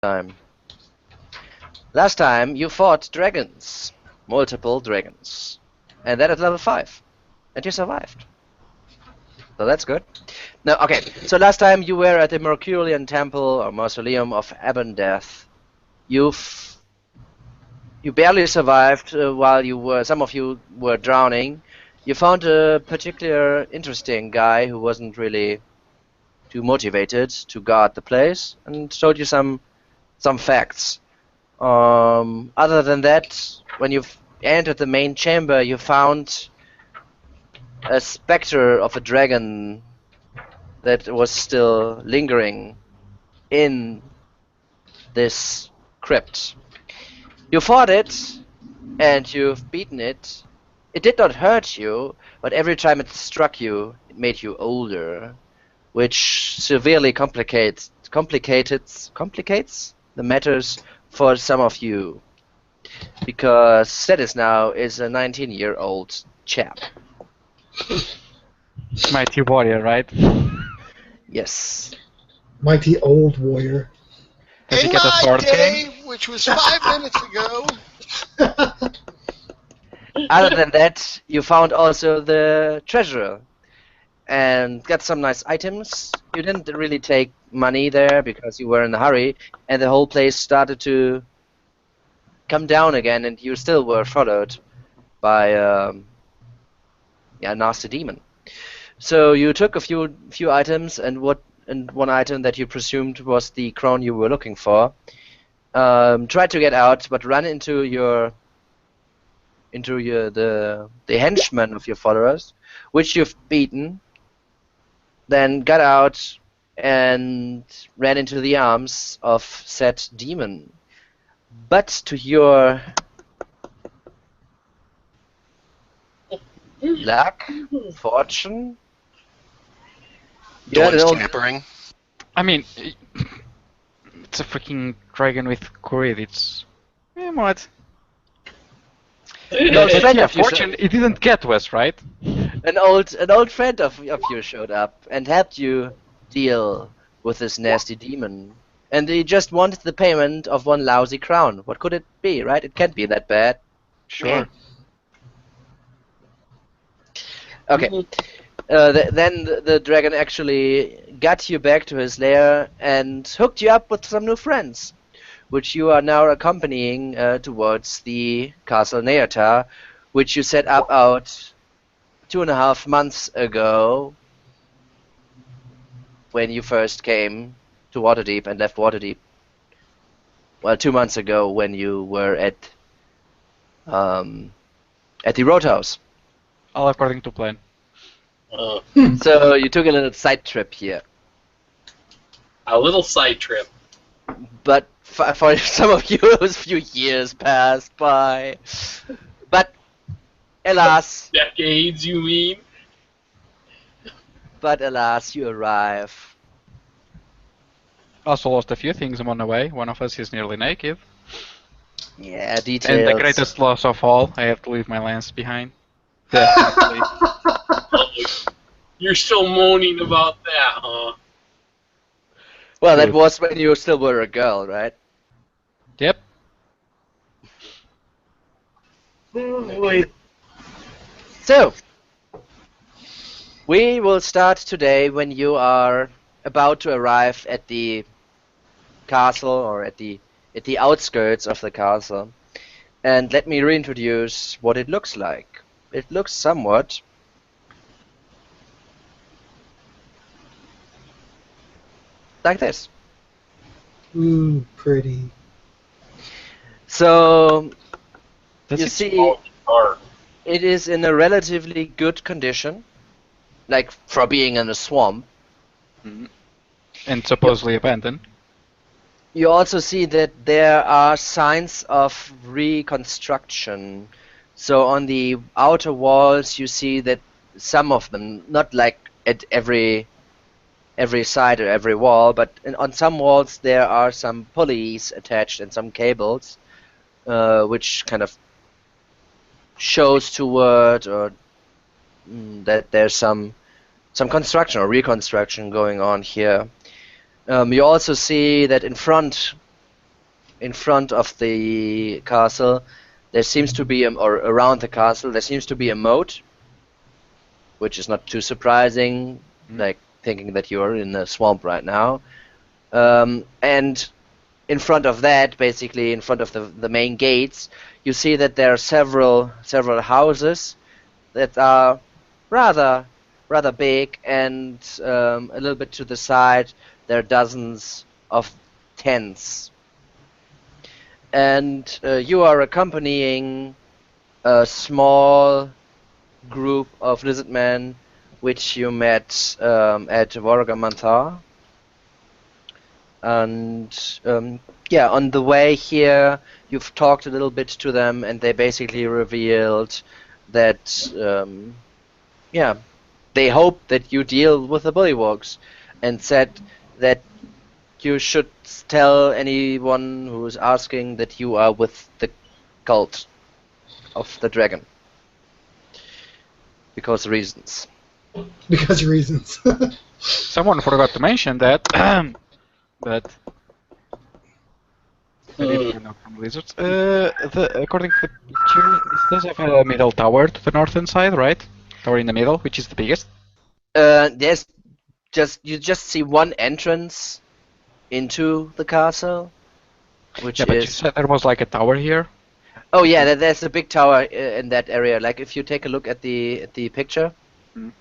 time. Last time you fought dragons, multiple dragons, and that at level 5, and you survived. So that's good. Now, okay, so last time you were at the Mercurian Temple or Mausoleum of Aberndeath. You barely survived while you were. Some of you were drowning. You found a particular interesting guy who wasn't really too motivated to guard the place, and showed you some facts. Other than that, when you entered the main chamber, you found a specter of a dragon that was still lingering in this crypt. You fought it, and you've beaten it. It did not hurt you, but every time it struck you, it made you older, which severely complicates the matters for some of you, because Cetis now is a 19-year-old chap. Mighty warrior, right? Yes. Mighty old warrior. Does he In get a my sword day, cane? which was 5 minutes ago, Other than that, you found also the treasurer and got some nice items. You didn't really take money there because you were in a hurry, and the whole place started to come down again, and you still were followed by a nasty demon. So you took a few items, and one item that you presumed was the crown you were looking for. Tried to get out, but ran into the henchmen of your followers, which you've beaten. Then got out and ran into the arms of said demon. But to your luck, fortune, you had an Doin's old tampering. I mean, it's a freaking dragon with Korid. It's what? old friend of you Fortune, it didn't get West, right? an old friend of you showed up and helped you deal with this nasty demon. And he just wanted the payment of one lousy crown. What could it be, right? It can't be that bad. Sure. Okay. Then the dragon actually got you back to his lair and hooked you up with some new friends, which you are now accompanying towards the Castle Naerytar, which you set up out 2.5 months ago when you first came to Waterdeep and left Waterdeep. Well, 2 months ago when you were at the Roadhouse. All according to plan. So you took a little side trip here. A little side trip. But for some of you, it was a few years passed by. But alas, Decades, you mean? you arrive. Also lost a few things on the way. One of us is nearly naked. Yeah, details. And the greatest loss of all, I have to leave my lance behind. Definitely. You're still moaning about that, huh? Well, that Good. was when you still were a girl, right? Yep. So, we will start today when you are about to arrive at the castle, or at the outskirts of the castle. And let me reintroduce what it looks like. It looks somewhat like this. Ooh, pretty. So, Does you it see, Oh, dark. it is in a relatively good condition, like for being in a swamp. and supposedly abandoned? You also see that there are signs of reconstruction. So on the outer walls, you see that some of them, not like at every side or every wall, but on some walls there are some pulleys attached and some cables, which kind of shows toward or that there's some construction or reconstruction going on here. You also see that in front in front of the castle, there seems to be, or around the castle, there seems to be a moat, which is not too surprising, like thinking that you're in a swamp right now. And in front of that, basically in front of the main gates, you see that there are several houses that are rather big, and a little bit to the side there are dozens of tents. And you are accompanying a small group of lizardmen which you met at DragonQueen. And yeah, on the way here, you've talked a little bit to them, and they basically revealed that, yeah, they hope that you deal with the bullywugs, and said that you should tell anyone who is asking that you are with the cult of the dragon. Because reasons. Because reasons. Someone forgot to mention that. But I didn't know from lizards. According to the picture, this does have a middle tower to the northern side, right? Tower in the middle, which is the biggest. There's you just see one entrance into the castle, which Yeah, but you is. said there was like a tower here. Oh yeah, there's a big tower in that area. Like if you take a look at the picture. Mm.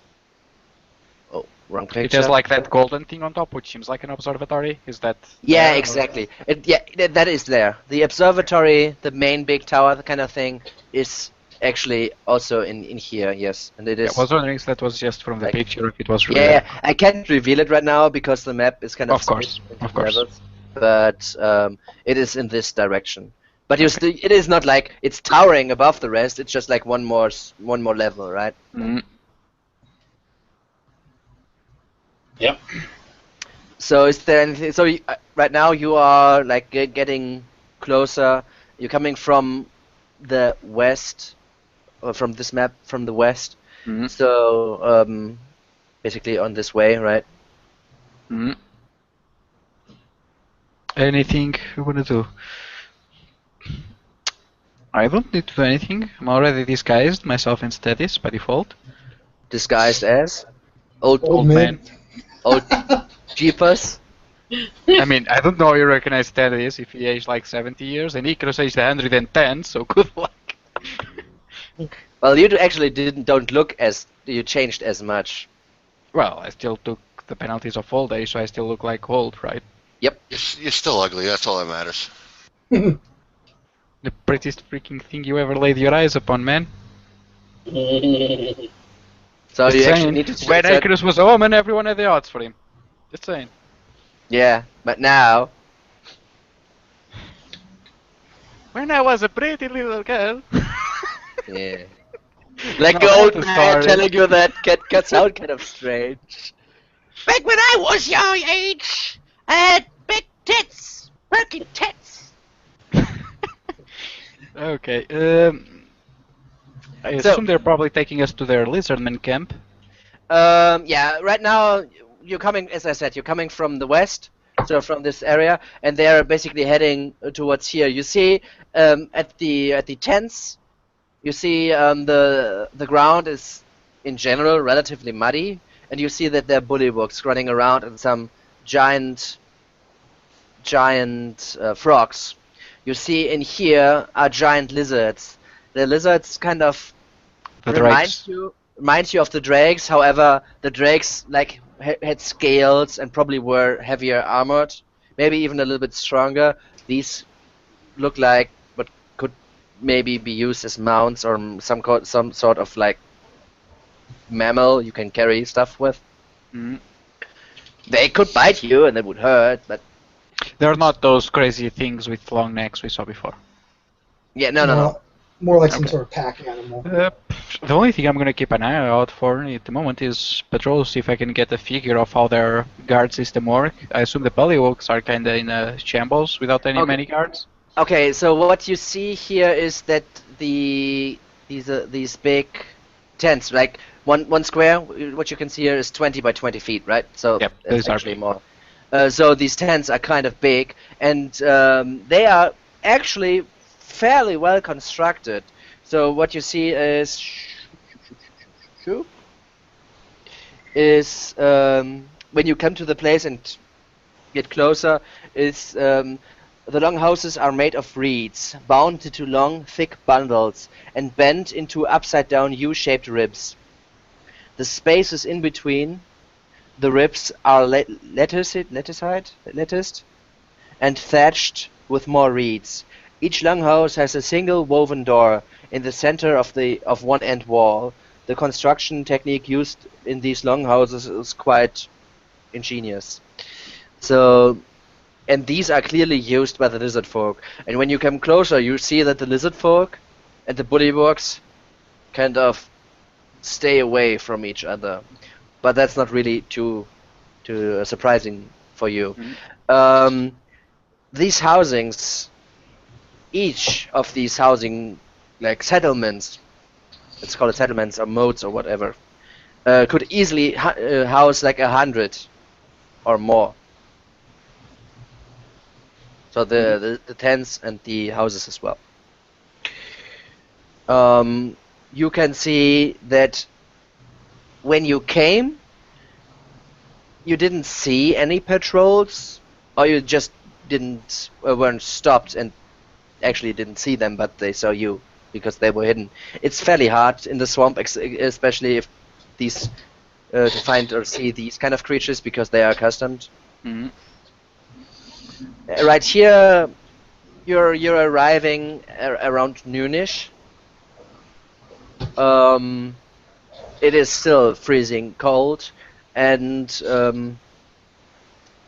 Oh, wrong It picture. has like that golden thing on top, which seems like an observatory. Is that? Yeah, there, or- exactly. That is there. The observatory, the main big tower, the kind of thing, is actually also in here. Yes, and it Yeah, is. I was wondering if that was just from the like- picture, if it was really. Yeah, I can't reveal it right now because the map is kind of Of course, split into of course. levels, but it is in this direction. But you still, it is not like it's towering above the rest. It's just like one more level, right? Mm. Yep. So is there anything? So right now you are like getting closer. You're coming from the west, or from this map from the west. Mm. So basically on this way, right? Mm. Anything you wanna do? I don't need to do anything. I'm already disguised, myself and Steadis by default. Disguised as old Old man. old jeepers. I mean, I don't know you recognize Steadis if he aged like 70 years, and Icarus aged 110, so good luck. Well, you actually don't look as you changed as much. Well, I still took the penalties of old age, so I still look like old, right? You're still ugly. That's all that matters. The prettiest freaking thing you ever laid your eyes upon, man. So Just you actually saying, need to. when so- Icarus was a woman, everyone had the odds for him. Just saying. yeah, but now. When I was a pretty little girl. Yeah. Like No, an old that's a man story. telling you that can sound kind of strange. Back when I was your age, I had big tits, working tits. Okay. I So- assume they're probably taking us to their lizardman camp. Yeah, right now you're coming, as I said, you're coming from the west, so from this area, and they're basically heading towards here. You see, at the tents, you see the ground is in general relatively muddy, and you see that there are bullywugs running around and some giant frogs. You see in here are giant lizards. The lizards kind of The reminds drakes. you of the drakes. However, the drakes like had scales and probably were heavier armored, maybe even a little bit stronger. These look like what could maybe be used as mounts or some sort of like mammal you can carry stuff with. Mm. They could bite you and it would hurt, but They're not those crazy things with long necks we saw before. yeah, no. More like some Okay. sort of pack animal. The only thing I'm gonna keep an eye out for at the moment is patrols, see if I can get a figure of how their guard system work. I assume the bullywugs are kinda in a shambles without many guards. Okay, so what you see here is that these big tents, like one square, what you can see here is 20 by 20 feet, right? So Yep, that's those are actually big. more. So these tents are kind of big, and they are actually fairly well constructed. So what you see is when you come to the place and get closer, is the longhouses are made of reeds, bound into long, thick bundles, and bent into upside-down U-shaped ribs. The spaces in between the ribs are latticed and thatched with more reeds. Each longhouse has a single woven door in the center of one end wall. The construction technique used in these longhouses is quite ingenious. So, and these are clearly used by the lizard folk. And when you come closer, you see that the lizard folk and the bullywugs kind of stay away from each other. But that's not really too surprising for you. These housings, each of these housing like settlements, let's call it settlements or moats or whatever, could easily house like 100 or more. So the tents and the houses as well. You can see that when you came, you didn't see any patrols, or you just weren't stopped and actually didn't see them, but they saw you because they were hidden. It's fairly hard in the swamp, especially if these to find or see these kind of creatures because they are accustomed. Right here, you're arriving around noonish. It is still freezing cold, and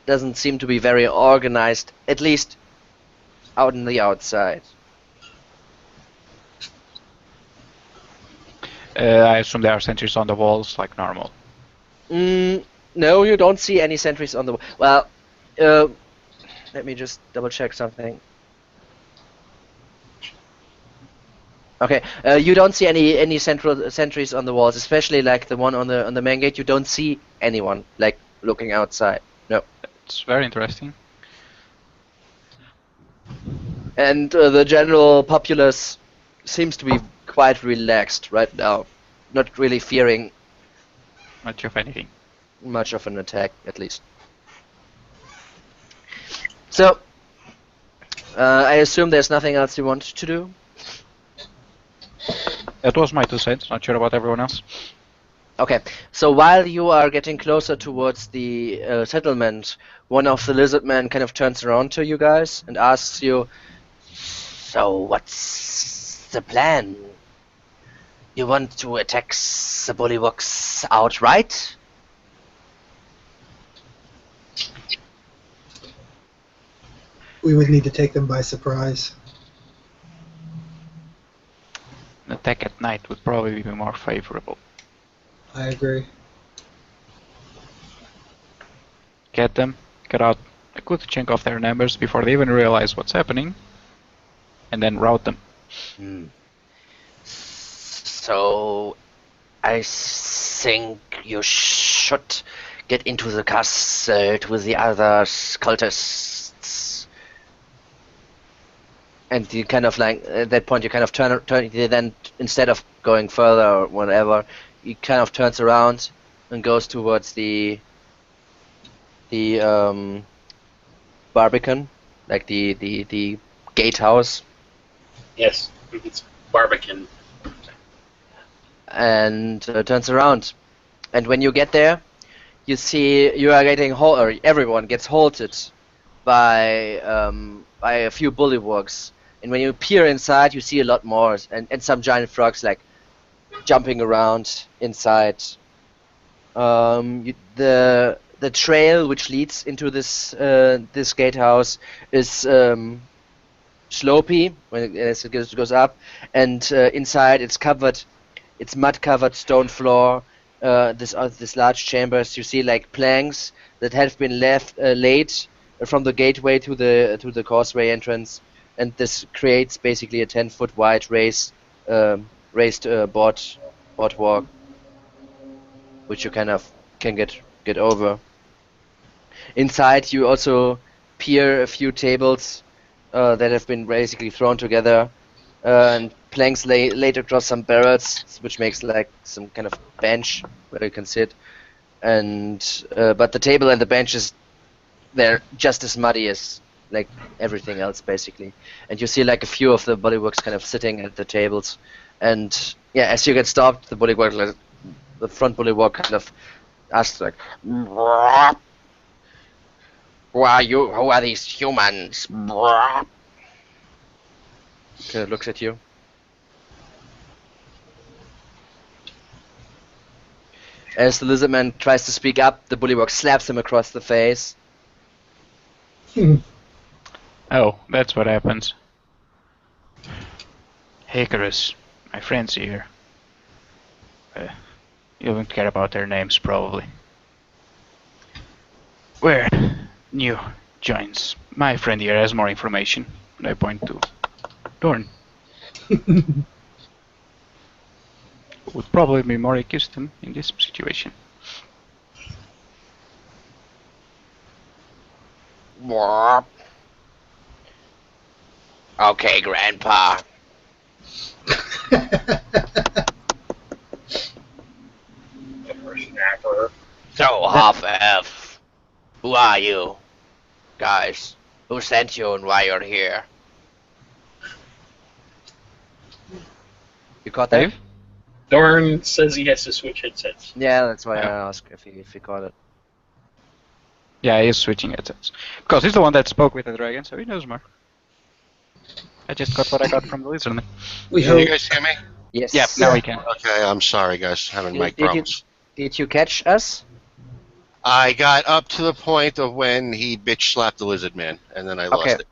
doesn't seem to be very organized, at least out in the outside. I assume there are sentries on the walls like normal. No, you don't see any sentries on the wall. Well, let me just double check something. Okay, you don't see any sentries on the walls, especially like the one on the main gate. You don't see anyone like looking outside. No. It's very interesting. And the general populace seems to be quite relaxed right now, not really fearing Much of anything. much of an attack, at least. So, I assume there's nothing else you want to do? That was my 2 cents. Not sure about everyone else. Okay, so while you are getting closer towards the settlement, one of the lizard men kind of turns around to you guys and asks you, "So what's the plan? You want to attack the bullywugs outright?" We would need to take them by surprise. An attack at night would probably be more favorable. I agree. Get them, get out a good chunk of their numbers before they even realize what's happening, and then rout them. So, I think you should get into the castle with the other cultists. And you kind of like, at that point you kind of turn then instead of going further or whatever, he kind of turns around and goes towards the Barbican, like the gatehouse. Yes, it's Barbican. And turns around. And when you get there, you see you are getting or everyone gets halted by a few bullywugs. And when you peer inside, you see a lot more, and some giant frogs like jumping around inside. The trail which leads into this gatehouse is slopey as it goes up, and inside it's mud-covered stone floor. This large chambers. You see like planks that have been laid from the gateway to the causeway entrance. And this creates basically a 10-foot wide raised boardwalk, which you kind of can get over. Inside, you also peer a few tables that have been basically thrown together, and planks laid across some barrels, which makes like some kind of bench where you can sit. And but the table and the benches, they're just as muddy as like everything else basically. And you see like a few of the bullywugs kind of sitting at the tables. And yeah, as you get stopped, the bullywug, the front bullywug, kind of asks like, "Who are you? Who are these humans?" Kind of looks at you. As the lizardman tries to speak up, the bullywug slaps him across the face. Oh, that's what happens. Hey, Icarus, my friends here. You don't care about their names, probably. Where new joins. My friend here has more information. And I point to Dorn. Would probably be more accustomed in this situation. Okay, Grandpa. So, half-elf, who are you? Guys, who sent you and why you're here? You caught that? Dave? Dorn says he has to switch headsets. Yeah, that's why Yeah. I asked if he caught it. Yeah, he is switching headsets. Because he's the one that spoke with the dragon, so he knows more. I just got what I got from the lizardman. We Can you hope. guys hear me? Yes. Yep, now we can. Okay, I'm sorry, guys. Having mic Did you- problems. Did you catch us? I got up to the point of when he bitch slapped the lizard man, and then I lost Okay. it.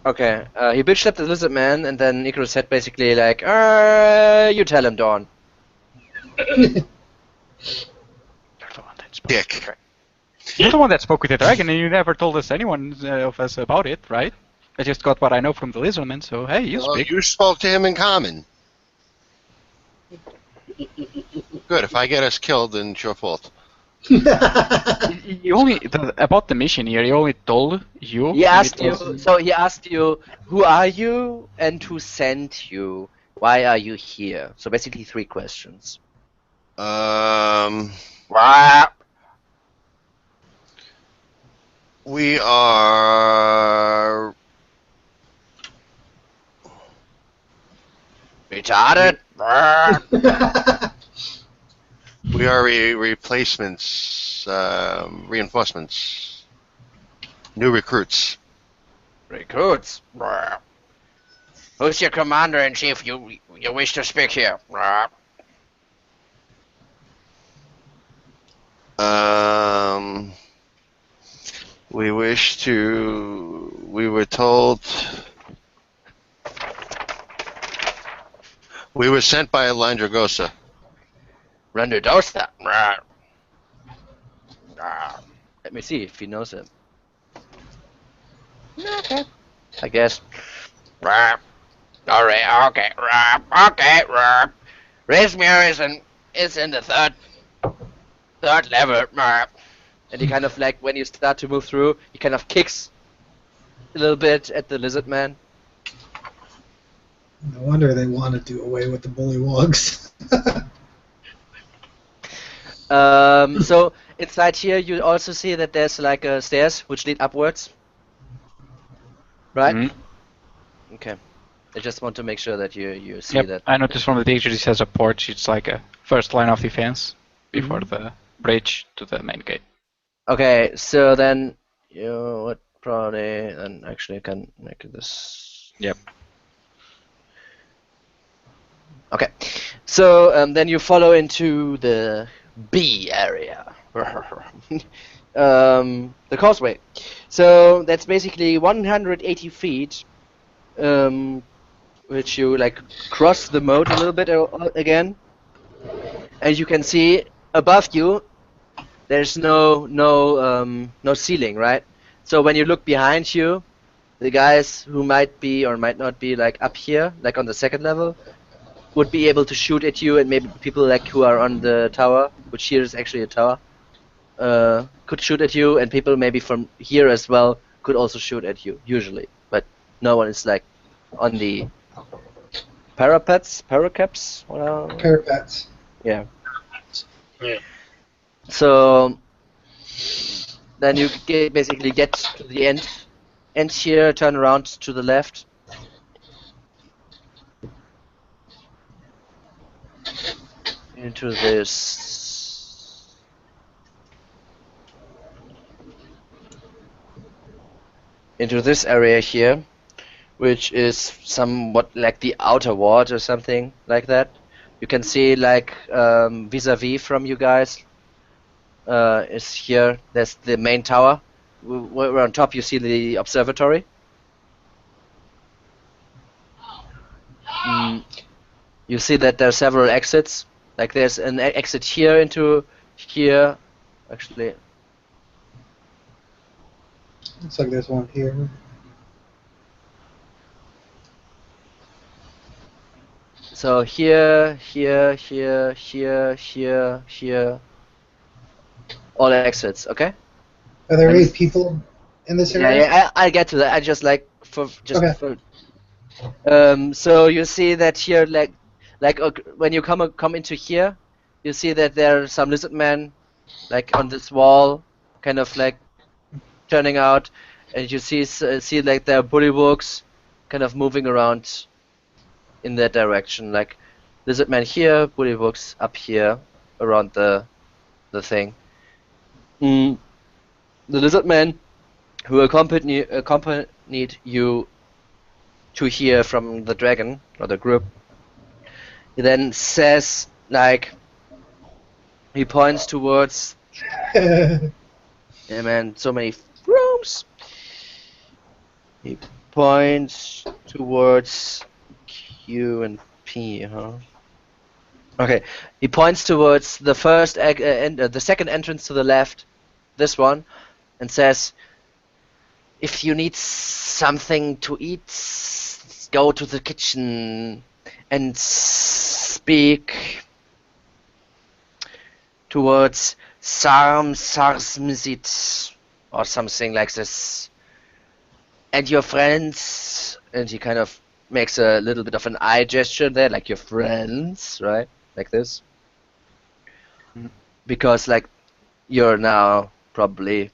Okay. He bitch slapped the lizard man, and then Icarus said basically like, you tell him, Dawn. You're the one that spoke. Dick. You're the one that spoke with the dragon, and you never told us anyone of us about it, right? I just got what I know from the lizardman, so hey, you Well, speak. you spoke to him in common. Good. If I get us killed, then it's your fault. You only about the mission here. He only told you. He asked and it was- you. So he asked you, who are you and who sent you? Why are you here? So basically 3 questions. We are Retarded. we are replacements, reinforcements, new recruits. Recruits. Who's your commander-in-chief? You wish to speak here? We wish to. We were told. We were sent by Landragosa. Randerdosa. Let me see if he knows it. Okay. I guess. Alright, okay. Okay. Razmir is in the third level. And he kind of like, when you start to move through, he kind of kicks a little bit at the lizard man. No wonder they want to do away with the bullywugs. So inside here you also see that there's like stairs which lead upwards. Right? Mhm. Okay. I just want to make sure that you see Yep, that. I noticed from the picture this has a porch. It's like a first line of defense before the bridge to the main gate. Okay, so then you would probably then actually can make this. Yep. Okay, so then you follow into the B area, the causeway. So that's basically 180 feet, which you like cross the moat a little bit again, and you can see above you. There's no ceiling, right? So when you look behind you, the guys who might be or might not be like up here, like on the second level, would be able to shoot at you, and maybe people like who are on the tower, which here is actually a tower. could shoot at you, and people maybe from here as well could also shoot at you, usually. But no one is like on the paracaps? Well, Parapets. yeah. Yeah. So then you basically get to the end here, turn around to the left. Into this area here, which is somewhat like the outer ward or something like that. You can see like vis-a-vis from you guys is here. There's the main tower. Where on top you see the observatory. You see that there are several exits. Like there's an exit here into here. Actually, Looks like there's one here. so here, all exits. Okay. Are there And- 8 people in this area? Yeah, I get to that. I just like Okay. So you see that here, when you come into here, you see that there are some lizard men, like on this wall, kind of like turning out, and you see like there are bullywugs, kind of moving around in that direction, like lizard men here, bullywugs up here, around the thing. The lizard men who accompanied you to hear from the dragon or the group. He then says, like, he points towards. Yeah, man, so many rooms. He points towards Q and P, huh? Okay, he points towards the first the second entrance to the left, this one, and says, "If you need something to eat, go to the kitchen and speak towards Sarsmizit or something like this. And your friends," and he kind of makes a little bit of an eye gesture there, like your friends, right? Like this. Because, like, you're now probably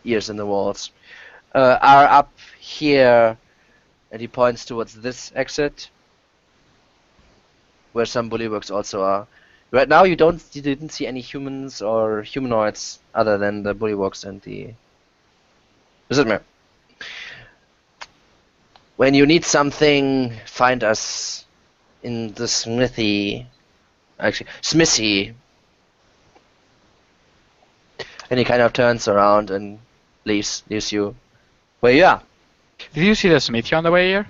ears in the walls. Are up here, and he points towards this exit, where some bullywugs also are. Right now, you didn't see any humans or humanoids other than the bullywugs and the lizardmen. When you need something, find us in the smithy. Actually, smithy. And he kind of turns around and leaves you where you are. Did you see the smithy on the way here?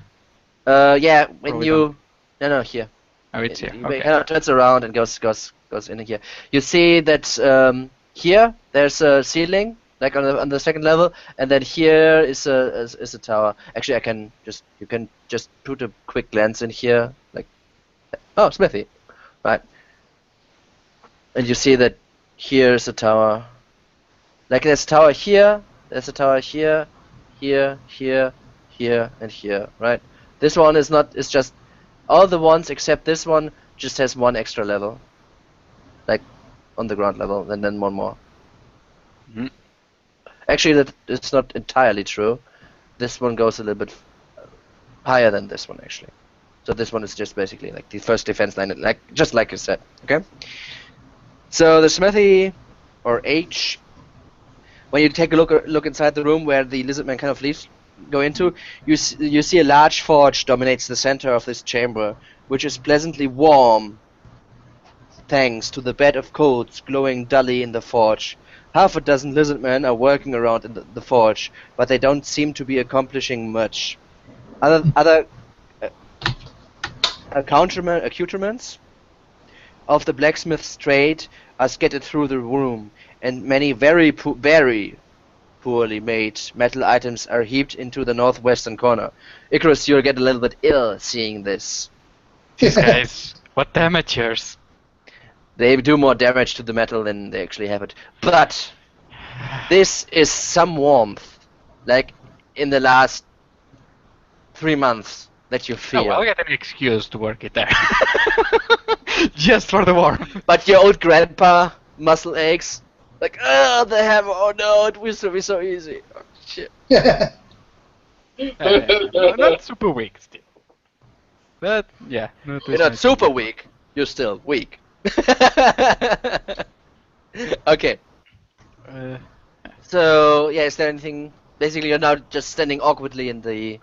Yeah, when we you... No, here. Oh, it's here. He Okay. kind of turns around and goes in here. You see that here there's a ceiling, like on the second level, and then here is a tower. Actually, you can just put a quick glance in here, like, oh, smithy, right? And you see that here's a tower. Like there's a tower here, there's a tower here, here, and here, right? This one is not. It's just all the ones except this one just has one extra level, like on the ground level, and then one more. Mhm. Actually, that it's not entirely true. This one goes a little bit higher than this one, actually. So this one is just basically like the first defense line, like just like you said. Okay. So the smithy, or H. When you take a look inside the room where the lizardman kind of go into, you see a large forge dominates the center of this chamber, which is pleasantly warm, thanks to the bed of coals glowing dully in the forge. Half a dozen lizardmen are working around in the forge, but they don't seem to be accomplishing much. Other accoutrements of the blacksmith's trade are scattered through the room, and many very poorly made metal items are heaped into the northwestern corner. Icarus, you'll get a little bit ill seeing this. These guys, what amateurs. They do more damage to the metal than they actually have it. But this is some warmth, like in the last 3 months that you feel. Oh, I'll get an excuse to work it there. Just for the warmth. But your old grandpa muscle aches. Like, oh, the hammer. Oh no, it used to be so easy. Oh, shit. Not super weak still. But yeah, You're not super weak. You're still weak. Okay. So yeah, is there anything? Basically, you're now just standing awkwardly in the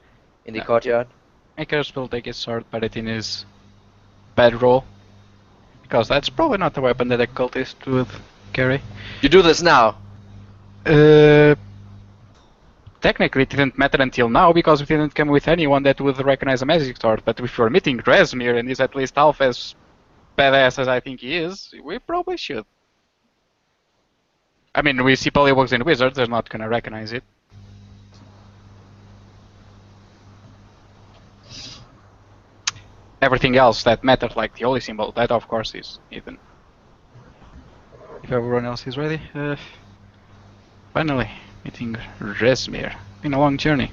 courtyard. Icarus will take his sword, put it in his bedroll. Because that's probably not a weapon that a cultist would carry. You do this now. Technically it didn't matter until now because we didn't come with anyone that would recognize a magic sword, but if we're meeting Dresmir and he's at least half as badass as I think he is, we probably should. I mean, we see pollywogs and wizards, they're not gonna recognize it. Everything else that matters, like the holy symbol, that of course is hidden. If everyone else is ready, finally, meeting Dresmir. Been a long journey.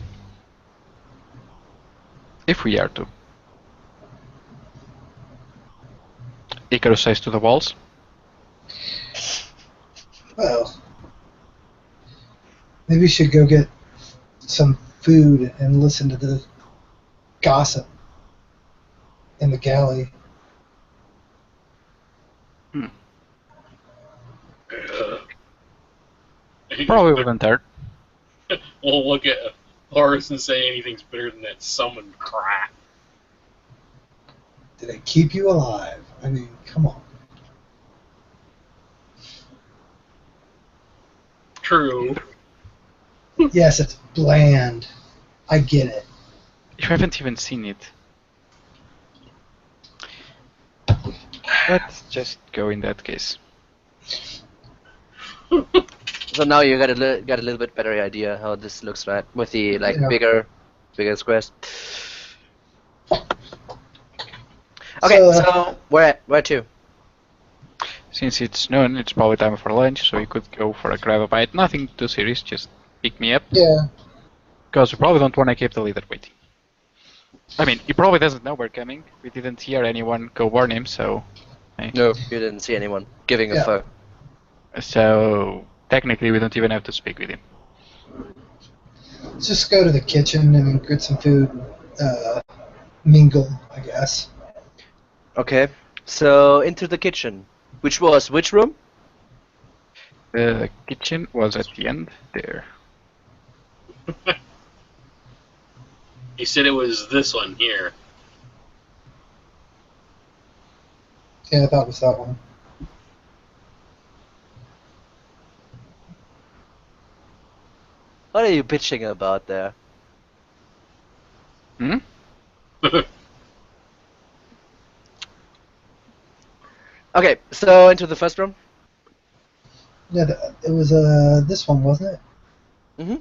If we are to. Icarus says to the walls. Well, maybe we should go get some food and listen to the gossip in the galley. Probably wouldn't hurt. We'll look at Horus and say anything's better than that summoned crap. Did it keep you alive? I mean, come on. True. Yes, it's bland. I get it. You haven't even seen it. Let's just go in that case. So now you got a little bit better idea how this looks, right? With the like Yeah. bigger squares. Okay, so where to? Since it's noon, it's probably time for lunch, so you could go for a grab a bite. Nothing too serious, just pick me up. Yeah. Because we probably don't want to keep the leader waiting. I mean, he probably doesn't know we're coming. We didn't hear anyone go warn him, so... Hey. No, you didn't see anyone giving a Yeah. fuck. So, technically we don't even have to speak with him. Let's just go to the kitchen and get some food, mingle, I guess. Okay, so into the kitchen. Which room? The kitchen was at the end there. He said it was this one here. Yeah, I thought it was that one. What are you bitching about there? Hmm? Okay, so into the first room. Yeah, it was this one, wasn't it? Mm-hmm.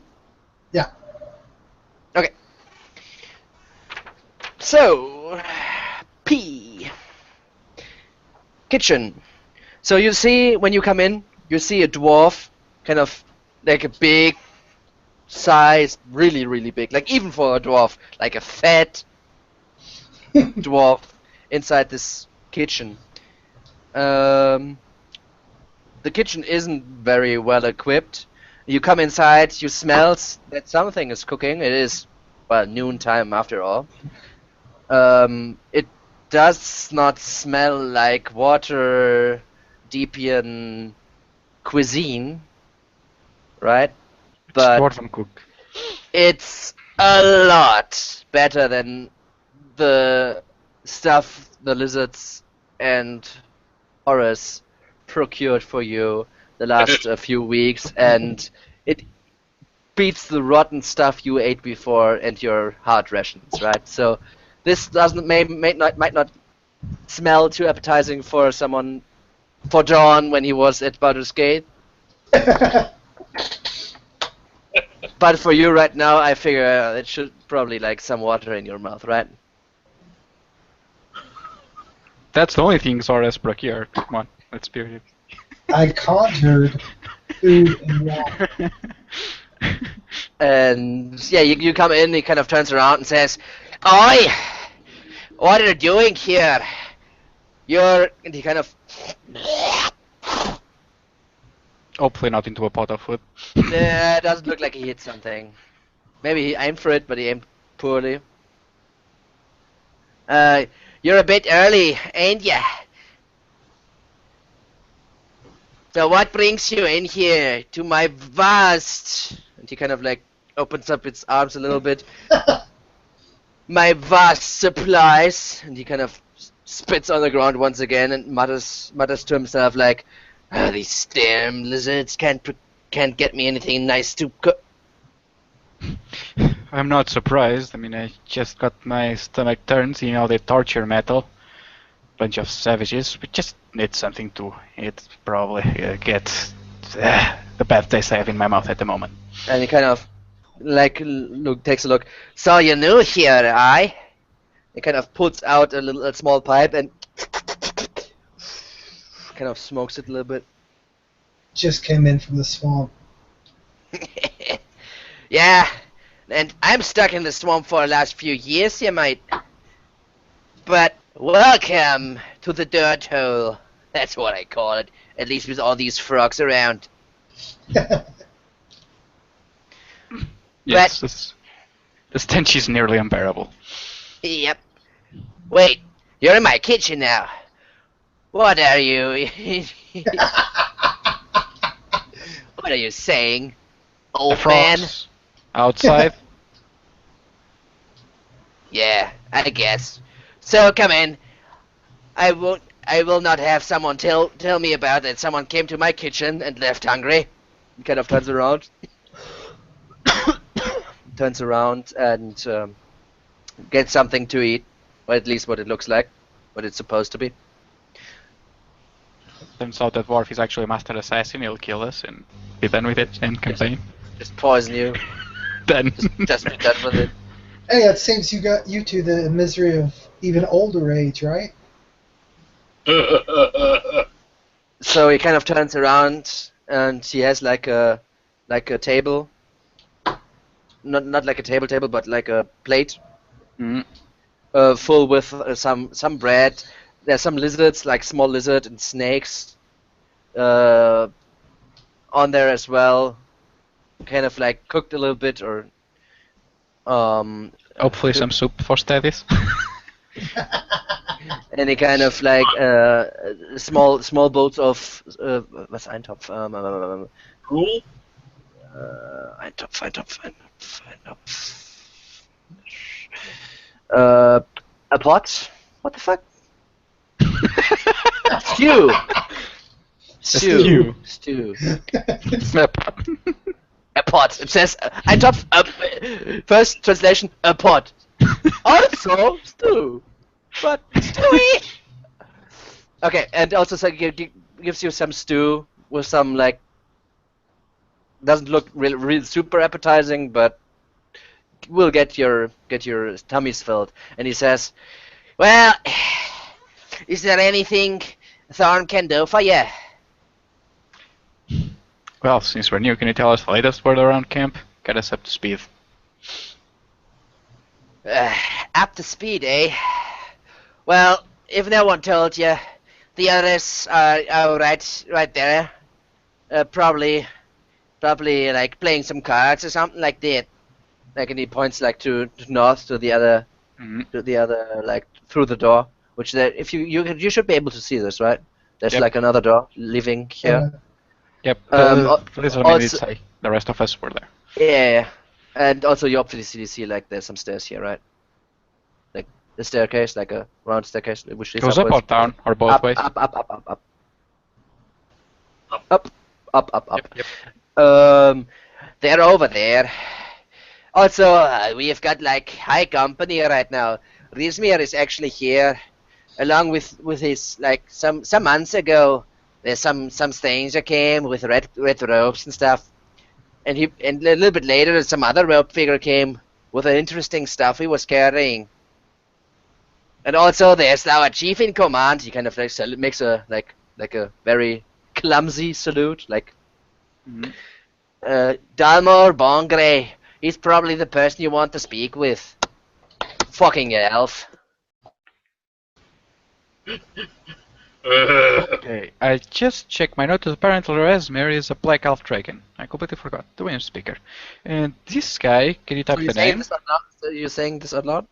Yeah. Okay. So, P. Kitchen. So you see, when you come in, you see a dwarf, kind of like a big size, really, really big, like even for a dwarf, like a fat dwarf inside this kitchen. The kitchen isn't very well equipped. You come inside, you smell that something is cooking. It is, well, noontime after all. It does not smell like water Deepian cuisine, right? But Dwarven cook. it's a lot better than the stuff the lizards and Horus procured for you the last few weeks, and it beats the rotten stuff you ate before and your hard rations, right? So this might not smell too appetizing for John when he was at Baldur's Gate, but for you right now, I figure it should probably like some water in your mouth, right? That's the only thing Zora's procured. Come on. Let's be I conjured food and water. And yeah, you come in, he kind of turns around and says, "Oi! What are you doing here? And he kind of Hopefully not into a pot of food. doesn't look like he hit something. Maybe he aimed for it, but he aimed poorly. You're a bit early, ain't ya? So what brings you in here to my vast?" And he kind of like opens up its arms a little bit. "My vast supplies." And he kind of spits on the ground once again and mutters to himself like, "Ah, these damn lizards can't get me anything nice to cook." I'm not surprised. I mean, I just got my stomach turned seeing all the torture metal. Bunch of savages. We just need something to eat. Probably get the bad taste I have in my mouth at the moment. And he kind of like takes a look. "So you're new here, aye?" He kind of pulls out a small pipe and kind of smokes it a little bit. Just came in from the swamp. Yeah, and I'm stuck in the swamp for the last few years, you might. But welcome to the dirt hole. That's what I call it. At least with all these frogs around. Yes, the stench is nearly unbearable. Yep. Wait, you're in my kitchen now. What are you? What are you saying, The old man? frogs outside. Yeah, I guess. So come in. I will not have someone tell me about that someone came to my kitchen and left hungry. He kind of turns around. Turns around and gets something to eat. Or at least what it looks like. What it's supposed to be. Turns out that dwarf is actually a master assassin. He'll kill us and be done with it and campaign. Just poison you. Then Just be done with it. Hey, it seems you got you to the misery of even older age, right? So he kind of turns around and he has like a table. Not like a table, but like a plate. Full with some bread. There's some lizards, like small lizard and snakes, on there as well. Kind of like cooked a little bit, or hopefully some soup for Steadies. and he kind of like small bowls of was Eintopf? Cool. Eintopf. A pot? What the fuck? Stew. Stew. A pot. It says Eintopf. First translation: a pot. Also stew, but stewy. Okay, and also so gives you some stew with some like. Doesn't look real super appetizing, but will get your tummies filled. And he says, "Well, is there anything Thorn can do for you?" Well, since we're new, can you tell us the latest word around camp? Get us up to speed. Up to speed, eh? Well, if no one told you, the others are right there. Probably like playing some cards or something like that. Like, and he points like to north to the other, like through the door. Which there, if you should be able to see this, right? There's like another door leaving here. Yep. Please also- say the rest of us were there. Yeah, and also you obviously see like there's some stairs here, right? Like the staircase, like a round staircase, which leads Goes up or down, or both ways? Up. Yep. They're over there. Also, we've got like high company right now. Rizmir is actually here, along with his like some months ago. There's some stranger came with red robes and stuff, and a little bit later some other robe figure came with an interesting stuff he was carrying. And also there's our chief in command. He kind of like makes a like like a very clumsy salute, like Mhm. Dalmor Bongre. He's probably the person you want to speak with. Fucking elf. Okay, I just checked my notes. Apparently, Razmir is a black elf dragon. I completely forgot. The Wind Speaker. And this guy, can you type Are you the saying name? this out loud? Are you saying this out loud?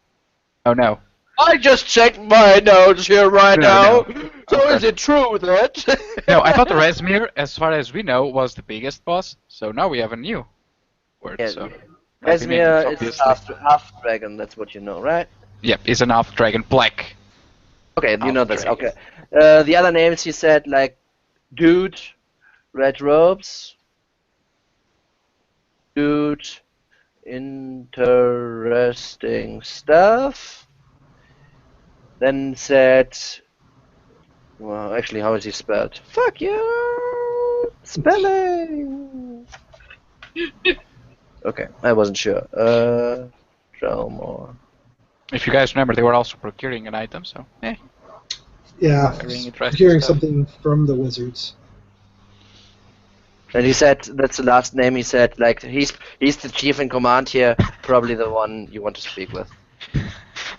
Oh no. I just checked my notes here right No, now. no. So Of is course. it true that? No, I thought Razmir, as far as we know, was the biggest boss. So now we have a new word. Yeah, So nothing new, Esmir is obviously. half dragon. That's what you know, right? Yep, he's an elf dragon, black. Okay, you know Half this. dragon. Okay. The other names he said like dude, red robes, dude, interesting stuff. Then said, well, actually, how is he spelled? Fuck you, spelling. Okay, I wasn't sure. Show more. If you guys remember, they were also procuring an item, so Yeah, Doing interesting hearing stuff. something from the wizards. And he said that's the last name. He said like he's the chief in command here, probably the one you want to speak with.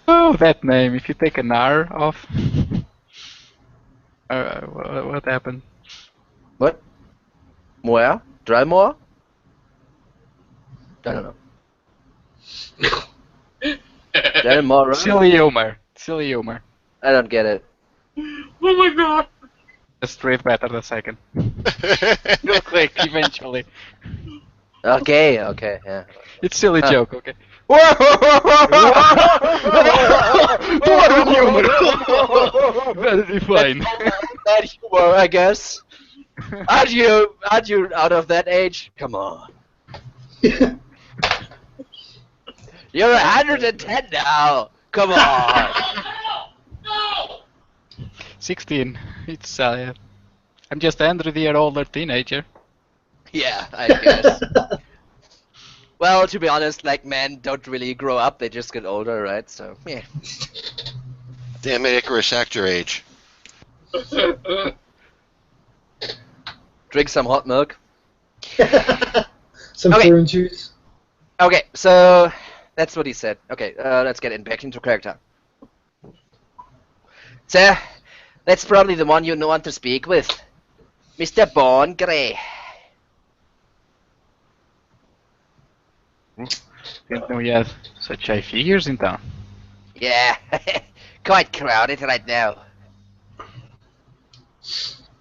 Oh, that name. If you take an R off. What happened? What? Where? Drymore? I don't know. Drymore? Right? Silly humor. Silly humor. I don't get it. Oh my god! Just read better the second. Real quick, eventually. Okay, yeah. It's silly Huh. joke, okay? Very fine. That humor, I guess. Aren't you out of that age? Come on. You're 110 now. Come on. No! 16. It's I'm just a 100-year-older teenager. Yeah, I guess. Well, to be honest, like men don't really grow up; they just get older, right? So, yeah. Damn it, Icarus, act your age. Drink some hot milk. Some Okay. fern juice. Okay, so that's what he said. Okay, let's get back into character. So, that's probably the one you want to speak with, Mr. Born Grey. Didn't know he had such high figures in town. Yeah, quite crowded right now.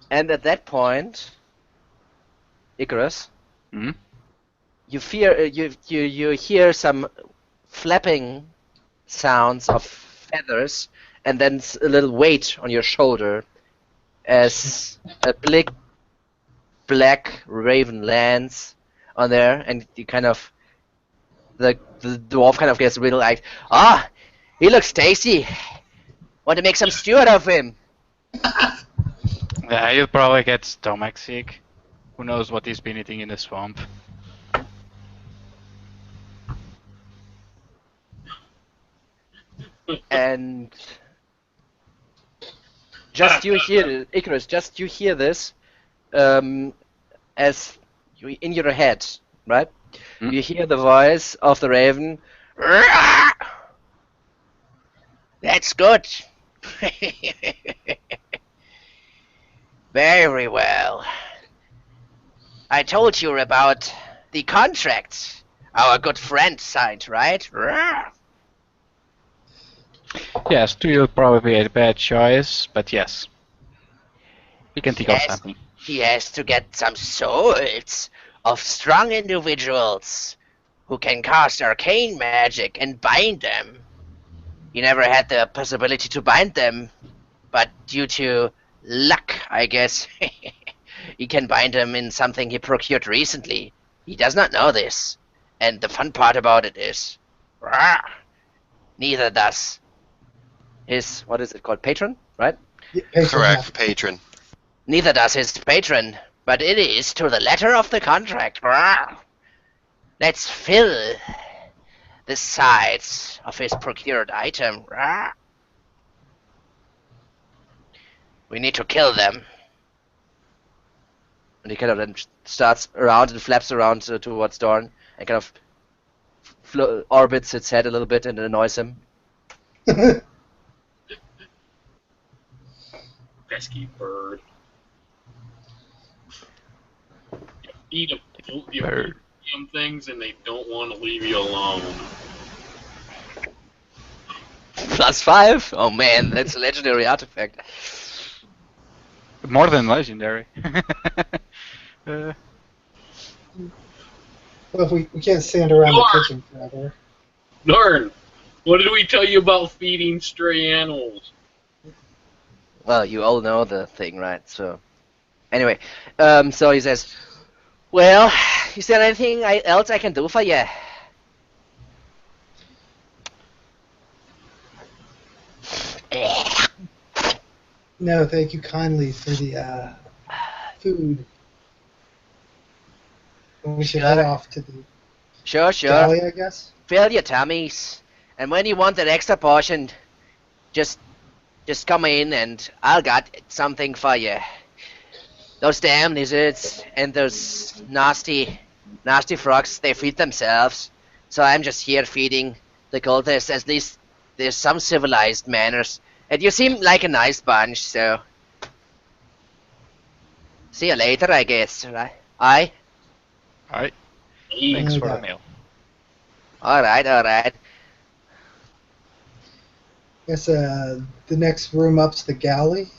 And at that point, Icarus, Hmm? you hear some flapping sounds of feathers, and then a little weight on your shoulder, as a big black raven lands on there, and you kind of the dwarf kind of gets a little like, ah, he looks tasty. Want to make some stew out of him? Yeah, he'll probably get stomach sick. Who knows what he's been eating in the swamp. And just you hear Icarus, just you hear this, as you in your head, right? Hmm? You hear the voice of the raven. That's good. Very well. I told you about the contract our good friend signed, right? Yes, two will probably be a bad choice, but yes. We can think of Yes. something. He has to get some souls of strong individuals who can cast arcane magic and bind them. He never had the possibility to bind them, but due to luck, I guess, he can bind them in something he procured recently. He does not know this, and the fun part about it is, neither does his, what is it called, patron, right? Yeah, patron, Correct, patron. Neither does his patron, but it is to the letter of the contract. Let's fill the sides of his procured item. We need to kill them. And he kind of then starts around and flaps around towards Dorn and kind of orbits its head a little bit and annoys him. Pesky bird. You feed them things and they don't want to leave you alone. +5? Oh man, that's a legendary artifact. More than legendary. Well, we can't stand around the kitchen forever. Norn, what did we tell you about feeding stray animals? Well, you all know the thing, right? So, anyway, so he says, "Well, is there anything else I can do for you?" No, thank you kindly for the food. We should head off to the Sure. galley, I guess. Fill your tummies, and when you want that extra portion, just come in and I'll got something for you. Those damn lizards and those nasty frogs, they feed themselves. So I'm just here feeding the cultists. At least there's some civilized manners. And you seem like a nice bunch, so see you later, I guess. Right? Aye? Alright. Thanks for the meal. Alright. Guess the next room up's the galley.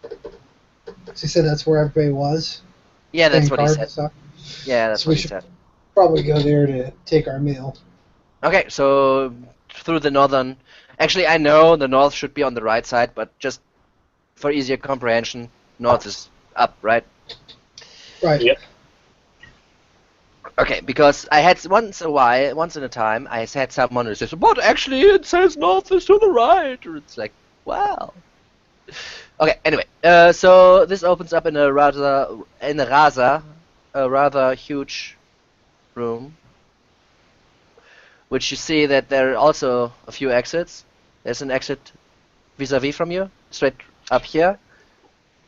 So he said that's where everybody was. Yeah, that's playing what he cards and said. stuff. Yeah, that's So what we he should said. probably go there to take our meal. Okay, so through the northern... Actually, I know the north should be on the right side, but just for easier comprehension, north is up, right? Right. Yep. Okay, because I had once in a time, I had someone who says, "But actually, it says north is to the right." Or it's like, wow. Okay, anyway, so this opens up in a rather huge room, which you see that there are also a few exits. There's an exit vis-a-vis from you, straight up here,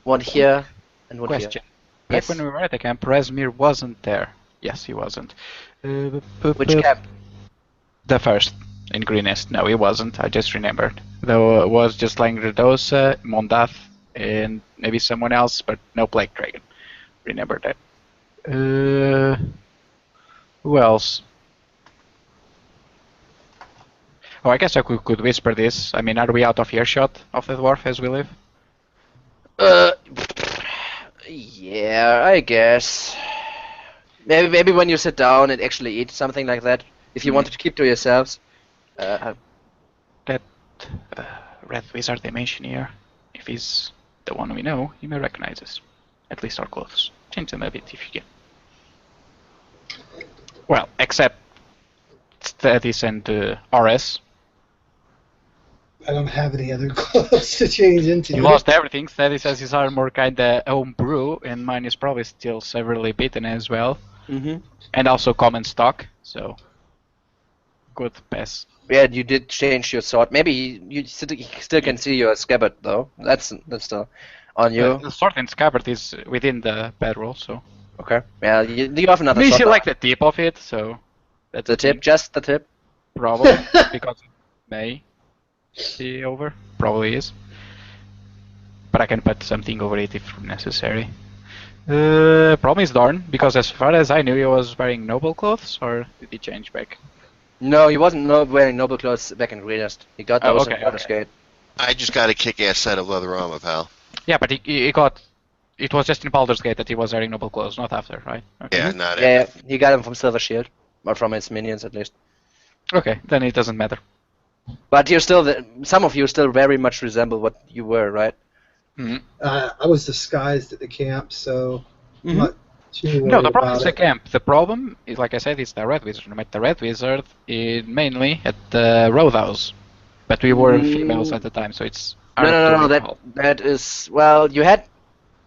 one here, and one Question. here. Back when we were at the camp, Razmir wasn't there. Yes, he wasn't. Which camp? The first, in Greenest. No, he wasn't. I just remembered. Though it was just Langredosa, Mondath, and maybe someone else, but no Plague Dragon. Remember that. Who else? Oh, I guess I could whisper this. I mean, are we out of earshot of the dwarf as we live? Yeah, I guess. Maybe when you sit down and actually eat something like that. If you wanted to keep to yourselves. That red wizard they mention here, if he's the one we know, he may recognize us. At least our clothes. Change them a bit if you can. Well, except Statis and RS. I don't have any other clothes to change into. You lost everything. Statis says his armor kinda homebrew, and mine is probably still severely beaten as well. Mm-hmm. And also common stock, so good pass. Yeah, you did change your sword. Maybe you still can see your scabbard though. That's still on you. The sword and scabbard is within the bedroll, so. Okay. Yeah, you have another You sword. see like the tip of it, so. That's The tip, just the tip. Probably, because it may be over. Probably is. But I can put something over it if necessary. Problem is Dorn, because as far as I knew he was wearing noble clothes, or did he change back? No, he wasn't wearing noble clothes back in Greenest. He got those in Baldur's Gate. I just got a kick-ass set of leather armor, pal. Yeah, but he got... It was just in Baldur's Gate that he was wearing noble clothes, not after, right? Okay. Yeah, not Yeah, he got them from Silver Shield. Or from his minions at least. Okay, then it doesn't matter. But you're still, some of you still very much resemble what you were, right? Mm-hmm. I was disguised at the camp, so I'm not too No, the worried problem is about the it. camp. The problem is, like I said, it's the Red Wizard. I met the Red Wizard mainly at the Roadhouse. But we were females at the time, so it's hard to No, recall. that is, well, you had,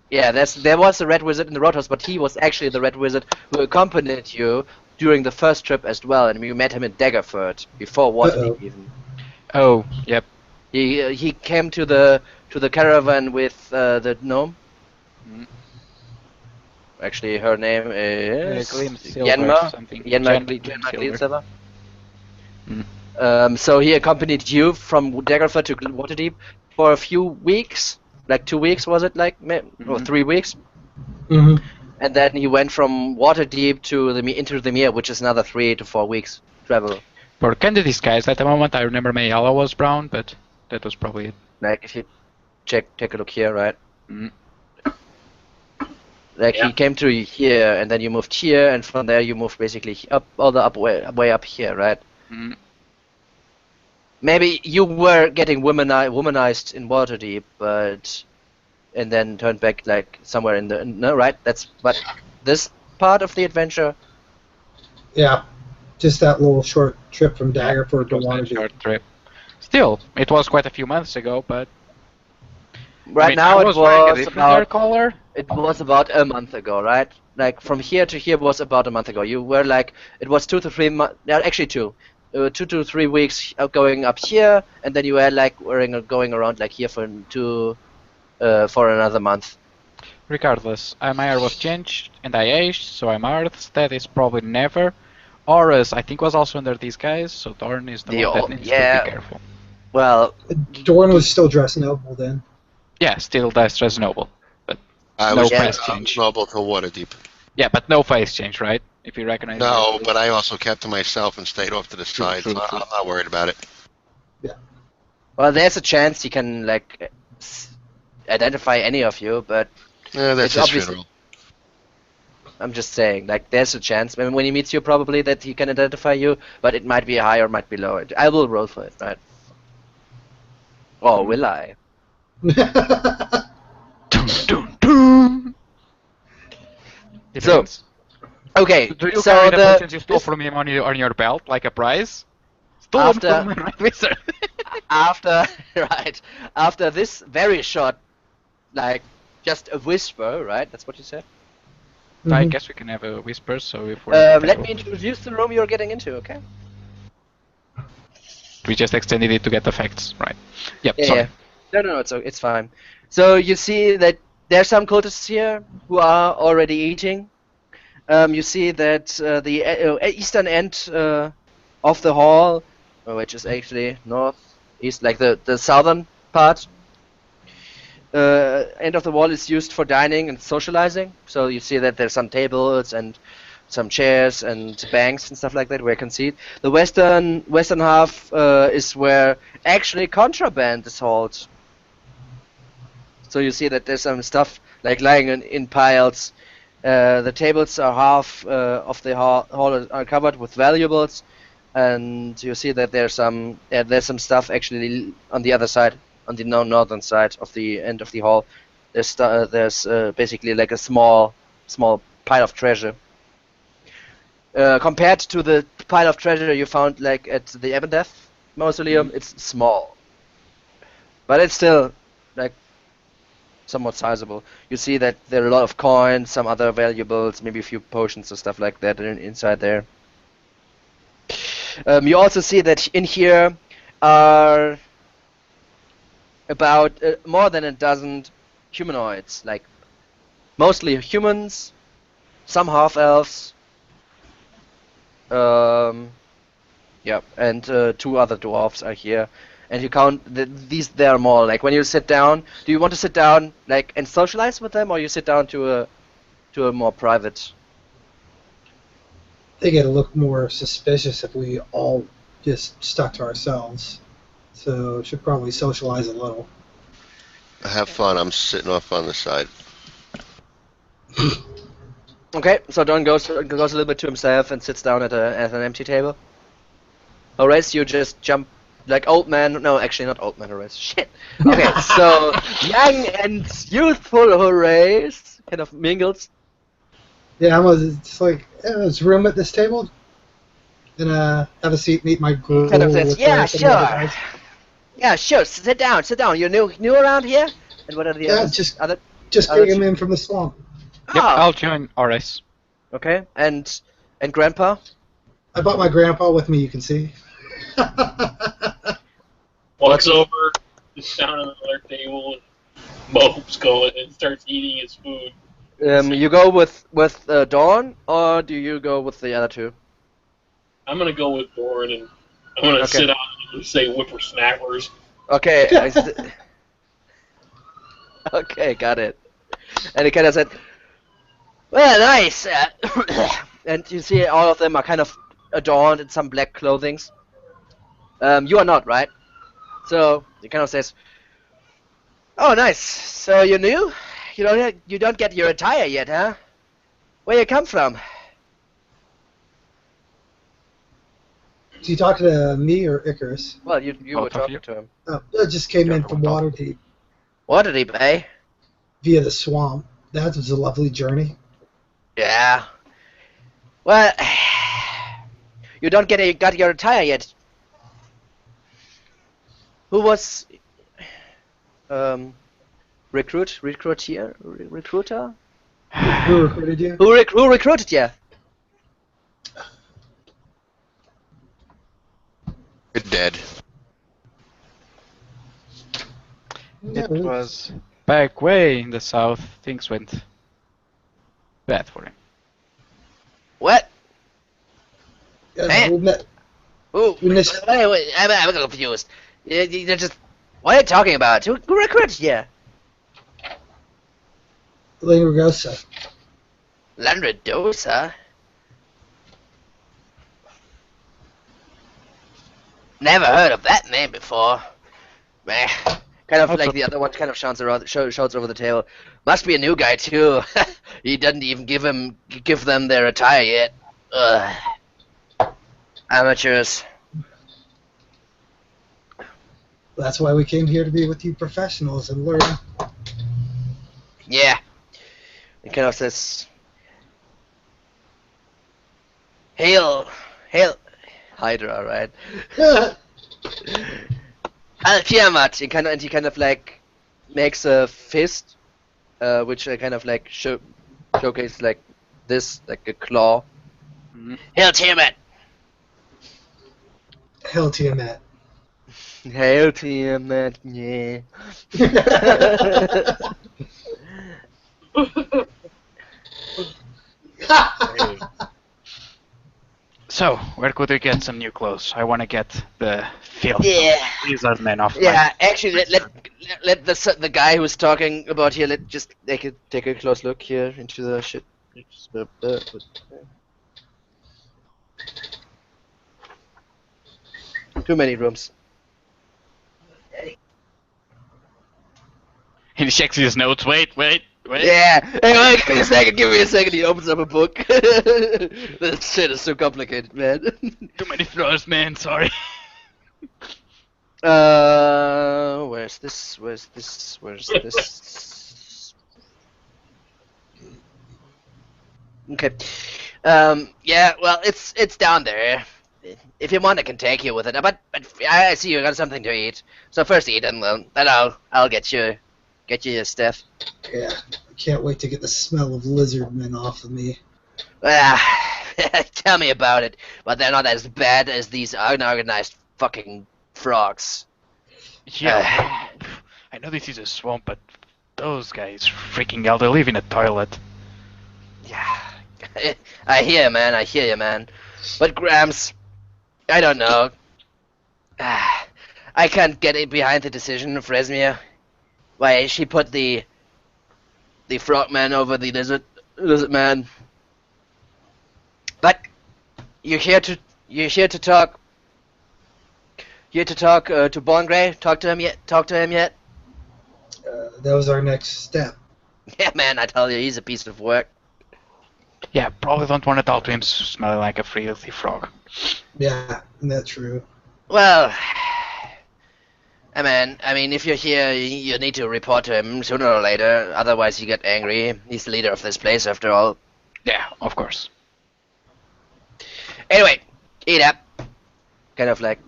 yeah, there was a Red Wizard in the Roadhouse, but he was actually the Red Wizard who accompanied you during the first trip as well, and you met him in Daggerford, before Waterdeep even. Oh, yep. He came to the caravan with the gnome. Mhm. Actually, her name is Gleam Silver Yenma. something. Yenma Gleam Gleam Silver. Silver. So he accompanied you from Daggerford to Waterdeep for a few weeks, like 2 weeks was it, like or 3 weeks, Mm-hmm. and then he went from Waterdeep to into the Mere, which is another 3 to 4 weeks travel. For Candy Disguise at the moment, I remember my yellow was brown, but that was probably it. Like if you take a look here, right? Mhm. Like he came to here, and then you moved here, and from there you moved basically up, all the way up here, right? Mhm. Maybe you were getting womanized in Waterdeep, and then turned back like somewhere in the no, right? That's but this part of the adventure. Yeah, just that little short trip from Daggerford to It was a Waterdeep. short trip. Still, it was quite a few months ago, but Right I now I it was wearing a was different hair about color. a month ago, right? Like from here to here was about a month ago. You were like it was 2 to 3 months. Yeah, actually 2. 2 to 3 weeks going up here, and then you were like going around like here for another month. Regardless, my hair was changed and I aged, so I'm Earth's. That is probably never. Aurus, I think, was also under these guys, so Dorn is the one that needs to be careful. Well, Dorn was still dressed noble then. Yeah, still that's as noble, but I no was face just change. noble to Waterdeep. Yeah, but no face change, right? If you recognize. No, but I also kept to myself and stayed off to the side, true, so true. I'm not worried about it. well, there's a chance he can like identify any of you, but Yeah, that's It's his obviously- funeral. I'm just saying, like, there's a chance when he meets you probably that he can identify you, but it might be high or might be low. I will roll for it, right? Or will I? Dun, dun, dun. Depends. Okay, Do you so carry the the potions you stole from him on your belt like a prize? Stolen After- from the Night Wizard. after after this very short, like, just a whisper, right? That's what you said. I Mhm. guess we can have a whisper, so if we're Let me introduce the room you're getting into, okay? we just extended it to get the facts, right? Yep, Yeah, sorry. yeah. No, it's fine. So you see that there's some cultists here who are already eating. You see that the eastern end of the hall, which is actually northeast, like the southern part, end of the wall is used for dining and socializing. So you see that there's some tables and some chairs and banks and stuff like that where you can see it. The western half is where actually contraband is held. So you see that there's some stuff like lying in piles. The tables are half of the hall are covered with valuables, and you see that there's some stuff actually on the other side, on the northern side of the end of the hall. There's basically like a small pile of treasure. Compared to the pile of treasure you found like at the Ebondeath mausoleum, it's small, but it's still like somewhat sizable. You see that there are a lot of coins, some other valuables, maybe a few potions and stuff like that inside there. You also see that in here are about more than a dozen humanoids, like mostly humans, some half-elves, yeah, and 2 other dwarves are here. And you count they are more like when you sit down. Do you want to sit down like and socialize with them, or you sit down to a more private? I think it'd look more suspicious if we all just stuck to ourselves. So should probably socialize a little. Have fun. I'm sitting off on the side. Okay, so Don goes a little bit to himself and sits down at an empty table. Horace, you just jump like old man. No, actually not old man Horace. Shit. Okay, so young and youthful Horace kind of mingles. Yeah, it's like, there's room at this table. Gonna have a seat, meet my group. Kind of says, yeah, some of the other sure. guys. Yeah, sure. Sit down. You're new around here. And what are the Yeah, others? just other? came in from the swamp. Yep, Ah, I'll join RS. okay. And Grandpa. I brought my grandpa with me, you can see. Walks over, sits down at another table, and mopes going and starts eating his food. You go with Dawn, or do you go with the other two? I'm gonna go with Doran, and I'm gonna Okay. sit out and say whippersnappers. Okay. Okay, got it. And he kind of said, "Well, nice." And you see, all of them are kind of adorned in some black clothings. You are not, right? So he kind of says, "Oh, nice. So you're new? You don't get your attire yet, huh? Where you come from?" So you talking to me or Icarus? Well, you were Both of talking you. to him. Oh, I just came in Whichever from one Waterdeep Waterdeep, eh? via the swamp. That was a lovely journey. Yeah. Well, you don't got your attire yet. Who was recruiter? Who recruited you? Who recruited you? You're dead. Yeah, It was back way in the south. Things went bad for him. What? we met. Who? We missed- Wait, I'm confused. You're just. What are you talking about? Who recruited you? Lingragosa. Landradosa? Never heard of that name before. Meh. Kind of like the other one kind of shouts over the table. Must be a new guy too. He doesn't even give them their attire yet. Ugh. Amateurs. That's why we came here to be with you professionals and learn. Yeah. It kind of says, Hail, Hydra, right? Al Tiamat. He kind of like makes a fist, which I kind of like showcase like this, like a claw. Mhm. Hail Tiamat. Hell to you, Matt. Hail Tiamat. Yeah. So, where could we get some new clothes? I want to get the filth Yeah. of lizard men off Yeah, actually, let the guy who's talking about here, just take a close look here into the shit. Too many rooms. He checks his notes. Wait. Yeah. Hey, wait, give me a second. He opens up a book. This shit is so complicated, man. Too many floors, man. Sorry. Where's this? Where's this? Okay. Yeah. Well, it's down there. If you want, I can take you with it. But I see you got something to eat. So first eat, and then I'll get you your stuff. Yeah, I can't wait to get the smell of lizard men off of me. Tell me about it. But they're not as bad as these unorganized fucking frogs. Yeah. I know this is a swamp, but those guys freaking hell, they live in a toilet. Yeah. I hear you, man. But Grams, I don't know. I can't get it behind the decision of Resmia. Why she put the frogman over the lizard man. But you're here to talk to Bongray. Talk to him yet? That was our next step. Yeah, man. I tell you, he's a piece of work. Yeah, probably don't want to talk to him smelling like a filthy frog. Yeah, that's true. Well, I mean, if you're here, you need to report to him sooner or later. Otherwise, you get angry. He's the leader of this place, after all. Yeah, of course. Anyway, eat up. Kind of like,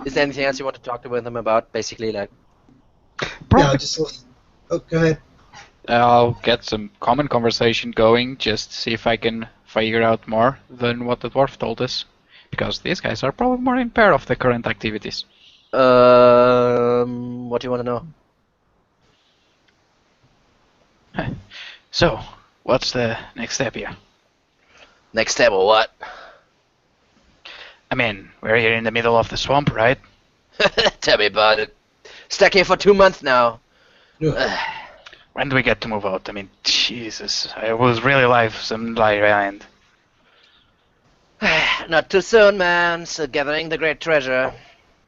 is there anything else you want to talk to him about? Basically, like, Probably Yeah, just listen. Oh, go ahead. I'll get some common conversation going, just see if I can figure out more than what the dwarf told us. Because these guys are probably more impaired of the current activities. what do you want to know? So, what's the next step here? Next step or what? I mean, we're here in the middle of the swamp, right? Tell me about it. Stuck here for 2 months now. Ugh. When do we get to move out? I mean, Jesus, I would really like some dry land. Not too soon, man. Still gathering the great treasure.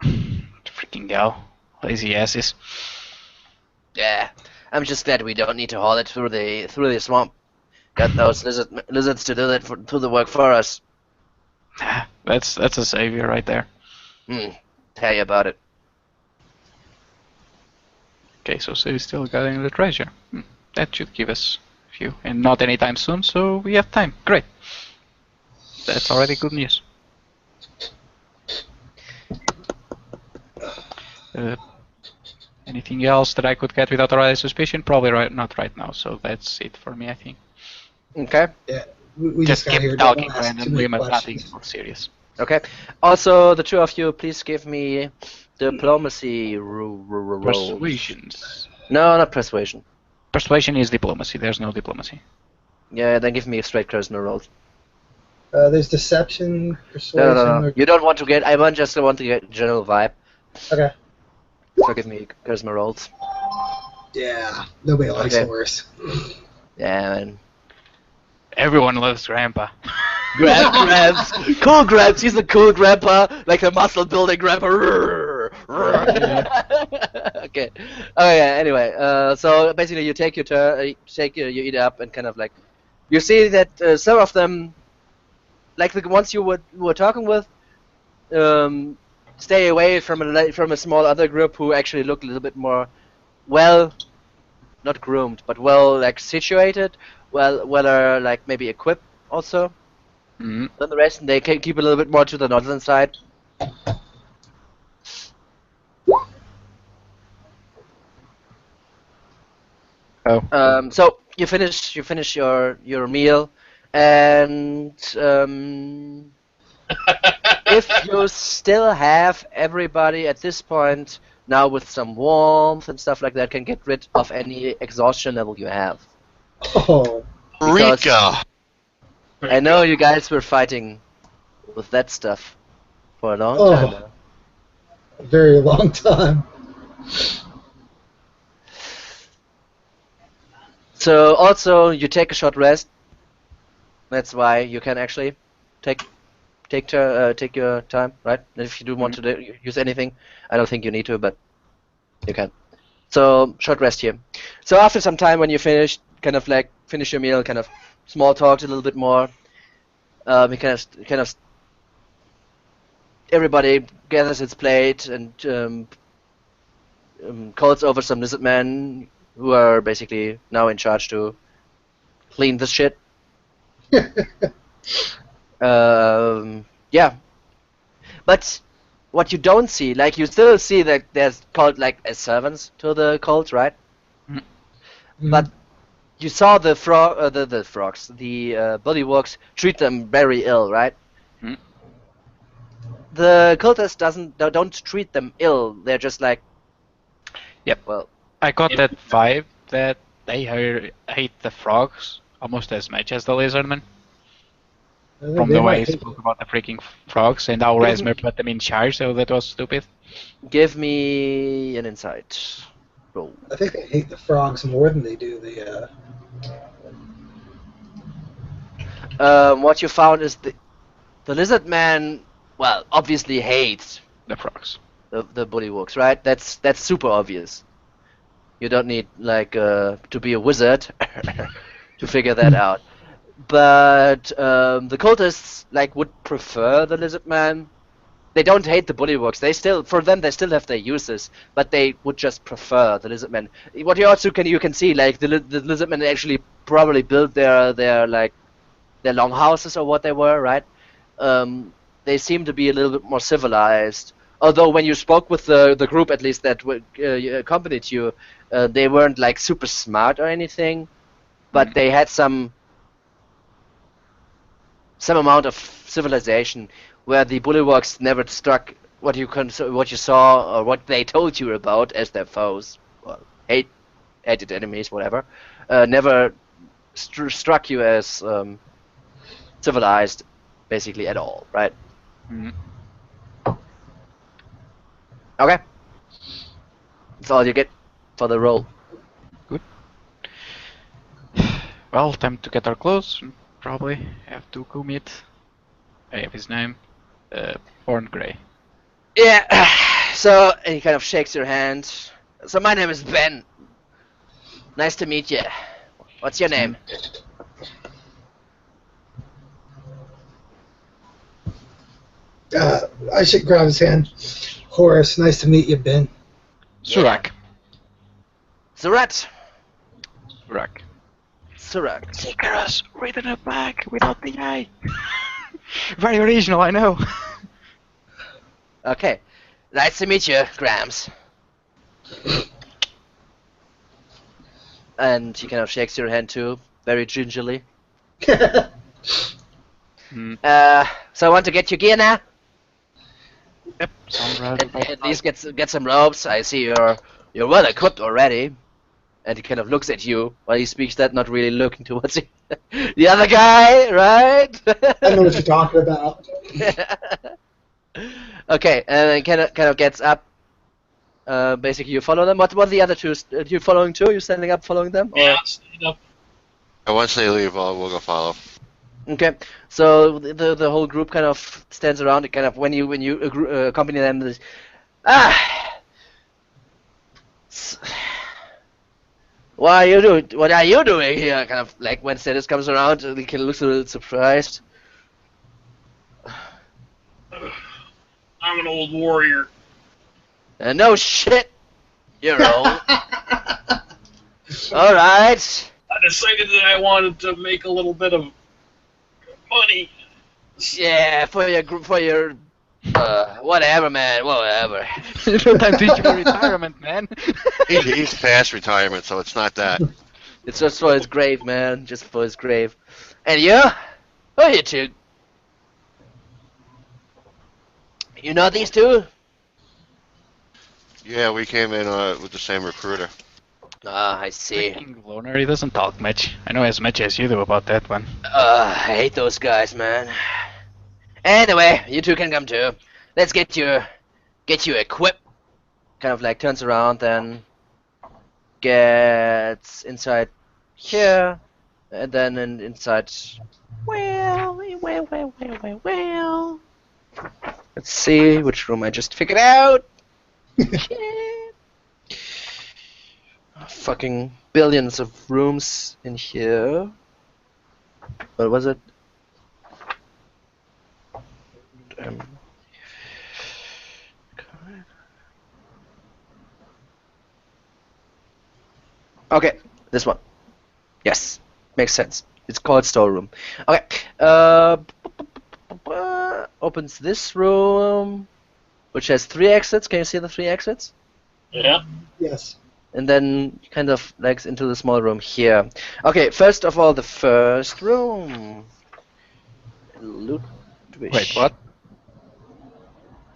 Freaking gal. Lazy asses. Yeah, I'm just glad we don't need to haul it through the swamp. Got those lizards to do the work for us. That's a savior right there. Tell you about it. Okay, so he's still gathering the treasure. That should give us a few, and not anytime soon, so we have time. Great. That's already good news. Anything else that I could get without a suspicion? Probably not right now, so that's it for me, I think. Okay. Yeah, we Just got keep here. talking Don't ask too randomly, many but nothing questions. more serious. Okay. Also, the two of you, please give me diplomacy rolls. Persuasions. No, not persuasion. Persuasion is diplomacy. There's no diplomacy. Yeah, then give me straight charisma rolls. There's deception, persuasion. No. You don't want to get. Just want to get general vibe. Okay. So give me charisma rolls. Yeah. Nobody likes Okay. horse. Yeah, man. Everyone loves Grandpa. Grabs. Cool grabs. He's a cool grandpa, like a muscle building grandpa. Okay. Oh yeah. Anyway, so basically, you take you eat up, and kind of like, you see that some of them, like the ones you were talking with, stay away from a small other group who actually look a little bit more well, not groomed, but well like situated, well like maybe equipped also. Mm-hmm. Then the rest, they can keep a little bit more to the northern side. Oh. So you finish your meal, and if you still have everybody at this point now with some warmth and stuff like that, can get rid of any exhaustion level you have. Oh. Because- Rika! I know you guys were fighting with that stuff for a long Oh. time now. A very long time. So also you take a short rest. That's why you can actually take your time, right? If you do want to use anything, I don't think you need to, but you can. So short rest here. So after some time, when you finish, kind of like finish your meal, kind of small talk a little bit more. We kind of everybody gathers its plate and calls over some lizard men who are basically now in charge to clean this shit. Yeah. But what you don't see, like you still see that there's called like as servants to the cult, right? But you saw the frogs, the bullywugs treat them very ill, right? The cultists don't treat them ill. They're just like, Yep. well, I got that vibe that they hate the frogs almost as much as the lizardmen. From the way he spoke about the freaking frogs, and our Resmer put them in charge, so that was stupid. Give me an insight roll. I think they hate the frogs more than they do the. What you found is the lizard man, well, obviously hates The frogs. the bullywugs, right? That's super obvious. You don't need like to be a wizard to figure that out. But the cultists like would prefer the lizard man. They don't hate the bullywugs. They still have their uses, but they would just prefer the lizard men. What you also can see like the lizard men actually probably built their longhouses or what they were, right? They seem to be a little bit more civilized. Although when you spoke with the group, at least that accompanied you, they weren't like super smart or anything, but they had some amount of civilization where the bullywugs never struck what you saw or what they told you about as their foes, well, hated enemies, whatever. Never struck you as civilized, basically at all, right? Mm. Okay. That's all you get for the roll. Well, time to get our clothes. Probably have to go meet. I have his name. Born Grey. Yeah. So and he kind of shakes your hand. So my name is Ben. Nice to meet you. What's your name? I should grab his hand. Horace, nice to meet you, Ben. Surak. Surat. Surak. Surak. Icarus, written in black without the eye. Very original, I know. Okay. Nice to meet you, Grams. And he kind of shakes your hand too, very gingerly. So I want to get your gear now. Yep, sound right. And at least get some ropes. I see you're well equipped already. And he kind of looks at you while he speaks that, not really looking towards you. The other guy, right? I know what you're talking about. Okay, and then kind of gets up. Basically, you follow them. What the other two? You following too? You standing up, following them? Or? Yeah, stand up. And once they leave, we'll go follow. Okay, so the whole group kind of stands around. It kind of when you accompany them. What are you doing? What are you doing here? Kind of like when Stennis comes around, he kind of looks a little surprised. I'm an old warrior. No shit, you're old. All right. I decided that I wanted to make a little bit of money. Yeah, for your whatever, man, whatever. You don't have to reach for retirement, man. He's past retirement, so it's not that. It's just for his grave, man. Just for his grave. And you? Who are you two? You know these two? Yeah, we came in with the same recruiter. Ah, I see. Freaking loner, he doesn't talk much. I know as much as you do about that one. I hate those guys, man. Anyway, you two can come too. Let's get you equipped. Kind of like turns around and gets inside here, and then inside. Well. Let's see which room I just figured out. Fucking billions of rooms in here. What was it? Okay, this one. Yes, makes sense. It's called storeroom. Okay. Opens this room, which has 3 exits. Can you see the 3 exits? Yeah. Yes. And then kind of like into the small room here. Okay, first of all, the first room. Ludwig. Wait, what?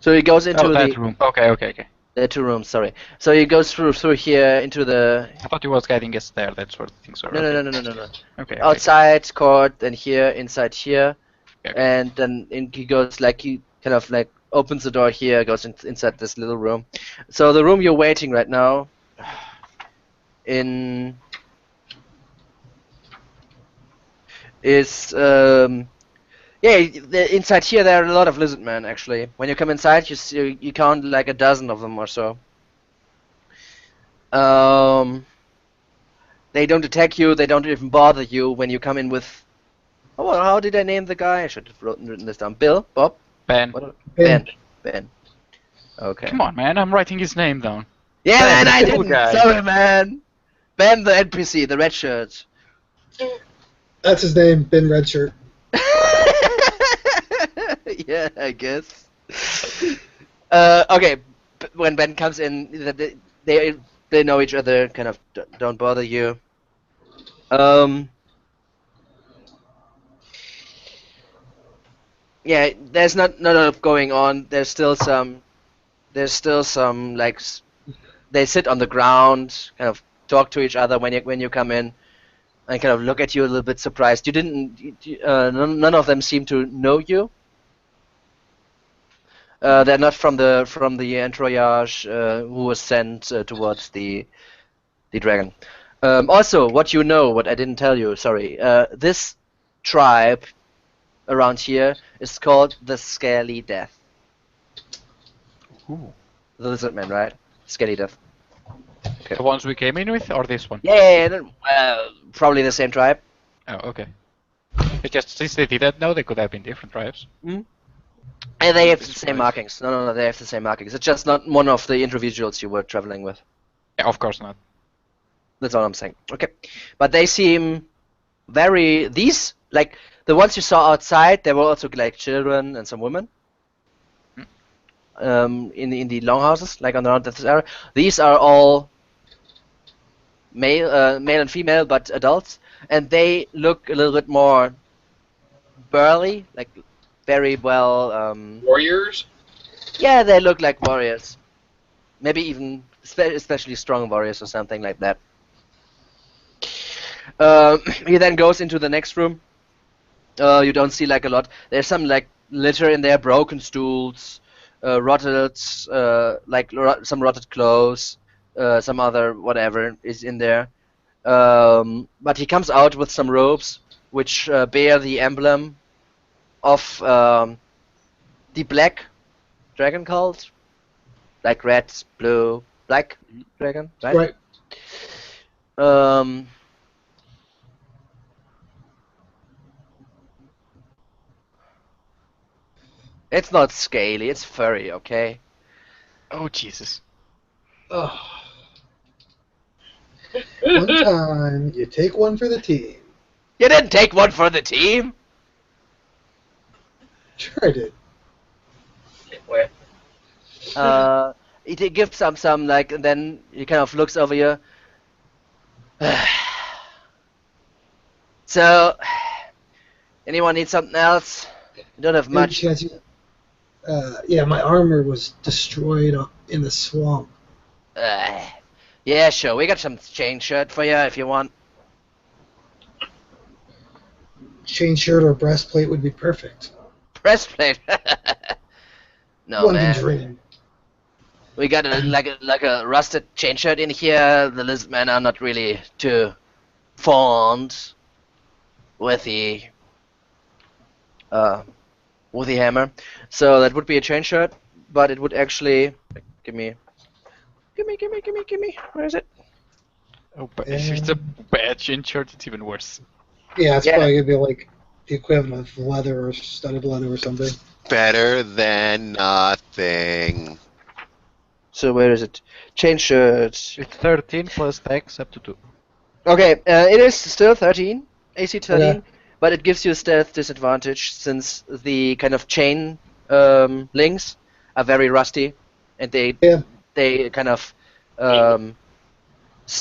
So he goes into that the room. Okay. the 2 rooms. Sorry. So he goes through here into the I thought he was guiding us there, that sort of thing. Sorry. no. Okay. Outside court and here, inside here, Okay. and then he goes like he kind of like opens the door here, goes inside this little room. So the room you're waiting right now in is inside here there are a lot of lizard men actually. When you come inside, you count like a dozen of them or so. They don't attack you. They don't even bother you when you come in with. Oh, well, how did I name the guy? I should have written this down. Bill, Bob, Ben. what? Ben. Ben. Okay. Come on, man. I'm writing his name down. Yeah, man, I Cool didn't. guy. Sorry, man. Ben, the NPC, the red shirt. That's his name, Ben Redshirt. Yeah, I guess. Okay, when Ben comes in, they know each other. Kind of don't bother you. Yeah, there's not enough going on. There's still some like they sit on the ground, kind of talk to each other when you come in. and kind of look at you a little bit surprised. You didn't. None of them seem to know you. They're not from the entourage who was sent towards the dragon. Also, what you know, what I didn't tell you, sorry. This tribe around here is called the Scaly Death. Ooh. The lizard man, right? Scaly Death. Okay. The ones we came in with, or this one? Yeah, probably the same tribe. Oh, okay. It just since they didn't know, they could have been different tribes. And they have the This same tribe. markings. No, they have the same markings. It's just not one of the individuals you were traveling with. Yeah, of course not. That's all I'm saying. Okay. But they seem very... These, like, the ones you saw outside, there were also, like, children and some women. In the longhouses, like around this area. These are all male and female, but adults. And they look a little bit more burly, like very well... Warriors? Yeah, they look like warriors. Maybe even especially strong warriors or something like that. He then goes into the next room. You don't see like a lot. There's some like litter in there, broken stools, rotted, some rotted clothes, some other whatever is in there. But he comes out with some robes which bear the emblem of the black dragon cult, like red, blue, black dragon, right? Right. It's not scaly, it's furry, okay? Oh Jesus! Oh. One time, you take one for the team. You didn't take one for the team. Sure I did. Wait. He gives some like, and then he kind of looks over you. So, anyone need something else? You don't have Any much. chance you- yeah, my armor was destroyed in the swamp. Yeah, sure. We got some chain shirt for you if you want. Chain shirt or breastplate would be perfect. Breastplate. No, One man. can dream. We got like a rusted chain shirt in here. The lizard men are not really too fond with the hammer. So that would be a chain shirt, but it would actually give me. Where is it? Oh, but if it's a bad chin shirt, it's even worse. Yeah, it's Yeah. probably gonna be like the equivalent of leather or studded leather or something. Better than nothing. So where is it? Chain shirt. It's 13 plus tax up to 2. Okay, it is still 13, AC 13, Okay. but it gives you a stealth disadvantage since the kind of chain links are very rusty, and they kind of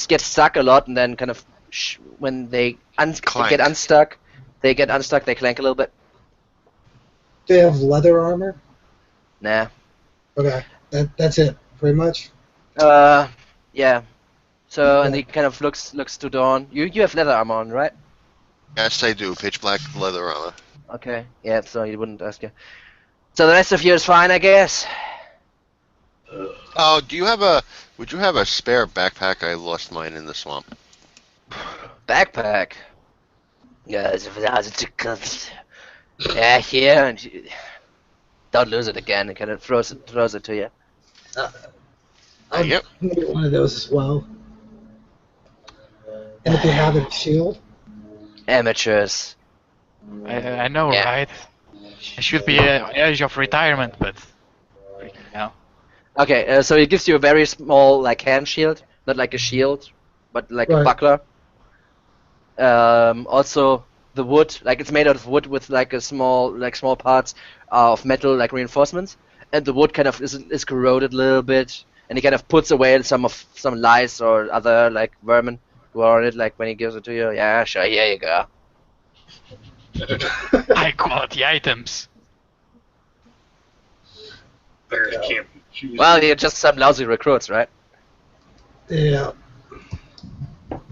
get stuck a lot, and then kind of when they Clank. get unstuck, they clank a little bit. Do they have leather armor? Nah. Okay, that's it, pretty much. Yeah. So and he kind of looks to Dawn. You have leather armor on, right? Yes, I do. Pitch black leather armor. Okay. Yeah. So he wouldn't ask you. So the rest of you is fine, I guess. Oh, would you have a spare backpack? I lost mine in the swamp. Backpack. Yeah, yeah, here, and don't lose it again. And kind of throws it to you. I'll Yep. get one of those as well. And if you have a shield, Amateurs. I know, Yeah. right? It should be an age of retirement, but freaking hell. Okay, so it gives you a very small like hand shield, not like a shield, but like a Right. buckler. Also the wood, like it's made out of wood with like small parts of metal, like reinforcements, and the wood kind of is corroded a little bit, and he kind of puts away some lice or other like vermin who are on it, like when he gives it to you. Yeah, sure, here you go. High quality items. Bears can't be choosy. Well, you're just some lousy recruits, right? yeah.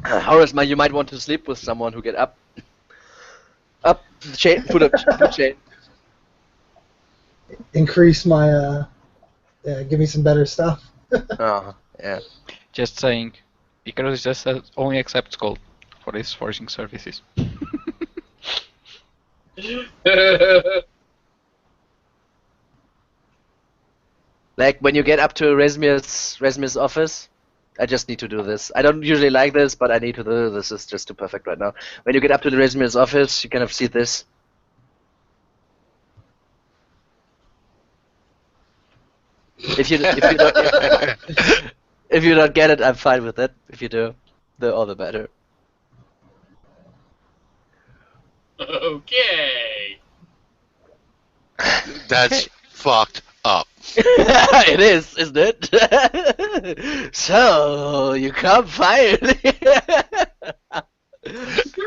Horace, you might want to sleep with someone who get up the chain, food chain. Increase my give me some better stuff. Oh, yeah. Just saying, Icarus just only accepts gold for his forging services. Like when you get up to Resmir's office, I just need to do this. I don't usually like this, but I need to do this. It's just too perfect right now. When you get up to the Resmir's office, you kind of see this. If you don't if you don't get it, I'm fine with it. If you do, the all the better. Okay. That's fucked up. It is, isn't it? So you come finally.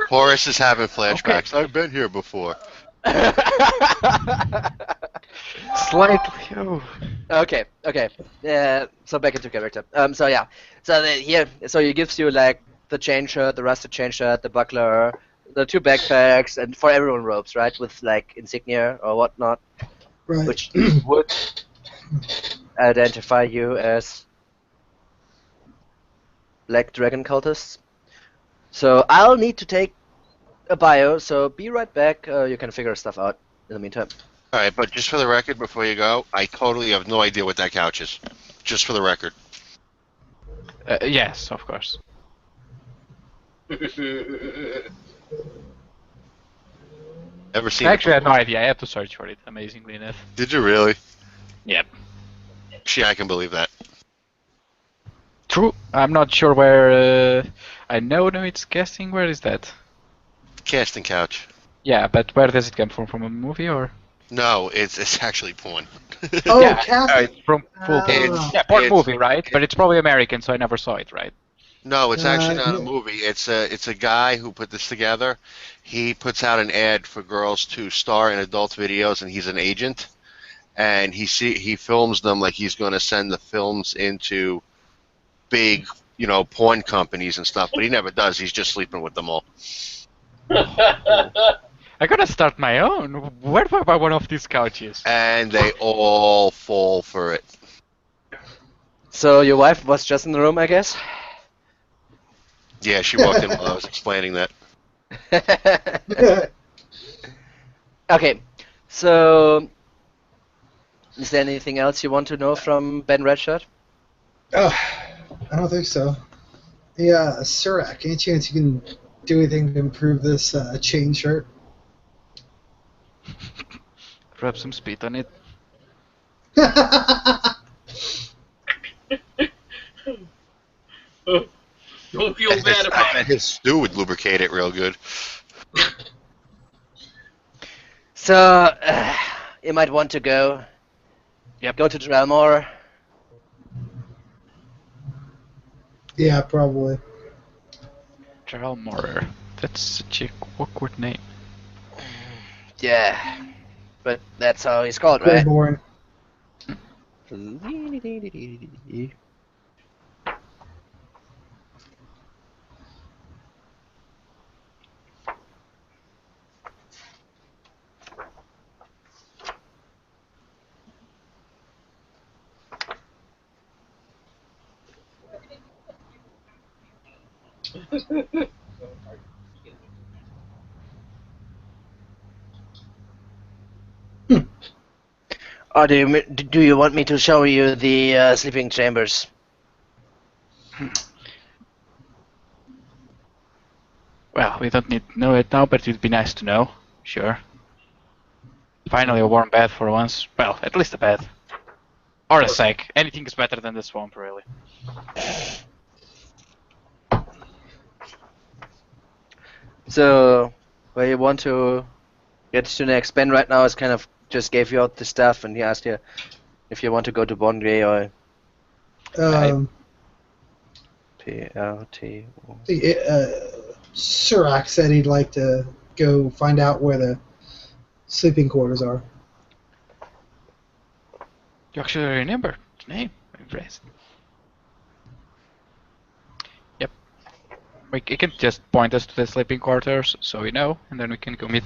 Horace is having flashbacks. I've been here before. Slightly. Oh. Okay. So back into character. So yeah. So he gives you like the chain shirt, the rusted chain shirt, the buckler, the 2 backpacks, and for everyone robes, right, with like insignia or whatnot, Right. which would identify you as Black Dragon cultists. So I'll need to take a bio. So be right back. You can figure stuff out in the meantime. All right, but just for the record, before you go, I totally have no idea what that couch is. Just for the record. Yes, of course. Ever seen Actually, I it had no idea. I had to search for it, amazingly enough. Did you really? Yep. Yeah, I can believe that. True. I'm not sure where. I know it's guessing. Where is that? Casting couch. Yeah, but where does it come from? From a movie or? No, it's actually porn. Oh, yeah, casting. it's from full. Ah. Yeah, porn movie, right? But it's probably American, so I never saw it, right? No, it's actually not a yeah. movie. It's a guy who put this together. He puts out an ad for girls to star in adult videos, and he's an agent. And he films them like he's going to send the films into big, porn companies and stuff. But he never does. He's just sleeping with them all. I gotta start my own. Where do I buy one of these couches? And they all fall for it. So your wife was just in the room, I guess. Yeah, she walked in while I was explaining that. Okay, so is there anything else you want to know from Ben Redshirt? Oh, I don't think so. Yeah, Surak, any chance you can do anything to improve this chain shirt? Rub some speed on it. Don't feel bad about it. His stew would lubricate it real good. So you might want to go. Yep. Go to Drelmore. Yeah, probably. Drelmore. That's such a awkward name. Yeah, but that's how he's called, Very right? boring. Or do you want me to show you the sleeping chambers? Well, we don't need to know it now, but it'd be nice to know. Sure. Finally a warm bed for once. Well, at least a bed. Or a sack. Anything is better than the swamp, really. So, where you want to get to next? Ben right now is kind of just gave you out the stuff, and he asked you if you want to go to Bongre or PLT. Surak said he'd like to go find out where the sleeping quarters are. You actually remember the name. I'm impressed. Yep. You can just point us to the sleeping quarters, so we know, and then we can go meet.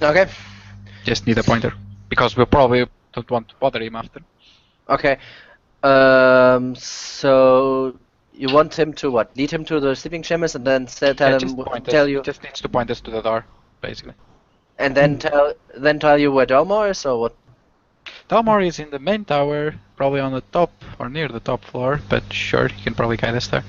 Okay. Just need a pointer, because we probably don't want to bother him after. Okay. So you want him to what? Lead him to the sleeping chambers and then tell Yeah, him, just point tell us. you, He just needs to point us to the door, basically. and then tell you where Delmar is, or what? Dalmor is in the main tower, probably on the top or near the top floor, but sure, he can probably guide us there.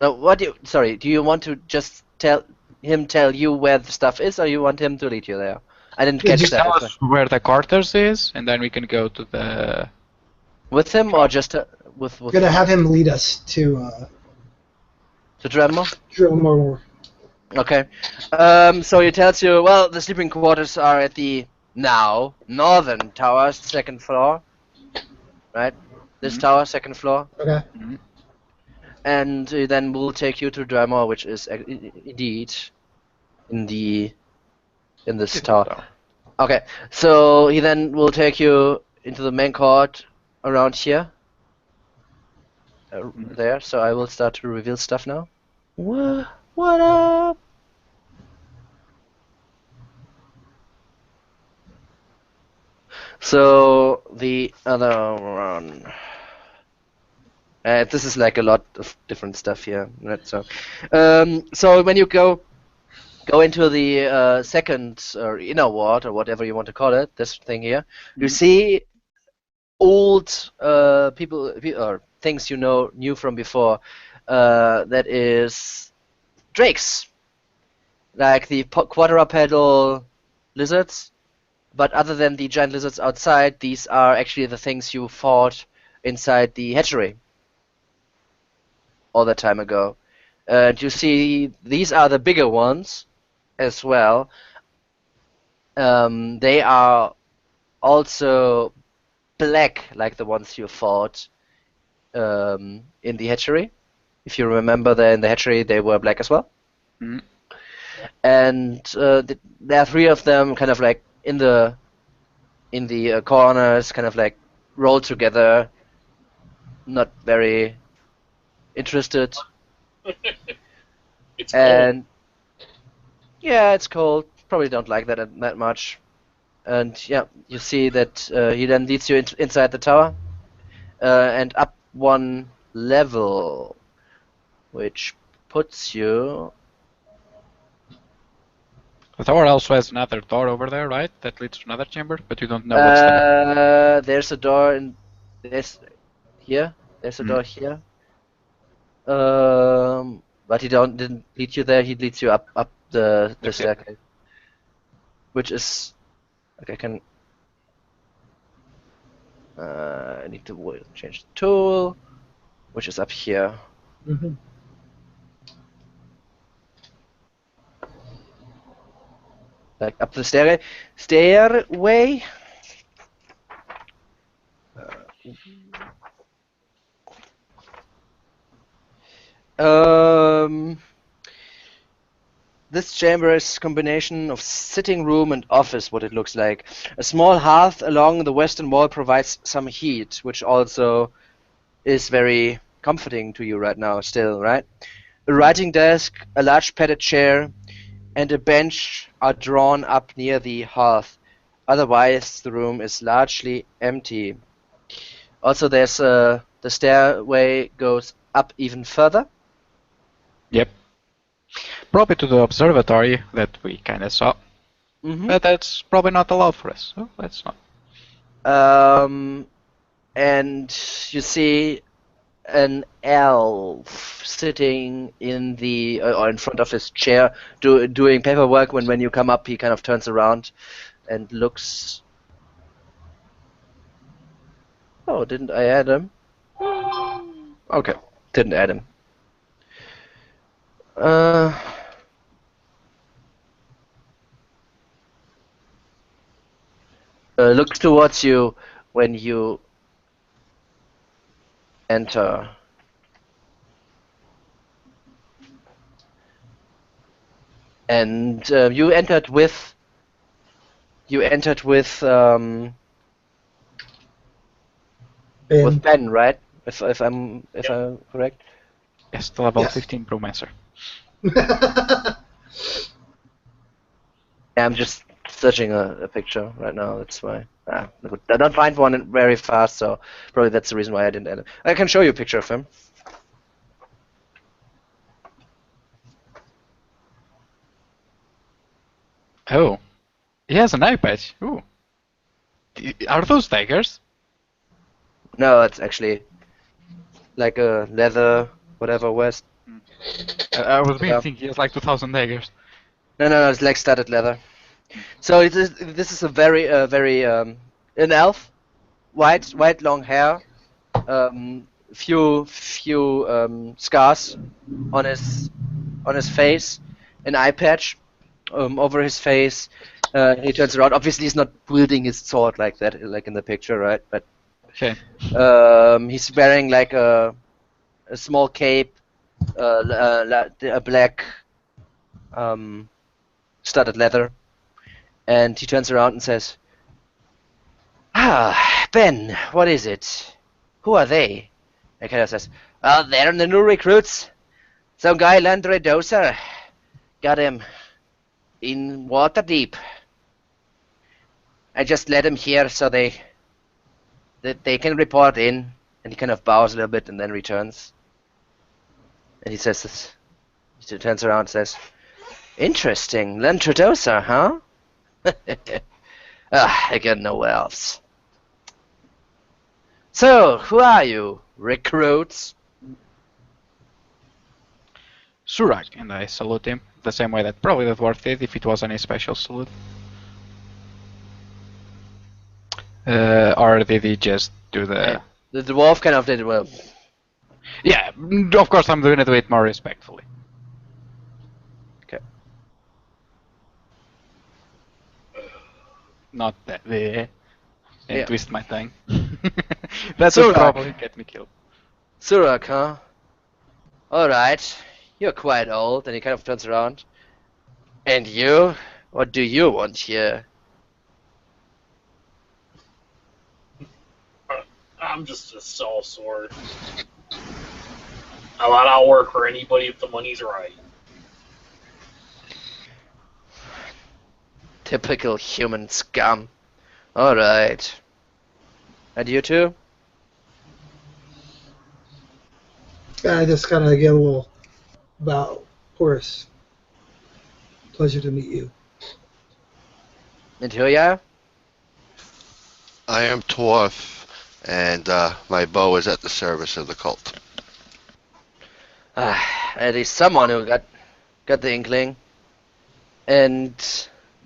No, sorry, do you want to just tell you where the stuff is, or you want him to lead you there? I didn't catch Just that. tell us where the quarters is, and then we can go to the... With him, or just with Gonna have him lead us to Dremel? Drillmore. Okay. So he tells you, well, the sleeping quarters are at the now northern tower, second floor. Right? This tower, second floor. Okay. And then we'll take you to Dremel, which is indeed in this tower. Okay. So he then will take you into the main court around here. There. So I will start to reveal stuff now. What up? So the other one. This is like a lot of different stuff here. Right? So when you go into the second or inner ward or whatever you want to call it, this thing here, you see old people or things you knew from before. That is drakes, like the quadrupedal lizards. But other than the giant lizards outside, these are actually the things you fought inside the hatchery all that time ago. And you see, these are the bigger ones as well. They are also black, like the ones you fought in the hatchery. If you remember, in the hatchery, they were black as well. Mm. And there are three of them, kind of like in the corners, kind of like rolled together, not very interested. It's And yeah, it's cold. Probably don't like that much. And yeah, you see that he then leads you inside the tower and up one level, which puts you. The tower also has another door over there, right? That leads to another chamber, but you don't know what's there. There's a door in this here. There's a door here. But he didn't lead you there. He leads you up the staircase, which is okay. I need to change the tool, which is up here. Mm-hmm. Like up the stairway. This chamber is a combination of sitting room and office, what it looks like. A small hearth along the western wall provides some heat, which also is very comforting to you right now still, right? A writing desk, a large padded chair, and a bench are drawn up near the hearth. Otherwise, the room is largely empty. Also, there's the stairway goes up even further. Yep. Probably to the observatory that we kind of saw. Mm-hmm. But that's probably not allowed for us, so let's not. And you see an elf sitting in the or in front of his chair doing paperwork. When you come up, he kind of turns around and looks. Oh, didn't I add him? Okay, didn't add him. Looks towards you when you enter. And you entered with Ben. Ben, right? if I'm correct. Yes, the level Yes. 15 Brewmaster. Yeah, I'm just searching a picture right now. That's why. I don't find one very fast, so probably that's the reason why I didn't edit. I can show you a picture of him. Oh, he has an eye patch. Ooh. Are those daggers? No, it's actually like a leather, whatever vest. I was Yeah. thinking he has like 2,000 daggers. No, it's like studded leather. So this is a very an elf, white long hair, few scars on his face, an eye patch over his face. He turns around. Obviously, he's not wielding his sword like that, like in the picture, right? But Okay. he's wearing like a small cape, a black studded leather, and he turns around and says, "Ah, Ben, what is it? Who are they?" And kind of says, "Well, they're the new recruits. Some guy, Landry Doser, got him in water deep. I just let him here so they can report in." And he kind of bows a little bit and then returns. And he says this. He turns around and says, "Interesting, Landry Doser, huh?" I got no elves. So, who are you, recruits? Surak, and I salute him the same way that probably the dwarf did if it was any special salute. Or did he just do the... The dwarf kind of did well. Yeah, of course I'm doing it a bit more respectfully. Okay. Not that and Yeah. twist my tongue. That Surak. would probably get me killed. Surak, huh? Alright. You're quite old. And he kind of turns around. And you? What do you want here? I'm just a sell sword. I'll work for anybody if the money's right. Typical human scum. Alright. And you too? I just kind of get a little about Horace. Pleasure to meet you. And who you are? I am Torf, and my bow is at the service of the cult. At least someone who got the inkling. And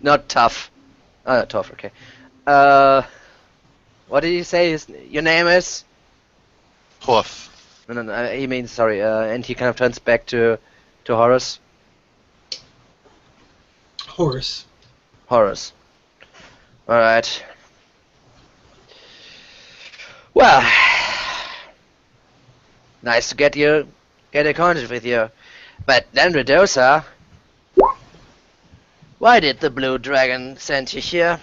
not tough. Not tough, okay. What did you say your name is? Torf. No, he means, sorry, and he kind of turns back to Horace. Horace. Horace. Alright. Well, nice to get acquainted with you. But then Redosa, why did the Blue Dragon send you here?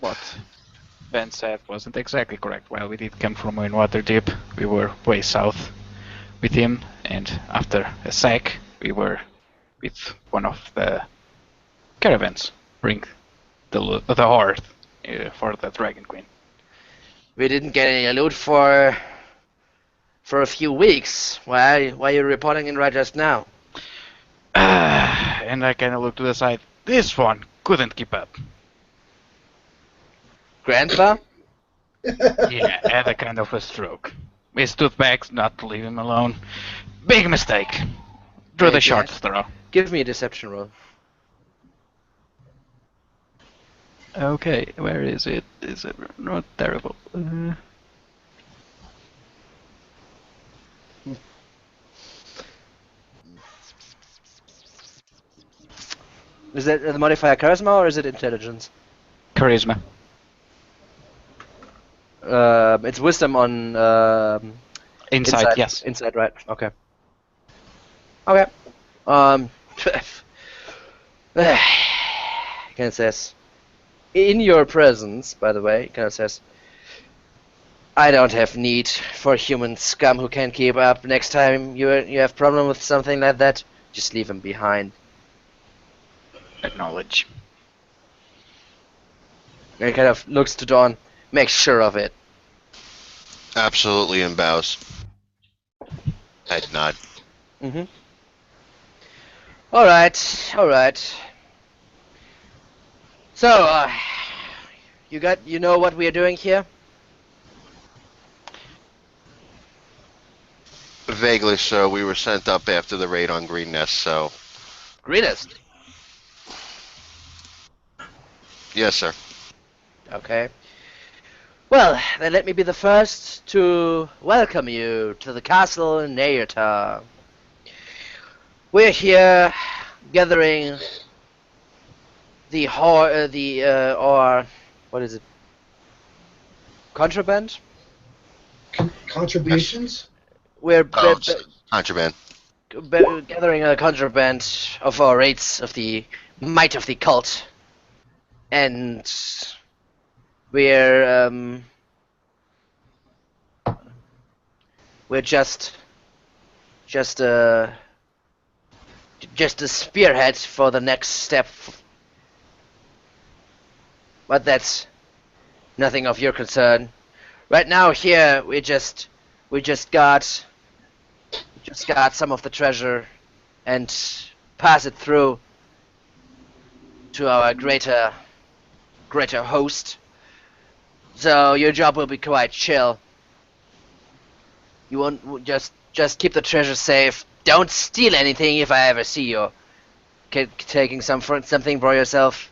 What Ben said wasn't exactly correct. While we did come from Waterdeep, we were way south with him, and after a sack, we were with one of the caravans, bring the Hoard for the DragonQueen. We didn't get any loot for a few weeks. Why are you reporting in right just now? And I kind of looked to the side. This one couldn't keep up. Grandpa? Yeah, had a kind of a stroke. We stood back not to leave him alone. Big mistake. Drew the short straw. Give me a deception roll. Okay, where is it? Is it not terrible? Is that the modifier charisma or is it intelligence? Charisma. It's wisdom on Insight, yes. Insight, right? Okay. Okay. Kind of says, in your presence, by the way, kind of says, I don't have need for human scum who can't keep up. Next time you have problem with something like that, just leave him behind. Acknowledge. And he kind of looks to Dawn. Make sure of it. Absolutely, and bows. Head nod. Mm-hmm. Alright, alright. So, you know what we are doing here? Vaguely so. We were sent up after the raid on Green Nest, so... Greenest. Yes, sir. Okay. Well, then let me be the first to welcome you to the Castle Naerytar. We're here gathering the Hoard, or what is it? Contraband? Contributions? We're Oh, it's contraband. gathering a contraband of our rates of the might of the cult, and we're just a spearhead for the next step. But that's nothing of your concern. Right now here we just got some of the treasure and pass it through to our greater host. So your job will be quite chill. You won't just keep the treasure safe. Don't steal anything if I ever see you taking something for yourself.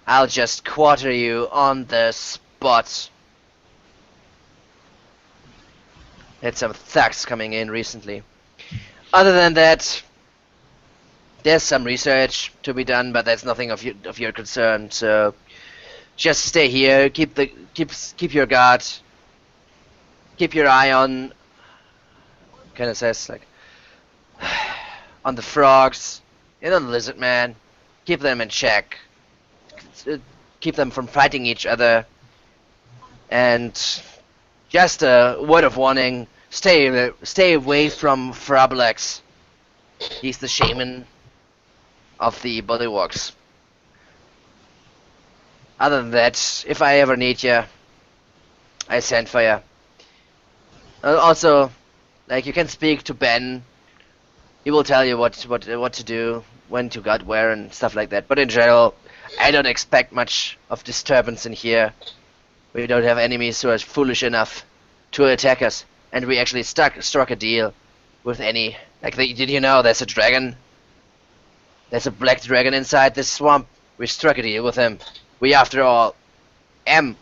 I'll just quarter you on the spot. Had some thugs coming in recently. Other than that, there's some research to be done, but that's nothing of your concern. So just stay here. Keep your guard. Keep your eye on. Kind of says like on the frogs and on the lizard man. Keep them in check. Keep them from fighting each other. And just a word of warning: stay away from Frablex. He's the shaman of the Bullywugs. Other than that, if I ever need you, I send for you. Also, like, you can speak to Ben. He will tell you what to do, when to gut where, and stuff like that. But in general, I don't expect much of disturbance in here. We don't have enemies who are foolish enough to attack us, and we actually struck a deal with any. Like, did you know there's a dragon? There's a black dragon inside this swamp. We struck a deal with him. We, after all, am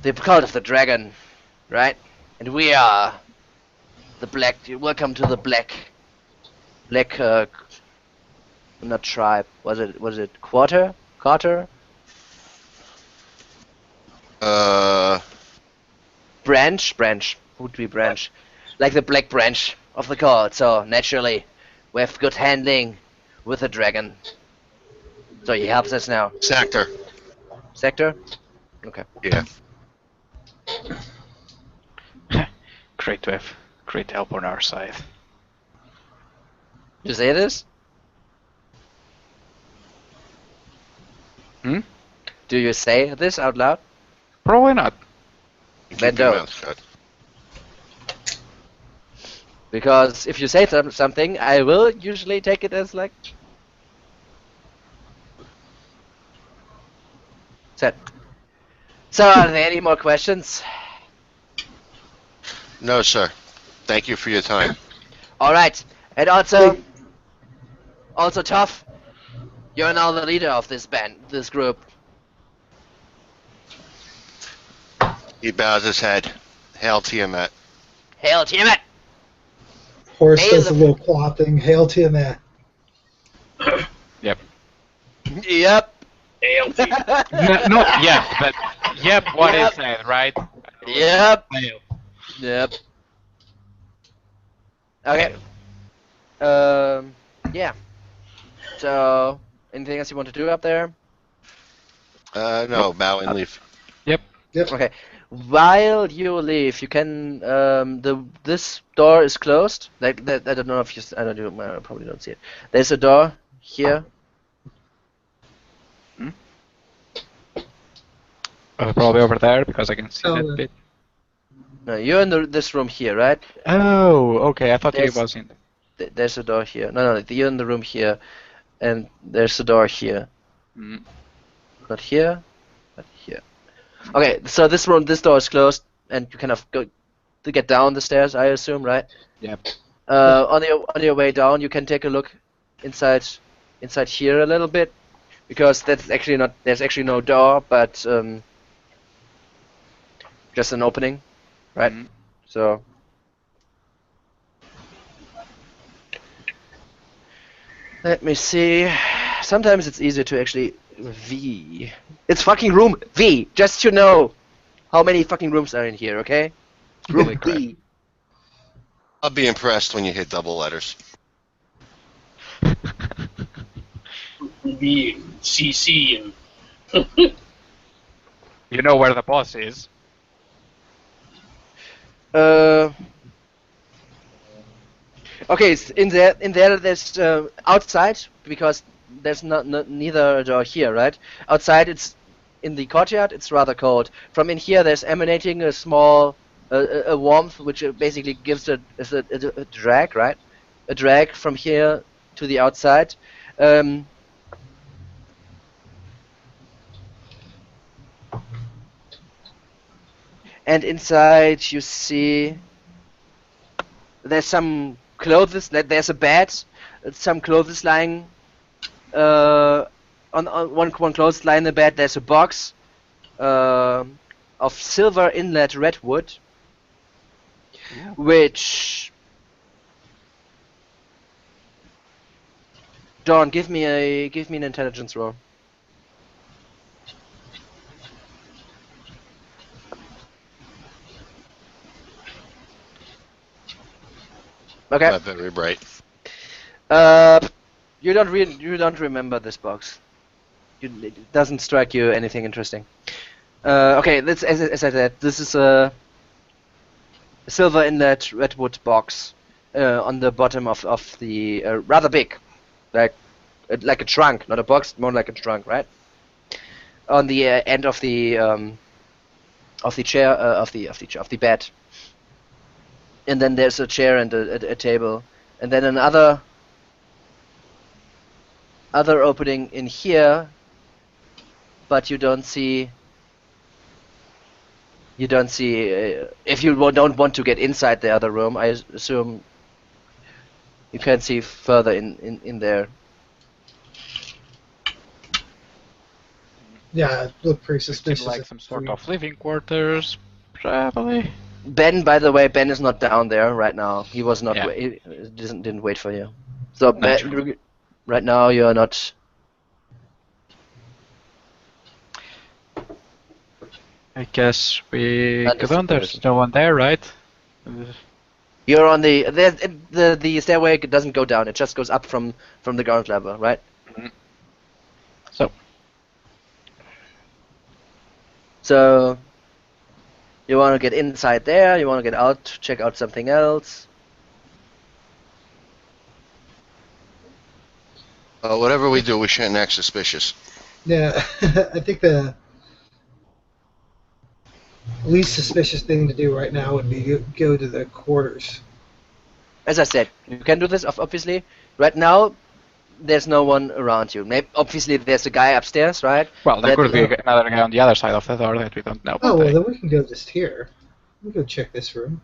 the cult of the dragon, right? And we are the black. Welcome to the black. Not tribe. Was it quarter? Carter? Branch would be branch, like the black branch of the cult. So naturally, we have good handling with the dragon. So he helps us now. Sector. Sector? Okay. Yeah. Great to have great help on our side. You say this? Hmm? Do you say this out loud? Probably not. Keep Then your don't. mouth shut. Because if you say something, I will usually take it as like. Set. So, are there any more questions? No, sir. Thank you for your time. Alright, and also Tough, you're now the leader of this group. He bows his head. Hail Tiamat. Hail Tiamat! Horse Hail does the- a little claw thing. Hail Tiamat. Yep. Yep. ALT. Not yep, but yep, what Yep. is that, right? Yep. Fail. Yep. Okay. Yeah. So, anything else you want to do up there? No, bow and leave. Yep. Okay. While you leave, you can this door is closed. Like that, I don't know if you I don't know, I probably don't see it. There's a door here. Probably over there because I can see Oh, that bit. No, you're in this room here, right? Oh, okay. I thought he There's was in. there's a door here. No, you're in the room here, and there's a door here. Mm. Not here, but here. Okay, so this door is closed, and you kind of go to get down the stairs, I assume, right? Yep. On your way down, you can take a look inside here a little bit, because there's actually no door, but just an opening, right? Mm. So let me see. Sometimes it's easier to actually V. It's fucking room V. Just to know how many fucking rooms are in here, okay? Room Holy crap. V. I'll be impressed when you hit double letters. B and CC and You know where the boss is. Okay, in there there's outside, because there's neither a door here, right? Outside it's in the courtyard. It's rather cold. From in here there's emanating a small a warmth, which basically gives a drag, right? A drag from here to the outside. And inside you see there's some clothes. There's a bed, some clothes lying. On one clothes lying in the bed. There's a box of silver inlet redwood, which. Dawn, give me an intelligence roll. Okay. Not very bright. You don't remember this box. It doesn't strike you anything interesting. Okay, as I said, this is a silver inlet redwood box on the bottom of the rather big, like a trunk, not a box, more like a trunk, right? On the end of the chair of the bed. And then there's a chair and a table, and then another opening in here, but you don't see. If you don't want to get inside the other room, I assume you can see further in there. Yeah, it looked pretty It seemed suspicious. like some sort of living quarters, probably. Ben, by the way, Ben is not down there right now. He was not. Yeah. He didn't wait for you. So Naturally. Ben, right now you are not. I guess we That go is the down. There's person. no one there, right? You're on the stairway doesn't go down. It just goes up from the ground level, right? So, So you want to get inside there. You want to get out, check out something else. Whatever we do, we shouldn't act suspicious. Yeah, I think the least suspicious thing to do right now would be go to the quarters. As I said, you can do this. Obviously, right now there's no one around you. Obviously, there's a guy upstairs, right? well, there That- could be another guy on the other side of the door that we don't know. Oh, but well, then we can go just here. We can go check this room.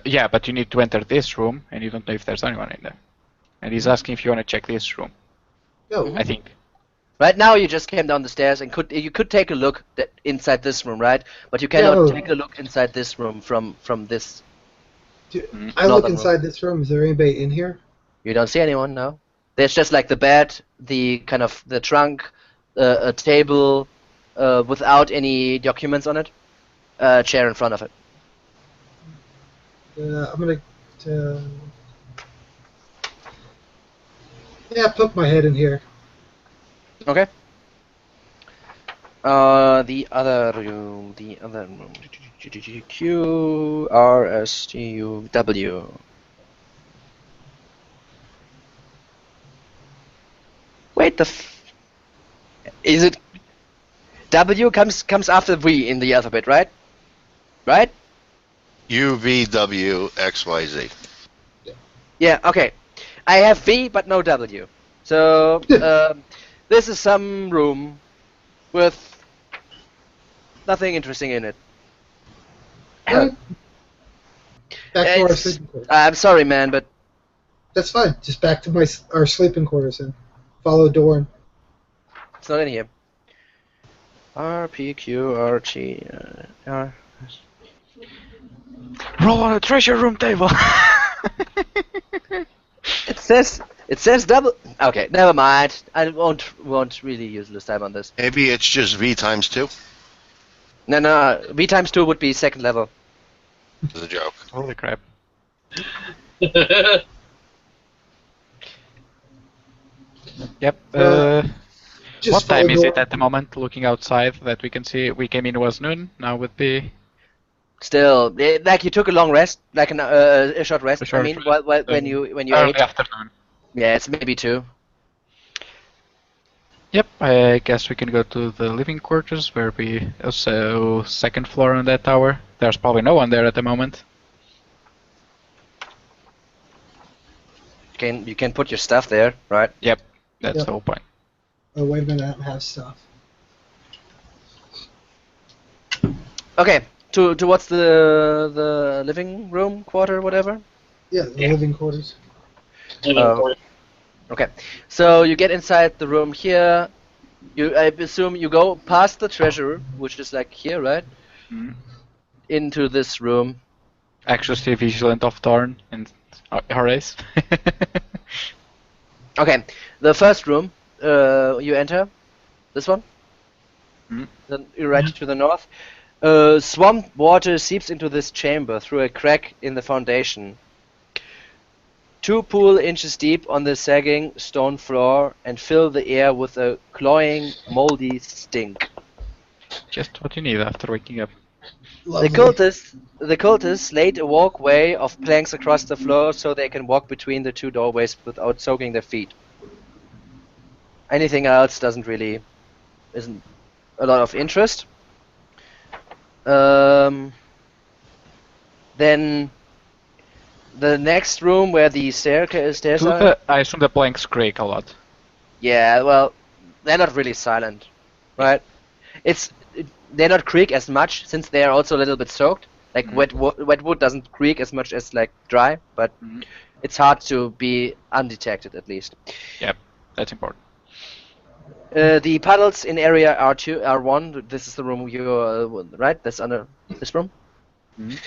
yeah, but you need to enter this room, and you don't know if there's anyone in there. And he's asking if you want to check this room. Oh, I think. Right now, you just came down the stairs and you could take a look inside this room, right? But you cannot No. take a look inside this room from this. I look Another inside this room. Is there anybody in here? You don't see anyone, no. There's just like the bed, the kind of the trunk, a table without any documents on it, a chair in front of it. I'm gonna. Yeah, poke my head in here. Okay. The other room. The other room. Q R S T U W. Wait, is it W comes after V in the alphabet, right? Right? UVWXYZ. Yeah. Okay. I have V but no W. So this is some room with nothing interesting in it. Alright. Back to our It's- sleeping quarters. I'm sorry, man, but That's fine. Just back to our sleeping quarters and follow Dorn. it's not in here. R P Q R T R. Roll on a treasure room table. It says double. Okay, never mind. I won't really use this time on this. Maybe it's just V times 2. No. V times 2 would be second level. It's a joke. Holy crap. Yep. Just What time follow is Dorn. it at the moment? Looking outside, that we can see. We came in, it was noon. Now would be Still, like you took a long rest, like a short rest. A short I mean, rest, when you early ate. afternoon. Yeah, it's maybe 2. Yep. I guess we can go to the living quarters where we also second floor on that tower. There's probably no one there at the moment. You can put your stuff there, right? Yep. That's Yep. the whole point. Oh, wait a minute, I don't have stuff. Okay. Towards the living room quarter, whatever. Yeah, the Yeah. living quarters. Okay, so you get inside the room here. I assume you go past the treasure, which is like here, right? Mhm. Into this room. Actually, stay vigilant of Thorn and Horace. Okay, the first room you enter, this one. Mhm. Then you're right to the north. Swamp water seeps into this chamber through a crack in the foundation. 2 pool inches deep on the sagging stone floor and fill the air with a cloying, moldy stink. Just what you need after waking up. Lovely. The cultists laid a walkway of planks across the floor so they can walk between the 2 doorways without soaking their feet. Anything else isn't a lot of interest. Then the next room where the stairs are. I assume the planks creak a lot. Yeah, well, they're not really silent, right? They're not creak as much since they are also a little bit soaked. Like wet wood doesn't creak as much as like dry, but Mhm. it's hard to be undetected at least. Yep, that's important. The puddles in area R1. This is the room right. That's under this room. Mhm.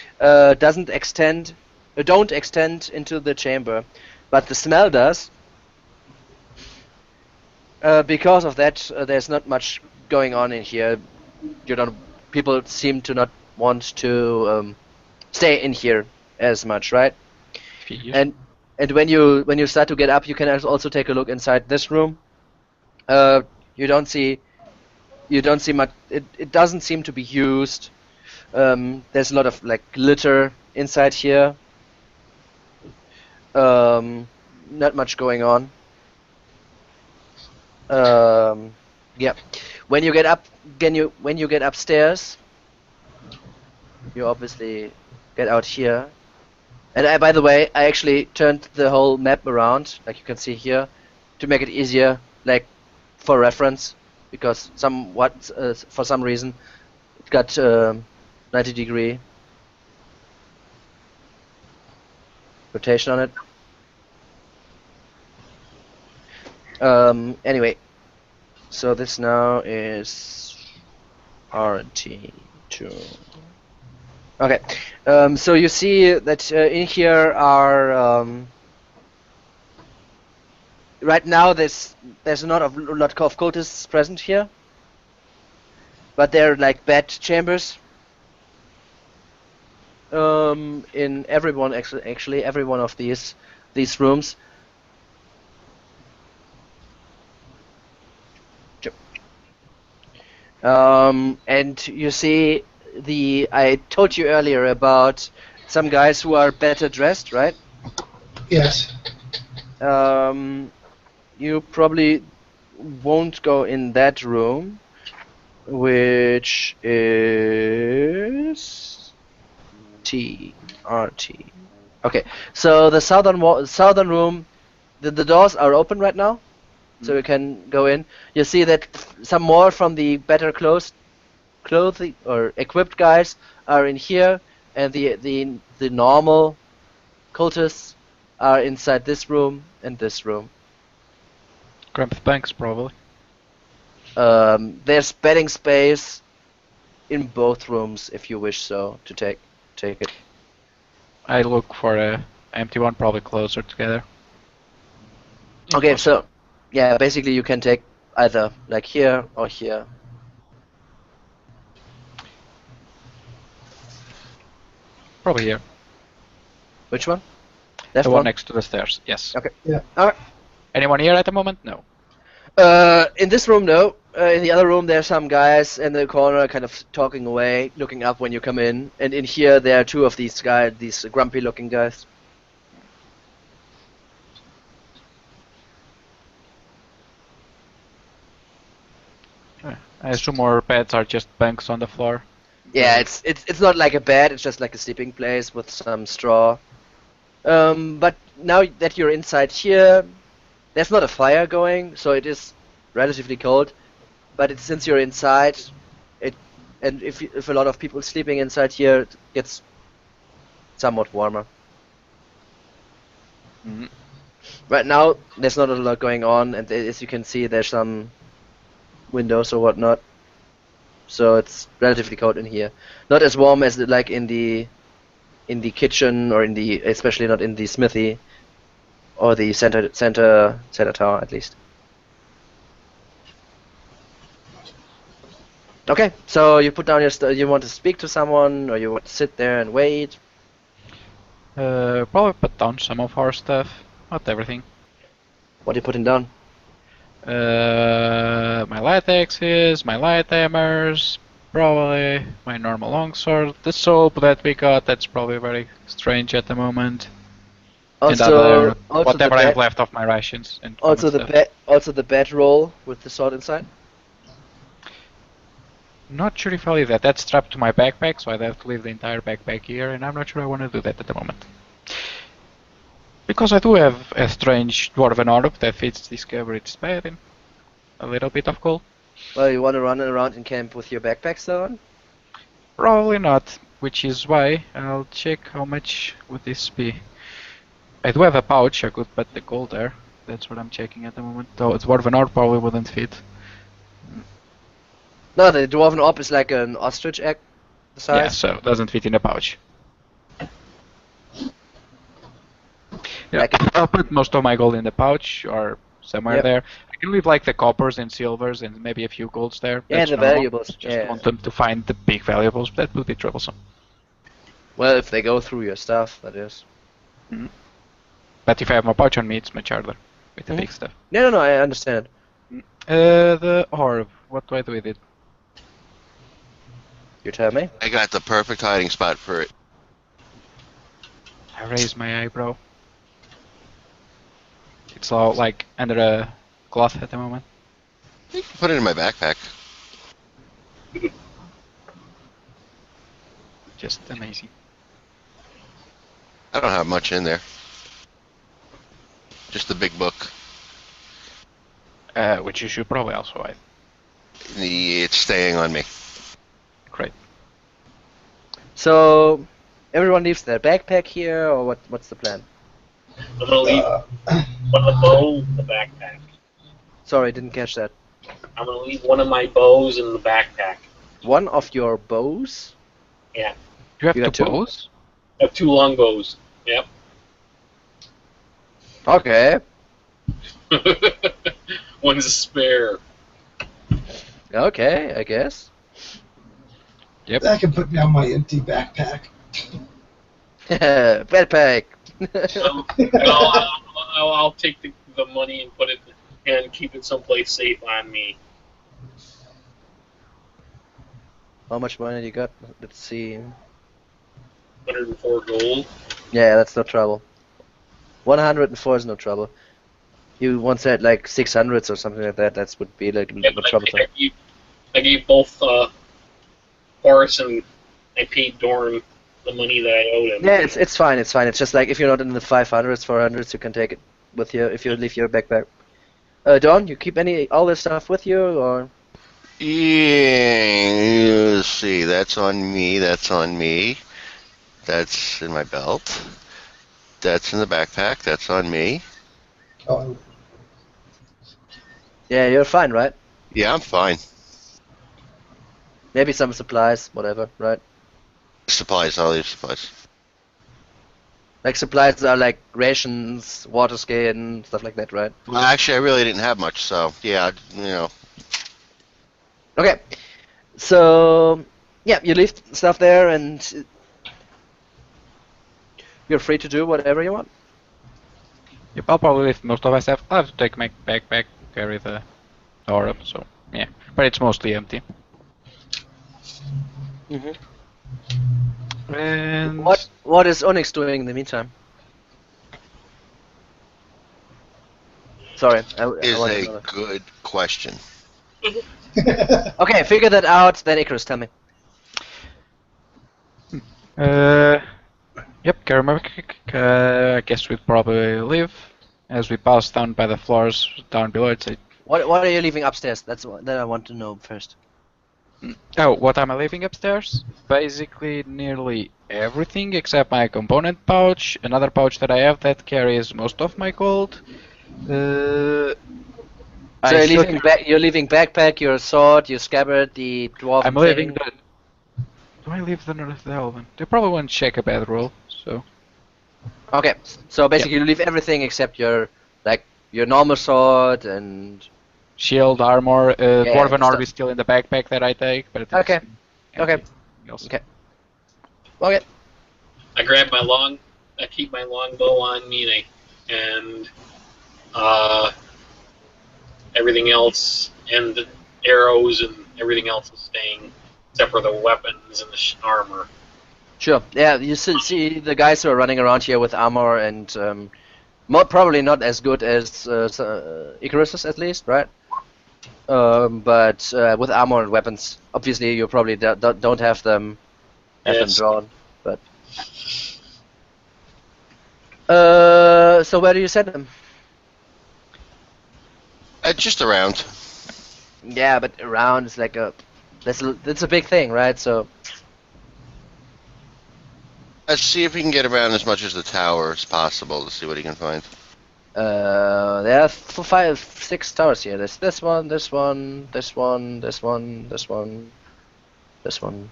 Don't extend into the chamber, but the smell does. Because of that, there's not much going on in here. People seem to not want to stay in here as much, right? Yes. And when you start to get up, you can also take a look inside this room. You don't see much. It doesn't seem to be used. There's a lot of like litter inside here. Not much going on. Yeah. When you get upstairs, you obviously get out here. And by the way, I actually turned the whole map around, like you can see here, to make it easier, like for reference, because for some reason, it got 90-degree rotation on it. Anyway, so this now is RT2. Okay, so you see that in here are right now there's not a lot of cultists present here, but they're like bed chambers. In actually every one of these rooms. And you see I told you earlier about some guys who are better dressed, right? Yes. You probably won't go in that room, which is TRT. Okay, so the southern room, the doors are open right now, so you can go in. You see that some more from the better clothing or equipped guys are in here, and the normal cultists are inside this room and this room. Grab the banks, probably. There's bedding space in both rooms if you wish so to take it. I look for a empty one, probably closer together. Okay, so yeah, basically you can take either like here or here. Probably here. Which one? Left The one? one next to the stairs, yes. Okay. Yeah. Alright. Anyone here at the moment? No. In this room, no. In the other room, there's some guys in the corner kind of talking away, looking up when you come in. And in here, there are two of these guys, these grumpy-looking guys. I assume our beds are just banks on the floor. Yeah, it's not like a bed, it's just like a sleeping place with some straw. But now that you're inside here, there's not a fire going, so it is relatively cold. But since you're inside, and if a lot of people sleeping inside here, it gets somewhat warmer. Mhm. Right now, there's not a lot going on, and as you can see, there's some windows or whatnot. So it's relatively cold in here. Not as warm as like in the kitchen or especially not in the smithy or the center tower at least. Okay, so you put down your you want to speak to someone or you want to sit there and wait? Probably put down some of our stuff, not everything. What are you putting down? My light axes, my light hammers, probably my normal longsword, the soap that we got, that's probably very strange at the moment. And Also whatever the I have bed, left of my rations and common stuff. also the bedroll with the sword inside. Not sure if I'll leave that. That's strapped to my backpack, so I'd have to leave the entire backpack here, and I'm not sure I want to do that at the moment. Because I do have a strange dwarven orb that fits this coverage bed in a little bit of coal. Well, you want to run around in camp with your backpack still on? Probably not, which is why I'll check how much would this be. I do have a pouch, I could put the gold there. That's what I'm checking at the moment. Though a dwarven orb probably wouldn't fit. No, the dwarven orb is like an ostrich egg size. Yeah, so it doesn't fit in the pouch. Yeah, Like I'll put most of my gold in the pouch or somewhere Yep. there. I can leave like the coppers and silvers and maybe a few golds there. Yeah, That's the normal. valuables. Just Yeah. want them to find the big valuables, but that would be troublesome. Well, if they go through your stuff, that is. But if I have my pouch on me, it's much harder with the Mhm. big stuff. No, I understand. The orb, what do I do with it? You tell me. I got the perfect hiding spot for it. I raise my eyebrow. It's all like under a cloth at the moment. You can put it in my backpack. Just amazing. I don't have much in there. Just the big book. Which you should probably also hide. It's staying on me. Great. So, everyone leaves their backpack here, or what's the plan? I'm gonna leave one of the bows in the backpack. Sorry, didn't catch that. I'm gonna leave one of my bows in the backpack. One of your bows? Yeah. You have You got two two? bows? I have 2 long bows. Yep. Okay. One's a spare. Okay, I guess. Yep. I can put down my empty backpack. Backpack. I'll take the money and put it and keep it someplace safe on me. How much money you got? Let's see. 104 gold. Yeah, that's no trouble. 104 is no trouble. You once said like 600s or something like that. That would be like Yeah, the but troublesome. I gave both Horace and I paid Dorn the money that I owed him. Yeah, it's fine. It's fine. It's just like if you're not in the 500s, 400s, you can take it with you if you leave your backpack. Don, you keep all this stuff with you, or? Yeah, let's see. That's on me. That's on me. That's in my belt. That's in the backpack. That's on me. Oh, Yeah, you're fine, right? Yeah, I'm fine. Maybe some supplies, whatever, right? Supplies. I'll leave supplies. Like supplies are like rations, water skin, stuff like that, right? Well, actually, I really didn't have much, so yeah, Okay, so yeah, you leave stuff there, and you're free to do whatever you want. Yep, I'll probably leave most of my stuff. I'll have to take my backpack, carry the aura, so yeah. But it's mostly empty. Mm-hmm. And What is Onyx doing in the meantime? Sorry, I is want to a know. good question. Okay, figure that out. Then Icarus, tell me. Yep, carry my backpack. I guess we'd probably leave as we pass down by the floors down below. It's What are you leaving upstairs? That I want to know first. Oh, what am I leaving upstairs? Basically, nearly everything except my component pouch, another pouch that I have that carries most of my gold. So I you're still leaving you're leaving backpack, your sword, your scabbard, the dwarven I'm leaving thing. the. Do I leave the Elven? They probably won't check a bedroll, so. Okay, so basically you leave everything except your normal sword and Shield, armor, Dwarven stuff. orb is still in the backpack that I take, but it's Okay. empty. Okay. Everything else. Okay. Okay. I keep my longbow on me, and everything else, and the arrows and everything else is staying, except for the weapons and the armor. Sure. Yeah, you see the guys who are running around here with armor and probably not as good as Icarus's at least, right? But with armor and weapons, obviously you probably don't have them Yes. drawn. But so where do you send them? Just around. Yeah, but around is like that's a big thing, right? So Let's see if we can get around as much as the tower as possible to see what he can find. there are 5, 6 towers here. There's this one, this one, this one, this one, this one, this one,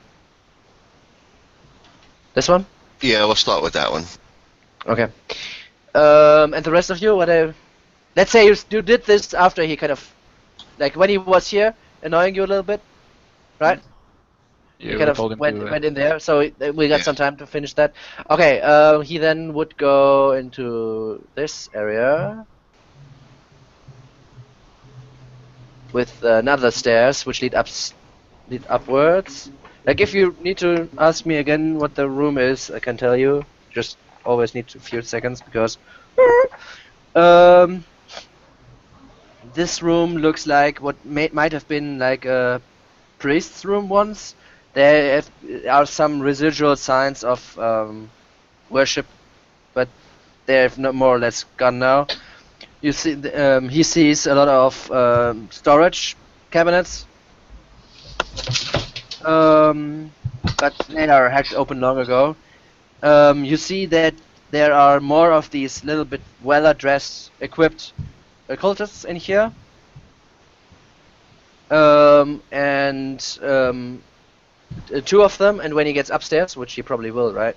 this one. Yeah, we'll start with that one. Okay. And the rest of you, let's say you did this after he kind of, like when he was here, annoying you a little bit, right? Yeah, He kind told him of to, went in there, so we got Yeah. some time to finish that. Okay, he then would go into this area with another stairs which lead upwards. Like if you need to ask me again what the room is, I can tell you. Just always need a few seconds because this room looks like what might have been like a priest's room once. There are some residual signs of worship, but they've not more or less gone now. You see, he sees a lot of storage cabinets, but they are hacked open long ago. You see that there are more of these little bit well-dressed, equipped occultists in here. And 2 of them, and when he gets upstairs, which he probably will, right?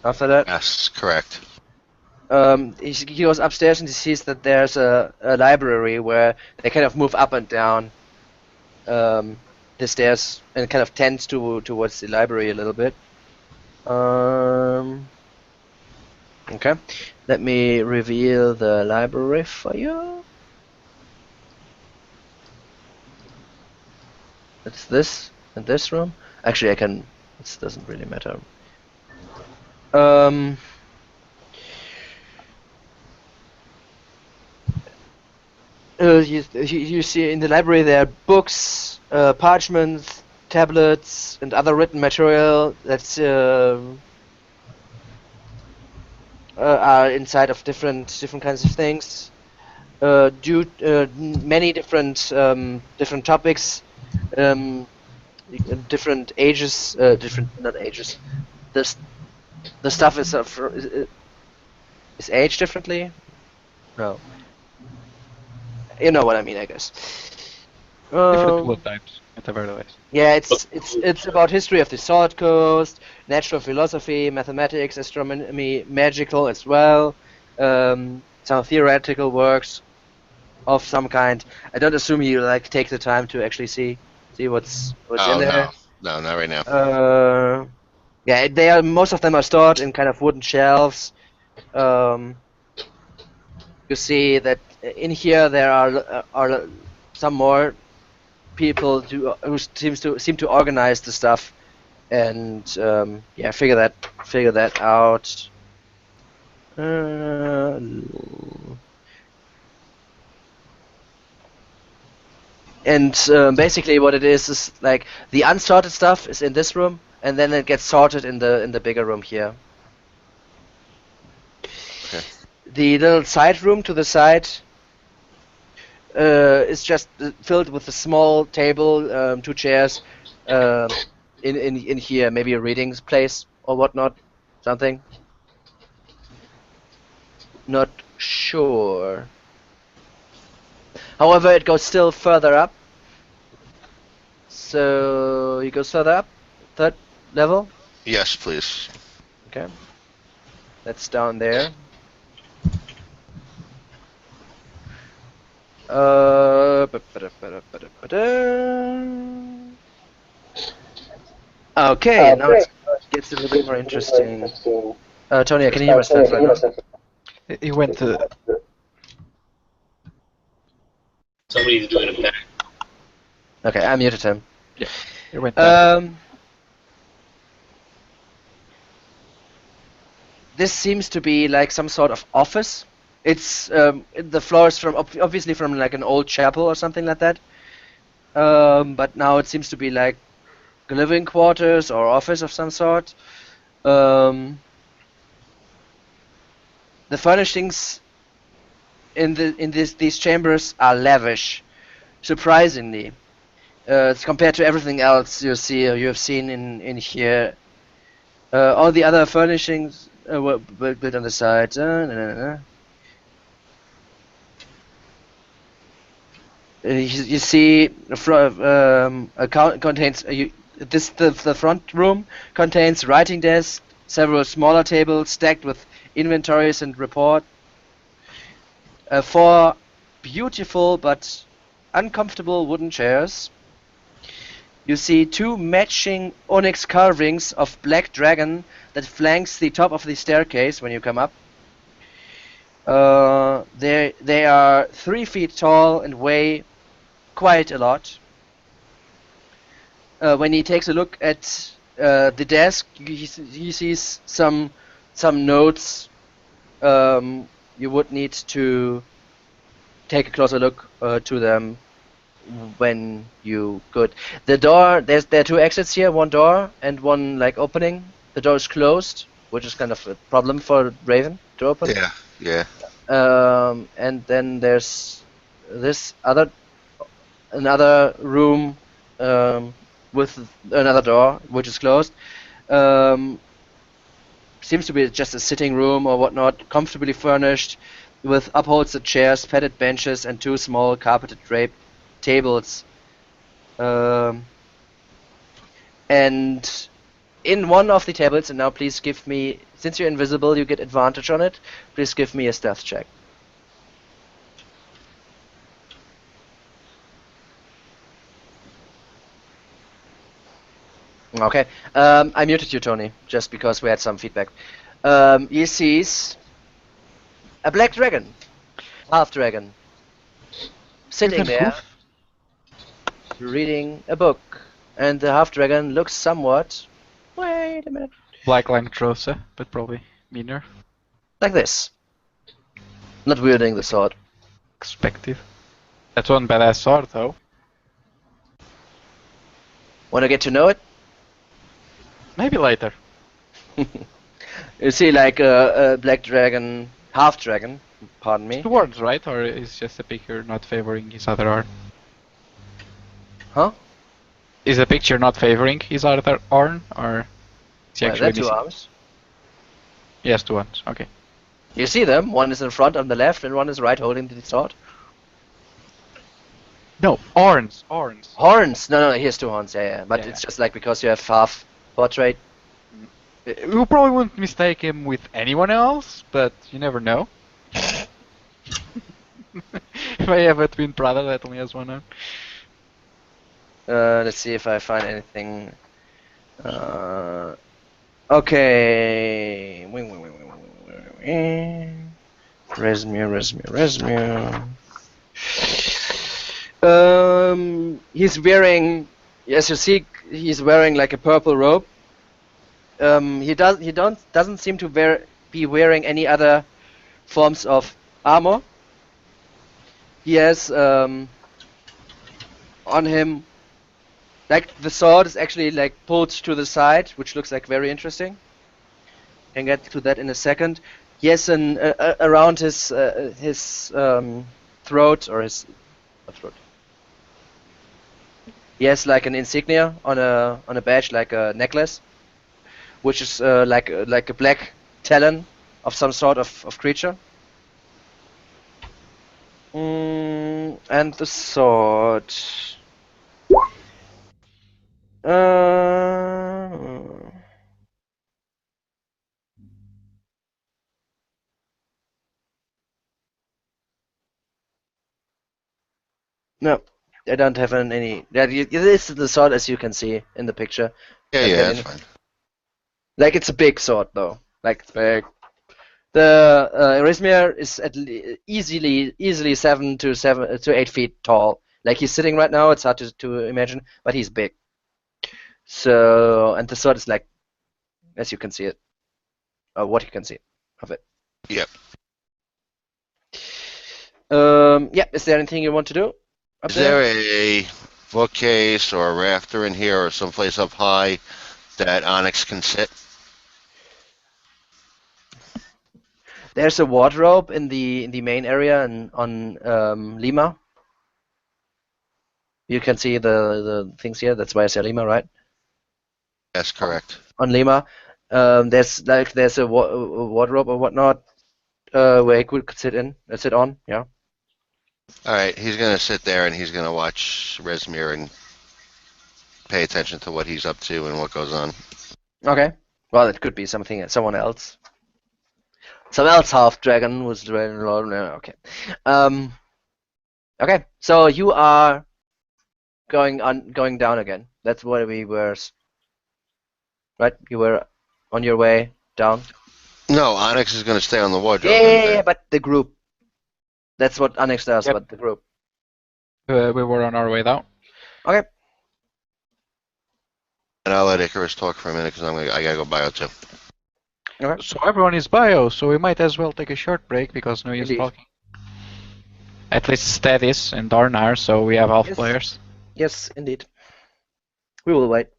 After that, Yes, correct. he goes upstairs and he sees that there's a library where they kind of move up and down the stairs and kind of tends towards the library a little bit. Okay, let me reveal the library for you. It's this. in this room. Actually, I can. This doesn't really matter. Um. You see in the library there are books, parchments, tablets, and other written material that's are inside of different kinds of things. Many different different topics, different ages, different not ages. The stuff is aged differently. No, you know what I mean, I guess. Different bullet types, at the very least. Yeah, it's about history of the Sword Coast, natural philosophy, mathematics, astronomy, magical as well. Some theoretical works of some kind. I don't assume you like take the time to actually see what's in there. No, not right now. Yeah, they are. Most of them are stored in kind of wooden shelves. You see that in here there are some more people who seem to organize the stuff, and yeah, figure that out. And basically, what it is like the unsorted stuff is in this room, and then it gets sorted in the bigger room here. Okay. The little side room to the side is just filled with a small table, 2 chairs, in here, maybe a reading place or whatnot, something. Not sure. However, it goes still further up. So it goes further up, 3rd level. Yes, please. Okay. That's down there. Okay, now it gets a little bit more interesting. Tony, can you hear myself right now? He went to... Somebody's doing a back. Okay, I muted him. Yeah, he went back. This seems to be like some sort of office. It's the floor is from obviously from like an old chapel or something like that. But now it seems to be like living quarters or office of some sort. The furnishings in these chambers are lavish, surprisingly, compared to everything else you have seen in here. All the other furnishings were built on the side. You see, contains the front room contains writing desks, several smaller tables stacked with inventories and report. 4 beautiful but uncomfortable wooden chairs. You see 2 matching onyx carvings of black dragon that flanks the top of the staircase when you come up. They are 3 feet tall and weigh quite a lot. When he takes a look at the desk, he sees some notes. You would need to take a closer look to them when you could. The door, there are 2 exits here, 1 door and 1 like opening. The door is closed, which is kind of a problem for Raven to open. Yeah. And then there's this another room with another door, which is closed. Seems to be just a sitting room or whatnot, comfortably furnished, with upholstered chairs, padded benches, and 2 small carpeted draped tables. And in one of the tables, and now please give me, since you're invisible, you get advantage on it. Please give me a stealth check. Okay, I muted you, Tony, just because we had some feedback. He sees a black dragon, half dragon, sitting there, reading a book. and the half dragon looks somewhat. Wait a minute. Black Line Crosa, but probably meaner. Like this. Not wielding the sword. Expected. That's one badass sword, though. Want to get to know it? Maybe later. You see, like a black dragon, half dragon. Pardon me. Two words, right? Or is just a picture not favoring his other arm? Huh? Is the picture not favoring his other arm, or is he Well, actually they're two missing? arms. Yes, two arms. Okay. You see them. One is in front on the left, and one is right holding the sword. No, arms. Arms. Horns. No, he has two horns. Yeah. But Yeah. it's just like because you have half portrait. You probably wouldn't mistake him with anyone else, but you never know. If I have a twin brother that only has one arm. Let's see if I find anything. Okay. Resume. He's wearing, as you see, he's wearing like a purple robe. He doesn't seem to be wearing any other forms of armor. He has on him, like the sword is actually like pulled to the side, which looks like very interesting. Can get to that in a second. He has an around his throat or his throat. He has like an insignia on a badge, like a necklace, which is like a black talon of some sort of creature. And the sword. No, I don't have any. This is the sword as you can see in the picture. Yeah, that's fine. Like it's a big sword though. Like it's big. The Erismir is easily 7 to 8 feet tall. Like he's sitting right now, it's hard to imagine, but he's big. So, and the sword is like, as you can see it, or what you can see of it. Yep. Yeah. Is there anything you want to do? Is there a bookcase or a rafter in here or someplace up high that Onyx can sit? There's a wardrobe in the main area and on Lima. You can see the things here. That's why I say Lima, right? That's correct. On Lima, there's a wardrobe or whatnot where he could sit on. Yeah. All right, he's gonna sit there and he's gonna watch Resmir and pay attention to what he's up to and what goes on. Okay. Well, it could be someone else. Some else half dragon was dragon lord. No, okay. Okay. So you are going down again. That's where we were. Right? You were on your way down. No, Onyx is gonna stay on the wardrobe. Yeah, but the group. That's what Onyx does. Yep. But the group. We were on our way down. Okay. And I'll let Icarus talk for a minute because I gotta go bio too. Okay. So everyone is bio, so we might as well take a short break because no use Indeed. talking. At least Stadis and Darnar, so we have half Yes. players. Yes, indeed. We will wait.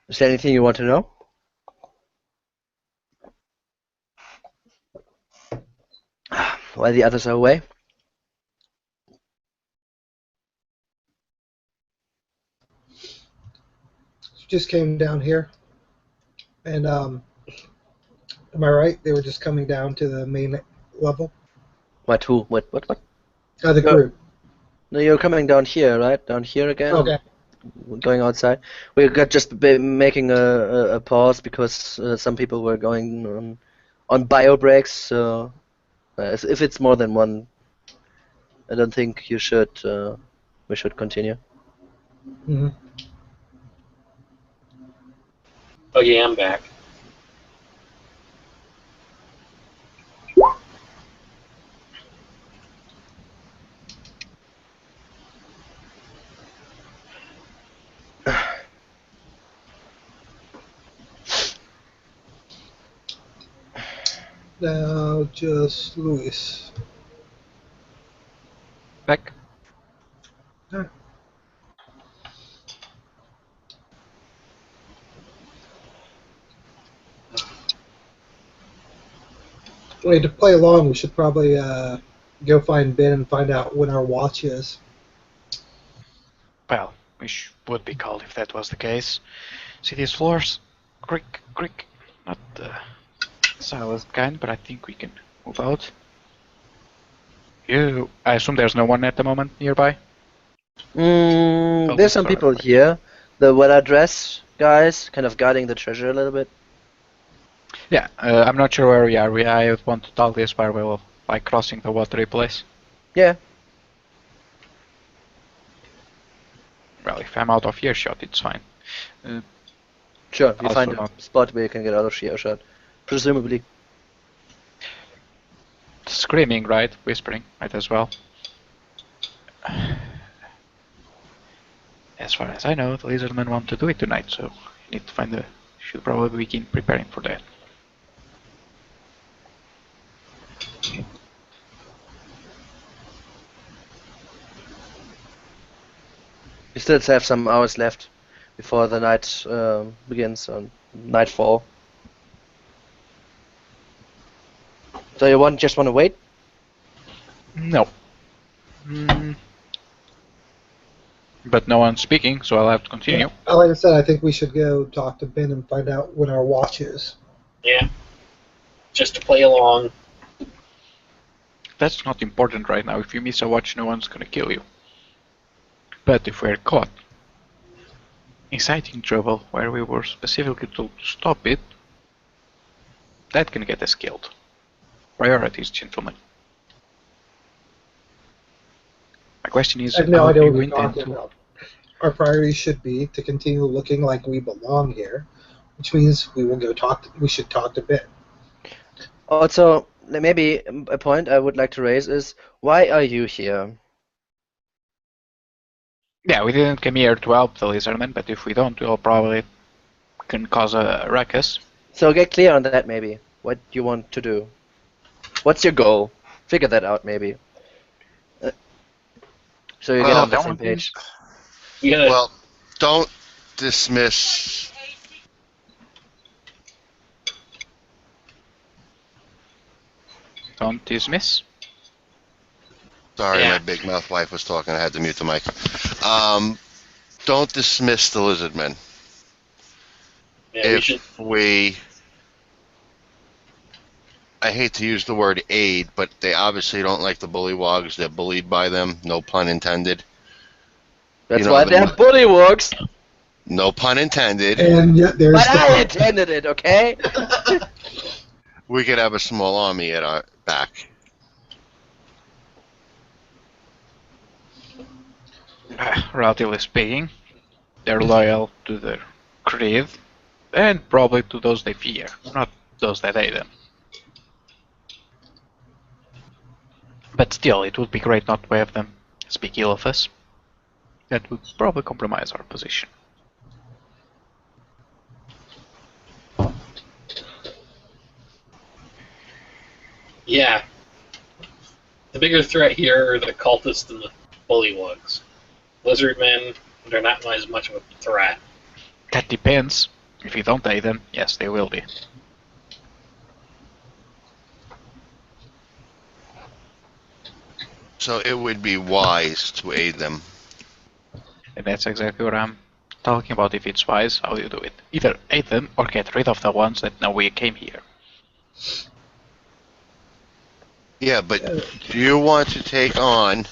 Is there anything you want to know? While the others are away? just came down here, and am I right? They were just coming down to the main level. What? Who? What? The No, group. no, you're coming down here, right? Down here again. Okay. We're going outside. We got just making a pause because some people were going on bio breaks. So if it's more than one, I don't think you should. We should continue. Hmm. Oh yeah, I'm back. Now just Luis. Back. Alright. Wait, to play along, we should probably go find Ben and find out when our watch is. Well, we would be called if that was the case. See these floors? Creak, creak. Not the silent kind, but I think we can move out. I assume there's no one at the moment nearby? There's some people here. The well-dressed guys, kind of guarding the treasure a little bit. Yeah, I'm not sure where we are. I want to talk this while we're like crossing the watery place. Yeah. Well, if I'm out of earshot, it's fine. Sure, you Also find a not- spot where you can get out of earshot. Presumably. Screaming, right? Whispering, might as well. As far as I know, the lizardmen want to do it tonight, so you need to find should probably begin preparing for that. We still have some hours left before the night begins on nightfall. So you just want to wait? No. But no one's speaking, so I'll have to continue. Yeah. Like I said, I think we should go talk to Ben and find out when our watch is. Yeah. Just to play along. That's not important right now. If you miss a watch, no one's gonna kill you. But if we're caught inciting trouble where we were specifically told to stop it, that can get us killed. Priorities, gentlemen. My question is, I have no how idea do what you we're intend talking to... about. Our priority should be to continue looking like we belong here, which means we will go talk. We should talk to Ben. Also, maybe a point I would like to raise is, why are you here? Yeah, we didn't come here to help the lizardmen, but if we don't, we'll probably can cause a ruckus. So get clear on that maybe. What you want to do. What's your goal? Figure that out maybe. So you get Well, on the same page. You gotta, Well, don't dismiss. Don't dismiss. Sorry, Yeah. my big mouth wife was talking. I had to mute the mic. Don't dismiss the lizardmen. yeah, we should. I hate to use the word aid, but they obviously don't like the bullywogs. They're bullied by them. No pun intended. That's You know why the- they're bullywugs. No pun intended. And yet there's But I the intended it, okay? We could have a small army at our back. Relatively speaking, they're loyal to their creed, and probably to those they fear, not those that hate them. But still, it would be great not to have them speak ill of us. That would probably compromise our position. Yeah. The bigger threat here are the cultists and the bullywugs. Lizardmen, they're not as much of a threat. That depends. If you don't hate them, yes, they will be. So it would be wise to aid them. And that's exactly what I'm talking about if it's wise, how do you do it? Either aid them or get rid of the ones that know we came here. Yeah, but do you want to take on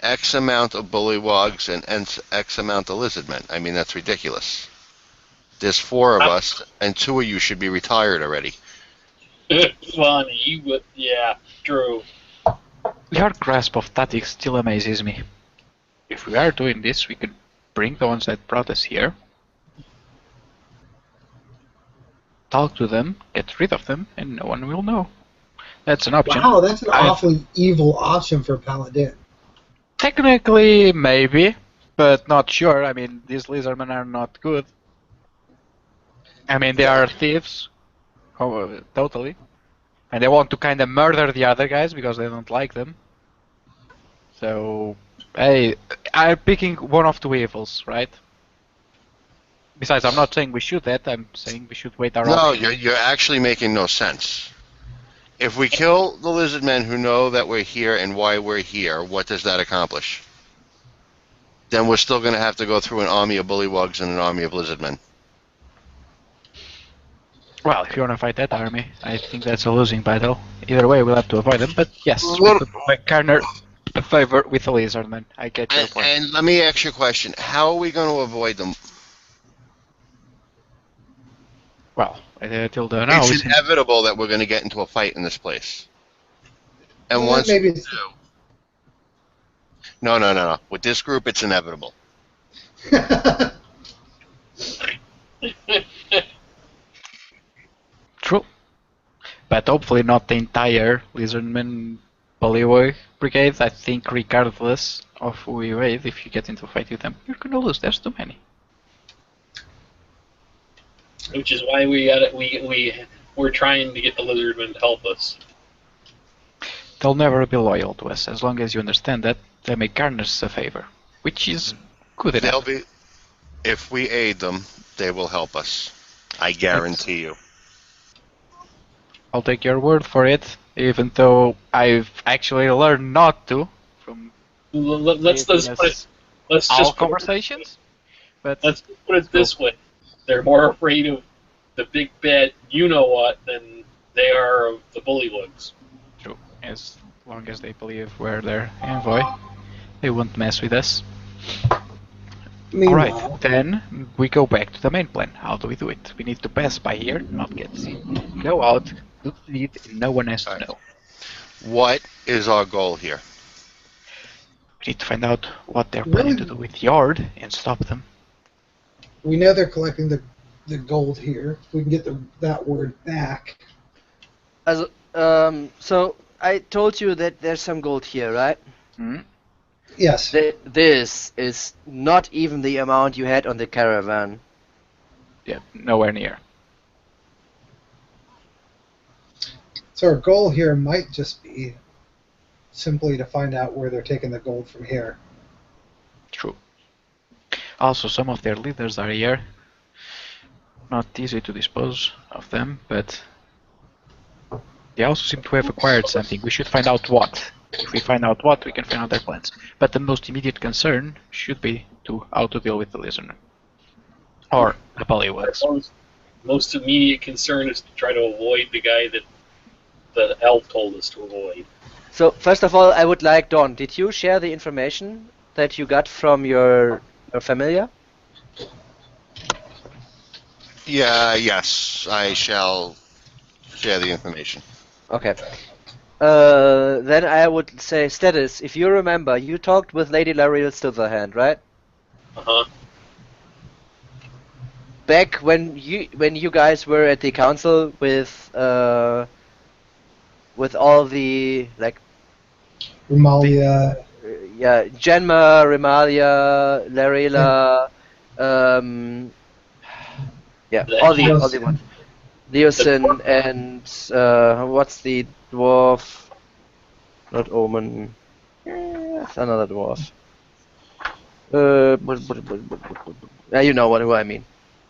X amount of bullywogs and X amount of lizardmen? I mean, that's ridiculous. There's 4 of us, and 2 of you should be retired already. Funny, but yeah, true. Your grasp of tactics still amazes me. If we are doing this, we could bring the ones that brought us here, talk to them, get rid of them, and no one will know. That's an option. Wow, that's an awfully evil option for Paladin. Technically, maybe, but not sure. I mean, these lizardmen are not good. I mean, they are thieves. Oh, totally. And they want to kind of murder the other guys because they don't like them. So, hey, I'm picking one of 2 evils, right? Besides, I'm not saying we should that, I'm saying we should wait our No, option. you're actually making no sense. If we kill the lizardmen who know that we're here and why we're here, what does that accomplish? Then we're still going to have to go through an army of bullywogs and an army of lizardmen. Well, if you want to fight that army, I think that's a losing battle. Either way, we'll have to avoid them, but yes, Well- we could Karner a favor with the lizardmen. I get your point. And let me ask you a question. How are we going to avoid them? Well, till the now, It's inevitable that we're going to get into a fight in this place. And Well, once maybe we do... No. With this group, it's inevitable. True. But hopefully not the entire lizardmen Bullywog brigade. I think regardless of who you raid, if you get into a fight with them, you're gonna lose. There's too many. Which is why we're trying to get the lizardmen to help us. They'll never be loyal to us as long as you understand that they make Garners a favor, which is good enough. If we aid them, they will help us. I guarantee you. I'll take your word for it, even though I've actually learned not to from Let's our just conversations. But let's put it this way: they're more afraid of the big bad you-know-what than they are of the bullywugs. true, as long as they believe we're their envoy, they won't mess with us. Meanwhile, Alright, then we go back to the main plan. How do we do it? We need to pass by here, not get seen. Go out, do the deed, no one has to know. What is our goal here? We need to find out what they're planning to do with Yard and stop them. we know they're collecting the gold here. We can get that word back. So I told you that there's some gold here, right? Hmm? Yes. This is not even the amount you had on the caravan. Yeah, nowhere near. So our goal here might just be simply to find out where they're taking the gold from here. True. Also, some of their leaders are here. Not easy to dispose of them, but they also seem to have acquired something. We should find out what. If we find out what, we can find out their plans. But the most immediate concern should be how to deal with the listener. Or the Bullywugs. Most immediate concern is to try to avoid the guy that the elf told us to avoid. So first of all, I would like Dawn. Did you share the information that you got from your familiar? Yes, I shall share the information. Okay. Then I would say status. If you remember, you talked with Lady Lariel Silverhand, right? Uh-huh. Back when you guys were at the council with all the Remalia. Genma, Remalia, Larila, all the ones. Leosin and what's the dwarf? Not Omen. Another dwarf. You know what I mean.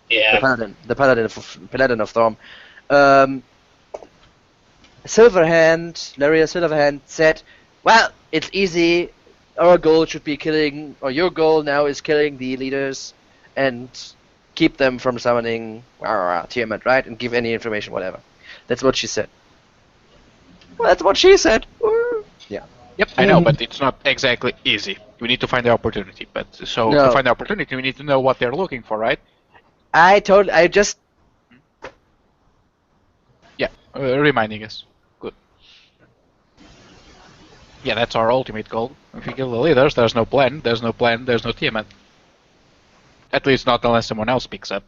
Yeah. The paladin of Thorm. Silverhand, Laria Silverhand said, "Well, it's easy. Our goal should be killing, or your goal now is killing the leaders, and keep them from summoning Tiamat, right? And give any information, whatever. That's what she said. Well, that's what she said. Yeah. Yep, I know, but it's not exactly easy. We need to find the opportunity. But so No. to find the opportunity, we need to know what they're looking for, right? I just. Yeah, reminding us. Good. Yeah, that's our ultimate goal. If we kill the leaders, there's no plan. There's no plan. There's no Tiamat. At least not unless someone else picks up.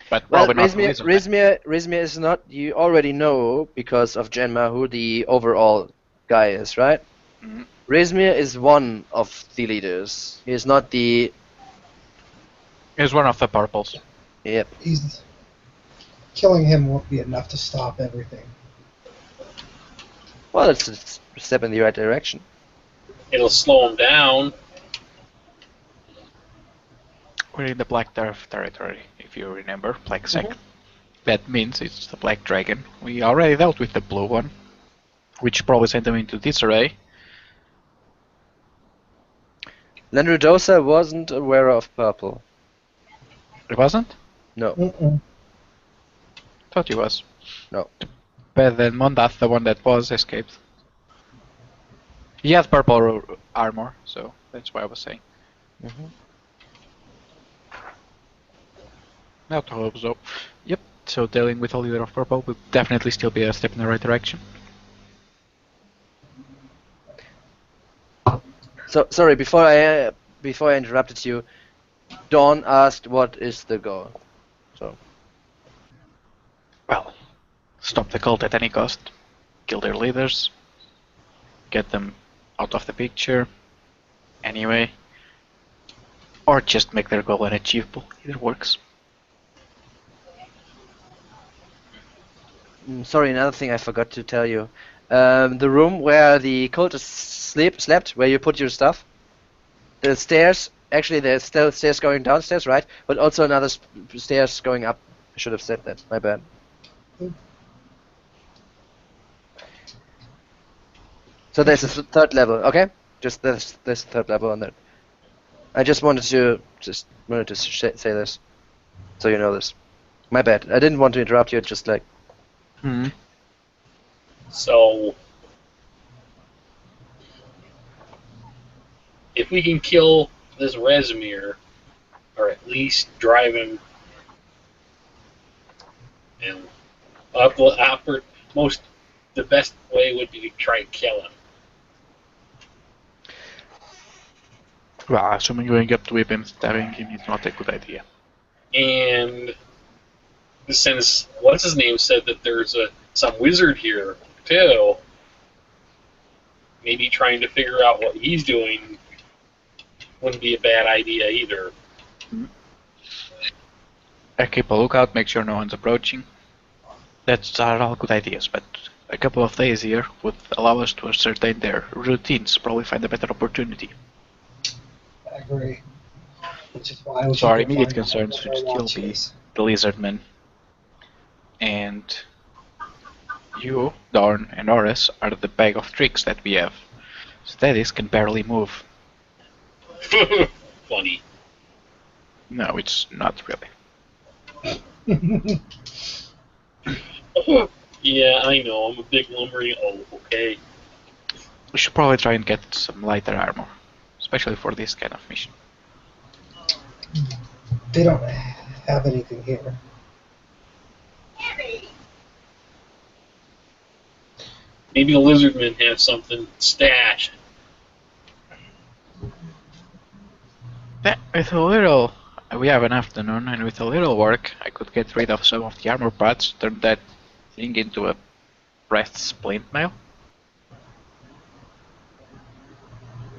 But Well, probably not the Lizardman. Rizmir is not. You already know because of Genma who the overall guy is, right? Mm-hmm. Rizmir is one of the leaders. He is not the. He's one of the purples. Yep. Killing him won't be enough to stop everything. Well, it's a step in the right direction. It'll slow him down. We're in the Black Turf territory, if you remember, Black Sec. That means it's the Black Dragon. We already dealt with the blue one, which probably sent them into disarray. Landrudosa wasn't aware of purple. It wasn't? No. Thought he was. No. But then Mondath, the one that was, escaped. He had purple armor, so that's why I was saying. Not hope so. Yep, so dealing with a leader of purple would definitely still be a step in the right direction. So sorry, before I interrupted you, Dawn asked what is the goal. So Well, stop the cult at any cost, kill their leaders, get them out of the picture, anyway, or just make their goal unachievable. Either works. sorry, another thing I forgot to tell you. The room where the cultists slept, where you put your stuff. The stairs. Actually, there's still stairs going downstairs, right? But also another stairs going up. I should have said that. My bad. So there's a third level, okay? Just there's a third level on that. I just wanted to say this, so you know this. My bad. I didn't want to interrupt you. Just like. So, if we can kill this Rezmir, or at least drive him, and the best way would be to try to kill him. Well, assuming going up to him and stabbing him is not a good idea. And since what's his name said that there's some wizard here too, maybe trying to figure out what he's doing wouldn't be a bad idea either. I keep a lookout, make sure no one's approaching. That's are all good ideas, but a couple of days here would allow us to ascertain their routines, probably find a better opportunity. I agree. Which is why So our immediate concerns should still be the Lizardmen. And you, Dorn, and Oris are the bag of tricks that we have. Steadis can barely move. Funny. No, it's not really. Yeah, I know. I'm a big lumbering. Oh, okay. We should probably try and get some lighter armor, especially for this kind of mission. They don't have anything here. Maybe the Lizardmen have something stashed. With a little... We have an afternoon, and with a little work, I could get rid of some of the armor parts, turn that thing into a breath splint mail.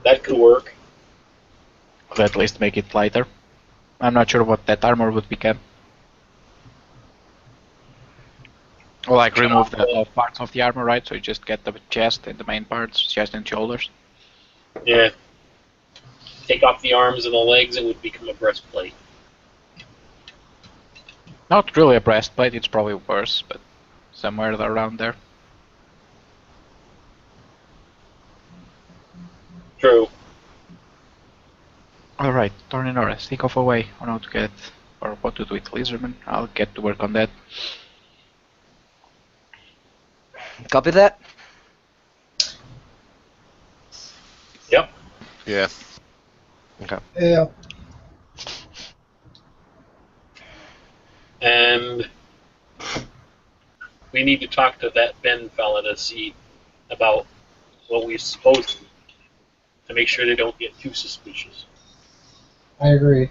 That could work. Or at least make it lighter. I'm not sure what that armor would become. Or like remove the parts of the armor, right? So you just get the chest and the main parts, chest and shoulders. Yeah. Take off the arms and the legs, it would become a breastplate. Not really a breastplate, it's probably worse, but somewhere around there. True. Alright, Torninoris, think of a way on how to get, or what to do with Lizardman. I'll get to work on that. Copy that. Yep. Yeah. Okay. Yeah. And we need to talk to that Ben fella to see about what we're supposed to make sure they don't get too suspicious. I agree.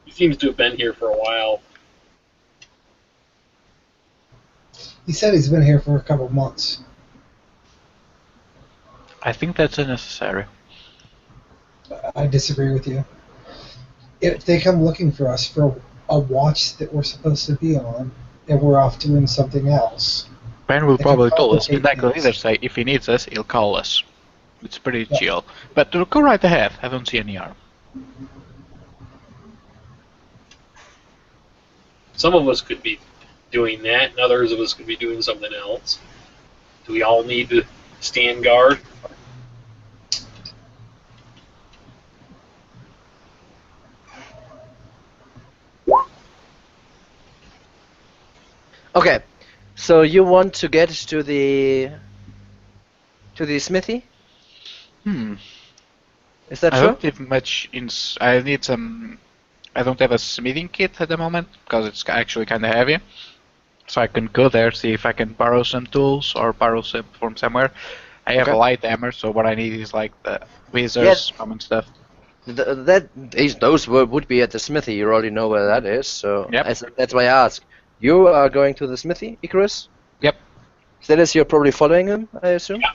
He seems to have been here for a while. He said he's been here for a couple months. I think that's unnecessary. I disagree with you. If they come looking for us for a watch that we're supposed to be on, and we're off doing something else. Ben will They probably can tell us. complicate Like the things. leader say, if he needs us, he'll call us. It's pretty Yeah. chill. But go right ahead. I don't see any harm. Some of us could be doing that, and others of us could be doing something else. Do we all need to stand guard? Okay. So you want to get to the smithy? Is that I true? don't have much I need some. I don't have a smithing kit at the moment because it's actually kind of heavy. So I can go there, see if I can borrow some tools or borrow some from somewhere. I have Okay. a light hammer, so what I need is like the tweezers, common stuff. Those would be at the smithy. You already know where that is, so Yep. that's why I ask. You are going to the smithy, Icarus? Yep. That you're probably following him, I assume? Yeah.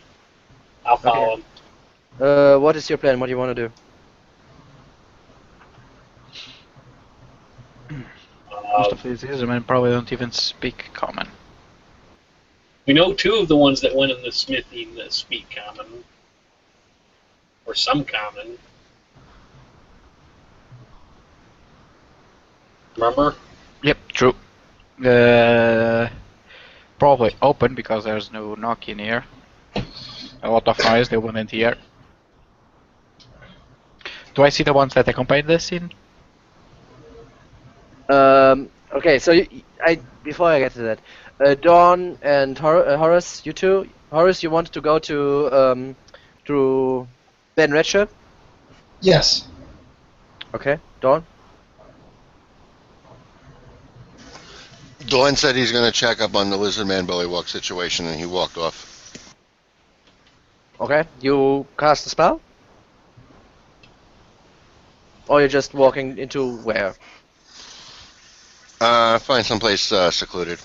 I'll follow him. What is your plan? What do you want to do? Most of these men probably don't even speak common. We know two of the ones that went in the smithy that speak common. Or some common. Remember? Yep, true. Probably open because there's no knock in here. A lot of noise, they wouldn't hear. Do I see the ones that accompanied this in? Okay, so before I get to that, Dawn and Horace, you two. Horace, you wanted to go to Ben Redshirt? Yes. Okay, Dawn. Dawn said he's going to check up on the Lizardman Bullywug situation, and he walked off. Okay, you cast a spell? Or you're just walking into where? Find someplace secluded.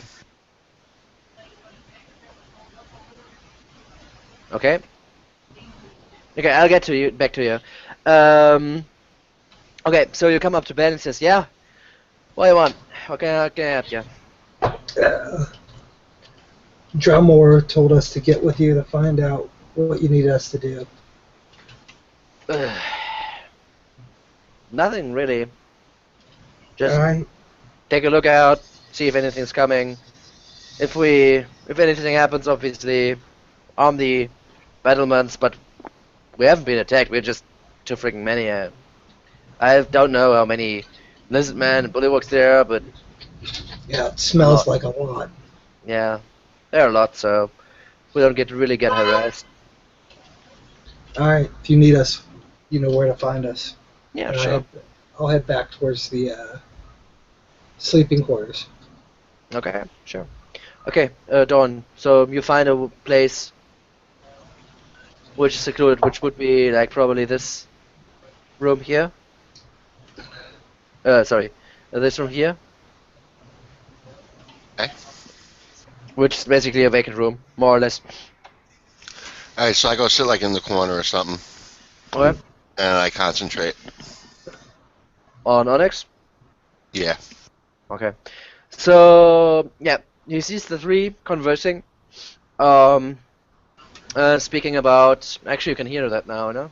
Okay. Okay, I'll get to you. Back to you. Okay, so you come up to Ben and says, "Yeah, what do you want? How can I help you?" Drumore told us to get with you to find out what you need us to do. Nothing really. Just Alright? take a look out, see if anything's coming. If anything happens, obviously, arm the battlements. But we haven't been attacked. We're just too freaking many. I don't know how many lizardmen and bullywugs there, but Yeah, it smells like a lot. yeah, there are a lot. So we don't really get harassed. Alright, if you need us, you know where to find us. Yeah, And sure. I'll head back towards the sleeping quarters. Okay, sure. Okay, Dawn. So you find a place which is secluded, which would be like probably this room here. Sorry, this room here, Okay. which is basically a vacant room, more or less. All right, so I go sit like in the corner or something, Okay. and I concentrate. On Onyx. Yeah. Okay. So yeah, he sees the three conversing. Speaking about. Actually, you can hear that now, no?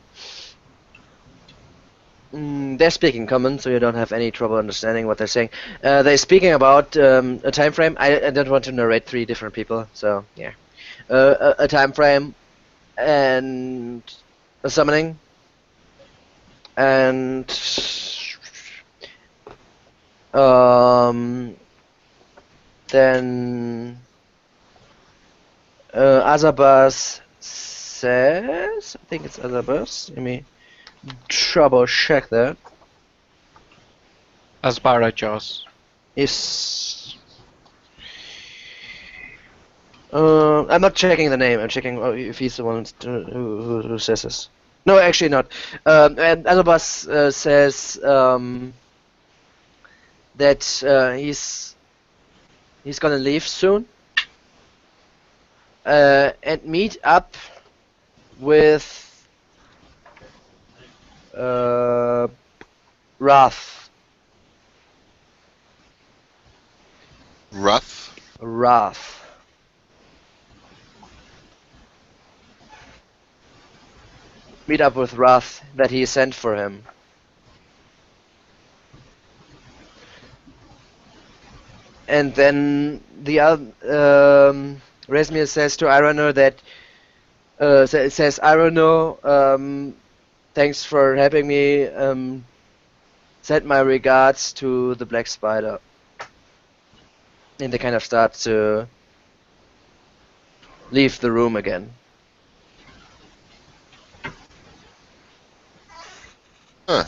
They're speaking common, so you don't have any trouble understanding what they're saying. They're speaking about a time frame. I don't want to narrate three different people, so yeah. a time frame and a summoning, and then Azabas says, I think it's Azabas. Let me trouble check that. Asbara Jaws. Is I'm not checking the name. I'm checking if he's the one who says this. No, actually not. And Azabas says that he's gonna leave soon and meet up with Wrath. Wrath. Meet up with Wrath that he sent for him. And then the other Resmir says to Ironor that says Ironor, thanks for helping me. Send my regards to the Black Spider. And they kind of start to leave the room again. Huh.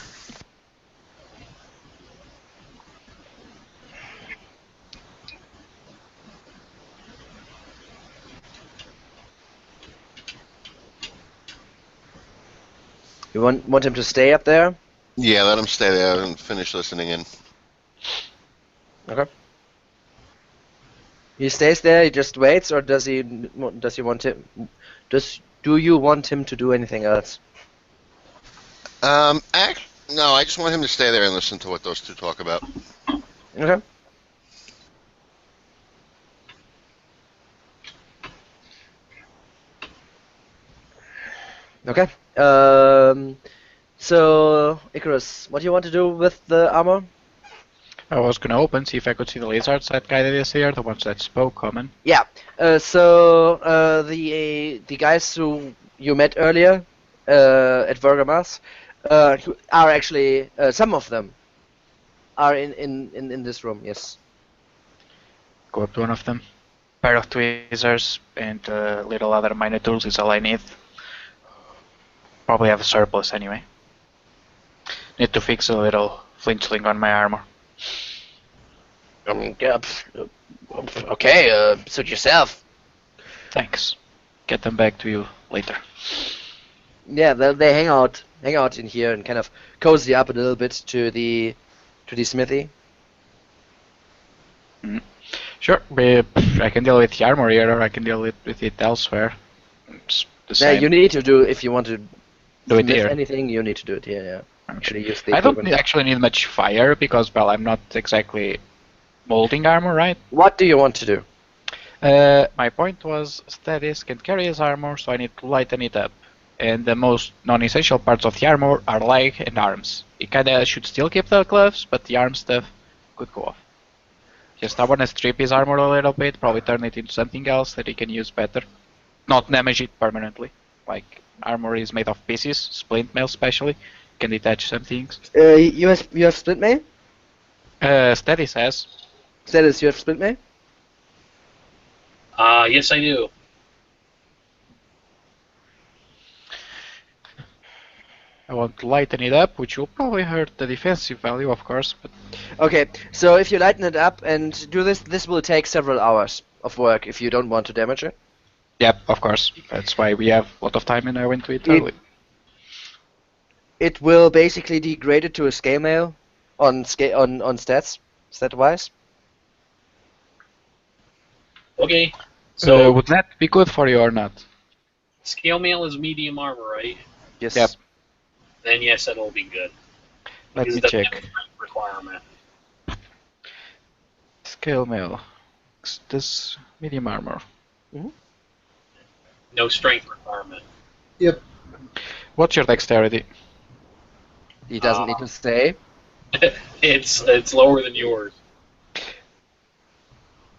You want him to stay up there? Yeah, let him stay there and finish listening in. Okay. He stays there. He just waits, or does he want him? Do you want him to do anything else? No, I just want him to stay there and listen to what those two talk about. Okay. Okay. So Icarus, what do you want to do with the armor? I was gonna open, see if I could see the lizards that guided us here, the ones that spoke common. Yeah. So the guys who you met earlier at Vergamas are actually some of them are in this room. Yes. Go up to one of them. Pair of tweezers and little other minor tools is all I need. Probably have a surplus anyway. Need to fix a little flinchling on my armor. Okay. Suit yourself. Thanks. Get them back to you later. Yeah, they hang out in here and kind of cozy up a little bit to the smithy. Sure, I can deal with the armor here, or I can deal with it elsewhere. It's the Yeah, same. you need to do if you want to Do it smith here. anything. You need to do it here. Yeah. Actually, use the I don't equipment. actually need much fire because, well, I'm not exactly molding armor, right? What do you want to do? My point was Status can carry his armor, so I need to lighten it up. And the most non-essential parts of the armor are leg and arms. It kinda should still keep the gloves, but the arm stuff could go off. Just I wanna strip his armor a little bit, probably turn it into something else that he can use better. Not damage it permanently. Like, armor is made of pieces, splint mail especially, can detach some things. You have split mail? Status has. Status, you have split mail? Yes, I do. I want to lighten it up, which will probably hurt the defensive value, of course, but Okay, so if you lighten it up and do this will take several hours of work if you don't want to damage it. yep, of course. That's why we have a lot of time and I went to it early. It will basically degrade it to a scale mail on stats, stat-wise. Okay. So So would that be good for you or not? scale mail is medium armor, right? Yes. Yep. Then yes, it'll be good. Let Because me it doesn't check. have a strength requirement. Scale mail. This medium armor. No strength requirement. Yep. What's your dexterity? He doesn't need to stay. It's lower than yours.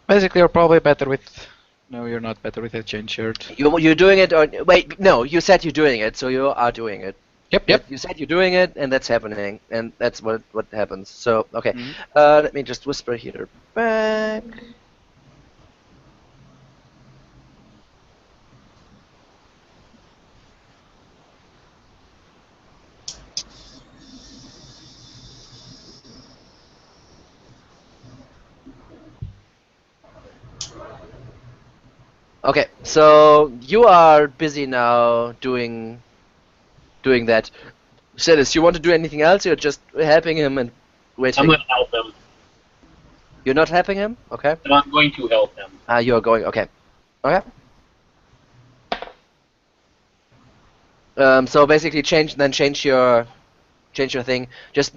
Basically, you're probably better with No, you're not better with a chain shirt. You're doing it, or wait? No, you said you're doing it, so you are doing it. Yep. You said you're doing it, and that's happening, and that's what happens. So okay, Mhm. let me just whisper here back. Okay, so you are busy now doing that. Celis, you want to do anything else? You're just helping him and waiting. I'm going to help him. You're not helping him? Okay. And I'm going to help him. You are going. Okay. Okay. So basically, change your thing. Just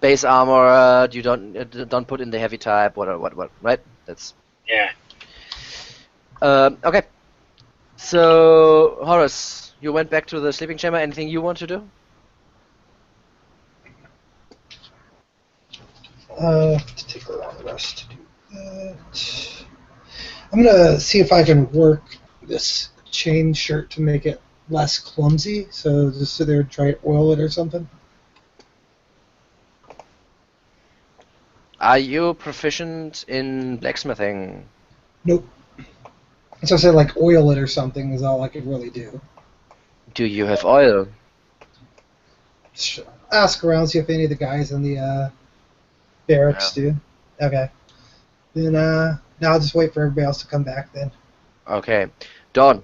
base armor. You don't put in the heavy type. What? Right? That's. Yeah. Okay. So Horace, you went back to the sleeping chamber. Anything you want to do? To take a long rest to do that. I'm gonna see if I can work this chain shirt to make it less clumsy. So just sit there and try to oil it or something. Are you proficient in blacksmithing? Nope. So I said like oil it or something is all I could really do. Do you have oil? Ask around, see if any of the guys in the barracks do. Okay. Then now I'll just wait for everybody else to come back then. Okay. Dawn,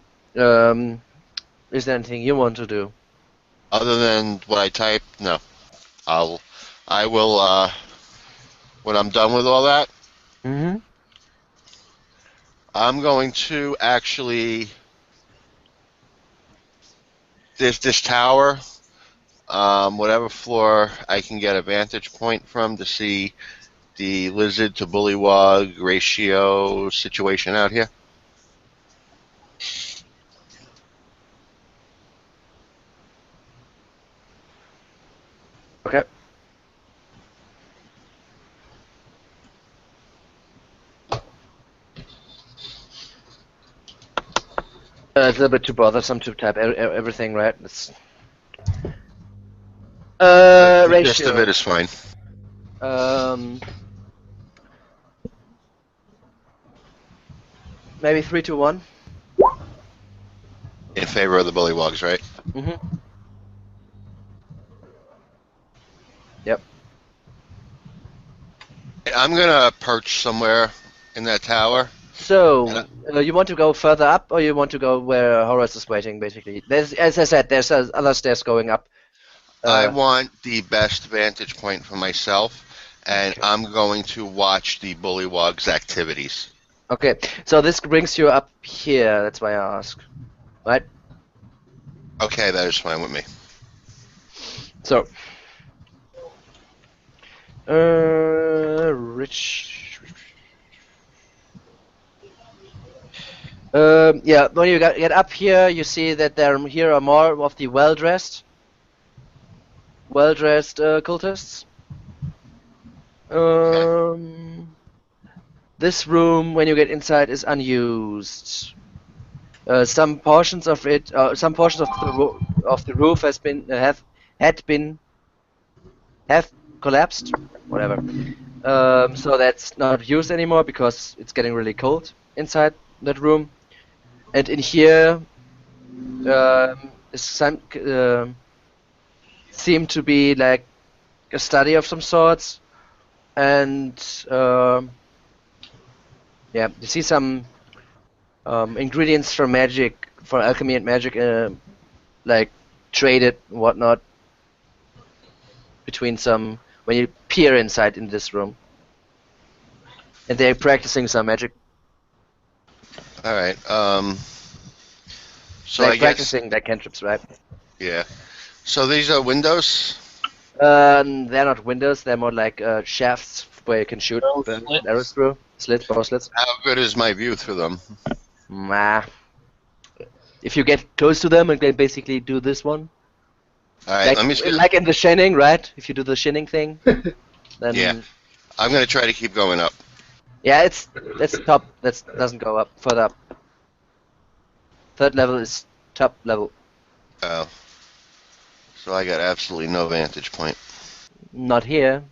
is there anything you want to do? Other than what I typed, no. I will, when I'm done with all that, Mm-hmm. I'm going to actually, this tower, whatever floor I can get a vantage point from to see the lizard to bullywug ratio situation out here. Okay. It's a little bit too bothersome to type everything, right? It's The ratio. gist of it is fine. Maybe 3-1. In favor of the bullywugs, right? Mm-hmm. Yep. I'm gonna perch somewhere in that tower. So, you want to go further up, or you want to go where Horace is waiting, basically? There's, as I said, there's other stairs going up. I want the best vantage point for myself, and Okay. I'm going to watch the bullywug's activities. Okay, so this brings you up here, that's why I ask. Right? Okay, that is fine with me. So, Rich. Yeah, when you get up here, you see that here are more of the well-dressed cultists. This room, when you get inside, is unused. Some portions of it, some portions of the roof have collapsed. Whatever. So that's not used anymore because it's getting really cold inside that room. And in here, is some seem to be like a study of some sorts, and yeah, you see some ingredients for magic, for alchemy and magic, like traded and whatnot between some when you peer inside in this room, and they're practicing some magic. All right. So They're I guess, practicing their cantrips, right? yeah. So these are windows. They're not windows. They're more like shafts where you can shoot Bow the slits. arrows through. Bow slits. How good is my view through them? Nah. If you get close to them and then basically do this one, All right. like, Let me see. like in the shinning, right? If you do the shinning thing, then Yeah. I'm gonna try to keep going up. Yeah, that's top. That doesn't go up further up. Third level is top level. Oh. So I got absolutely no vantage point. Not here.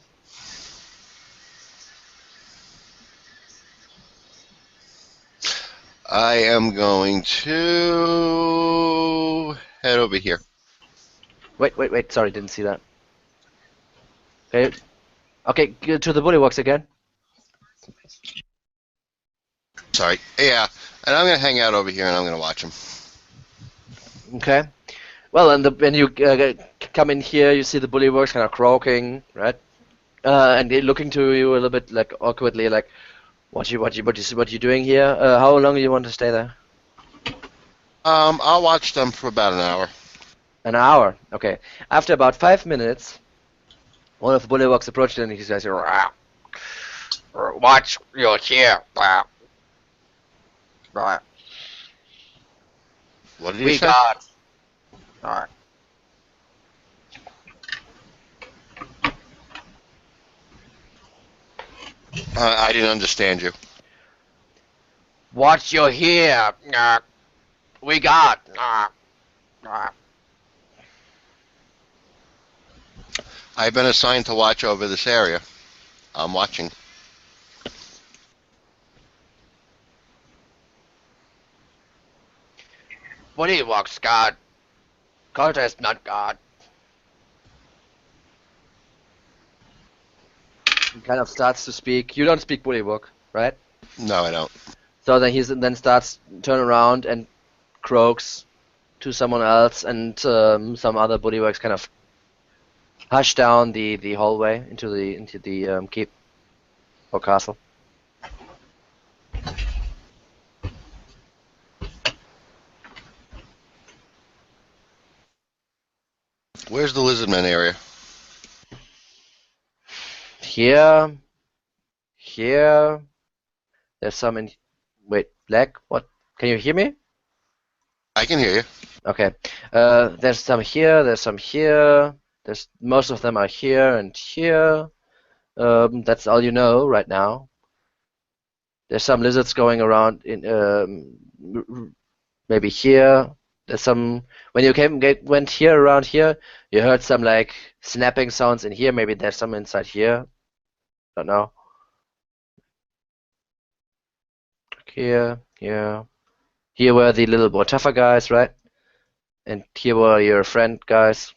I am going to head over here. Wait. Sorry, didn't see that. Okay, go to the bullywugs again. Sorry. Yeah, and I'm gonna hang out over here and I'm gonna watch them. Okay. Well, and when you come in here, you see the bullywugs kind of croaking, right? And they're looking to you a little bit like awkwardly, like, what you doing here? How long do you want to stay there? I'll watch them for about an hour. An hour. Okay. After about 5 minutes, one of the bullywugs approached and he says, "Rah. Watch your here. Rah. Rah. What did he We say? got." Rah. I didn't understand you. Watch your here. We got. I've been assigned to watch over this area. I'm watching. Bullywugs got. Contest not got. He kind of starts to speak. You don't speak bullywug, right? No, I don't. So then he then starts turn around and croaks to someone else, and some other bullywugs kind of hush down the hallway into the keep or castle. Where's the lizardman area? Here, there's some in. Wait, Black. What? Can you hear me? I can hear you. Okay. There's some here. There's some here. There's most of them are here and here. That's all you know right now. There's some lizards going around in maybe here. There's some when you went here around here, you heard some like snapping sounds in here. Maybe there's some inside here. Don't know. Here, here were the little more tougher guys, right? And here were your friend guys.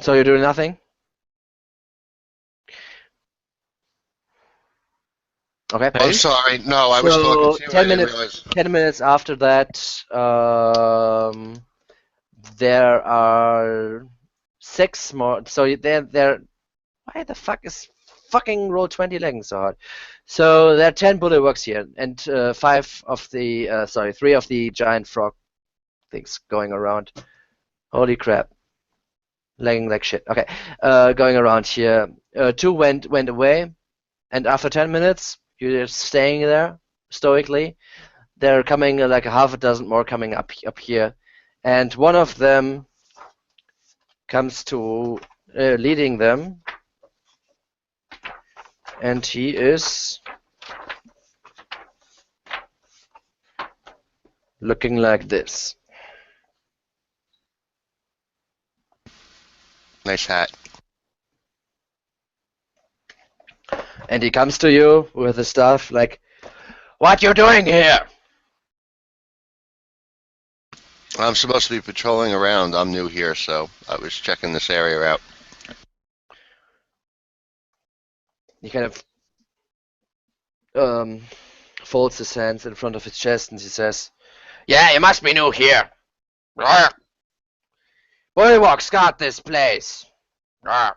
So you're doing nothing? Okay. I'm sorry. No, I was So talking to you. 10 I didn't minutes. realize. 10 minutes after that, there are 6 more. So there. Why the fuck is fucking roll 20 lagging so hard? So there are 10 bullywugs here, and 3 of the giant frog things going around. Holy crap. Lagging like shit. Okay. Going around here. 2 went away, and after 10 minutes, you're just staying there stoically. They're coming like a half a dozen more coming up here, and one of them comes to leading them, and he is looking like this. Nice hat. And he comes to you with the stuff like, "What you doing here?" I'm supposed to be patrolling around. I'm new here, so I was checking this area out. He kind of folds his hands in front of his chest and he says, "Yeah, you must be new here. Bullywugs got this place. Go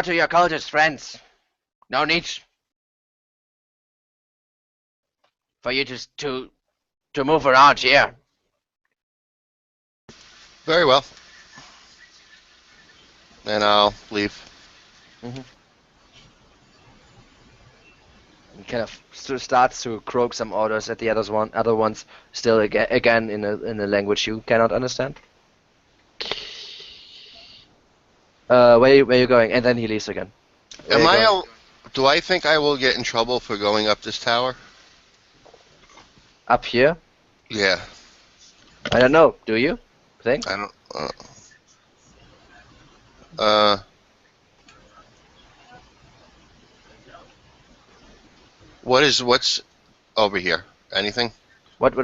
to your cultist friends. No need for you to move around here." Very well. And I'll leave. He kind of starts to croak some orders at the other ones, still again in a language you cannot understand. Where you going? And then he leaves again. Where you going? Do I think I will get in trouble for going up this tower? Up here? Yeah. I don't know. Do you think? I don't. What's over here? Anything? What?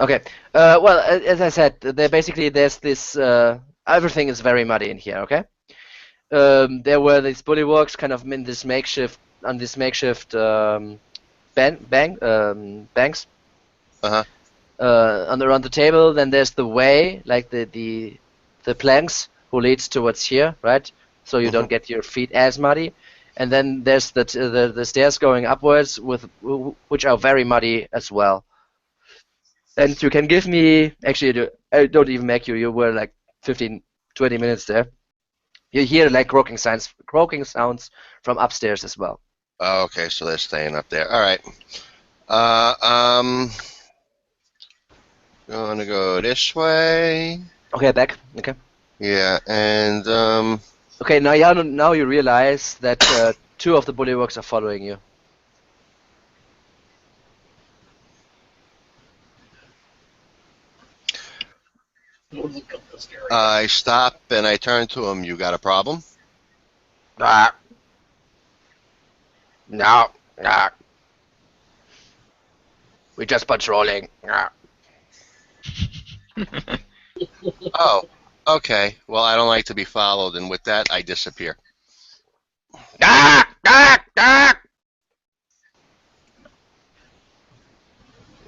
Okay. Well, as I said, there's this. Everything is very muddy in here. Okay. There were these bulwarks, kind of in this makeshift banks. Uh-huh. Around the table. Then there's the way, like the planks who leads towards here, right? So you don't get your feet as muddy. And then there's the stairs going upwards, which are very muddy as well. And you can give me, actually, I don't even make you. You were like 15, 20 minutes there. You hear like croaking sounds from upstairs as well. Oh, okay, so they're staying up there. All right. Gonna go this way. Okay, back. Okay. Yeah, and Okay, now you realize that 2 of the bulwarks are following you. Look up this area. I stop and I turn to him. You got a problem? No. We're just patrolling. Oh, okay. Well, I don't like to be followed, and with that, I disappear.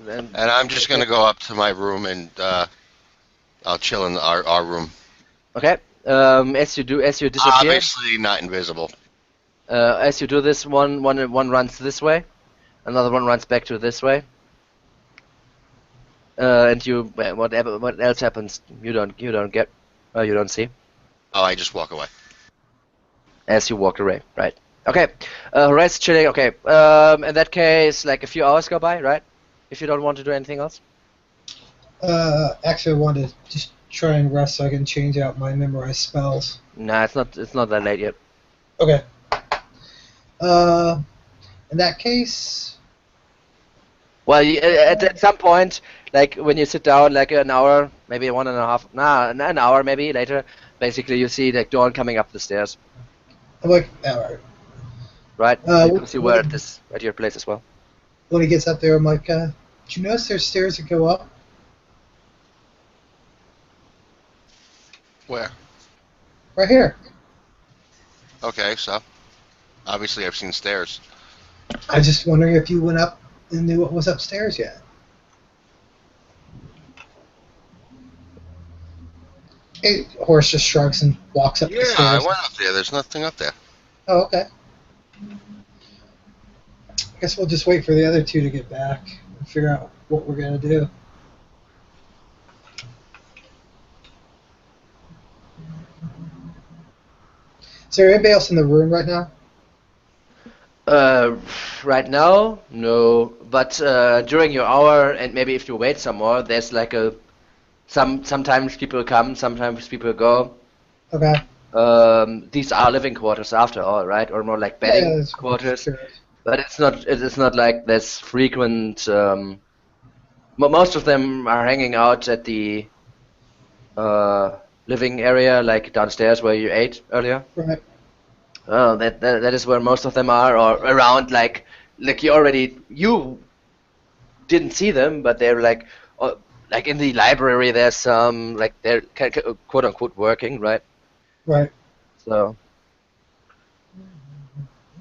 Then, And I'm just gonna go up to my room and I'll chill in our room. okay. As you disappear. Obviously not invisible. As you do this, one runs this way, another one runs back to this way. And what else happens? You don't see Oh, I just walk away. as you walk away, right? Okay. Rest chilling. Okay. In that case, like a few hours go by, right? If you don't want to do anything else. Actually, I wanted to just try and rest so I can change out my memorized spells. Nah, it's not that late yet. Okay. In that case, Well, at some point, like when you sit down, like an hour, maybe 1.5, an hour maybe later, basically you see like Dawn coming up the stairs, I'm like, alright. right? What- Because you were at your place as well. When he gets up there, I'm like, did you notice there's stairs that go up? Where? Right here. Okay, so obviously I've seen stairs. I was just wondering if you went up and knew what was upstairs yet. Hey, Horse just shrugs and walks up the Yeah, I stairs. went up there. There's nothing up there. Oh, okay. I guess we'll just wait for the other 2 to get back and figure out what we're gonna do. Is there anybody else in the room right now? Right now, no. But during your hour, and maybe if you wait some more, there's like sometimes people come, sometimes people go. Okay. These are living quarters after all, right? Or more like bedding that's quarters. sure. But it's not like there's frequent. Most of them are hanging out at the living area, like downstairs where you ate earlier. Right. That is where most of them are, or around like you didn't see them, but they're like in the library. There's some like they're quote unquote working, right? Right. So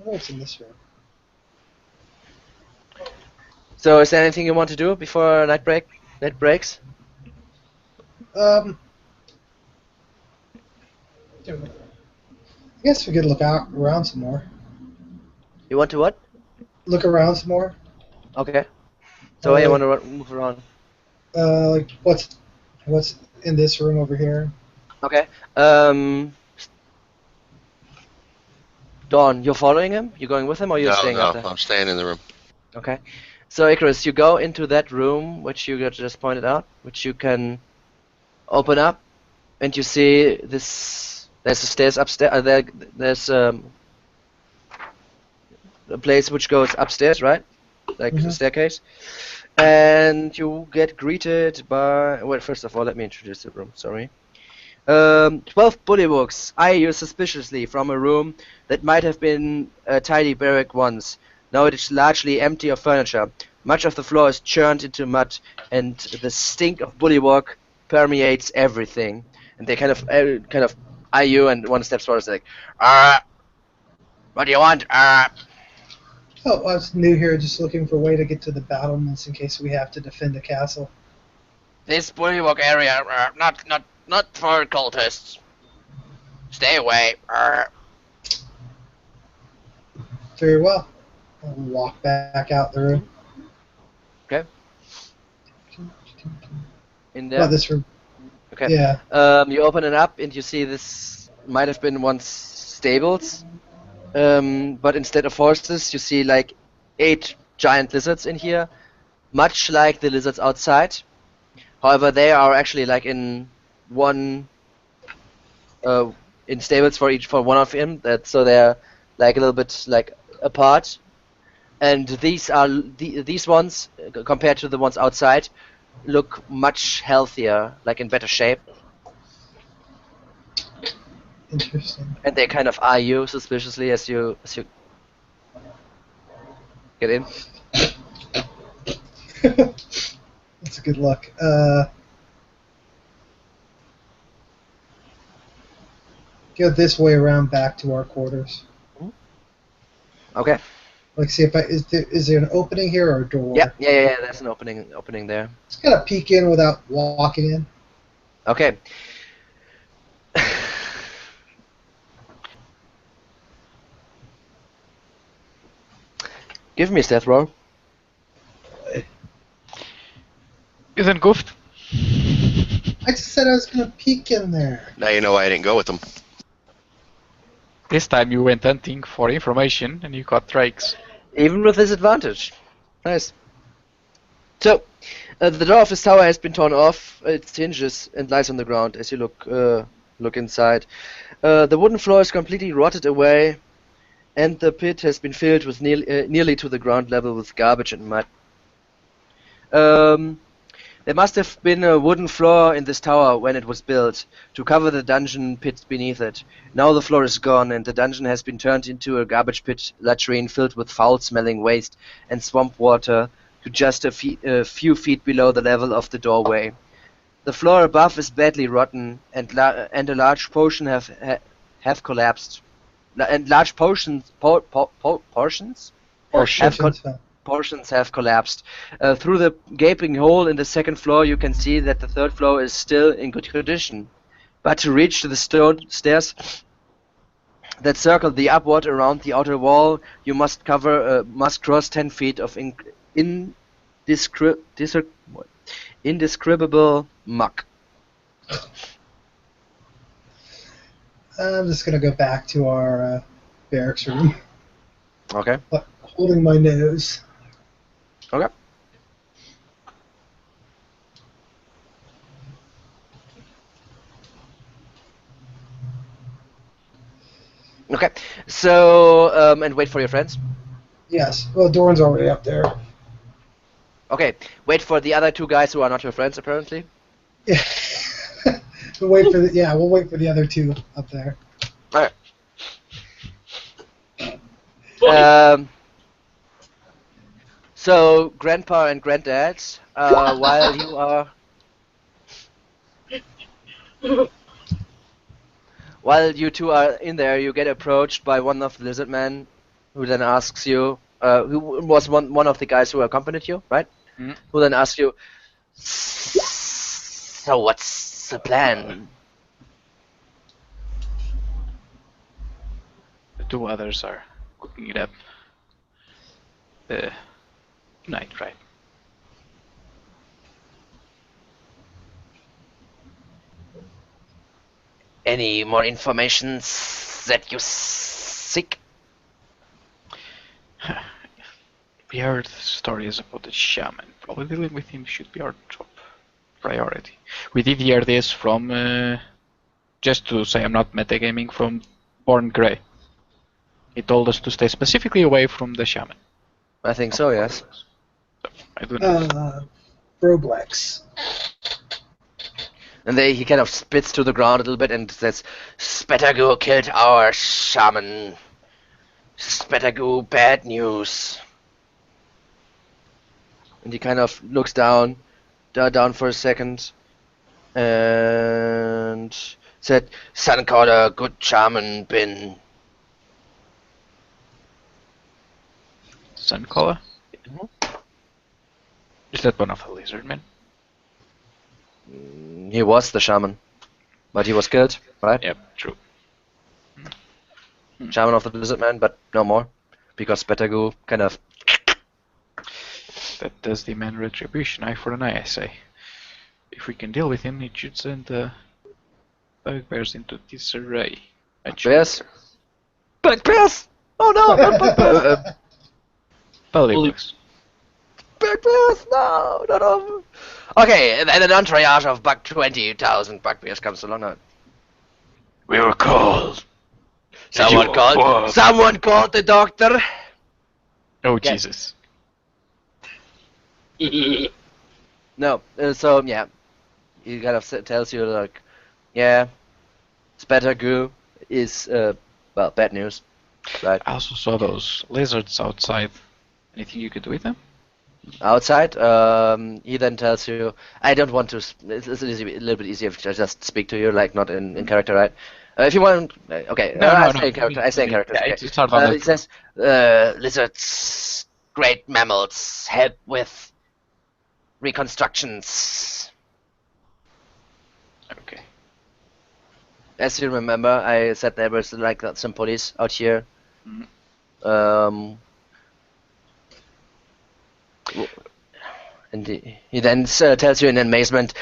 What's in this room? is there anything you want to do before night breaks? I guess we could look around some more. You want to what? Look around some more. Okay. So you want to move around? Like what's in this room over here? Okay. Dawn, you're following him? You're going with him, or you're No, staying up no, there? I'm staying in the room. Okay. So Icarus, you go into that room which you just pointed out, which you can open up, and you see this. There's a stairs upstairs. There's a place which goes upstairs, right? Like a staircase. And you get greeted by. Well, first of all, let me introduce the room. Sorry. 12 bullywugs eye you suspiciously from a room that might have been a tidy barrack once. Now it is largely empty of furniture. Much of the floor is churned into mud, and the stink of bullywug permeates everything. And they kind of eye you, and one steps forward is like, what do you want? Oh, I was new here, just looking for a way to get to the battlements in case we have to defend the castle. This bullywug area, not for cultists. Stay away. Very well. I'll walk back out the room. Okay. In there. Oh, this room. Okay. Yeah. You open it up and you see this might have been once stables, but instead of horses, you see like 8 giant lizards in here, much like the lizards outside. However, they are actually like in one, in stables for one of them. So they're like a little bit like apart. And these are these ones compared to the ones outside look much healthier, like in better shape. Interesting. And they kind of eye you suspiciously as you get in. That's a good look. Go this way around back to our quarters. Okay. Like, see if is there an opening here or a door? Yeah. There's an opening there. Just gotta peek in without walking in. Okay. Give me a stealth roll. Isn't goofed? I just said I was gonna peek in there. Now you know why I didn't go with them. This time you went hunting for information and you caught drakes. Even with disadvantage. Nice. So, the door of this tower has been torn off its hinges and lies on the ground as you look inside. The wooden floor is completely rotted away, and the pit has been filled with nearly to the ground level with garbage and mud. There must have been a wooden floor in this tower when it was built, to cover the dungeon pit beneath it. Now the floor is gone, and the dungeon has been turned into a garbage pit latrine filled with foul-smelling waste and swamp water to just a few feet below the level of the doorway. The floor above is badly rotten, and a large portion have collapsed. And large portions have collapsed. Through the gaping hole in the second floor, you can see that the third floor is still in good condition. But to reach the stone stairs that circle the upward around the outer wall, you must cross 10 feet of indescribable muck. I'm just gonna go back to our barracks room, Okay. holding my nose. Okay. Okay. So, and wait for your friends. Yes. Well, Doran's already up there. Okay. Wait for the other 2 guys who are not your friends, apparently. Yeah. we'll wait for the other 2 up there. Alright. So, Grandpa and Granddad, while you are... While you 2 are in there, you get approached by one of the lizard men, who then asks you, who was one of the guys who accompanied you, right? Mm-hmm. Who then asks you, so what's the plan? The 2 others are cooking it up. Night, right? Any more information that you seek? We heard stories about the shaman. Probably dealing with him should be our top priority. We did hear this from, just to say I'm not metagaming, from Born Grey. He told us to stay specifically away from the shaman. I think so, yes. So, I do know. Roblex. And he kind of spits to the ground a little bit and says, Spetagu killed our shaman. Spetagu, bad news. And he kind of looks down for a second, and said, Suncaller, good shaman, been. Suncaller? Is that one of the lizard men? He was the shaman, but he was killed, right? Yep, true. Shaman of the lizard man, but no more, because Spetagu kind of. That does demand retribution, eye for an eye, I say. If we can deal with him, it should send the bugbears into disarray. Bears? Bugbears! Oh no, not bugbears! Bullywugs. Bugbears! No. Okay, and an entourage of 20,000 bugbears comes along now. We were called. Someone called the doctor. Oh, Yeah. Jesus. No, so yeah, he kind of tells you like, yeah, Spetagu is well, bad news, right? I also saw those lizards outside. Anything you could do with them? Outside, he then tells you, I don't want to. It's a little bit easier if I just speak to you, like not in character, right? If you want, okay. I say in character. Yeah, Okay. it's hard on He says, lizards, great mammals, help with reconstructions. Okay. As you remember, I said there was like some police out here. Mhm. And he then tells you in amazement,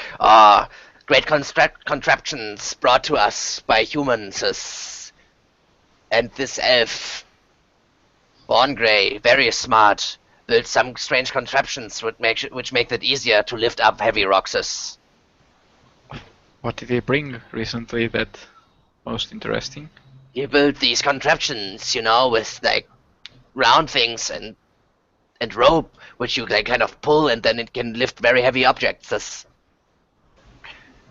great contraptions brought to us by humans. And this elf, Born Grey, very smart, built some strange contraptions which make it easier to lift up heavy rocks. What did they bring recently that most interesting? He built these contraptions, with like round things and rope, which you like kind of pull, and then it can lift very heavy objects. That's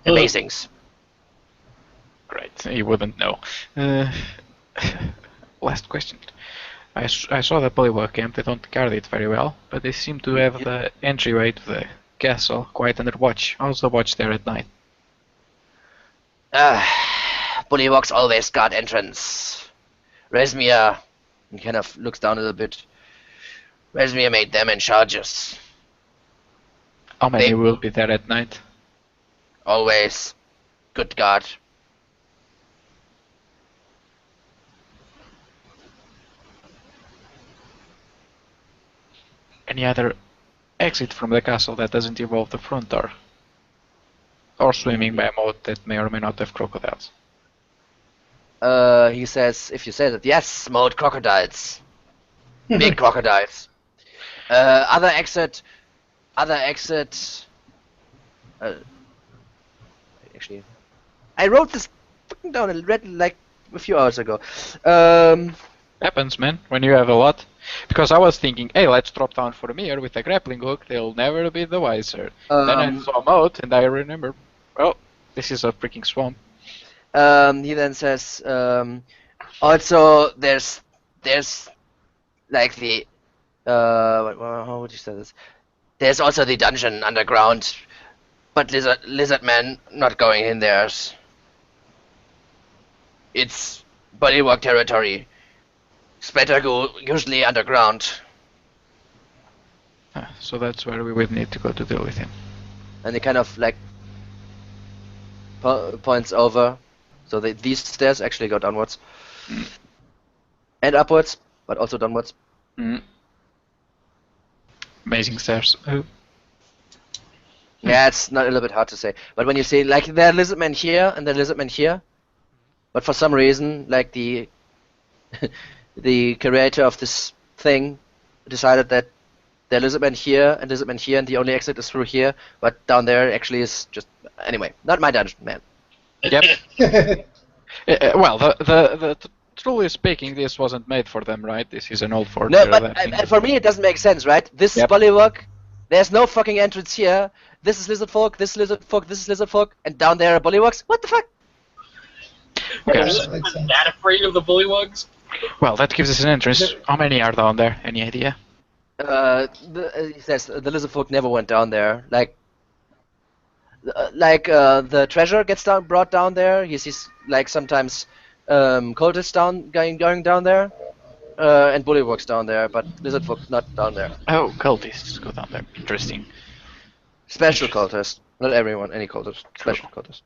amazing. Great, you wouldn't know. Last question. I saw the Polywog camp. They don't guard it very well, but they seem to have the entryway to the castle quite under watch. How's the watch there at night? Bullywugs always guard entrance. Resmir, he kind of looks down a little bit. Resmir made them in charges. How many will be there at night? Always good guard. Any other exit from the castle that doesn't involve the front door? Or swimming by a moat that may or may not have crocodiles? He says, if you say that, yes, smoked crocodiles. Big crocodiles. Other exit. Actually, I wrote this fucking down and read like a few hours ago. Happens, man, when you have a lot. Because I was thinking, hey, let's drop down for a mirror with a grappling hook, they'll never be the wiser. Then I saw a moat, and I remember, well, this is a freaking swamp. He then says, also there's like the how would you say this? There's also the dungeon underground, but lizard man not going in there. It's Bullywug territory. Spetagu usually underground. So that's where we would need to go to deal with him. And he kind of like points over. So these stairs actually go downwards. And upwards, but also downwards. Amazing stairs. Oh. Yeah, it's not a little bit hard to say. But when you see, like, there are lizardmen here and there are lizardmen here, but for some reason, like, the creator of this thing decided that There are lizardmen here and lizardmen here, and the only exit is through here. But down there actually is just anyway, not my dungeon, man. Yep. Well, truly speaking, this wasn't made for them, right? This is an old fort. No, they're but letting- for me it doesn't make sense, right? This is Yep. Bullywug. There's no fucking entrance here. This is lizard folk. This is lizard folk. This is lizard folk, and down there are Bullywugs. What the fuck? Okay. that I'm makes not sense. that afraid of the bullywugs. Well, that gives us an entrance. How many are down there? Any idea? He says the lizard folk never went down there. The treasure gets brought down there. He sees like sometimes cultists going down there, and bullywugs down there, but lizard folk not down there. Oh, cultists go down there. Interesting. Special cultists, not everyone, any cultist, special cultist.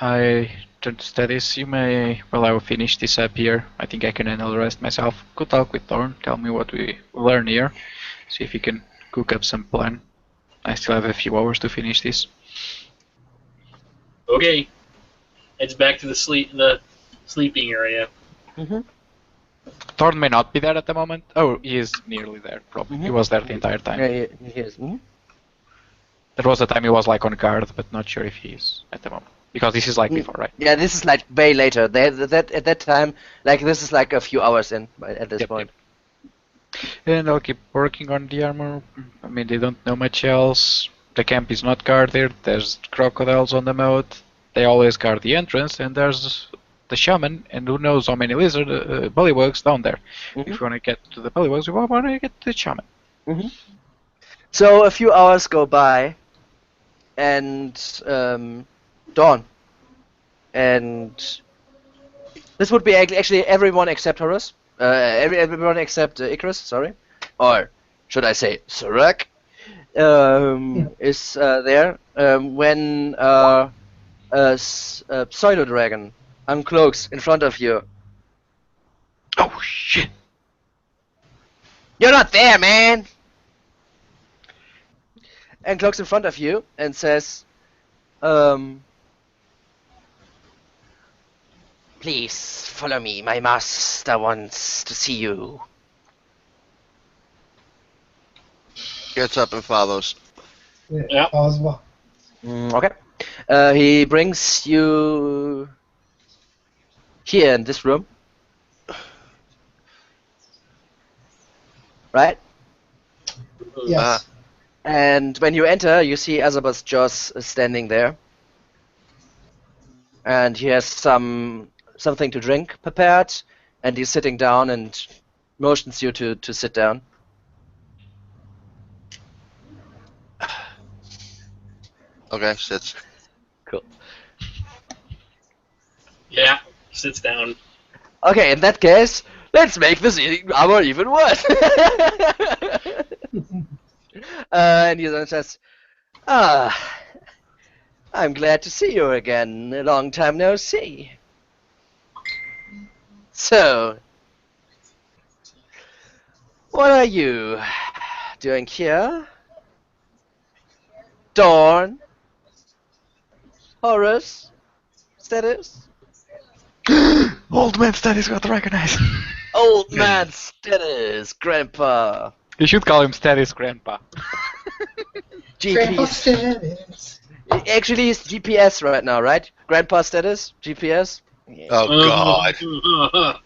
I turned to studies. You may, well, I will finish this up here. I think I can handle the rest myself. Good talk with Thorn. Tell me what we learn here. See if you can cook up some plan. I still have a few hours to finish this. Okay. Heads back to the sleeping area. Mm-hmm. Thorn may not be there at the moment. Oh, he is nearly there, probably. He was there the entire time. Yeah, he is. Mm-hmm. There was a time he was like on guard, but not sure if he is at the moment. Because this is like before, right? Yeah, this is like way later. At that time, like this is like a few hours in at this Yep, point. And I'll keep working on the armor. I mean, they don't know much else. The camp is not guarded. There's crocodiles on the moat. They always guard the entrance, and there's the shaman, and who knows how many lizard bullywugs down there. Mm-hmm. If we want to get to the bullywugs, we want to get to the shaman. Mm-hmm. So a few hours go by, and dawn, and this would be actually everyone except Horus, everyone except Icarus, sorry, or should I say Surak, is there when a pseudo dragon uncloaks in front of you. Oh shit! You're not there, man! And cloaks in front of you and says, please follow me. My master wants to see you. Gets up and follows. Yeah, Yep. Oswald. Okay. He brings you here in this room. Right? Yes. And when you enter, you see Azabas Joss standing there. And he has something to drink prepared, and he's sitting down and motions you to sit down. Okay, sits. Cool. Yeah. Sits down. Okay, in that case, let's make this armor even worse. And he then says, I'm glad to see you again. A long time no see. So, what are you doing here? Dawn? Horus? Status? Old man studies got recognized. Old man Status, Grandpa. You should call him Status Grandpa. Grandpa GPS. status. Actually, he's GPS right now, right? Grandpa Status? GPS? Yeah. Oh god.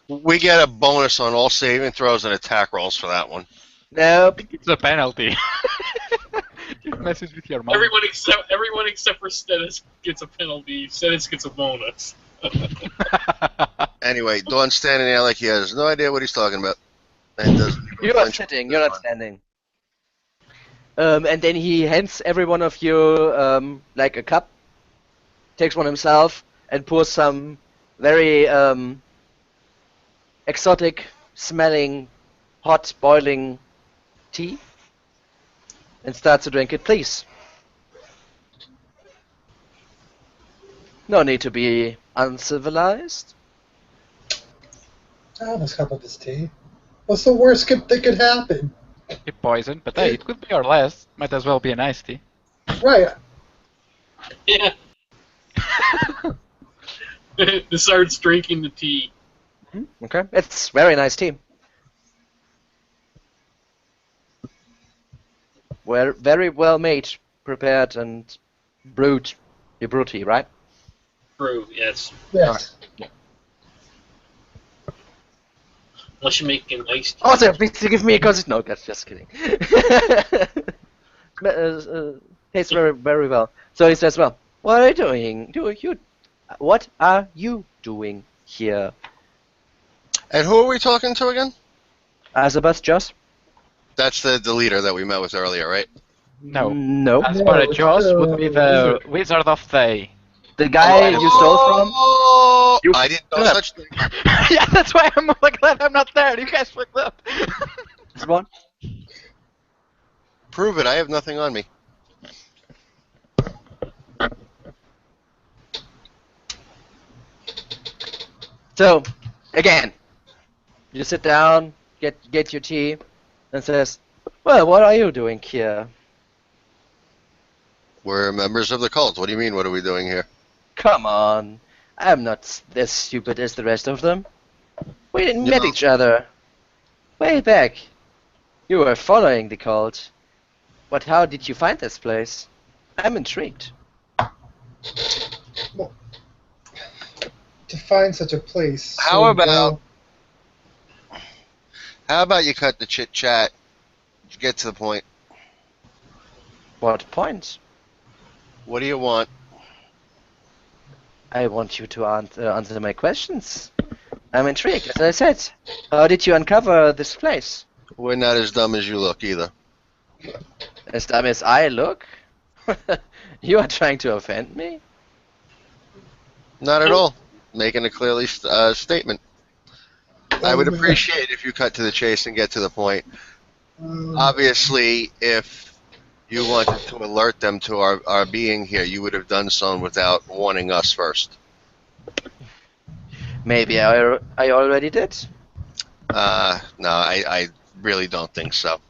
We get a bonus on all saving throws and attack rolls for that one. Nope. It's a penalty. You message with your mom. Everyone except for Stennis gets a penalty. Stennis gets a bonus. Anyway, Dawn's standing there like he has no idea what he's talking about. And doesn't even You are flinch. sitting, you're not standing. And then he hands every one of you like a cup, takes one himself, and pours some very exotic smelling, hot boiling tea, and starts to drink it. Please. No need to be uncivilized. I have a cup of his tea. What's the worst that could happen? Be poisoned, but hey, it could be our last. Might as well be an iced tea. Right. Yeah. Starts drinking the tea. Okay, it's very nice tea. Well, very well made, prepared, and brewed. You brew tea, right? Brew, yes. Yes. Unless you make an iced tea. Also, please give me a consider. No, that's just kidding. Tastes very, very well. So he says, "Well, what are you doing? What are you doing here?" And who are we talking to again? Just? That's the leader that we met with earlier, right? No. No. As No, per it's Joss the would be the wizard. Wizard of Thay. The guy you stole from? Oh, You I didn't know fucked up. such thing. Yeah, that's why I'm like glad I'm not there. You guys fucked up. This one? Prove it. I have nothing on me. So, again, you sit down, get your tea, and says, "Well, what are you doing here?" We're members of the cult. What do you mean? What are we doing here? Come on, I'm not as stupid as the rest of them. We didn't met No. each other way back. You were following the cult, but how did you find this place? I'm intrigued. To find such a place. How about you cut the chit chat? Get to the point. What point? What do you want? I want you to answer my questions. I'm intrigued, as I said. How did you uncover this place? We're not as dumb as you look either. As dumb as I look? You are trying to offend me? Not at all. Making a clearly statement. I would appreciate if you cut to the chase and get to the point. Obviously, if you wanted to alert them to our being here, you would have done so without warning us first. Maybe I already did. No, I really don't think so.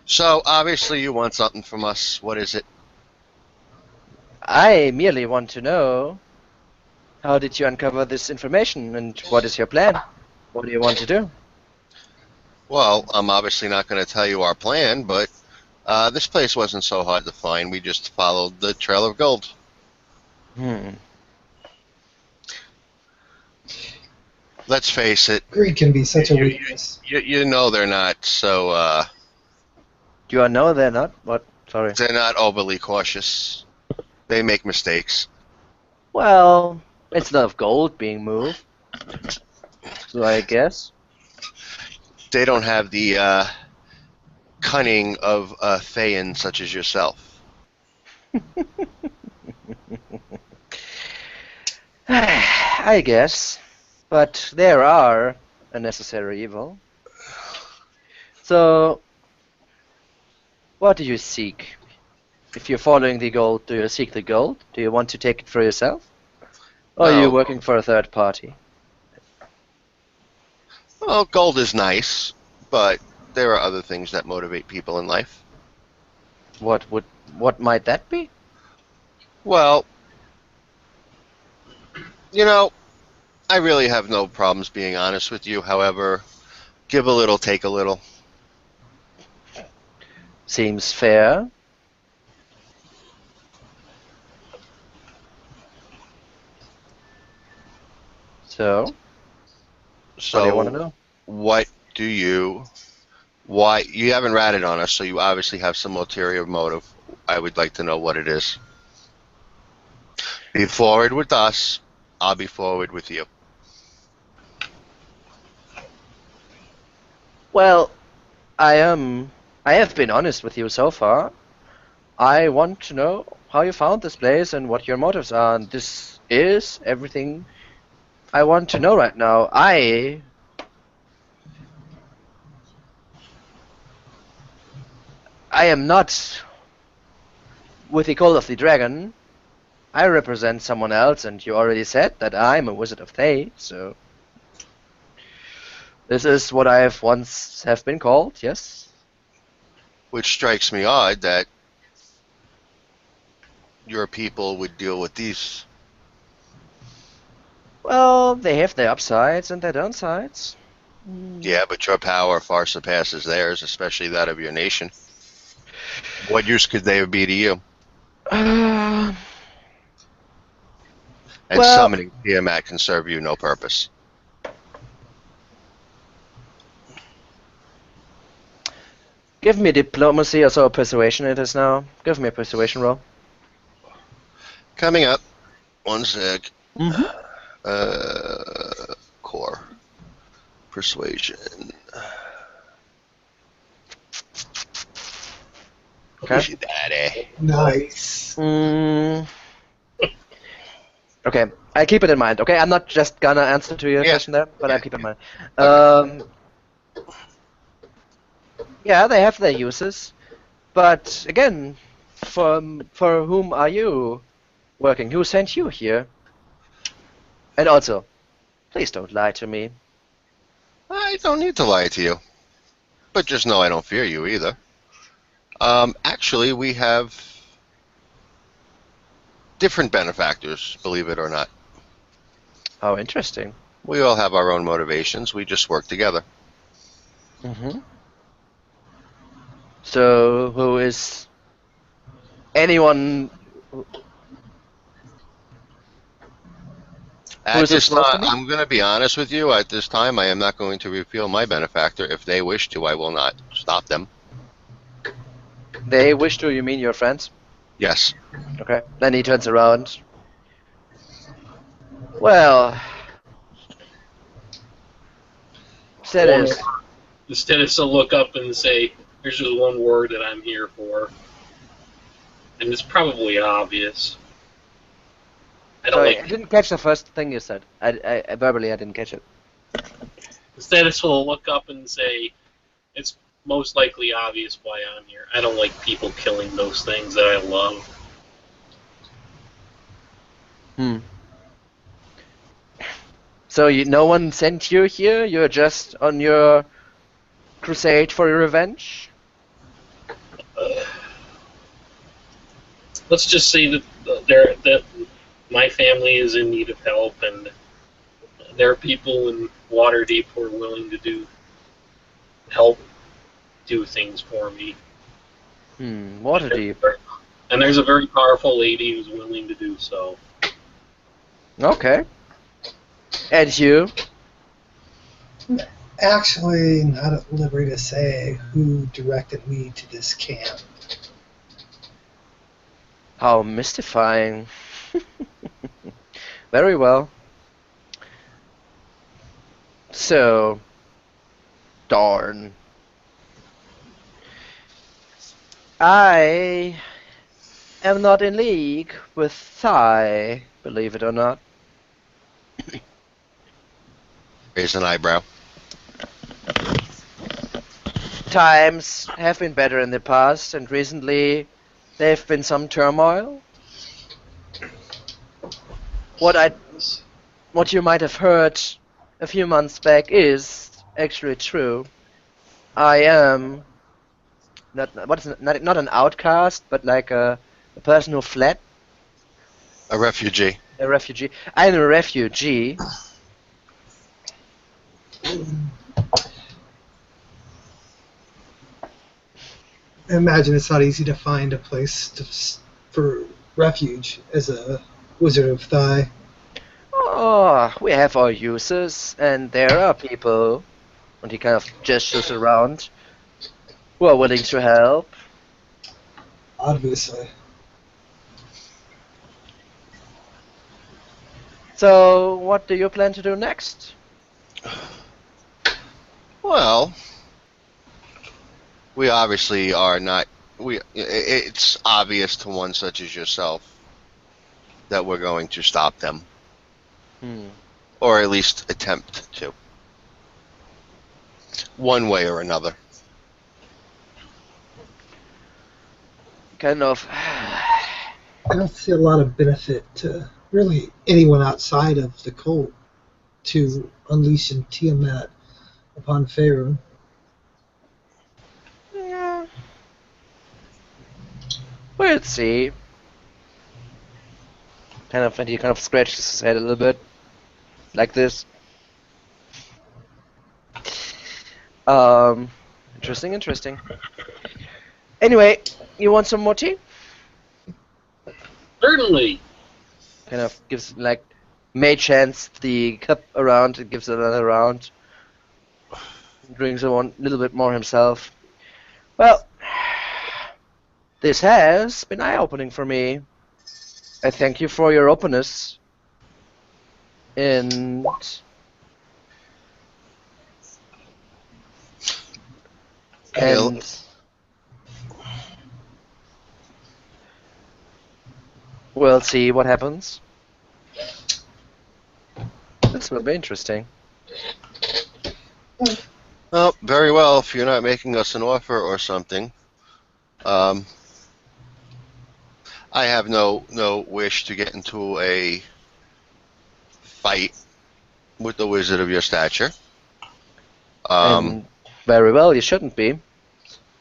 So, obviously you want something from us. What is it? I merely want to know, how did you uncover this information, and what is your plan? What do you want to do? Well, I'm obviously not going to tell you our plan, but this place wasn't so hard to find. We just followed the trail of gold. Let's face it. Greed can be such a weakness. You know they're not so. You know they're not? What? Sorry. They're not overly cautious. They make mistakes. Well, it's a lot of gold being moved. So I guess. They don't have the cunning of a Thayan such as yourself. I guess. But there are a necessary evil. So, what do you seek? If you're following the gold, do you seek the gold? Do you want to take it for yourself? Or are you No. working for a third party? Well, gold is nice, but there are other things that motivate people in life. What might that be? Well, you know, I really have no problems being honest with you. However, give a little, take a little. Seems fair. So, So, what do you want to know? what do you... Why you haven't ratted on us, so you obviously have some ulterior motive. I would like to know what it is. Be forward with us. I'll be forward with you. Well, I have been honest with you so far. I want to know how you found this place and what your motives are, and this is everything I want to know right now. I am not with the Call of the Dragon. I represent someone else, and you already said that I'm a Wizard of Thay, so this is what I have once have been called, yes. Which strikes me odd that your people would deal with these. Well, they have their upsides and their downsides. Yeah, but your power far surpasses theirs, especially that of your nation. What use could they be to you? Uh, And well, summoning Tiamat can serve you no purpose. give me diplomacy or so persuasion it is now. Give me a persuasion roll. Coming up. One sec. Mm-hmm. Core. Persuasion. Okay. Who's your daddy? Nice. Okay, I keep it in mind. Okay, I'm not just gonna answer to your Yeah. question there, but I Yeah, keep it in mind. Okay. Yeah, they have their uses, but again, for whom are you working? Who sent you here? And also, please don't lie to me. I don't need to lie to you. But just know I don't fear you either. Actually, we have different benefactors, believe it or not. How interesting. We all have our own motivations. We just work together. Mm-hmm. So, who is anyone who At is this supposed to time, me? I'm going to be honest with you. At this time, I am not going to reveal my benefactor. If they wish to, I will not stop them. They wish to, you mean your friends? Yes. Okay. Then he turns around. Well, said One is, Instead of to look up and say, "There's just one word that I'm here for," and it's probably obvious. I don't sorry, I like. didn't catch the first thing you said. I verbally, I didn't catch it. Instead of to look up and say, "It's most likely obvious why I'm here." I don't like people killing those things that I love. Hmm. So no one sent you here? You're just on your crusade for revenge? Let's just say that my family is in need of help, and there are people in Waterdeep who are willing to help do things for me. Waterdeep. And there's a very powerful lady who's willing to do so. Okay. And you? Actually, not at liberty to say who directed me to this camp. How mystifying. Very well. So, darn. I am not in league with Thai, believe it or not. Raise an eyebrow. Times have been better in the past, and recently there have been some turmoil. What you might have heard a few months back is actually true. I am not an outcast, but like a person who fled, A refugee. a refugee. I am a refugee. I imagine it's not easy to find a place for refuge as a wizard of Thai. Oh, we have our uses, and there are people, and he kind of gestures around, who are willing to help. Obviously. So, what do you plan to do next? Well, we obviously are not. It's obvious to one such as yourself that we're going to stop them, or at least attempt to, one way or another. Kind of. I don't see a lot of benefit to really anyone outside of the cult to unleashing Tiamat upon Faerun. Yeah. We'll see. And he kind of scratches his head a little bit, like this. Interesting. Anyway, you want some more tea? Certainly. Kind of gives like mage hands the cup around and gives it another round. Drinks a little bit more himself. Well, this has been eye-opening for me. I thank you for your openness. And we'll see what happens. This will be interesting. Oh, very well. If you're not making us an offer or something, I have no wish to get into a fight with the wizard of your stature. And very well, you shouldn't be.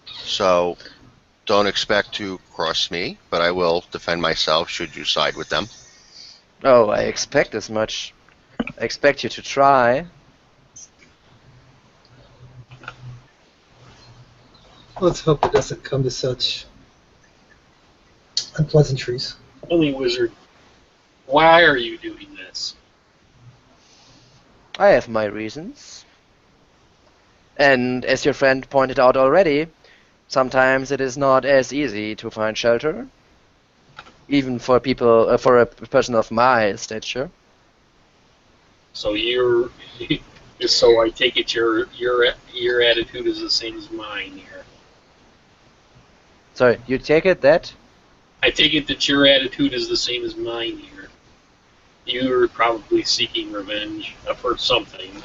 So don't expect to cross me, but I will defend myself should you side with them. Oh, I expect as much. I expect you to try. Let's hope it doesn't come to such unpleasantries. Only wizard. Why are you doing this? I have my reasons. And as your friend pointed out already, sometimes it is not as easy to find shelter, even for people, for a person of my stature. So so I take it your attitude is the same as mine here. Sorry, you take it that? I take it that your attitude is the same as mine here. You're probably seeking revenge for something.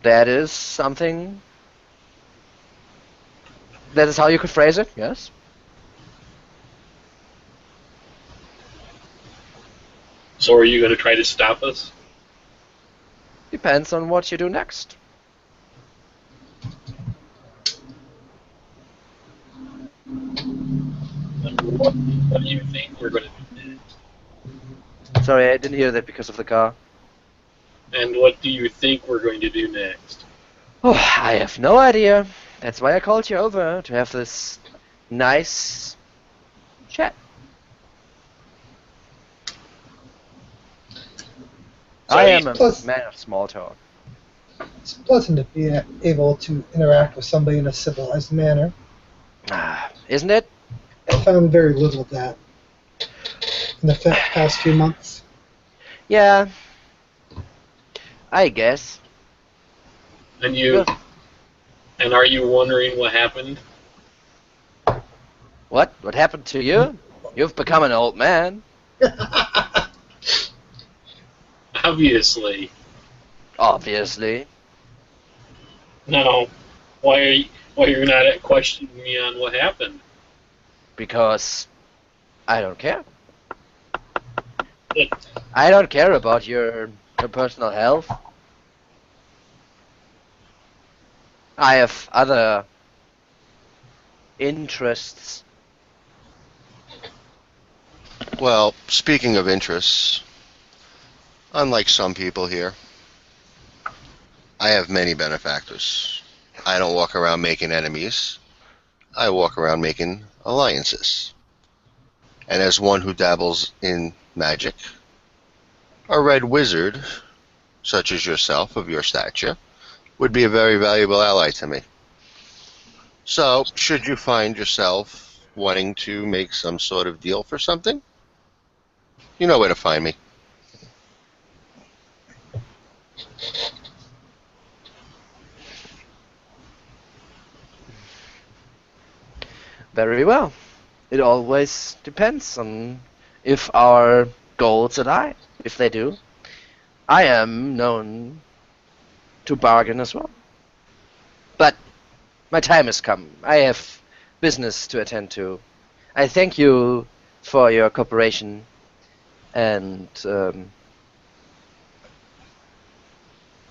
That is something. That is how you could phrase it, yes? So are you going to try to stop us? Depends on what you do next. What do you think we're going to do next? Sorry, I didn't hear that because of the car. And what do you think we're going to do next? Oh, I have no idea. That's why I called you over, to have this nice chat. So I am a Plus- man of small talk. It's pleasant to be able to interact with somebody in a civilized manner. Isn't it? I found very little of that in the past few months. Yeah. I guess. And are you wondering what happened? What? What happened to you? You've become an old man. Obviously. Obviously. No. Why are you not questioning me on what happened? Because I don't care. It, I don't care about your personal health. I have other interests. Well, speaking of interests, unlike some people here, I have many benefactors. I don't walk around making enemies. I walk around making alliances. And as one who dabbles in magic, a red wizard, such as yourself, of your stature, would be a very valuable ally to me. So, should you find yourself wanting to make some sort of deal for something, you know where to find me. Very well. It always depends on if our goals align. If they do, I am known to bargain as well. But my time has come. I have business to attend to. I thank you for your cooperation and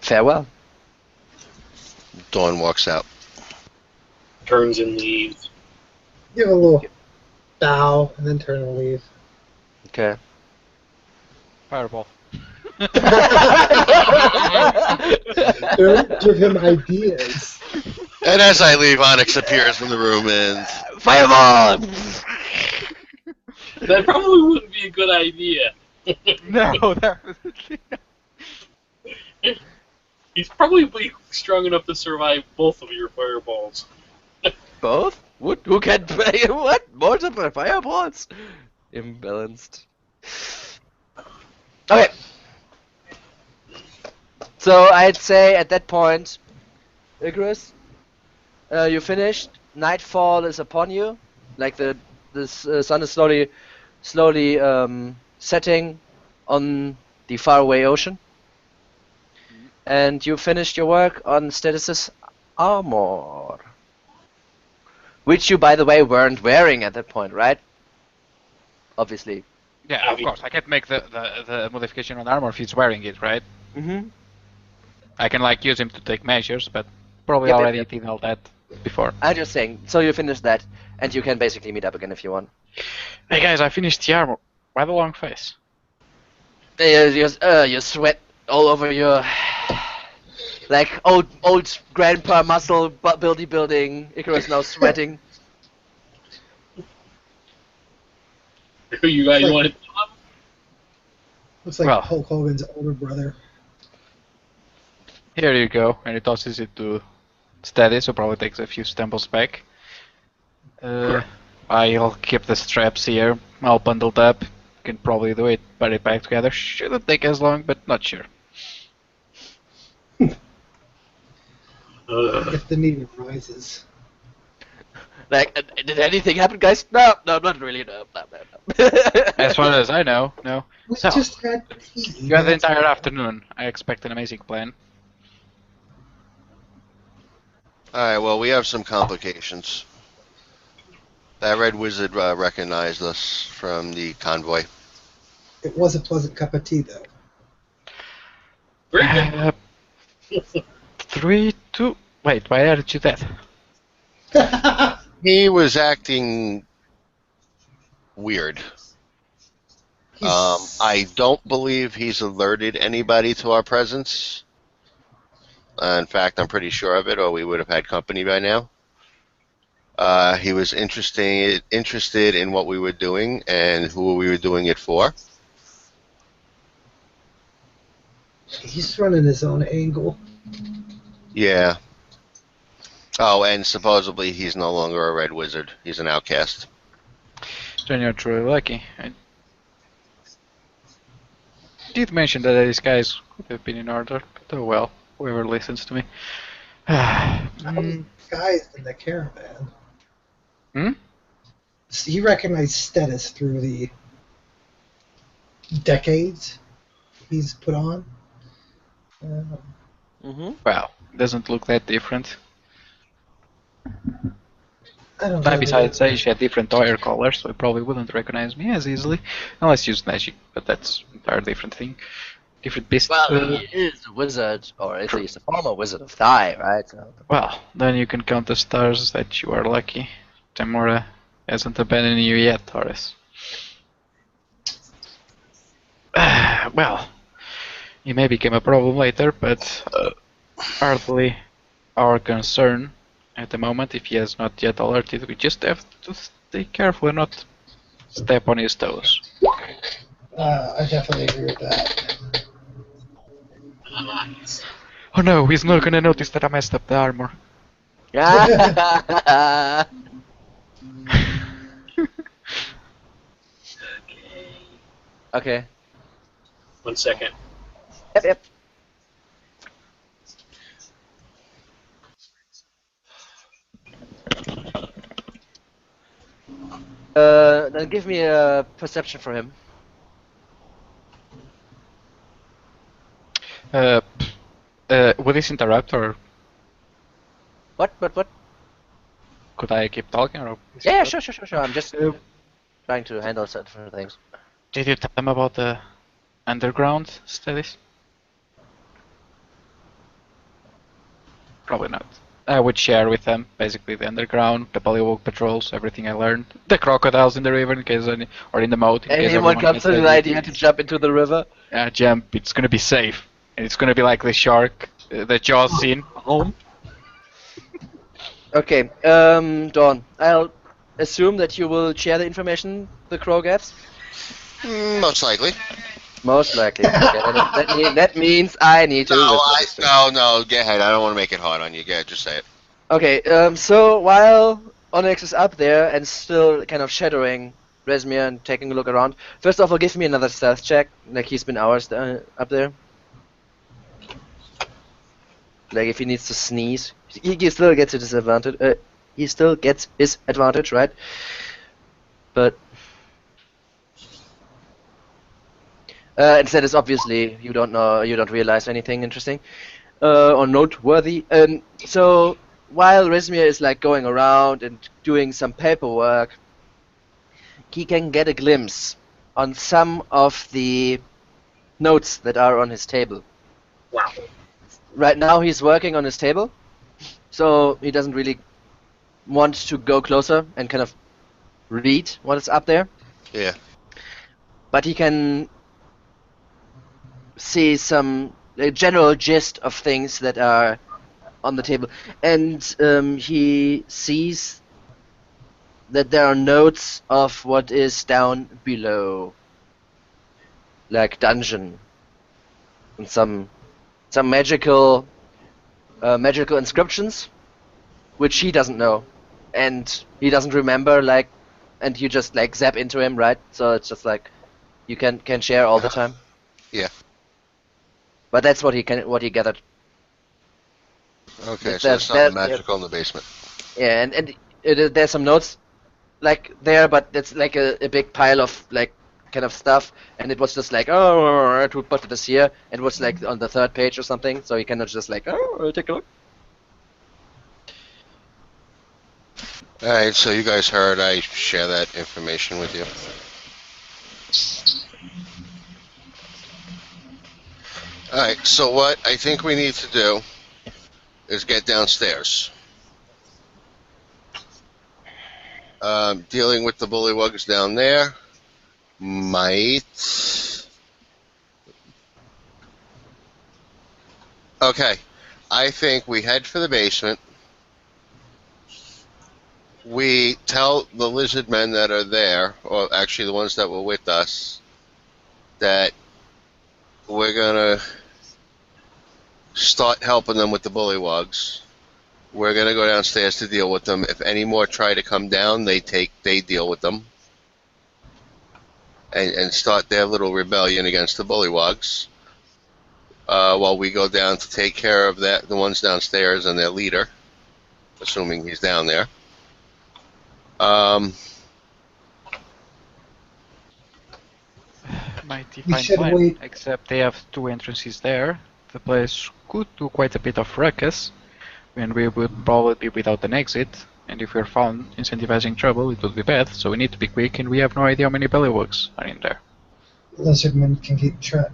farewell. Dawn walks out. turns and leaves. Give a little bow and then turn and leave. Okay. Fireball. Don't give him ideas. And as I leave, Onyx appears in the room and Fireball! That probably wouldn't be a good idea. No, definitely. He's probably strong enough to survive both of your fireballs. Both? Who can play what? Multiple fireballs? Imbalanced. Okay. So I'd say at that point, Icarus, you finished. Nightfall is upon you. Like the sun is slowly setting on the faraway ocean. And you finished your work on Status's armor. Which you, by the way, weren't wearing at that point, right? Obviously. Yeah, of course. I can't make the modification on armor if he's wearing it, right? Mm-hmm. I can like use him to take measures, but probably Yep, already yep. did all that before. I'm just saying. So you finished that, and you can basically meet up again if you want. Hey guys, I finished the armor. Why the long face? You sweat all over your like old grandpa muscle building. Icarus now sweating. You guys Like- want to? Looks like Well. Hulk Hogan's older brother. Here you go, and he tosses it to steady, so probably takes a few stumbles back. I'll keep the straps here, all bundled up. Can probably do it, put it back together. Shouldn't take as long, but not sure. If the need arises. Like, did anything happen, guys? No, not really. No. As far as I know, no. We So, just had tea. you have the entire afternoon. I expect an amazing plan. alright, well, we have some complications. That red wizard recognized us from the convoy. It was a pleasant cup of tea, though. Very good. 3, 2. Wait, why added you that? He was acting weird. I don't believe he's alerted anybody to our presence. In fact, I'm pretty sure of it, or we would have had company by now. He was interested in what we were doing and who we were doing it for. He's running his own angle. Yeah. Oh, and supposedly he's no longer a red wizard. He's an outcast. Then you're truly lucky. I did mention that these guys could have been in order, but oh well, whoever listens to me. Guys in the caravan. Hmm? He recognized status through the decades he's put on. Mm-hmm. Well, doesn't look that different. I don't know. Besides, I had different hair colors, so he probably wouldn't recognize me as easily, unless used magic, but that's an entirely different thing. Different beast. Well, he is a wizard, or at least a former wizard of Thai, right? So, Well, then you can count the stars that you are lucky. Tamora hasn't abandoned you yet, Horace. Well, he may become a problem later, but hardly our concern at the moment if he has not yet alerted. We just have to stay careful and not step on his toes. I definitely agree with that. Oh no, he's not gonna notice that I messed up the armor. yeah. Okay. 1 second. Yep. Then give me a perception for him. Would this interrupt or What? could I keep talking? Or Yeah, sure. I'm just trying to handle certain things. Did you tell them about the underground studies? Probably not. I would share with them basically the underground, the polywalk patrols, everything I learned, the crocodiles in the river in case any, or in the moat. In case Anyone everyone comes gets to the angry. idea to jump into the river? Jump. It's gonna be safe, and it's gonna be like the shark, the Jaws scene. Home. Okay, Dawn, I'll assume that you will share the information the crow gets. Most likely. Most likely. Okay, that means I need to whisper this to him. No, go ahead. I don't want to make it hard on you. Go ahead, just say it. Okay, so while Onyx is up there and still kind of shadowing Resmir and taking a look around, first of all, give me another stealth check. Like he's been hours up there. Like if he needs to sneeze, he still gets a disadvantage. He still gets his advantage, right? But instead, it's obviously you don't realize anything interesting or noteworthy. So while Resmir is like going around and doing some paperwork, he can get a glimpse on some of the notes that are on his table. Wow. Right now he's working on his table, so he doesn't really want to go closer and kind of read what is up there. Yeah. But he can see some general gist of things that are on the table, and he sees that there are notes of what is down below, like dungeon, and some magical inscriptions, which he doesn't know, and he doesn't remember. Like, and you just like zap into him, right? So it's just like you can share all the time. Yeah. But that's what he gathered. Okay, so there's something magical in the basement. Yeah, and there's some notes like there, but it's like a big pile of like kind of stuff, and it was just like, oh, to put this here, and it was like on the third page or something, so you cannot just like, oh, take a look. Alright, so you guys heard I share that information with you. Alright, so what I think we need to do is get downstairs. Dealing with the bullywugs down there might... Okay, I think we head for the basement. We tell the lizard men that are there, or actually the ones that were with us, that we're gonna start helping them with the bullywugs. We're gonna go downstairs to deal with them. If any more try to come down, they deal with them, and start their little rebellion against the bullywugs. While we go down to take care of the ones downstairs and their leader, assuming he's down there. Mighty We fine should plan, wait. except they have two entrances there. The place could do quite a bit of ruckus, and we would probably be without an exit. And if we're found incentivizing trouble, it would be bad. So we need to be quick, and we have no idea how many bullywugs are in there. Lizardmen can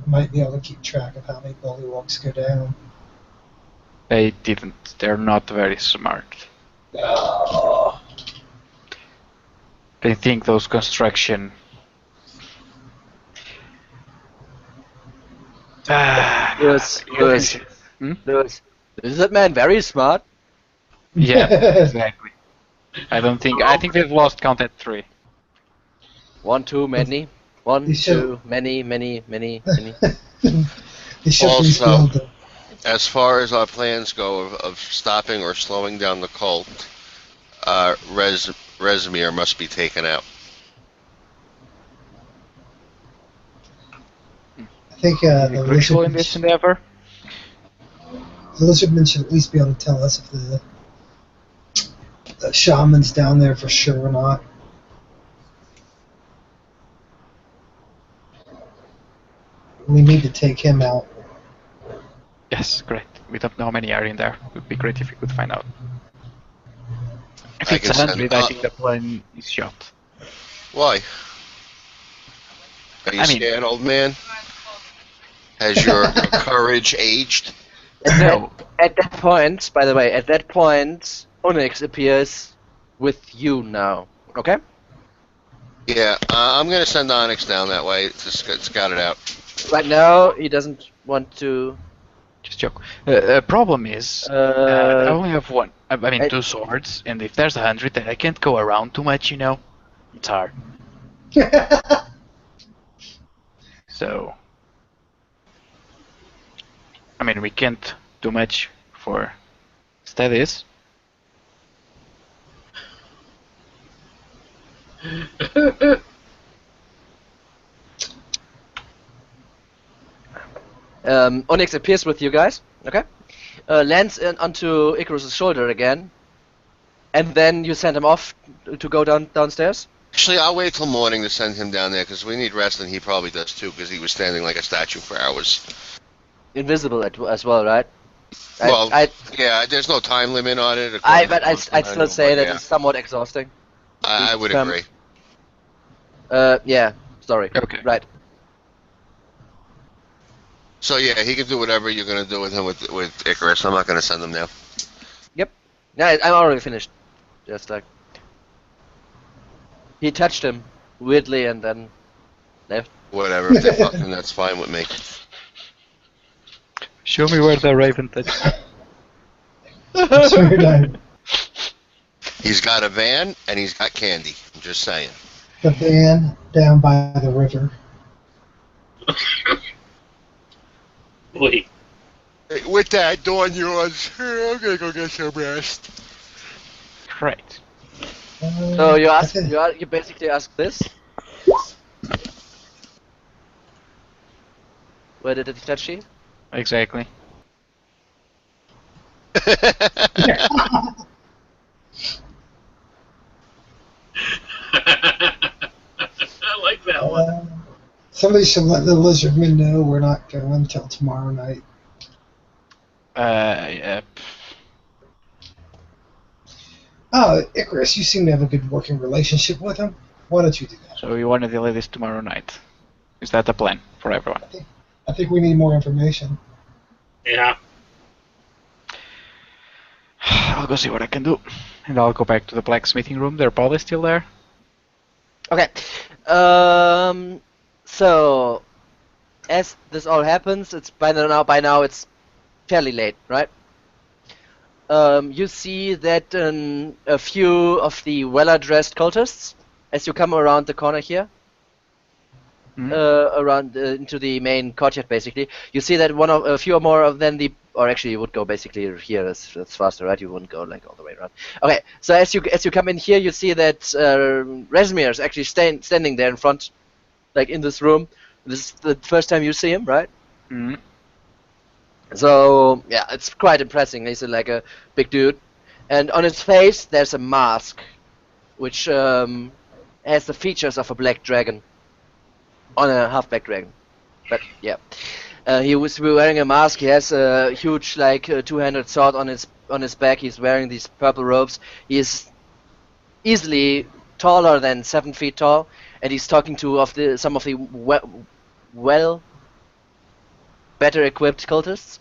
might be able to keep track of how many bullywugs go down. They didn't. They're not very smart. Oh. They think those construction... Lewis, Hmm? Lewis, is that man very smart? Yeah, exactly. I think they've lost count at 3. One too many. One, You should- too many. They should Also- rebuild them. As far as our plans go of stopping or slowing down the cult, Resmir must be taken out. I think the Crucial in this endeavor? lizardmen should at least be able to tell us if the shaman's down there for sure or not. We need to take him out. Yes, great. We don't know how many are in there. It would be great if we could find out. If I it's can send 100, I think the plan is shot. Why? Are you I mean- scared, old man? Has your courage aged? No. At that point, by the way, Onyx appears with you now. Okay? Yeah, I'm gonna send Onyx down that way to scout it out. Right now, he doesn't want to. Just joke. Problem is, I only have one. I mean, 2 swords, and if there's 100, then I can't go around too much, you know? It's hard. So... I mean, we can't do much for studies. Onyx appears with you guys, okay? Lands onto Icarus's shoulder again, and then you send him off to go downstairs. Actually, I'll wait till morning to send him down there because we need rest, and he probably does too because he was standing like a statue for hours. Invisible as well, right? Well, yeah, there's no time limit on it. But I'd still say that it's somewhat exhausting. I would agree. Yeah, sorry. Okay. Right. So yeah, he can do whatever you're gonna do with him with Icarus. I'm not gonna send him now. Yep. Yeah, I'm already finished. Just like he touched him weirdly and then left. Whatever, if they fuck him, that's fine with me. Show me where the raven touched. Sure done. He's got a van and he's got candy. I'm just saying. The van down by the river. Wait. Hey, with that, Dawn yours. I'm gonna go get some rest. Right. So you basically ask this. Where did it touch you? Exactly. I like that one. Somebody should let the lizardmen know we're not going until tomorrow night. Yep. Oh, Icarus, you seem to have a good working relationship with him. Why don't you do that? So you want to delay this tomorrow night? Is that the plan for everyone? I think we need more information. Yeah. I'll go see what I can do. And I'll go back to the blacksmithing room. They're probably still there. Okay. So as this all happens, it's by now it's fairly late, right? You see that a few of the well-dressed cultists, as you come around the corner here, around into the main courtyard, basically, you see that a few more of them or actually you would go basically here. That's faster, right? You wouldn't go like all the way around. Okay, so as you come in here, you see that Rezmir is actually standing there in front, like in this room. This is the first time you see him, right? Mm-hmm. So yeah, it's quite impressive. He's like a big dude, and on his face there's a mask, which has the features of a black dragon, on a half-black dragon. But yeah, he was wearing a mask. He has a huge like two-handed sword on his back. He's wearing these purple robes. He is easily taller than 7 feet tall, and he's talking to some of the better equipped cultists,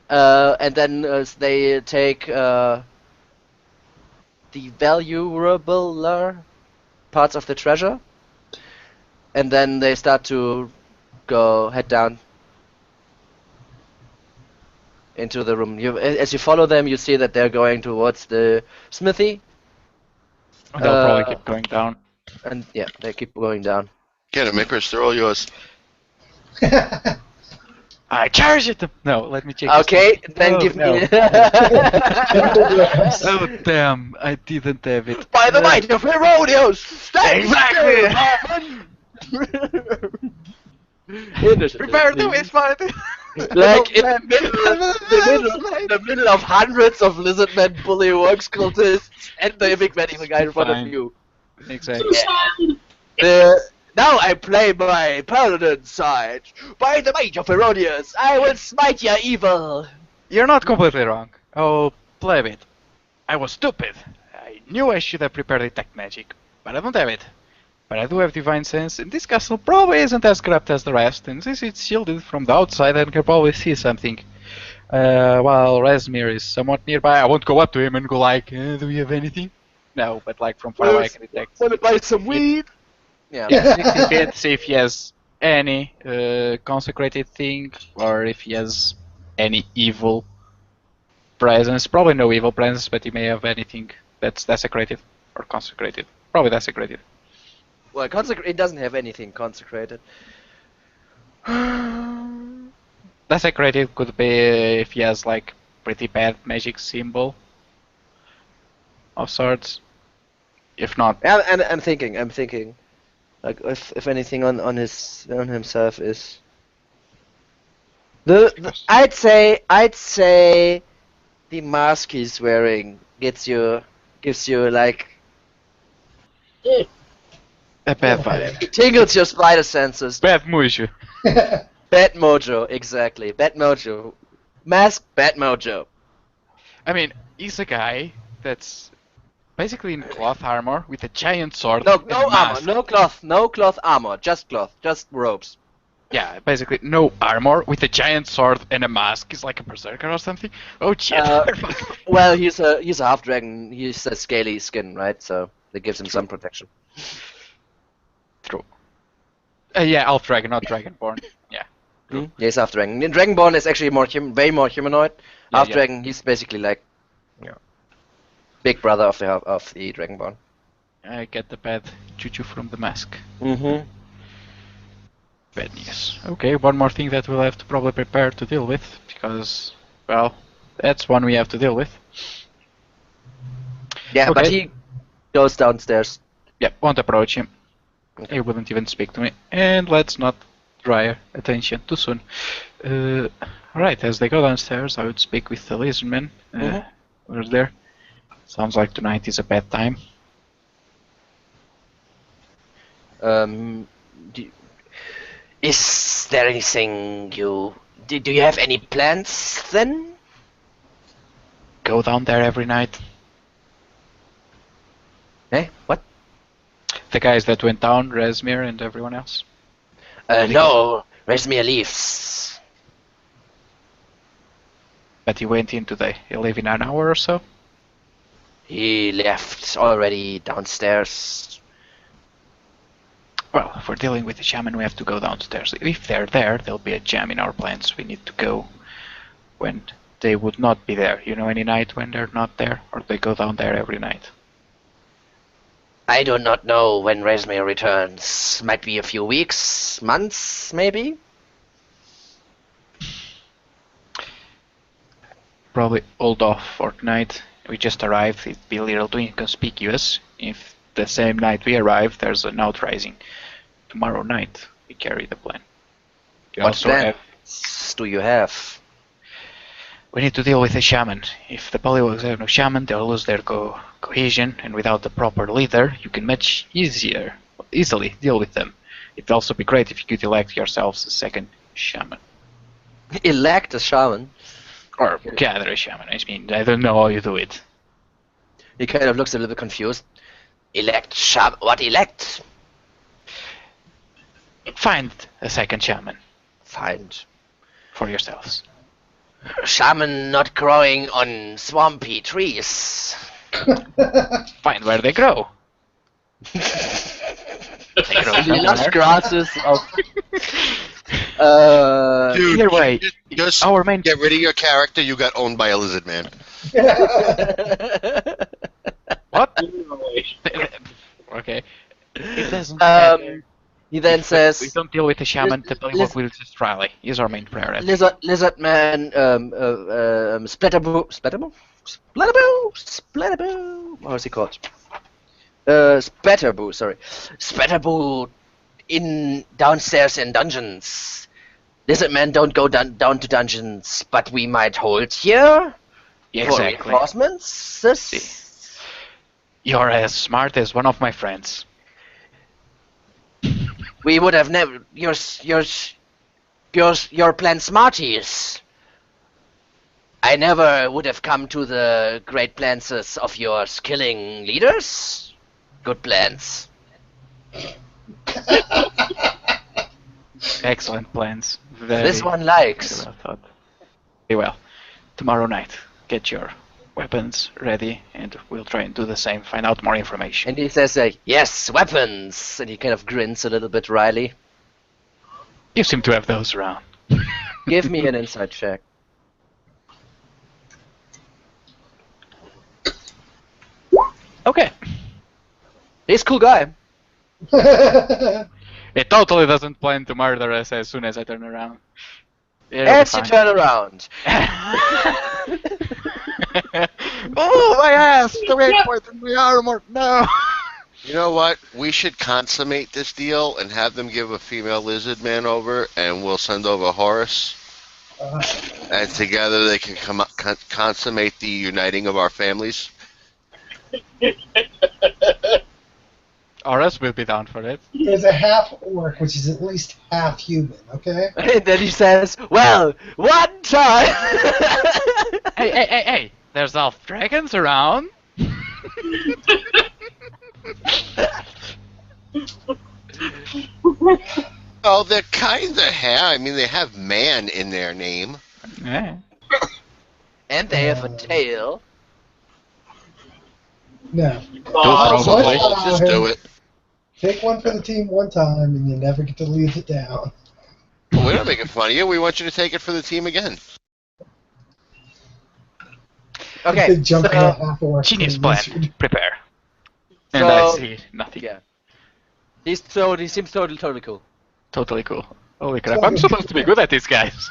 and then they take the valuable parts of the treasure, and then they start to head down into the room. As you follow them, you see that they're going towards the smithy. They'll probably keep going down. And yeah, they keep going down. Get him, Icarus. They're all yours. I charge it! No, let me check. Okay, then give me. Oh damn! I didn't have it. By the might of Herodios, stand Prepare to waste party. Like in the middle of hundreds of lizardmen, bullywugs, cultists, and the big man is the guy in front of you. Exactly. Now I play my paladin side. By the might of Herodias, I will smite your evil. You're not completely wrong. Oh, play it. I was stupid. I knew I should have prepared detect magic, but I don't have it. But I do have divine sense, and this castle probably isn't as corrupt as the rest, and since it's shielded from the outside, I can probably see something. While Rezmir is somewhat nearby, I won't go up to him and go like, do you have anything? No, but like from far away I can detect. Wanna buy some weed? Yeah. 60 feet, see if he has any consecrated thing, or if he has any evil. presence. Probably no evil presence, but he may have anything that's desecrated or consecrated. Probably desecrated. Well, it doesn't have anything consecrated. Desecrated could be if he has like pretty bad magic symbol of sorts. If not, And I'm thinking, like if anything on himself is I'd say the mask he's wearing gives you like a bad vibe. tingles your spider senses. Bad mojo. Bad mojo, exactly. Bad mojo. Mask, bad mojo. I mean, he's a guy that's basically in cloth armor with a giant sword. No and a armor, mask. no cloth armor, just robes. Yeah, basically no armor with a giant sword and a mask. He's like a berserker or something. Oh shit! Well, he's a half dragon. He's a scaly skin, right? So that gives him some protection. True. Yeah, elf dragon, not dragonborn. Yeah. Yeah, he's half dragon. Dragonborn is actually way more humanoid. Yeah, Half yeah. dragon, he's basically like, big brother of the dragonborn. I get the bad juju from the mask. Mm-hmm. Bad news. Okay, one more thing that we'll have to probably prepare to deal with, because, well, that's one we have to deal with. Yeah, but Okay. he goes downstairs. Yeah, won't approach him. Okay. He wouldn't even speak to me. And let's not draw your attention too soon. Alright, as they go downstairs, I would speak with the lizardman. Where's there? Sounds like tonight is a bad time. Is there anything do you have any plans then? Go down there every night. Eh? What? The guys that went down, Rezmir and everyone else. No, Resmir leaves. But he went in today. He'll leave in an hour or so. He left already downstairs. Well, if we're dealing with the shaman, we have to go downstairs. If they're there, there'll be a jam in our plans. We need to go when they would not be there. You know any night when they're not there? Or they go down there every night? I do not know when Resmir returns. Might be a few weeks, months, maybe? Probably hold off for tonight. We just arrived. It'd be a little too inconspicuous. If the same night we arrive, there's an outrising. Tomorrow night, we carry the plan. We What also plans have... do you have? We need to deal with a shaman. If the Polywogs have no shaman, they'll lose their cohesion, and without the proper leader, you can much easily deal with them. It'd also be great if you could elect yourselves a second shaman. Elect a shaman? Or gather a shaman. I mean, I don't know how you do it. He kind of looks a little bit confused. Elect shaman? What elect? Find a second shaman Find. for yourselves. Shaman not growing on swampy trees. Find where they grow. They grow The lush somewhere. grasses of... Dude, Either way, just our main... get rid of your character. You got owned by a lizard man. What? Okay. It doesn't matter. He then We says, don't deal with the shaman, the Polywogs will just rally. He's our main priority. Lizard man, Splatterboo? How's he called? Splatterboo, sorry. Splatterboo downstairs in dungeons. Lizard man don't go down to dungeons, but we might hold here for Exactly. reinforcements. You're as smart as one of my friends. We would have never your plan smarties. I never would have come to the great plans of yours killing leaders. Good plans. Excellent plans. This one likes. Well thought. Very well. Tomorrow night, get your weapons ready, and we'll try and do the same. Find out more information. And he says, yes, weapons. And he kind of grins a little bit wryly. You seem to have those around. Give me an insight check. Okay. He's a cool guy. It totally doesn't plan to murder us as soon as I turn around. It'll be As you fine. turn around. Oh, my ass! The red part in the armor! No! You know what? We should consummate this deal and have them give a female lizard man over, and we'll send over Horus. And together they can consummate the uniting of our families. Horus will be down for it. There's a half orc, which is at least half human. Okay. And then he says, well, one time! Hey! There's elf dragons around. Oh, they're kinda I mean, they have man in their name. Yeah. And they have a tail. No. Oh, probably. just do it. Take one for the team one time, and you never get to leave it down. We're not making fun of you. We want you to take it for the team again. Okay, They jump in a so, half orc. Genius and plan. lizard. Prepare. And I So- see nothing. yeah. He seems totally cool. Totally cool. Holy crap, I'm supposed to be good at these guys.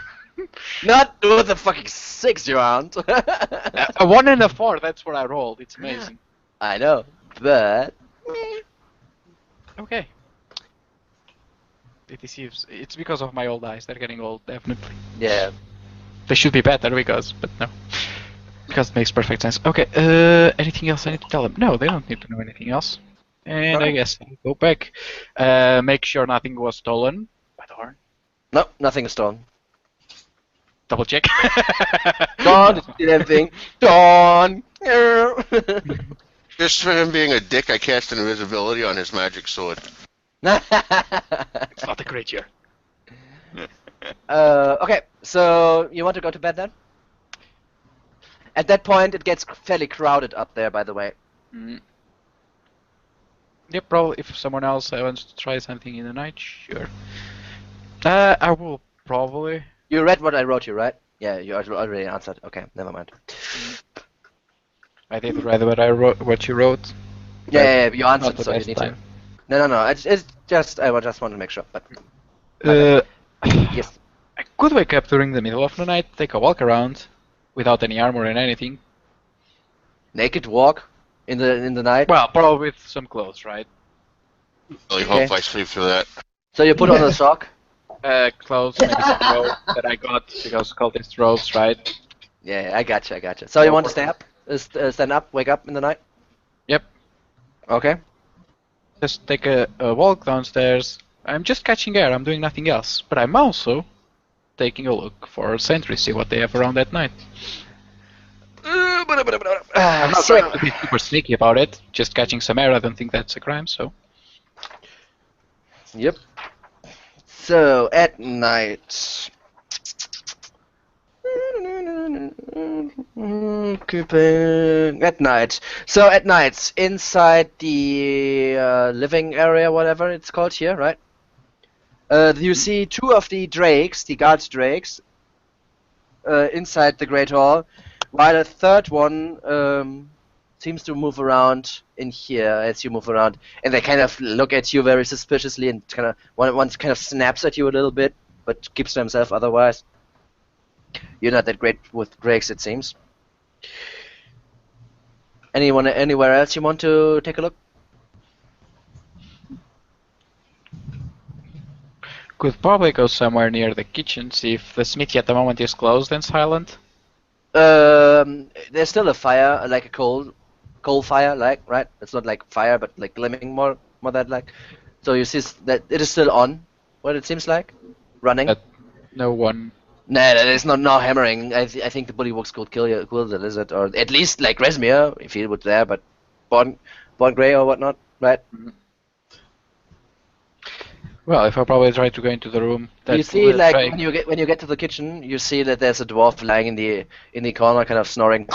Not with a fucking 6 you aren't. A 1 and a 4, that's what I rolled. It's amazing. I know, but... Okay. It's because of my old eyes. They're getting old, definitely. Yeah. They should be better but no. Because it makes perfect sense. Okay, anything else I need to tell them? No, they don't need to know anything else. And I Alright. guess I'll go back. Make sure nothing was stolen by the horn. No, nothing is stolen. Double check. Dawn did everything. Dawn! Just for him being a dick, I cast an invisibility on his magic sword. It's not a creature. Okay, so you want to go to bed then? At that point, it gets fairly crowded up there, by the way. Mm. Yeah, probably if someone else wants to try something in the night, sure. I will probably. You read what I wrote you, right? Yeah, you already answered. Okay, never mind. I did read what you wrote. Yeah, you answered, Not the so you best need time. to. No. It's just I just want to make sure. But yes, I could wake up during the middle of the night, take a walk around, without any armor and anything. naked walk in the night. Well, probably with some clothes, right? Really Okay. hope I sleep through that. So you put on a sock. Clothes, maybe some robe that I got because cultist robes, right? Yeah, I gotcha. So you want to stay up, stand up, wake up in the night? Yep. Okay. Just take a walk downstairs. I'm just catching air. I'm doing nothing else. But I'm also taking a look for sentries, see what they have around at night. I'm not So- trying to be super sneaky about it. Just catching some air. I don't think that's a crime. So. Yep. So at night. Keeping at night. So at night, inside the living area, whatever it's called here, right? You see two of the drakes, the guard drakes, inside the Great Hall, while a third one seems to move around in here as you move around, and they kind of look at you very suspiciously, and kind of one kind of snaps at you a little bit, but keeps to himself otherwise. You're not that great with drakes, it seems. Anywhere else you want to take a look? Could probably go somewhere near the kitchen, see if the smithy at the moment is closed and silent. There's still a fire, like a coal fire, like, right? It's not like fire, but like glimmering more that like. So you see that it is still on, what it seems like, running. But no one. Nah, there's no hammering. I think the bullywugs could kill the lizard, or at least like Resmir if he was there, but Born Grey or whatnot, right? Well, if I probably try to go into the room, that You see, will like try- when you get to the kitchen, you see that there's a dwarf lying in the corner, kind of snoring.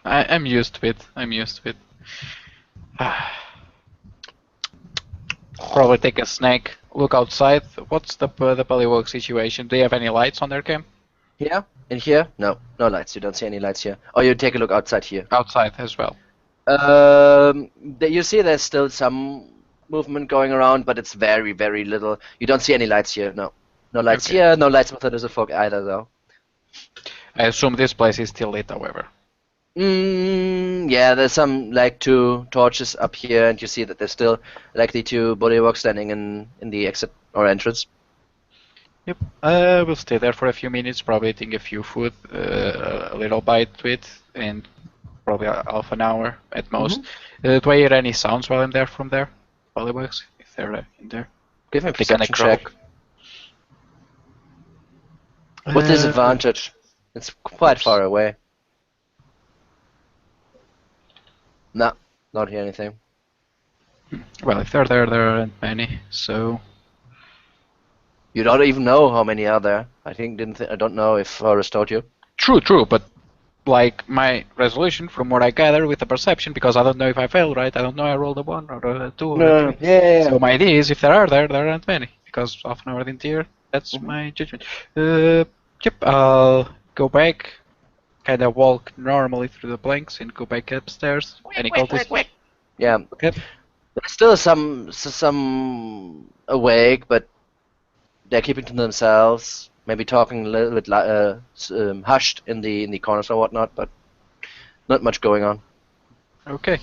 I'm used to it. Probably take a snack, look outside. What's the Polywog situation? Do they have any lights on their camp? Yeah. In here? No, no lights. You don't see any lights here. Or you take a look outside here. Outside as well. You see there's still some movement going around, but it's very, very little. You don't see any lights here. No, no lights Okay. here. No lights within the fog either, though. I assume this place is still lit, however. Yeah, there's some like 2 torches up here, and you see that there's still like the 2 bodyworks standing in the exit or entrance. Yep. We'll stay there for a few minutes, probably eating a few food, a little bite to it, and probably half an hour at most. Do I hear any sounds while I'm there from there? Polybugs, if they're in there. Give me a They're gonna perception crawl. check. With disadvantage. It's quite far away. No, not hear anything. Well, if they're there, there aren't many, so... You don't even know how many are there. I don't know if Horus told you. True, but like my resolution from what I gather with the perception, because I don't know if I failed, right? I don't know I rolled a 1 or a 2 or a 3. Yeah. So my idea is if there are there aren't many, because half an hour didn't hear. That's my judgment. Yep, I'll go back, kind of walk normally through the planks and go back upstairs. Any cultists? Yeah. Okay. There's still some awake, but they're keeping to themselves. Maybe talking a little bit hushed in the corners or whatnot, but not much going on. Okay,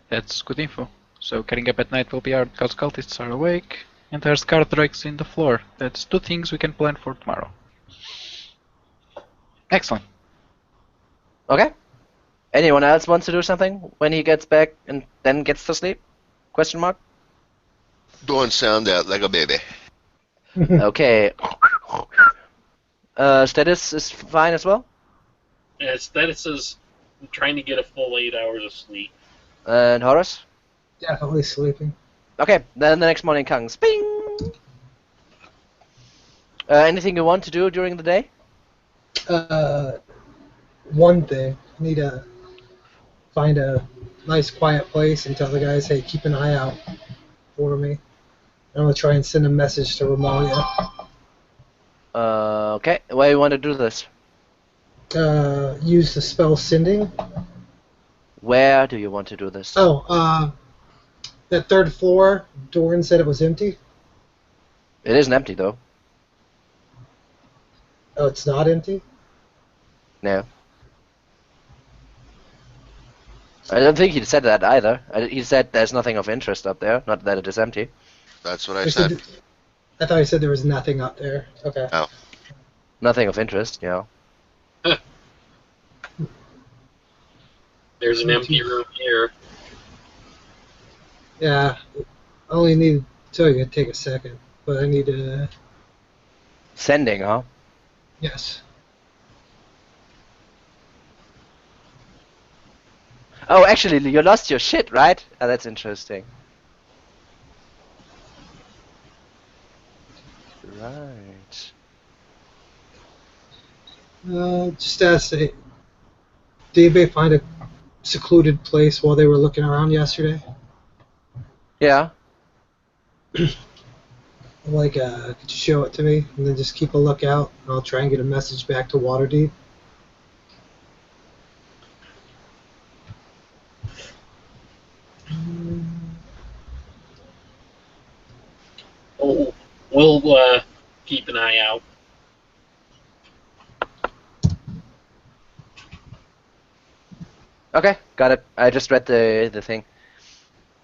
that's good info. So getting up at night will be hard because cultists are awake, and there's card drakes in the floor. That's 2 things we can plan for tomorrow. Excellent. Okay. Anyone else wants to do something when he gets back and then gets to sleep? Question mark. Don't sound out like a baby. Okay. Status is fine as well. Yeah, status is trying to get a full 8 hours of sleep. And Horus. Definitely sleeping. Okay. Then the next morning comes. Bing. Anything you want to do during the day? One thing. I need to find a nice quiet place and tell the guys, hey, keep an eye out for me. I'm going to try and send a message to Romalia. Okay. Why do you want to do this? Use the spell Sending. Where do you want to do this? Oh, that 3rd floor, Doran said it was empty. It isn't empty though. Oh, it's not empty? No. I don't think he said that either. He said there's nothing of interest up there, not that it is empty. That's what I said. I thought he said there was nothing up there. Okay. Oh. Nothing of interest, yeah. There's an empty room here. Yeah, I only need to tell you, it'd take a second, but I need to... Sending, huh? Yes. Oh, actually, you lost your shit, right? Oh, that's interesting. Right. Just ask, did anybody find a secluded place while they were looking around yesterday? Yeah. Like, could you show it to me? And then just keep a lookout, and I'll try and get a message back to Waterdeep. Oh, we'll keep an eye out. Okay, got it. I just read the thing.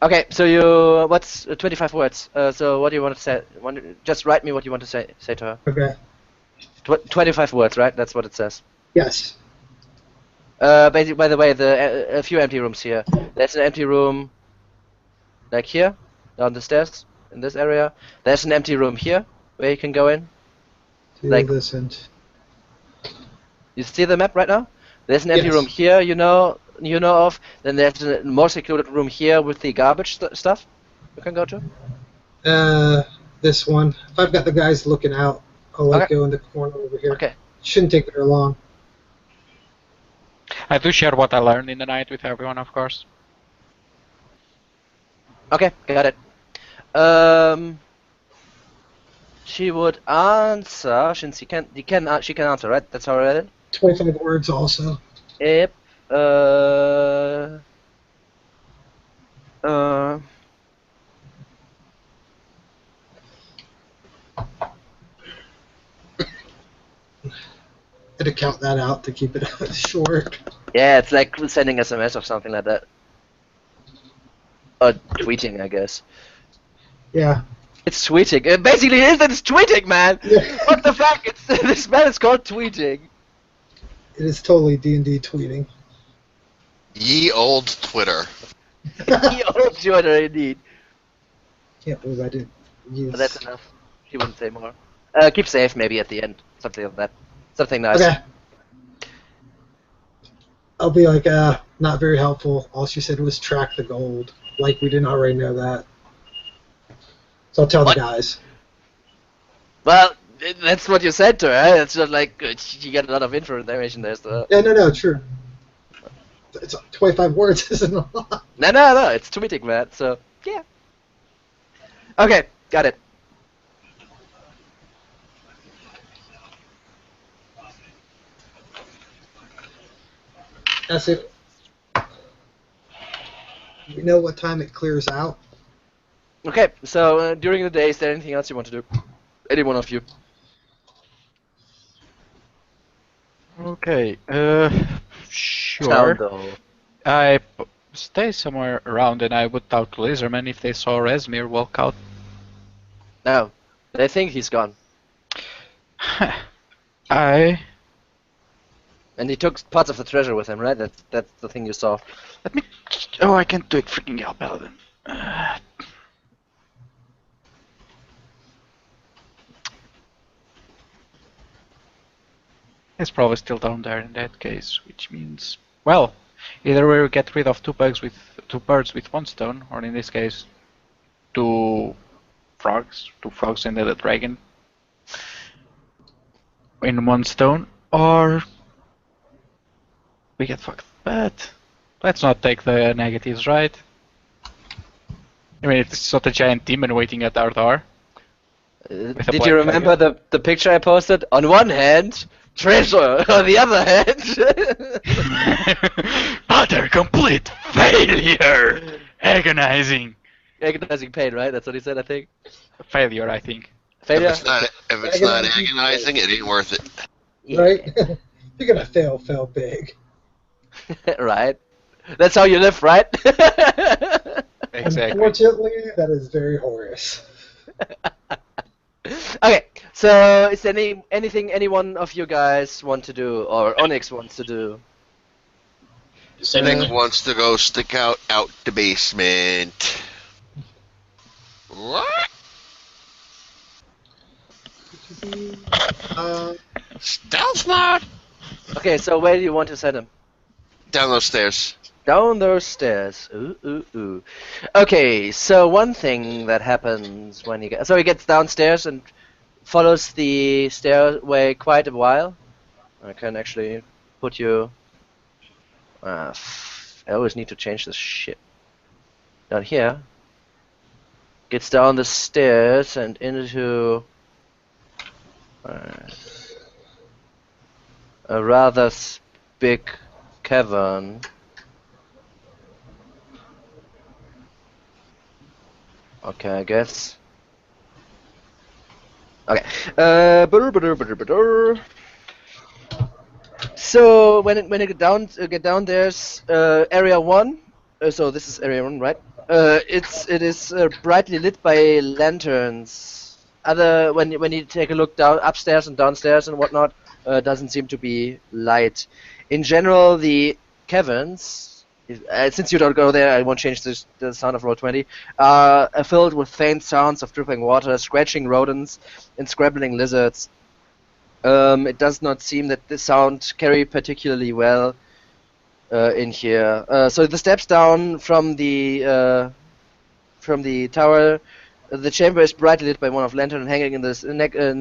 Okay, so you what's 25 words? So what do you want to say? Just write me what you want to say to her. Okay. 25 words, right? That's what it says. Yes. By the way, a few empty rooms here. There's an empty room, like here, down the stairs, in this area. There's an empty room here, where you can go in. Like- Listened. You see the map right now? There's an empty Yes. room here, you know of. Then there's a more secluded room here with the garbage stuff you can go to. This one. If I've got the guys looking out, I'll Okay. go in the corner over here. Okay. Shouldn't take very long. I do share what I learned in the night with everyone, of course. Okay, got it. she would answer since she can answer, right? That's how I read it. 25 words also. Yep. Uh. To count that out to keep it short. Yeah, it's like sending SMS or something like that. Or tweeting, I guess. Yeah. It's tweeting. It basically is that it's tweeting, man! Yeah. What the fuck? It's, this man is called tweeting. It is totally D&D tweeting. Ye old Twitter. He old Twitter, indeed. Can't believe I didn't use... But that's enough. She wouldn't say more. Keep safe, maybe, at the end. Something like that. Something nice. Okay. I'll be like, not very helpful. All she said was track the gold. Like we didn't already know that. So I'll tell What? the guys. Well, that's what you said to her. It's just like, you get a lot of information there, so... Yeah, no, true. It's 25 words isn't a lot. No, it's tweeting, man, so, yeah. Okay, got it. That's it. We know what time it clears out. Okay, so during the day, is there anything else you want to do? Any one of you? Okay, sure. Town, though. I stay somewhere around and I would out Laserman if they saw Resmir walk out. No, they think he's gone. I... And he took parts of the treasure with him, right? That's the thing you saw. Let me... Oh, I can't do it, freaking hell, Paladin. It's probably still down there in that case, which means... Well, either we get rid of two birds with one stone, or in this case, two frogs and the dragon in one stone, or we get fucked. But let's not take the negatives, right? I mean, it's not a giant demon waiting at our door. Did you remember the picture I posted? On one hand, treasure. On the other hand, utter complete failure. Agonizing. agonizing pain, right? That's what he said, I think. Failure, I think. Failure. If it's not agonizing, it ain't worth it. Yeah. Right? If you're gonna fail big. Right. That's how you live, right? Exactly. Unfortunately, that is very Horus. Okay, so is there anything any one of you guys want to do, or Onyx wants to do? Nick wants to go stick out the basement. What? Stealth mode. Okay, so where do you want to send him? Down those stairs. Down those stairs. Ooh. Okay, so one thing that happens when he gets downstairs and follows the stairway quite a while. I can actually put you... I always need to change this shit. Down here. Gets down the stairs and into... a rather big cavern. Okay, I guess. Okay. So when it get down, there's area 1. So this is area 1, right? It is brightly lit by lanterns. When you take a look down upstairs and downstairs and whatnot, doesn't seem to be light. In general, the caverns. Since you don't go there, I won't change the sound of Roll20. Are filled with faint sounds of dripping water, scratching rodents, and scrabbling lizards. It does not seem that the sound carry particularly well in here. So the steps down from the tower, the chamber is brightly lit by one of lantern hanging in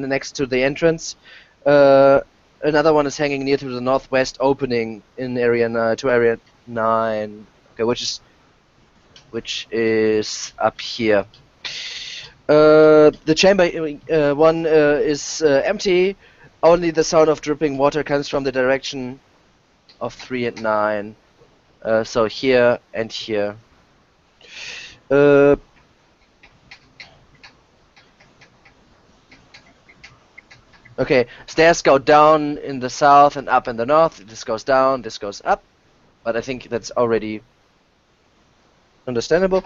next to the entrance. Another one is hanging near to the northwest opening in area 9. Okay, which is up here. The chamber one is empty. Only the sound of dripping water comes from the direction of 3 and 9. So here and here. Okay, stairs go down in the south and up in the north. This goes down, this goes up. But I think that's already understandable.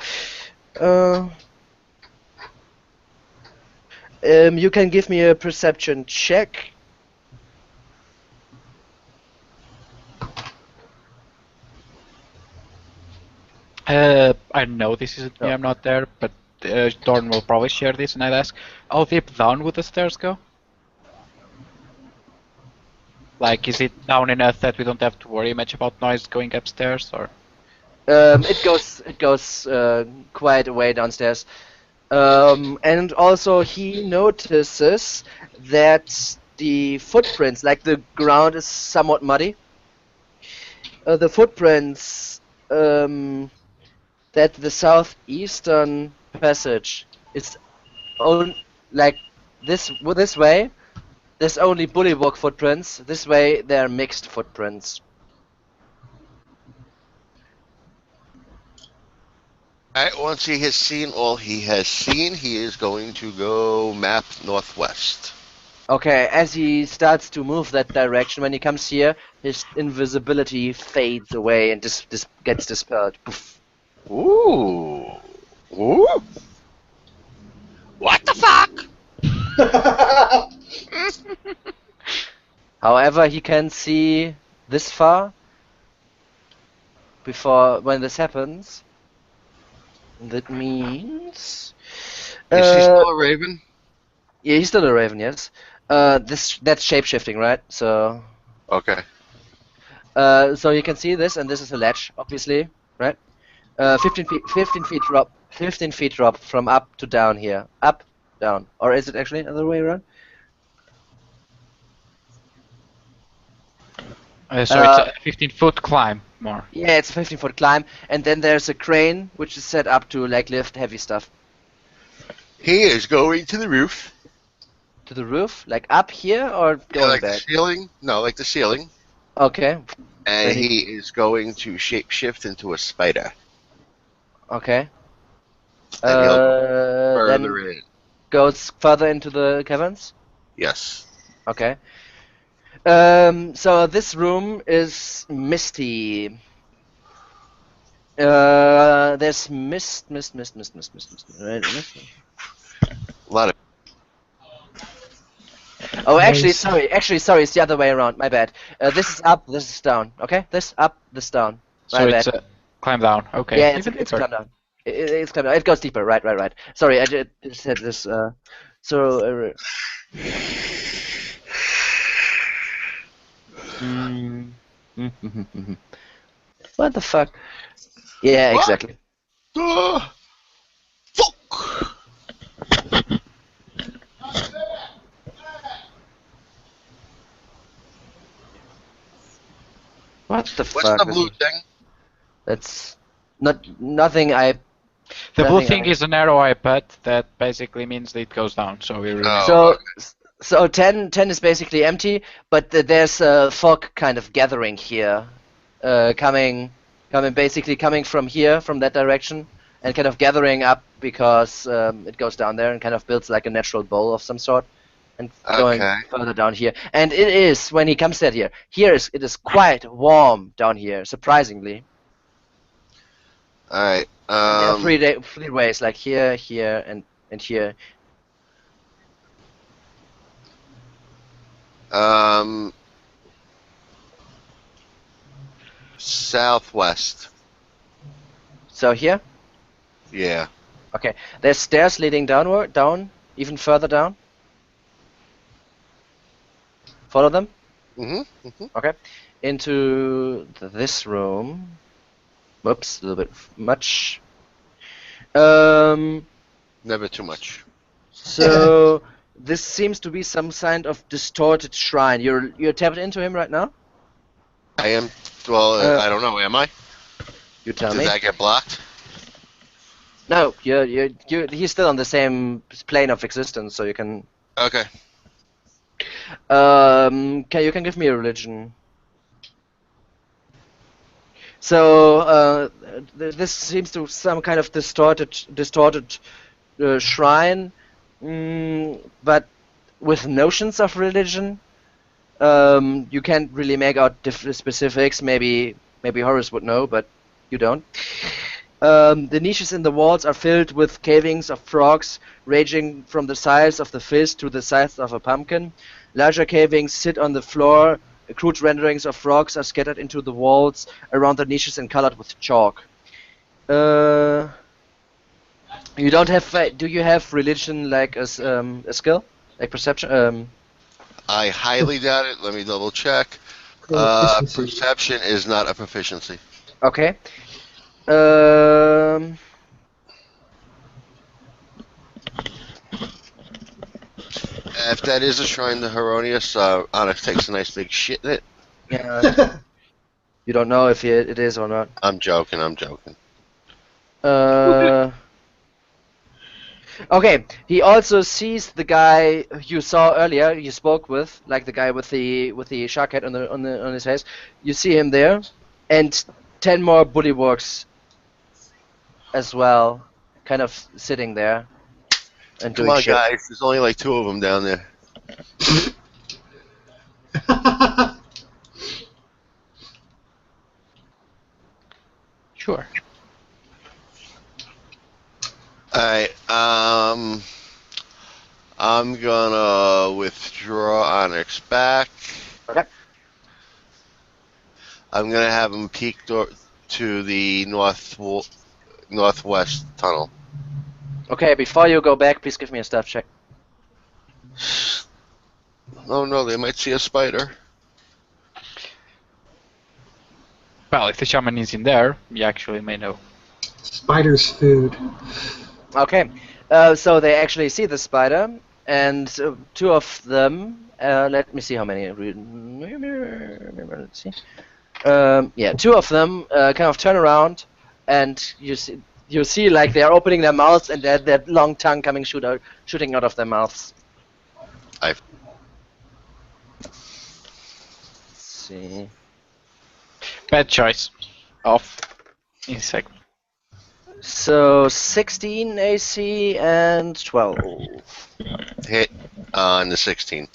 You can give me a perception check. I know this isn't me, Oh. I'm not there, but Dorn will probably share this, and I'd ask, how deep down would the stairs go? Like, is it down enough that we don't have to worry much about noise going upstairs, or? It goes quite a way downstairs. And also he notices that the footprints, like the ground is somewhat muddy. The footprints that the southeastern passage is like this way. There's only bullywug footprints. This way they're mixed footprints. Alright, once he has seen all he has seen, he is going to go map northwest. Okay, as he starts to move that direction, when he comes here, his invisibility fades away and gets dispelled. Poof. Ooh. Ooh. What the fuck? However, he can see this far before when this happens. That means Is he still a raven? yeah, he's still a raven, yes. That's shape-shifting, right? So Okay. so you can see this, and this is a ledge, obviously, right? 15 feet drop from up to down here. Up, down. Or is it actually the other way around? So it's a 15-foot climb, more. Yeah, it's a 15-foot climb, and then there's a crane which is set up to like lift heavy stuff. He is going to the roof. To the roof? Like up here or Yeah, going like back? the ceiling? No, like the ceiling. Okay. And Then he is going to shapeshift into a spider. Okay. And he'll go Then further in. goes further into the caverns? Yes. Okay. So this room is misty. There's mist. Right, mist. A lot of. Oh, actually, Nice. sorry, it's the other way around. My bad. This is up, this is down. Okay, this up, this down. So My it's bad. a climb down, okay. Yeah, it's Even it's deeper. climb down. It's climb down. It goes deeper. Right. Sorry, I just said this. So. What the fuck? Yeah, What? exactly. Fuck! What the What's fuck? the blue thing? That's nothing. The blue Nothing thing I- is an arrow I put that basically means that it goes down, so we really... Oh. So 10 is basically empty, but there's a fog kind of gathering here, coming from here, from that direction, and kind of gathering up because it goes down there and kind of builds like a natural bowl of some sort, and going Okay. further down here. And it is when he comes down here. It is quite warm down here, surprisingly. Alright. There are three ways, like here, and here. Southwest. So here. Yeah. Okay, there's stairs leading down, even further down. Follow them? Mm-hmm. Okay. Into this room. Whoops, a little bit much. Never too much. So this seems to be some kind of distorted shrine. You're tapped into him right now? I am. Well, I don't know. Am I? You tell Does me. that get blocked? No, he's still on the same plane of existence, so you can. Okay. You can give me a religion. So this seems to some kind of distorted shrine, but with notions of religion. You can't really make out specifics. Maybe Horace would know, but you don't. The niches in the walls are filled with cavings of frogs, ranging from the size of the fist to the size of a pumpkin. Larger cavings sit on the floor. Crude renderings of frogs are scattered into the walls around the niches and colored with chalk. You don't have. Do you have religion like a skill, like perception? I highly doubt it. Let me double check. Proficiency. Perception is not a proficiency. Okay. If that is a shrine to Heronius, Onyx takes a nice big shit in it. Yeah. You don't know if it is or not. I'm joking. Okay. He also sees the guy you saw earlier. You spoke with, like the guy with the shark head on his face. You see him there, and 10 more bullywugs as well, kind of sitting there and Come doing on, shit. guys. There's only like 2 of them down there. Sure. Alright, I'm gonna withdraw Onyx back. Okay. I'm gonna have him peek to the northwest tunnel. Okay. Before you go back, please give me a stealth check. Oh no, they might see a spider. Well, if the shaman is in there, you actually may know. Spider's food. Okay. So they actually see the spider, and 2 of them. Let me see how many. Let's see. Yeah, 2 of them kind of turn around, and you see like they are opening their mouths and that long tongue shooting out of their mouths. I've- Let's see. Bad choice. Off. Insect. So 16 AC and 12. Hit on the 16.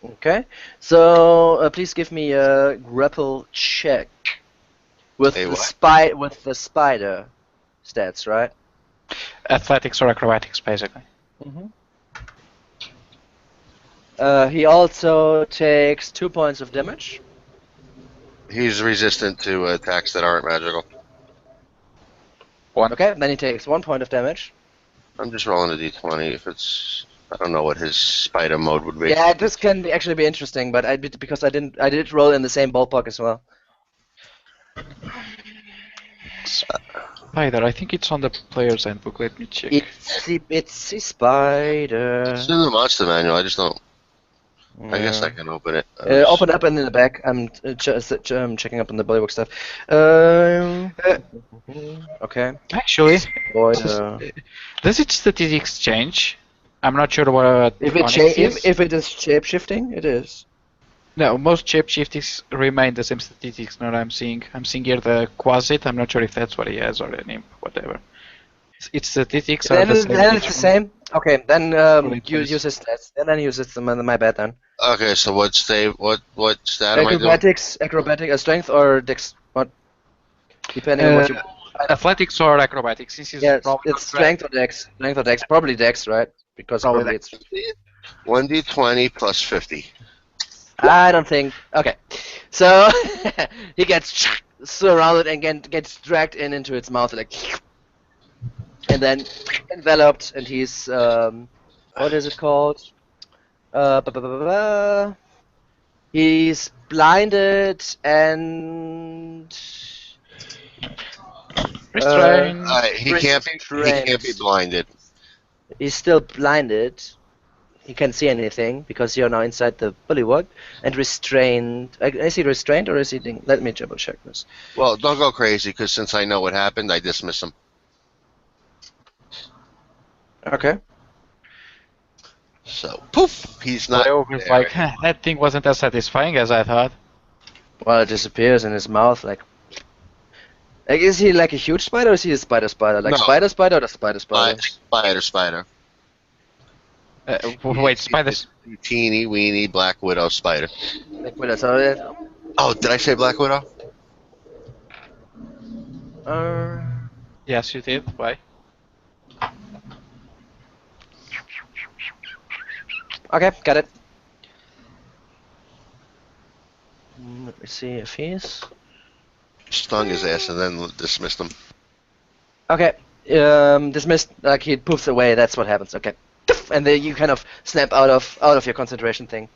Okay. So please give me a grapple check with A the what? with the spider stats, right? Athletics or acrobatics, basically. He also takes 2 points of damage. He's resistant to attacks that aren't magical. 1. Okay, then he takes 1 point of damage. I'm just rolling a d20 if it's... I don't know what his spider mode would be. Yeah, this can actually be interesting, but I did roll in the same ballpark as well. Spider, I think it's on the player's handbook. Let me check. It's a spider. It's in the monster manual, I just don't... I guess I can open it. Open up and in the back. I'm checking up on the bodybook stuff. Okay. Actually, Spider. does its statistics change? I'm not sure what If Onyx is. if it is shape shifting, it is. No, most shapeshiftings remain the same statistics. Not I'm seeing here the Quasit. I'm not sure if that's what he has or an imp, whatever. Its statistics are Then, the same. then it's the same. Okay, then Correct, use please. his stats. And then use it. My bad then. Okay, so what stat am I doing? Acrobatic, strength or dex. What? Depending on what you. Athletics or acrobatics. This is Yeah, probably it's strength or dex. Strength or dex. Probably dex, right? Because Probably probably dex. it's. 1d20 plus 50. I don't think. Okay, so he gets surrounded and gets dragged into its mouth, like, and then enveloped, and he's what is it called? He's blinded and Restrained. He can't be blinded. he's still blinded. He can't see anything because you're now inside the bullywug and restrained. Is he restrained or is he? Let me double check this. Well, don't go crazy, because since I know what happened, I dismiss him. Okay. So, poof, he's not Leo was there. like, huh, that thing wasn't as satisfying as I thought. Well, it disappears in his mouth. Like, is he like a huge spider, or is he a spider? Like No. spider, or the spider? Spider. Wait, spiders. Teeny weeny Black Widow spider. Like, wait, so, Oh, did I say Black Widow? uh, Yes, you did. Why? okay, got it. Let me see if he's... Stung his ass and then dismissed him. Okay, dismissed, like he poofs away, that's what happens, okay. And then you kind of snap out of your concentration thing.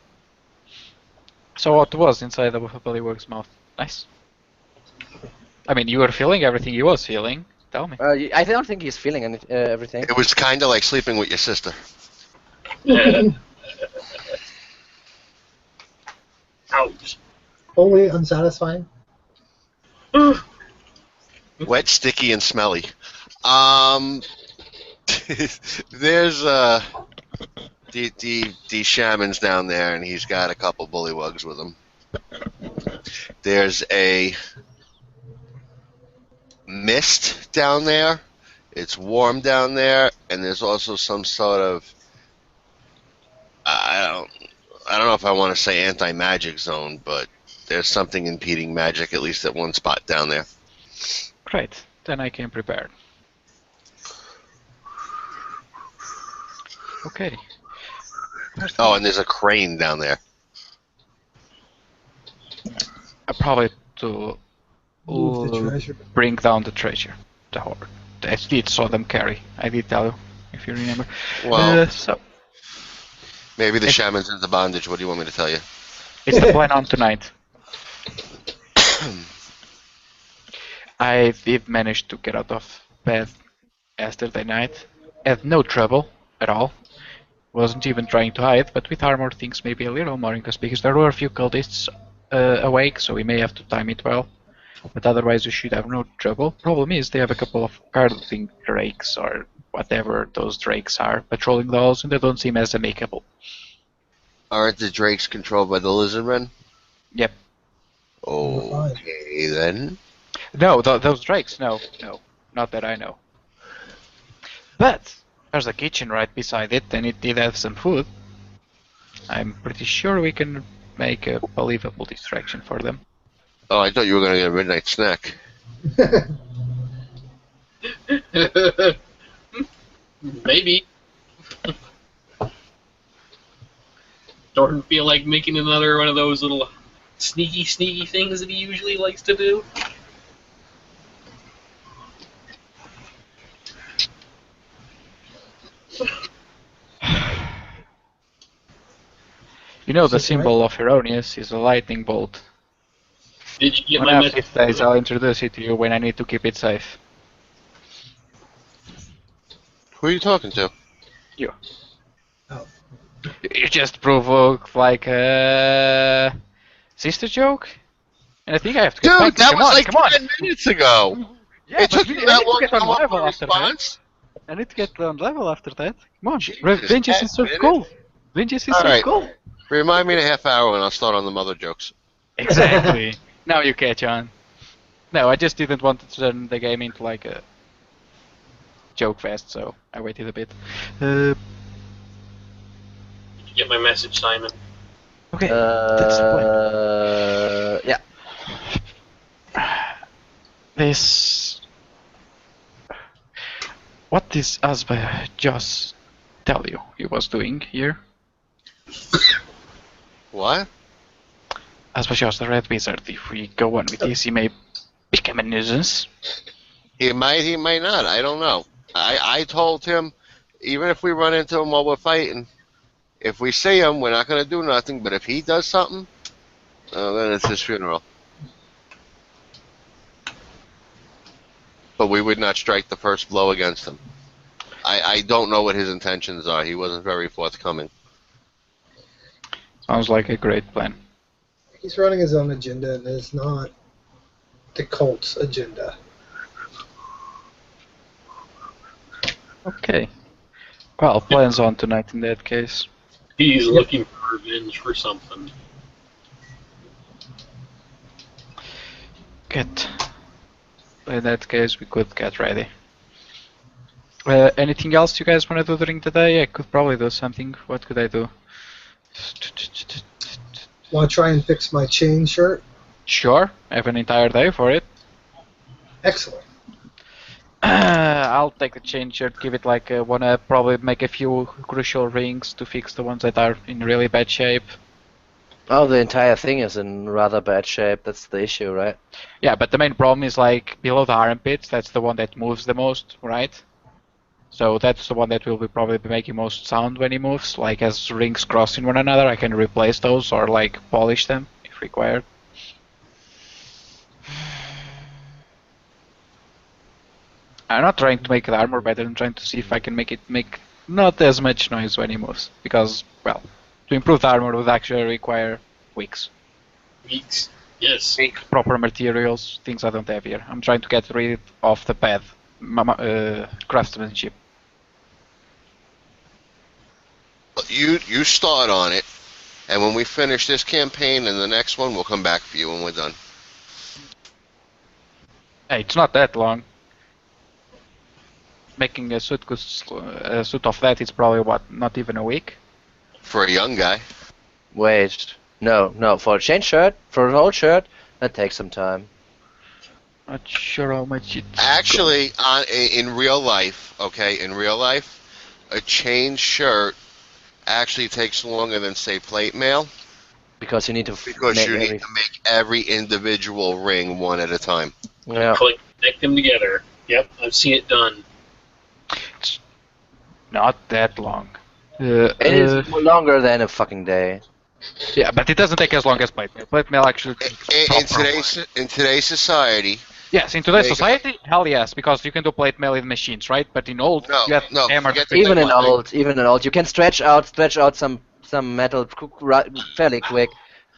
So what was inside of Bullywug's mouth? Nice. I mean, you were feeling everything he was feeling. Tell me. I don't think he's feeling everything. It was kind of like sleeping with your sister. Ouch. Wholly unsatisfying. Wet, sticky, and smelly. There's the shaman's down there, and he's got a couple bullywugs with him. There's a mist down there. It's warm down there, and there's also some sort of I don't know if I want to say anti-magic zone, but there's something impeding magic, at least at one spot down there. Great. Then I came prepared. Okay. Oh, and there's a crane down there. Probably to Move the treasure. bring down the treasure, the hoard. I did saw them carry. I did tell you, if you remember. Well, So maybe the shaman's into bondage. What do you want me to tell you? it's the plan on tonight. I did manage to get out of bed yesterday night. Had no trouble at all. Wasn't even trying to hide, but with armor things may be a little more interesting because there were a few cultists awake, so we may have to time it well. But otherwise we should have no trouble. Problem is they have a couple of guarding drakes or whatever those drakes are patrolling the halls, and they don't seem as amicable. Aren't the drakes controlled by the lizardmen? Yep. Okay, then. No, those drakes, no, not that I know. But there's a kitchen right beside it, and it did have some food. I'm pretty sure we can make a believable distraction for them. Oh, I thought you were going to get a midnight snack. Maybe. Don't feel like making another one of those little sneaky things that he usually likes to do. You know the Is it right? symbol of Erroneous is a lightning bolt. Did you get One my of message? these days I'll introduce it to you when I need to keep it safe. Who are you talking to? You. Oh. You just provoked like a sister joke? And I think I have to get Dude, back. that Come was on, like come on. 10 minutes ago. Yeah, It took but you I that need to long get to on come up with level a after that. response? I need to get on level after that. Come on, Jesus, vengeance 10 is so minutes? cool. Vengeance is so Alright. cool. Remind me in a half hour and I'll start on the mother jokes. Exactly. Now you catch on. No, I just didn't want to turn the game into like a joke fest, so I waited a bit. Did you get my message, Simon? Okay, that's the Yeah. plan. This. What did Asba just tell you he was doing here? What? Asba just the Red Wizard. If we go on with this, he may become a nuisance. He might not. I don't know. I told him, even if we run into him while we're fighting, if we see him, we're not going to do nothing, but if he does something, then it's his funeral. But we would not strike the first blow against him. I don't know what his intentions are. He wasn't very forthcoming. Sounds like a great plan. He's running his own agenda, and it's not the cult's agenda. Okay. Well, plans on tonight in that case. He's looking for revenge for something. Good. In that case, we could get ready. Anything else you guys want to do during the day? I could probably do something. What could I do? Want to try and fix my chain shirt? Sure, I have an entire day for it. Excellent. I'll take the chain shirt, give it like wanna probably make a few crucial rings to fix the ones that are in really bad shape. Oh, the entire thing is in rather bad shape. That's the issue, right? Yeah, but the main problem is like below the armpits. That's the one that moves the most, right? So that's the one that will be probably be making most sound when he moves. Like as rings crossing one another, I can replace those or like polish them if required. I'm not trying to make the armor better, I'm trying to see if I can make it make not as much noise when he moves. Because, well, to improve the armor would actually require weeks. Weeks. Yes. Proper materials, things I don't have here. I'm trying to get rid of the bad craftsmanship. You start on it, and when we finish this campaign and the next one, we'll come back for you when we're done. Hey, it's not that long. Making a suit of that is probably what, not even a week? For a young guy. Wait, no, for a chain shirt, for a whole shirt, that takes some time. Not sure how much it's Actually, in real life, a chain shirt actually takes longer than, say, plate mail. Because you need to Because you need to make every individual ring one at a time. Yeah. Connect them together. Yep, I've seen it done. It's not that long. It is longer than a fucking day. Yeah, but it doesn't take as long as plate mail. Plate mail actually. In today's society. Yes, in today's society, hell yes, because you can do plate mail in machines, right? But in old, you have hammer. Even in old, you can stretch out some metal fairly quick.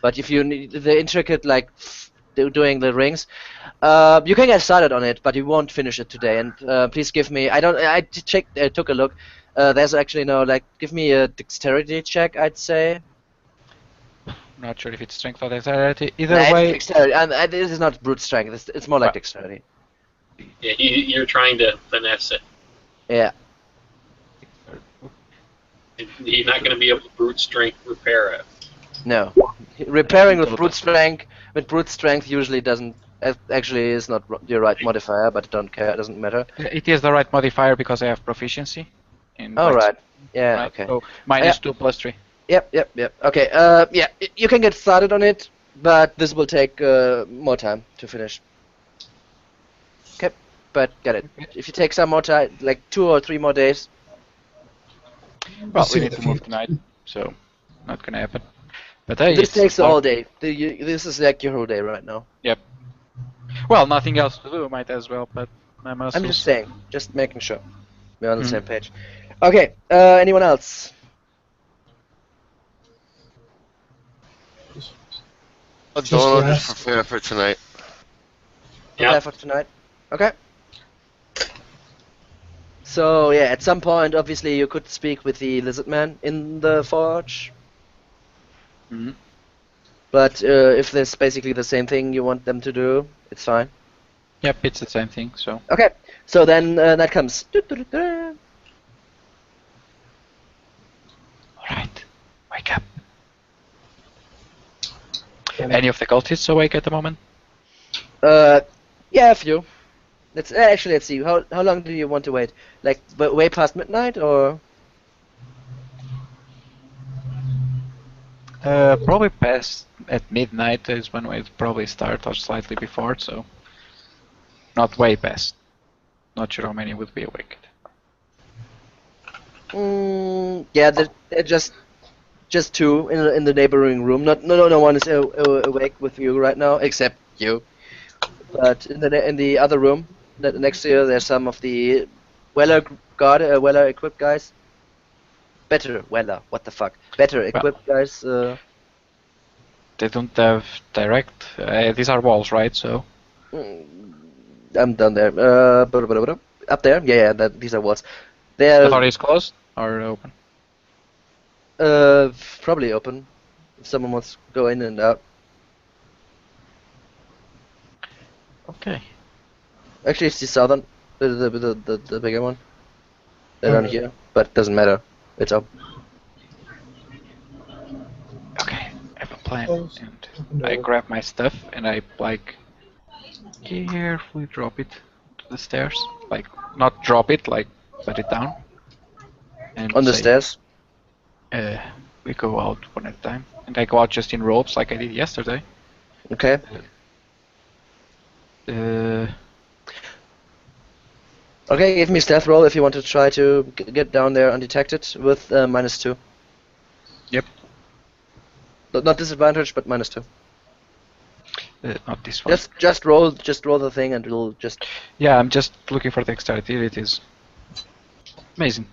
But if you need the intricate like doing the rings, you can get started on it, but you won't finish it today. And please give me. I took a look. There's actually no give me a dexterity check. I'd say. Not sure if it's strength or dexterity. Either Nah, way. it's dexterity, and this is not brute strength. It's more like dexterity. Yeah, you're trying to finesse it. Yeah. You're not going to be able to brute strength repair it. No. Repairing with brute strength usually doesn't. Actually, is not your right modifier, but don't care. It doesn't matter. It is the right modifier because I have proficiency. Oh right. Yeah. Right? Okay. So minus 2 plus 3. Yep. Okay. Yeah. You can get started on it, but this will take more time to finish. Okay. But get it. If you take some more time, like 2 or 3 more days. Well, we need to move tonight, so not gonna happen. But hey, this takes the whole day. This is like your whole day right now. Yep. Well, nothing else to do, might as well. But my muscles. I'm just saying, just making sure we're on the same page. Okay. Anyone else? Just prepare for tonight. Prepare for tonight. Okay. So yeah, at some point, obviously, you could speak with the lizard man in the forge. But if there's basically the same thing you want them to do, it's fine. Yep, it's the same thing. So. Okay. So then that comes. Alright, wake up. Any of the cultists awake at the moment? Yeah, a few. Let's see. How long do you want to wait? Like way past midnight, or? Probably past at midnight is when we probably start, or slightly before. So, not way past. Not sure how many would be awake. Yeah, they're just 2 in the neighboring room. No one is awake with you right now, except you. But in the other room, next to you, there's some of the well equipped guys. What the fuck? Better equipped guys. They don't have direct. These are walls, right? So. I'm down there. Up there. Yeah. These are walls. They're. The door is closed. or open? Probably open. If someone wants to go in and out. Okay. Actually, it's the southern, the bigger one. They're down Alright. here, but it doesn't matter. It's up. Okay. I have a plan. Close. And Open I door. grab my stuff and I like carefully drop it to the stairs. Like not drop it, like put it down. And On the say, stairs. we go out one at a time. And I go out just in ropes like I did yesterday. Okay. Okay, give me a stealth roll if you want to try to get down there undetected with -2. Yep. Not disadvantage, but -2. Not this one. Just roll the thing and it'll just. Yeah, I'm just looking for dexterity. It is amazing.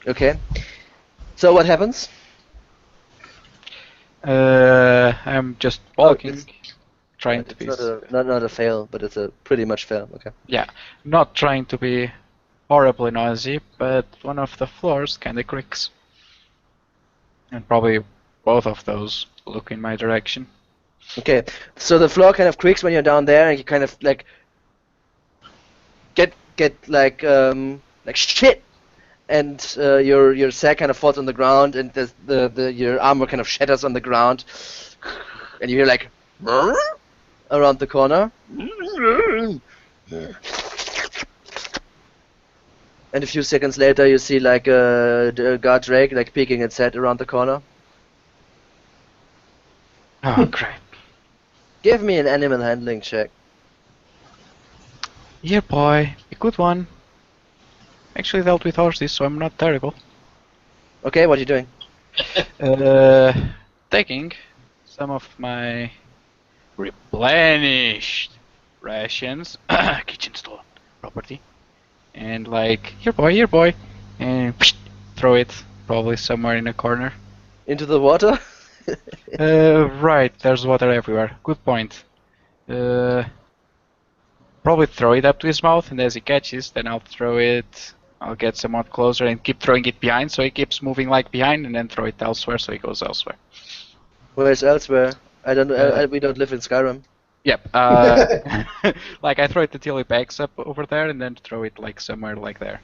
Okay. So what happens? I'm just walking, it's- trying to It's be. not a fail, but it's a pretty much fail. Okay. Yeah, not trying to be horribly noisy, but one of the floors kinda creaks. And probably both of those look in my direction. Okay. So the floor kind of creaks when you're down there, and you kind of like get like shit, and your sack kind of falls on the ground, and your armor kind of shatters on the ground, and you hear like around the corner. And a few seconds later, you see like a guard drake like peeking its head around the corner. Oh, crap. Give me an animal handling check. Yeah, boy, a good one. Actually dealt with horses, so I'm not terrible. Okay, what are you doing? Taking some of my replenished rations, kitchen stolen property, and like, here boy, and throw it probably somewhere in a corner. Into the water? Right, there's water everywhere. Good point. Probably throw it up to his mouth, and as he catches, then I'll throw it. I'll get somewhat closer and keep throwing it behind, so he keeps moving like behind, and then throw it elsewhere, so he goes elsewhere. Where's elsewhere? I don't know. We don't live in Skyrim. Yep. Like I throw it until he backs up over there, and then throw it like somewhere like there.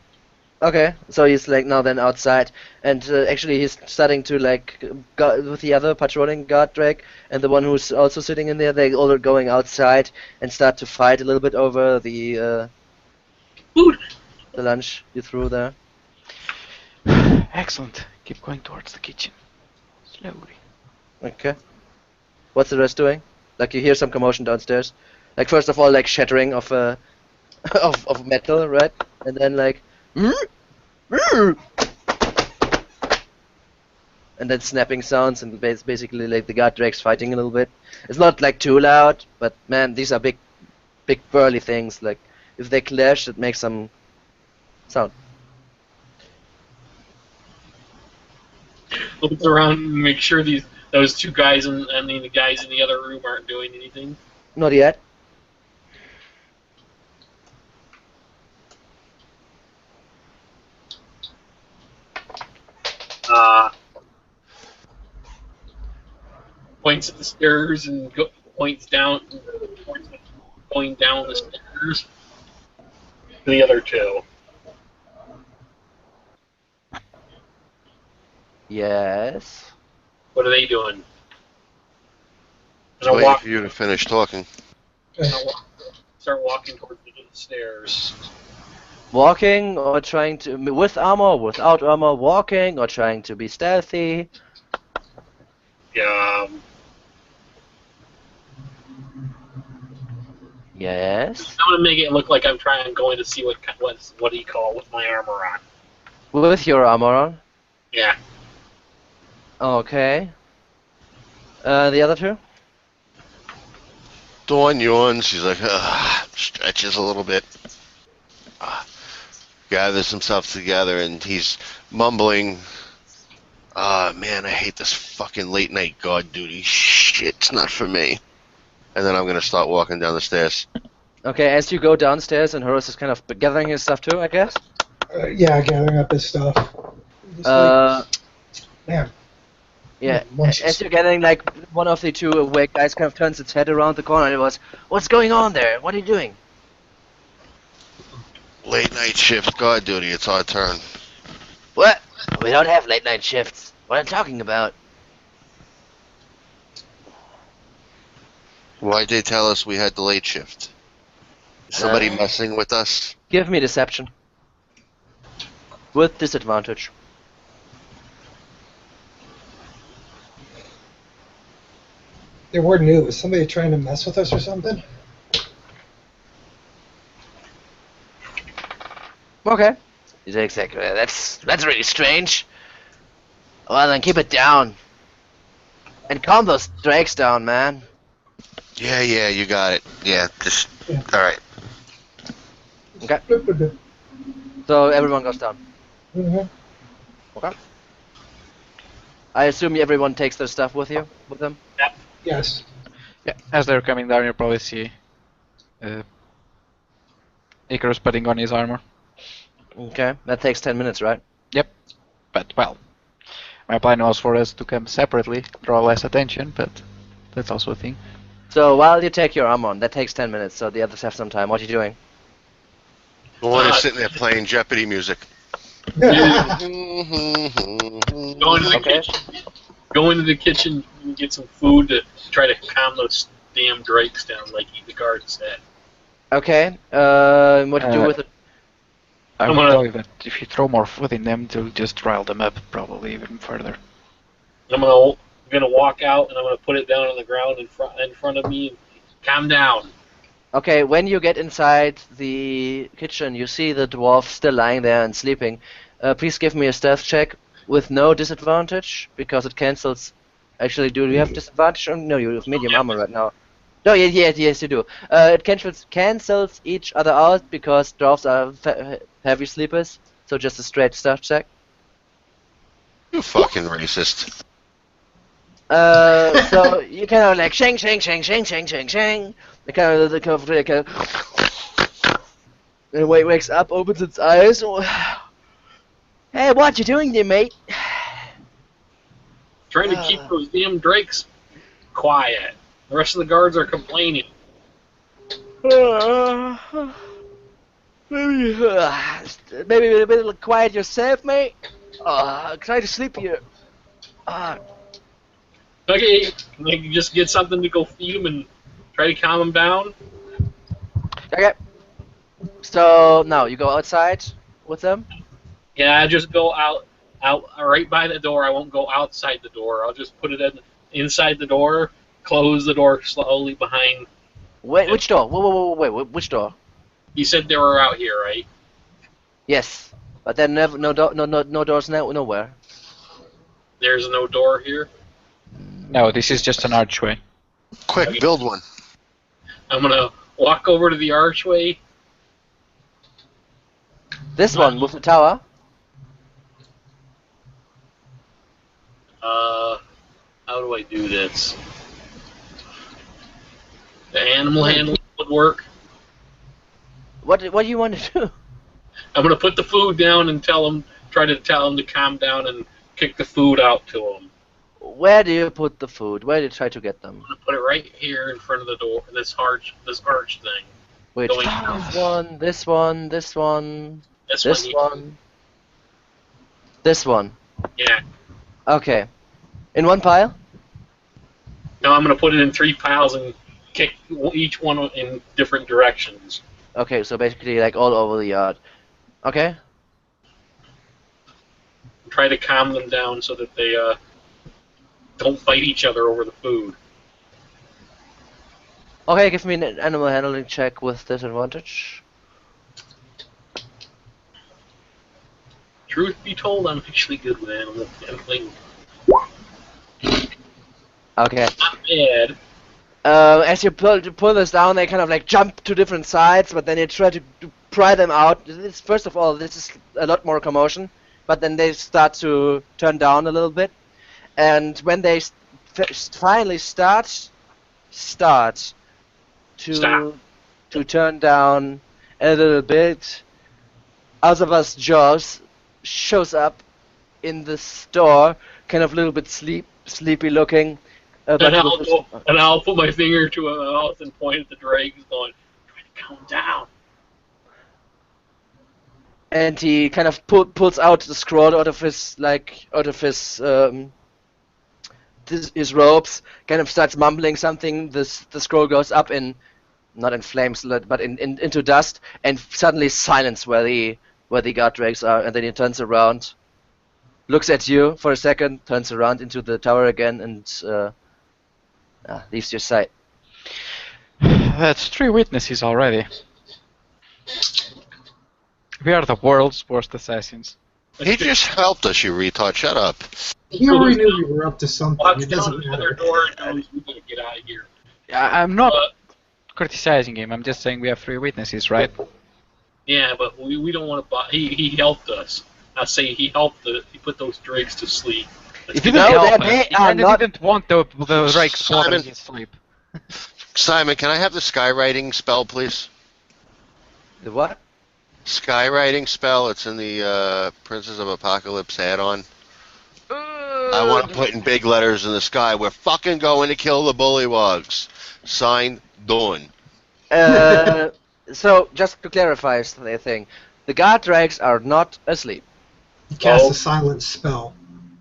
Okay, so he's like now then outside, and actually he's starting to like go with the other patrolling guard drake and the one who's also sitting in there. They all are going outside and start to fight a little bit over the Food. lunch you threw there. Excellent. Keep going towards the kitchen. Slowly. Okay. What's the rest doing? Like you hear some commotion downstairs. Like first of all, like shattering of of metal, right? And then like. And then snapping sounds and basically like the guard drakes fighting a little bit. It's not like too loud, but man, these are big burly things. Like if they clash, it makes some sound. Look around and make sure those two guys and the guys in the other room aren't doing anything. Not yet. Points at the stairs and points down, going down the stairs to the other two. Yes. What are they doing? Just And I waiting walk, for you to finish talking. and I start walking towards the stairs. Walking or trying to with armor, without armor, walking or trying to be stealthy. Yeah. Yes. I'm gonna make it look like I'm going to see what do you call it with my armor on. With your armor on. Yeah. Okay. The other two? Dawn yawns. She's like, stretches a little bit. Gathers himself together, and he's mumbling, man, I hate this fucking late night guard duty. Shit, it's not for me. And then I'm going to start walking down the stairs. Okay, as you go downstairs, and Horus is kind of gathering his stuff too, I guess. Yeah, gathering up his stuff. Just Uh, man. yeah. Munchies. As you're getting, like, one of the two awake guys kind of turns its head around the corner, and it was, "What's going on there? What are you doing?" Late night shift guard duty. It's our turn. What? We don't have late night shifts. What are you talking about? Why'd they tell us we had the late shift? Is somebody messing with us? Give me deception. With disadvantage. They were new. Is somebody trying to mess with us or something? Okay. Exactly. That's really strange. Well, then keep it down. And calm those drakes down, man. Yeah, you got it. Yeah, just Yeah. all right. Okay. Mhm. So everyone goes down. Okay. I assume everyone takes their stuff with them. Yes. Yeah, as they're coming down, you probably see Icarus putting on his armor. Okay. That takes 10 minutes, right? Yep. But, well, my plan was for us to come separately, draw less attention, but that's also a thing. So while you take your armor on, that takes 10 minutes, so the others have some time. What are you doing? The one is sitting there playing Jeopardy music. Go into the Okay. kitchen. Go into the kitchen and get some food to try to calm those damn drakes down, like the guard said. Okay. What do you do with it? I I'm would gonna- tell you that if you throw more food in them, they'll just rile them up, probably even further. I'm gonna walk out and I'm gonna put it down on the ground in front of me. And calm down. Okay, when you get inside the kitchen, you see the dwarf still lying there and sleeping. Please give me a stealth check with no disadvantage, because it cancels. Actually, do you have disadvantage? No, you have medium armor right now. No, yes, you do. It cancels each other out because dwarves are heavy sleepers, so just a straight stealth check. You fucking racist. So you kind of like shang. It kind of like a, and wakes up, opens its eyes. Hey, what you doing there, mate? Trying to keep those damn drakes quiet. The rest of the guards are complaining. Maybe a bit quiet yourself, mate. Try to sleep here. Okay, like just get something to go feed them and try to calm them down. Okay. So now you go outside with them. Yeah, I just go out right by the door. I won't go outside the door. I'll just put it inside the door, close the door slowly behind. Wait, which door? Wait, which door? You said they were out here, right? Yes, but then no doors nowhere. There's no door here. No, this is just an archway. Quick, build one. I'm gonna walk over to the archway. This one with the tower. How do I do this? The animal handling would work. What do you want to do? I'm gonna put the food down and try to tell them to calm down and kick the food out to them. Where do you put the food? Where do you try to get them? I'm gonna put it right here in front of the door. This arch thing. Which? Going This one. This one. Yeah. Okay. In one pile? Now I'm gonna put it in 3 piles and kick each one in different directions. Okay, so basically like all over the yard. Okay. Try to calm them down so that they don't fight each other over the food. Okay, give me an animal handling check with disadvantage. Truth be told, I'm actually good with animal handling. Okay. Not bad. As you pull this down, they kind of like jump to different sides, but then you try to pry them out. First of all, this is a lot more commotion, but then they start to turn down a little bit, and when they finally start to to turn down a little bit, Azavas Jaws shows up in the store, kind of a little bit sleepy looking. But And I'll put my finger to a mouth and point at the dragons, going, "Try to calm down." And he kind of pulls out the scroll out of his his robes, kind of starts mumbling something. The scroll goes up not in flames, but into dust, and suddenly silence where the guard drags are. And then he turns around, looks at you for a second, turns around into the tower again, and leaves your sight. That's 3 witnesses already. We are the world's worst assassins. He just helped us, you retard. Shut up. He already knew we were up to something. Watch It down doesn't the other matter. door and knows we gotta get out of here. I'm not criticizing him, I'm just saying we have 3 witnesses, right? Yeah, but we don't want to. He helped us. I say he put those drakes to sleep. He didn't No, help they us. He are kinda not- didn't want the Drake Simon. slaughtering his sleep. Simon, can I have the skywriting spell, please? The what? Skywriting spell. It's in the Princess of Apocalypse add-on. I want to put in big letters in the sky. We're fucking going to kill the bullywugs. Signed, Dawn. So, just to clarify the thing, the guard drags are not asleep. He cast Oh. a silent spell.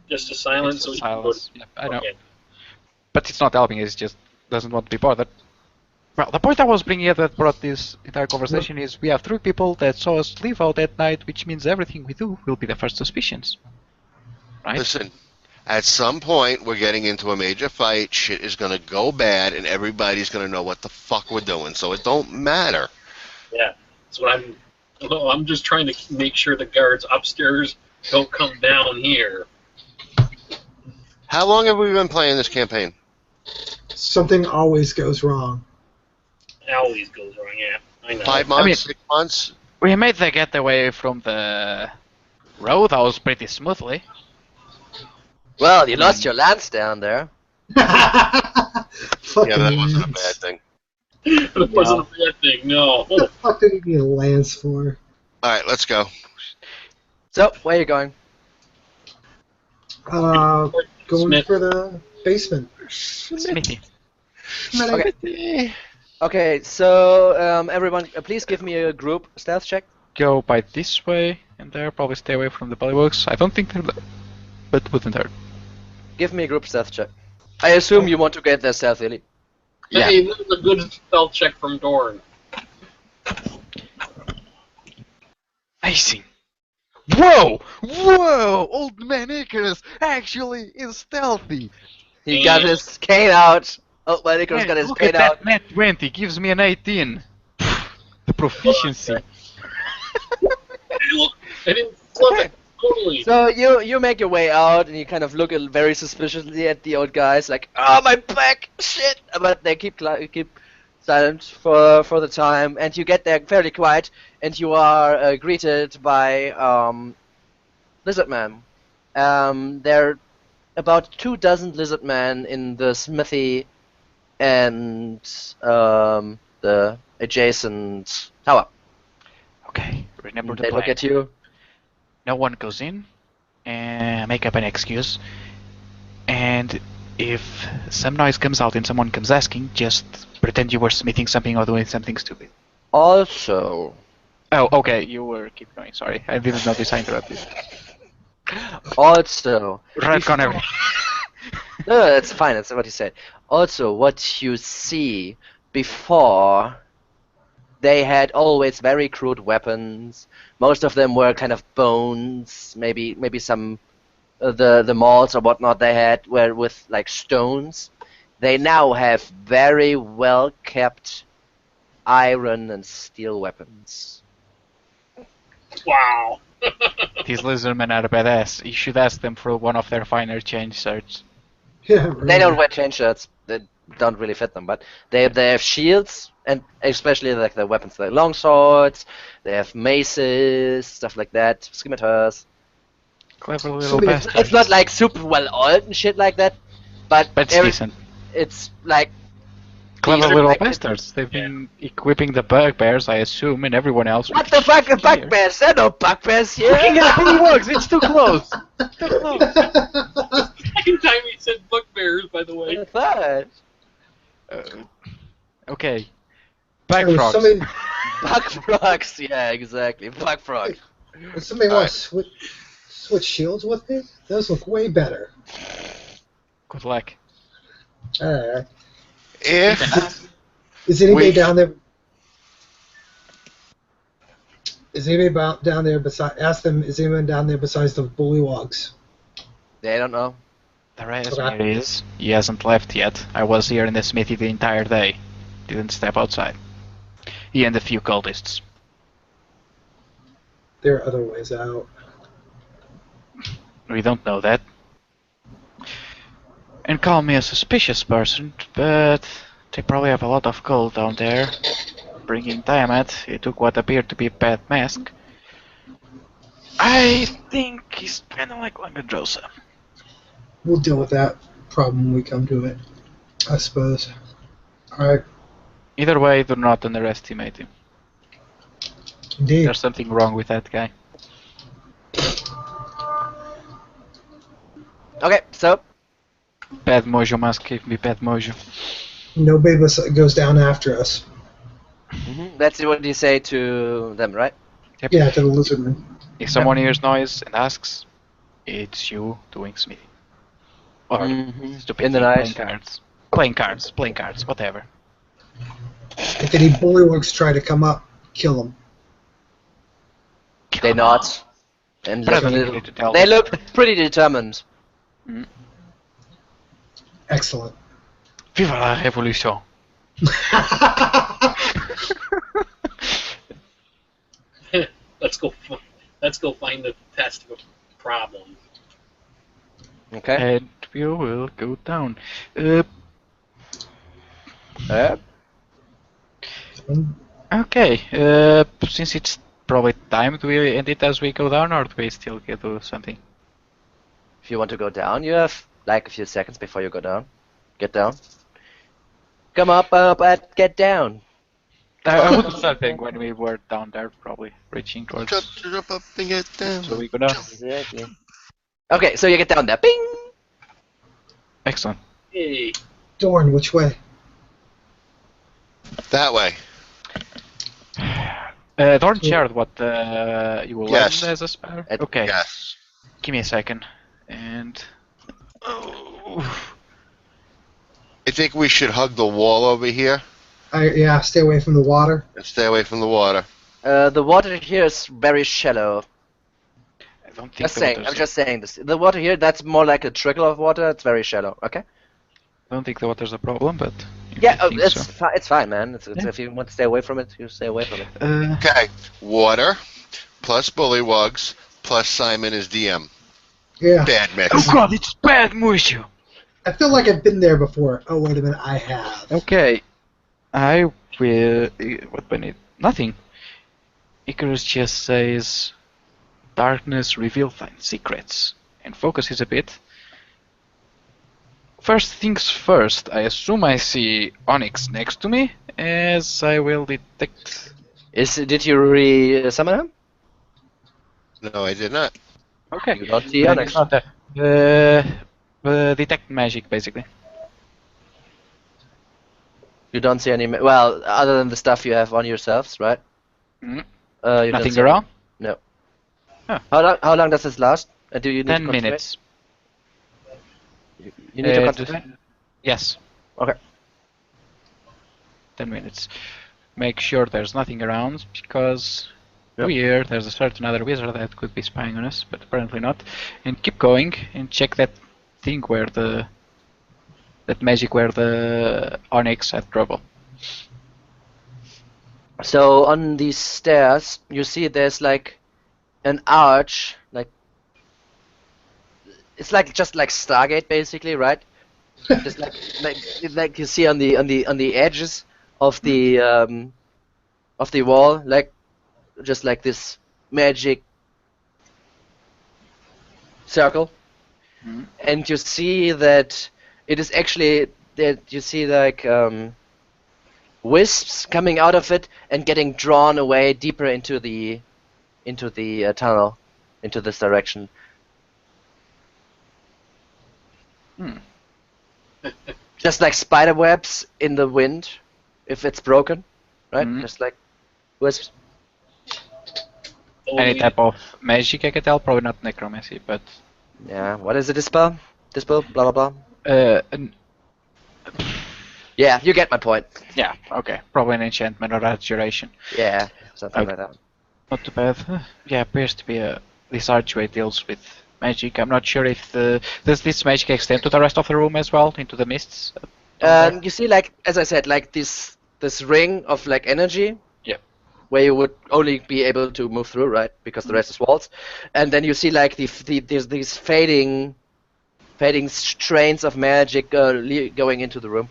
Just a silence. It's So a he can silence. Yeah, I know. Okay. But it's not helping, it just doesn't want to be bothered. Well, the point I was bringing up that brought this entire conversation is we have 3 people that saw us leave out that night, which means everything we do will be the first suspicions. Right? Listen, at some point, we're getting into a major fight. Shit is going to go bad, and everybody's going to know what the fuck we're doing, so it don't matter. Yeah. That's what I'm. Well, I'm just trying to make sure the guards upstairs don't come down here. How long have we been playing this campaign? Something always goes wrong. It always goes wrong. Yeah, I know. 5 months? I mean- 6 months? We made the getaway from the road house pretty smoothly. Well, you lost your lance down there. Fucking Yeah, that wasn't a Lance. bad thing. It wasn't a bad thing. No. What the fuck did he need a lance for? Alright, let's go. So, where are you going? Going Smith. for the basement. Smithy. Okay, so everyone, please give me a group stealth check. Go by this way, and there, probably stay away from the bullywugs. I don't think they're there, but wouldn't hurt. Give me a group stealth check. I assume you want to get there stealthily. Yeah. Hey, this is a good spell check from Dorn. Amazing. Whoa! Whoa! Old man Icarus actually is stealthy. He got his cane out. Oh, my Nicholas Man, got his look cane at that out. net 20 gives me an 18. The proficiency. Look, I didn't flip it. Totally. So you make your way out and you kind of look very suspiciously at the old guys, like, oh my back, shit! But they keep silent for the time, and you get there fairly quiet, and you are greeted by lizard men. There are about 24 lizard men in the smithy and the adjacent tower. Okay, remember the They plan. look at you. No one goes in, and make up an excuse. And if some noise comes out and someone comes asking, just pretend you were smithing something or doing something stupid. Also, Oh, okay, you were keep going. Sorry, I didn't notice I interrupted. Retcon everything. No, that's fine. That's what he said. Also, what you see before, they had always very crude weapons. Most of them were kind of bones. Maybe some the malls or whatnot they had were with like stones. They now have very well kept iron and steel weapons. Wow. These lizardmen are badass. You should ask them for one of their finer change shirts. Yeah, really. They don't wear chain shirts. They don't really fit them, but they have shields, and especially like the weapons, like long swords. They have maces, stuff like that, scimitars. Clever little Somebody- bastards. It's not like super well oiled and shit like that, but But it's every- decent. it's like Clever These are little like- bastards. They've been equipping the bugbears, I assume, and everyone else. What with the fuck? gear. Bugbears? There are no bugbears here. Fucking hell, bullywugs! It's too close. Too close. Second time he said bugbears, by the way. What the fuck? Okay. Bag Oh, frogs. somebody- Bug frogs. Yeah, exactly. Bug frog. Does somebody want Alright. to switch shields with me? Those look way better. Good luck. Alright. If Is anybody We- down there? Is anybody down there besides? Ask them. Is anyone down there besides the bullywogs? They don't know. The resume is, he hasn't left yet. I was here in the smithy the entire day. Didn't step outside. He and a few cultists. There are other ways out. We don't know that. And call me a suspicious person, but they probably have a lot of gold down there. Bringing Tiamat, he took what appeared to be a bad mask. I think he's kinda like Langadrosa. We'll deal with that problem when we come to it, I suppose. Alright, Either way, do not underestimate him. indeed. There's something wrong with that guy. Okay, so Bad mojo must give me bad mojo. Nobody goes down after us. that's what you say to them, right? Yeah, to the lizardman. If someone hears noise and asks, it's you doing smithy. Or stupid In the thing, night. Playing cards, whatever. If any bullywogs try to come up, kill them. They not. And But I look a don't little- need to tell they them. look pretty determined. Excellent. Viva la révolution! Let's go. Let's go find the test problem. Okay. And we will go down. Okay, since it's probably time, do we end it as we go down, or do we still get to something? If you want to go down, you have like a few seconds before you go down. Get down. Come up, and get down. I would start saying when we were down there, probably reaching towards. jump up and get down. So we go down. Exactly. Okay, so you get down there. Bing! Excellent. Hey, Dorn, which way? That way. Don't share what you will Yes. learn as a spare. At- Okay, Yes. give me a second. And oh, I think we should hug the wall over here Yeah, stay away from the water. and stay away from the water. The water here is very shallow. I don't think Just the saying. water's I'm just saying this. The water here, that's more like a trickle of water. It's very shallow. Okay. I don't think the water's a problem, but if Yeah, you think it's so. it's fine, man. It's Yeah. If you want to stay away from it, you stay away from it. Okay. Water plus bullywugs plus Simon as DM. Yeah. Bad mix. Oh god, it's bad mojo! I feel like I've been there before. Oh, wait a minute, I have. Okay, I will. What do I need? Nothing. Icarus just says, "Darkness reveal fine secrets," and focuses a bit. First things first, I assume I see Onyx next to me, as I will detect. Did you re-summon him? No, I did not. Okay. You don't see Then Onyx. it's not detect magic, basically. You don't see any. Well, other than the stuff you have on yourselves, right? Mhm. You don't Nothing see any- around? No. Huh. How long does this last? Do you need 10 to concentrate? minutes. You need to Uh, concentrate. Yes. Okay. 10 minutes. Make sure there's nothing around, because Yep. weird, there's a certain other wizard that could be spying on us, but apparently not. And keep going, and check that thing where that magic where the Onyx had trouble. So on these stairs, you see there's like an arch, like it's like just like Stargate basically, right? Just like you see on the edges of the wall, like just like this magic circle, and you see that it is actually that you see like wisps coming out of it and getting drawn away deeper into the tunnel, into this direction. Just like spider webs in the wind, if it's broken, right? Just like wisps. Any type of magic I can tell, probably not necromancy, but Yeah. What is it? Dispel? Dispel? Blah blah blah. n- Yeah, you get my point. yeah, okay, probably an enchantment or adjuration. Yeah, something Okay. like that. Not too bad. Yeah, appears to be this archway deals with magic. I'm not sure if does this magic extend to the rest of the room as well, into the mists. You see, like as I said, like this ring of like energy. Yep. Where you would only be able to move through, right? Because the rest is walls, and then you see like there's these fading strains of magic going into the room.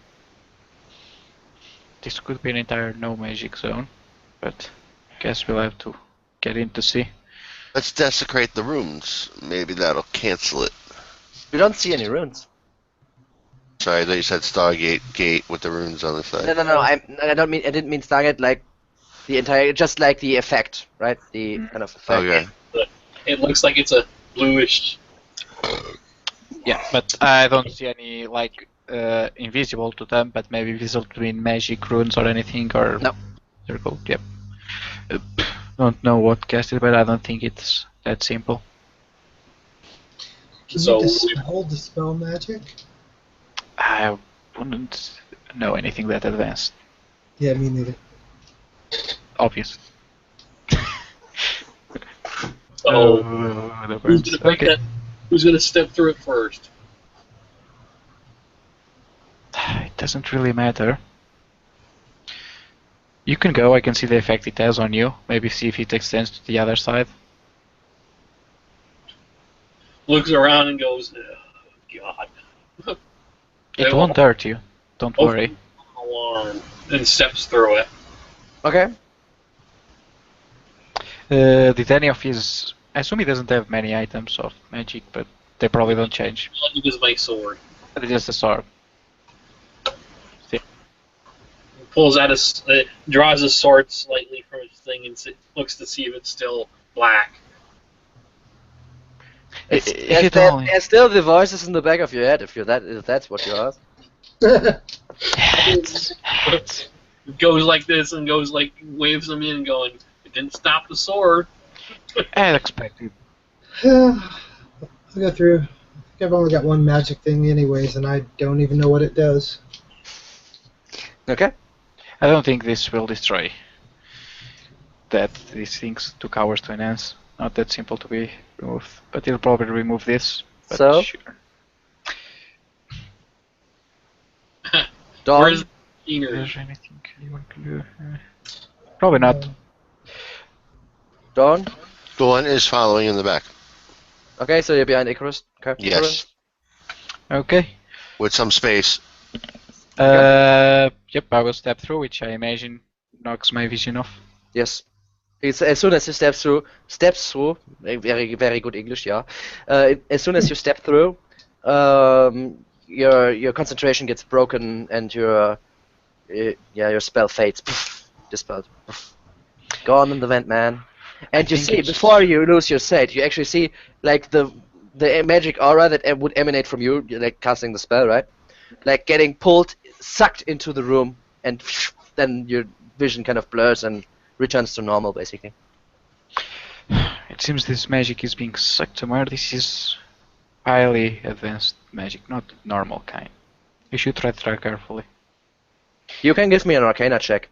This could be an entire no magic zone, but guess we'll have to get in to see. Let's desecrate the rooms. Maybe that'll cancel it. You don't see any runes. Sorry, I thought you said Stargate gate with the runes on the side. No. I didn't mean Stargate, like the entire, just like the effect, right? The kind of effect. Okay. It looks like it's a bluish. Yeah, but I don't see any like invisible to them, but maybe visible between magic runes or anything, or No. circle. Yep. Don't know what cast it, but I don't think it's that simple. Can So you dispel magic? I wouldn't know anything that advanced. Yeah, me neither. Obvious. Oh, the who's birds. gonna make Okay. that? Who's gonna step through it first? It doesn't really matter. You can go, I can see the effect it has on you. Maybe see if it extends to the other side. Looks around and goes, oh, God. It won't hurt you. Don't worry. Alarm. And steps through it. Okay. Did any of his... I assume he doesn't have many items of magic, but they probably don't change. Look at my sword. It's just a sword. Pulls out draws his sword slightly from his thing and looks to see if it's still black. There's still the voices in the back of your head if that's what you ask. It goes like this and goes like waves them in, going, "It didn't stop the sword." As expected. I'll go through. I think I've only got one magic thing anyways, and I don't even know what it does. Okay. I don't think this will destroy these things took hours to enhance. Not that simple to be removed, but it'll probably remove this. But So? sure. Dawn. Where's Is Keener? there anything anyone can do? Probably not. Dawn. Dawn is following in the back. Okay, so you're behind Icarus. Okay. Yes. Okay. With some space. Yep, I will step through, which I imagine knocks my vision off. Yes. It's, as soon as you steps through, very very good English, yeah. As soon as you step through, your concentration gets broken and your spell fades. Dispelled. Gone in the vent, man. And you see, before you lose your sight, you actually see like the magic aura that would emanate from you, like casting the spell, right? Like getting sucked into the room, and then your vision kind of blurs and returns to normal, basically. It seems this magic is being sucked somewhere. This is highly advanced magic, not normal kind. You should try carefully. You can give me an Arcana check.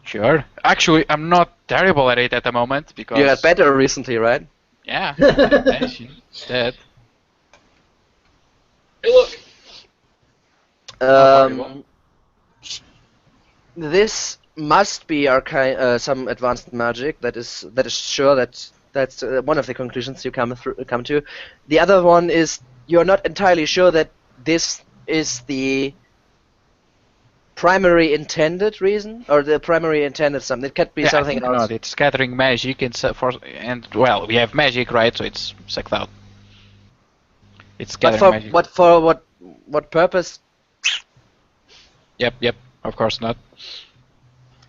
Sure. Actually, I'm not terrible at it at the moment because You got better recently, right? yeah, I imagine that. Hey, look. This must be some advanced magic. That is sure. That's one of the conclusions you come to. The other one is you're not entirely sure that this is the primary intended reason, or the primary intended something. It could be Yeah, I something think else. not. It's scattering magic and well, we have magic, right? So it's sucked out. It's But scattering magic. for what purpose? Yep. Of course not.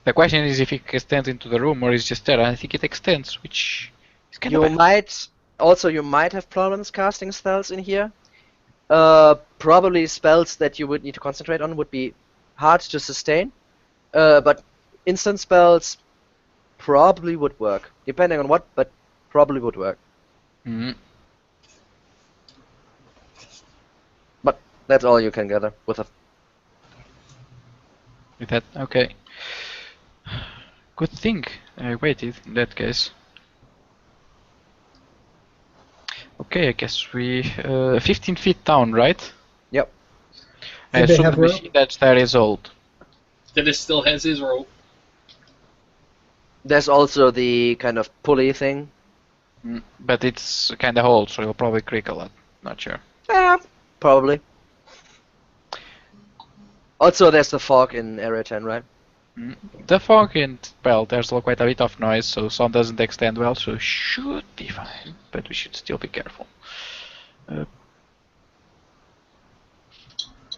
The question is if it extends into the room or is just there. I think it extends, which is kind You of might have problems casting spells in here. Probably spells that you would need to concentrate on would be hard to sustain. But instant spells probably would work, depending on what, but probably would work. Mm. But that's all you can gather with a. With that, okay. Good thing I waited in that case. Okay, I guess we 15 feet down, right? Yep. I Did they assume have the rope? machine that's there is old. Dennis still has his rope. There's also the kind of pulley thing. But it's kinda old, so it'll probably creak a lot. Not sure. Yeah, probably. Also, there's the fog in Area 10, right? The fog and, well, there's quite a bit of noise, so sound doesn't extend well, so should be fine. But we should still be careful.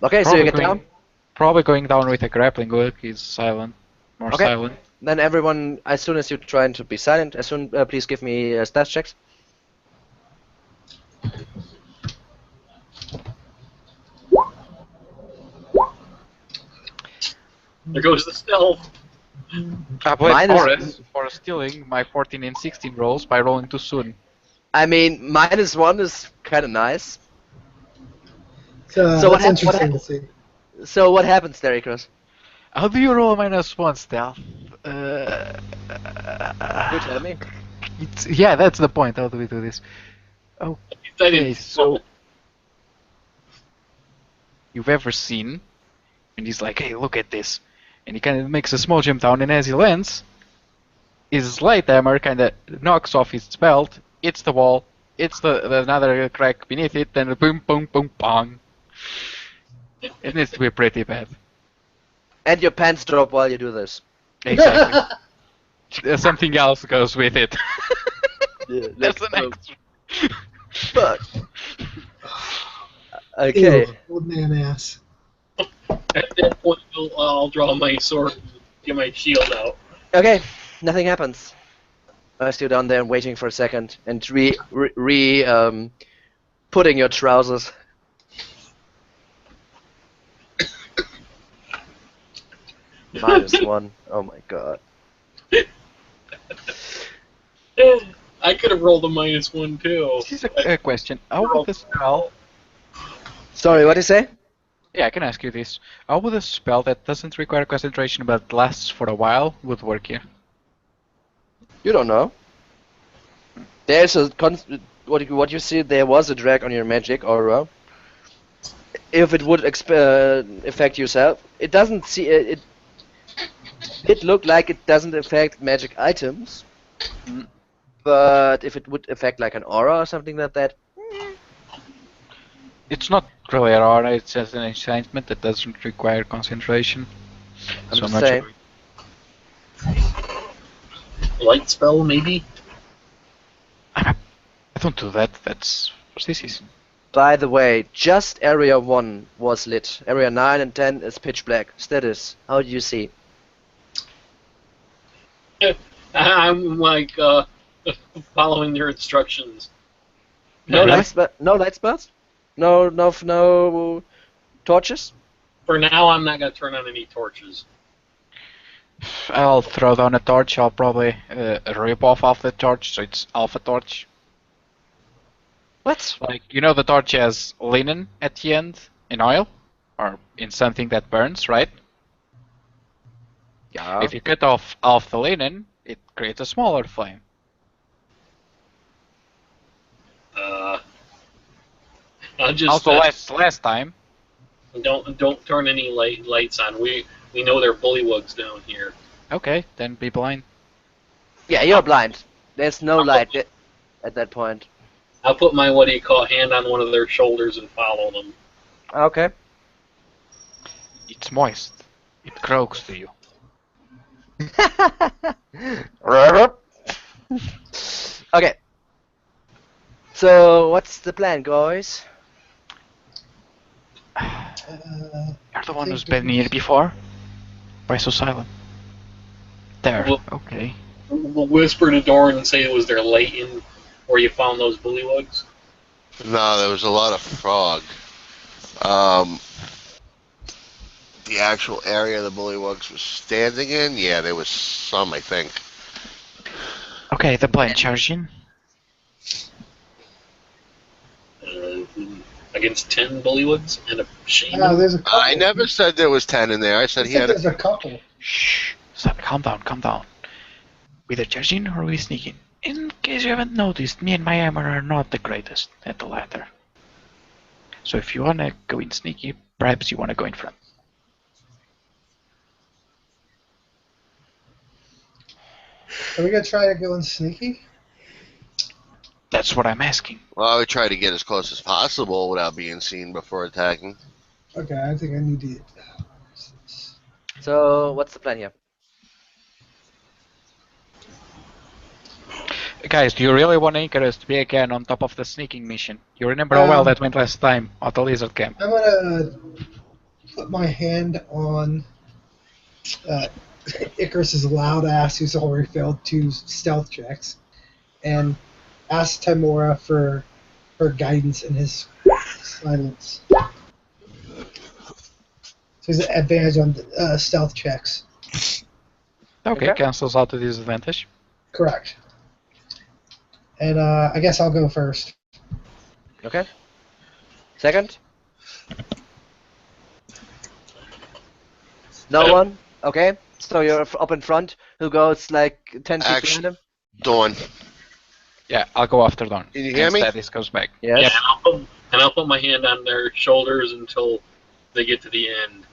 Okay, so you get down. Probably going down with a grappling hook is silent. More Okay. silent. Then everyone, as soon as you try to be silent, please give me stats checks. There goes the stealth. I played Minus- for stealing my 14 and 16 rolls by rolling too soon. I mean, -1 is kind of nice. So So what that's hap- what interesting hap- to see. So what happens there, Ikros? How do you roll -1 stealth? You tell me. Yeah, that's the point. How do we do this? I Okay, didn't. so you've ever seen, and he's like, "Hey, look at this," and he kind of makes a small jump down, and as he lands, his light hammer kind of knocks off his belt, hits the wall, hits the another crack beneath it, then boom, boom, boom, bang. It needs to be pretty bad. And your pants drop while you do this. Exactly. Something else goes with it. Yeah, That's an extra. Fuck. Okay. Ew, old man ass. At that point, I'll draw my sword and get my shield out. Okay. Nothing happens. I'm still down there waiting for a second and putting your trousers. -1. Oh my god. I could have rolled a -1 too. This is a question. How would the spell? Sorry, what did you say? Yeah, I can ask you this. How would a spell that doesn't require concentration but lasts for a while would work here? You don't know. There's a what you see. There was a drag on your magic aura. If it would affect yourself, it doesn't see it. It looked like it doesn't affect magic items, but if it would affect like an aura or something like that, It's not really an aura, it's just an enchantment that doesn't require concentration. I'm So just not saying. sure. Light spell, maybe? I don't do that, that's what this is. By the way, just Area 1 was lit. Area 9 and 10 is pitch black. Status, how do you see? I'm like following your instructions. No Really? light spells? No torches? For now, I'm not gonna turn on any torches. I'll throw down a torch, I'll probably rip off the torch, so it's alpha torch. What? Like, you know the torch has linen at the end, in oil? Or in something that burns, right? Yeah. If you cut off the linen, it creates a smaller flame. I'll just Also, last time, don't turn any lights on. We know they're bullywugs down here. okay, then be blind. Yeah, you're blind. There's no light at that point. I'll put my hand on one of their shoulders and follow them. Okay. It's moist. It croaks to you. Okay. So, what's the plan, guys? You're the one who's been here before? Why so silent? There. We'll, Okay. we'll whisper to Doran and say it was their late in where you found those bullywugs. No, there was a lot of frog. The actual area the bullywugs was standing in, yeah, there was some, I think. Okay, the plane charging. Against 10 bullywugs and a shaman. There's a couple. I never said there was 10 in there. I said I he said had there's a couple. Shh. Son, calm down, calm down. We either charging or we sneaking. In case you haven't noticed, me and my armor are not the greatest at the latter. So if you wanna go in sneaky, perhaps you wanna go in front. Are we gonna try to go in sneaky? That's what I'm asking. Well, I would try to get as close as possible without being seen before attacking. Okay, I think I need to. So, what's the plan here? Guys, do you really want Icarus to be again on top of the sneaking mission? You remember how well that went last time at the lizard camp? I'm gonna put my hand on Icarus's loud ass, who's already failed 2 stealth checks, and ask Timora for her guidance in his silence. So he's an advantage on stealth checks. Okay, cancels out the disadvantage. Correct. And I guess I'll go first. Okay. Second? No one? Okay. So you're up in front. Who goes like 10 feet behind him? Dawn. Yeah, I'll go after Dawn. Can you hear me? Status goes back. Yes. Yeah, and I'll put my hand on their shoulders until they get to the end.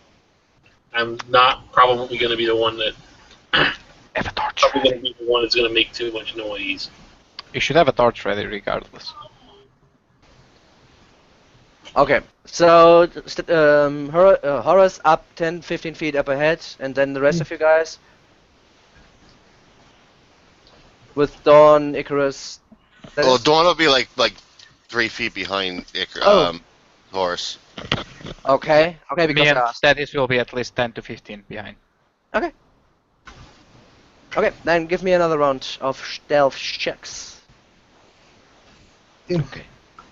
I'm not probably going to be the one that. Have a torch Probably ready. going to be the one that's going to make too much noise. You should have a torch ready regardless. Okay. So, Horace up 10, 15 feet up ahead, and then the rest of you guys. With Dawn, Icarus. Well, Dawn will be like 3 feet behind Horse. Okay. Okay, Me because and Status will be at least 10 to 15 behind. Okay. Okay, then give me another round of stealth checks. Okay.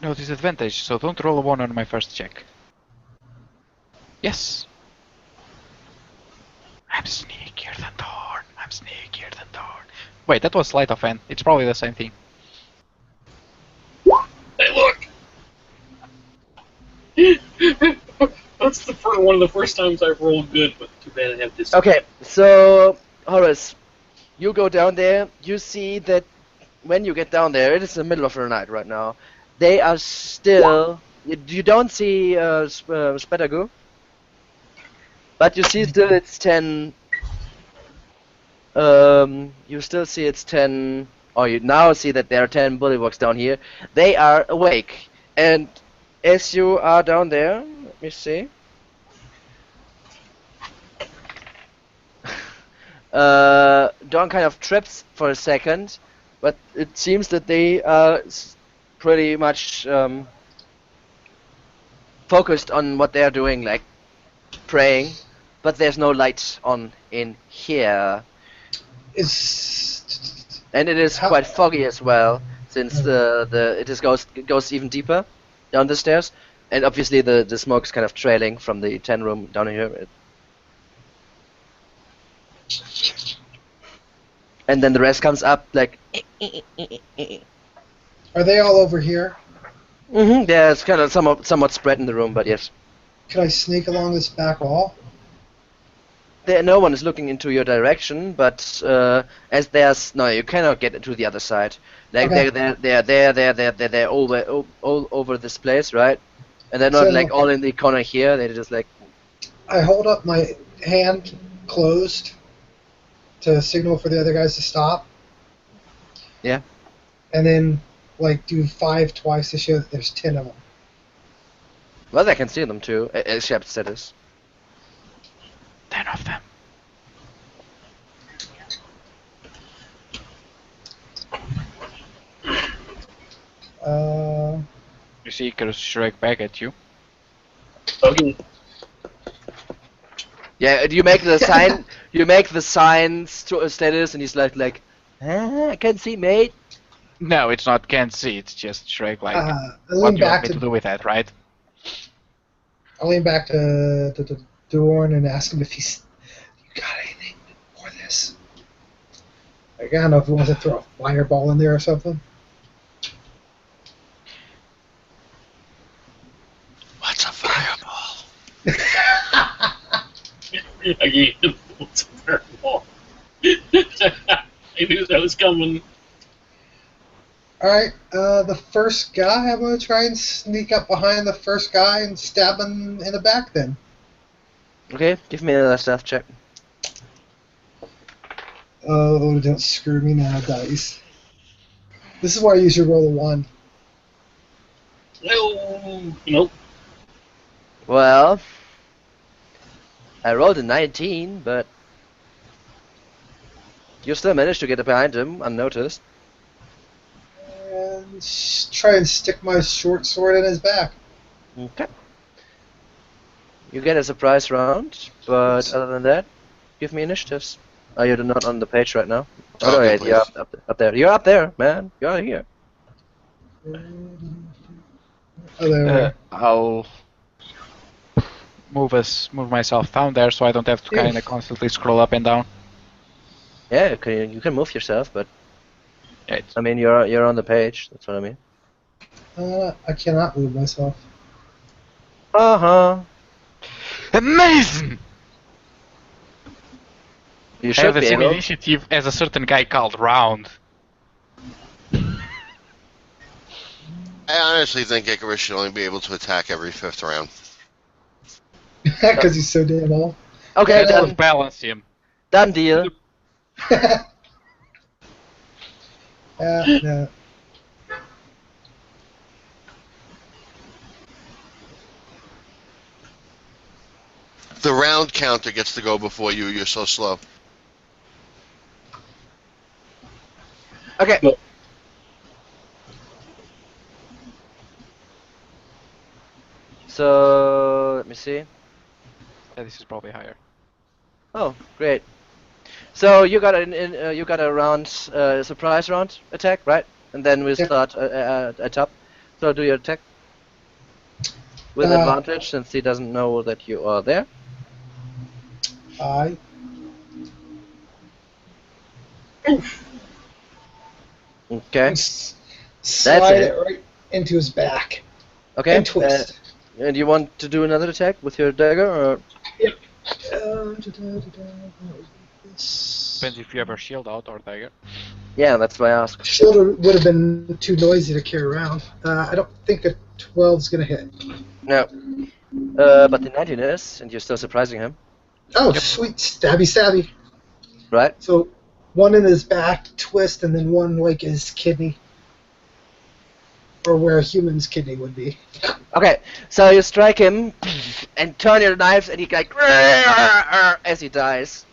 No disadvantage, so don't roll a 1 on my first check. Yes. I'm sneakier than Thorn. I'm sneakier than Thorn. Wait, that was sleight of hand. It's probably the same thing. Hey, look! That's one of the first times I've rolled good, but too bad I have this. Okay, so Horace, you go down there. You see that when you get down there, it is the middle of the night right now. They are still. You don't see Spetagu, but you see still it's 10. You still see it's 10. Or you now see that there are 10 bullywugs down here. They are awake, and as you are down there, let me see. Dawn kind of trips for a second, but it seems that they are pretty much focused on what they are doing, like praying, but there's no light on in here. And it is quite foggy as well, since it goes even deeper down the stairs, and obviously the smoke is kind of trailing from the 10 room down here. And then the rest comes up like. Are they all over here? Mm-hmm. Yeah, it's kind of somewhat spread in the room, but yes. Can I sneak along this back wall? No one is looking into your direction, but as there's no, you cannot get to the other side. Like Okay. they're all over this place, right? And they're not So- like all in the corner here. They're just like. I hold up my hand closed to signal for the other guys to stop. Yeah. And then, like, do 5 twice to show that there's 10 of them. Well, they can see them too, except Status. 10 of them. You see Icarus shrek back at you. Okay. Yeah, you make the sign. You make the signs status, and he's like, I can't see, mate. No, it's not can't see. It's just Shrek. Like, I what lean do you want back me to do with that, right? to Dorn and ask him if he's. You got anything for this? Like, I don't know if he wants to throw a fireball in there or something. What's a fireball? Again, it's a fireball. I knew that was coming. Alright, the first guy, I'm going to try and sneak up behind the first guy and stab him in the back then. Okay, give me another stealth check. Oh, don't screw me now, dice. This is why I usually roll a 1. No, nope. Well, I rolled a 19, but you still managed to get behind him unnoticed. And try and stick my short sword in his back. Okay. You get a surprise round, but other than that, give me initiatives. Oh, you're not on the page right now. Oh, no, Okay, yeah, you're please. up there. You're up there, man. You're here. Oh, there. I'll move myself down there so I don't have to Yeah. kind of constantly scroll up and down. Yeah, you can move yourself, but Yeah, I mean you're on the page. That's what I mean. I cannot move myself. amazing! You I should have the be same able. initiative as a certain guy called Round. I honestly think Icarus should only be able to attack every 5th round. Because he's so damn old. Okay, Yeah, Let's done. balance him. Done deal. No. The round counter gets to go before you. You're so slow. Okay. Well- So let me see. Yeah, this is probably higher. Oh, great. So you got a round surprise round attack, right? And then we Yep. start at top. So do your attack with Uh, advantage since he doesn't know that you are there. I. Okay. Slide it. it right into his back. Okay. And twist. And you want to do another attack with your dagger, or This. Depends if you have a shield out or dagger. yeah, that's why I asked. Shield would have been too noisy to carry around. I don't think a 12's gonna hit. No. But the 19 is, and you're still surprising him, Oh, sweet. Stabby, stabby. right? So, one in his back, twist, and then one like his kidney. Or where a human's kidney would be. Okay, so you strike him and turn your knives, and he like as he dies.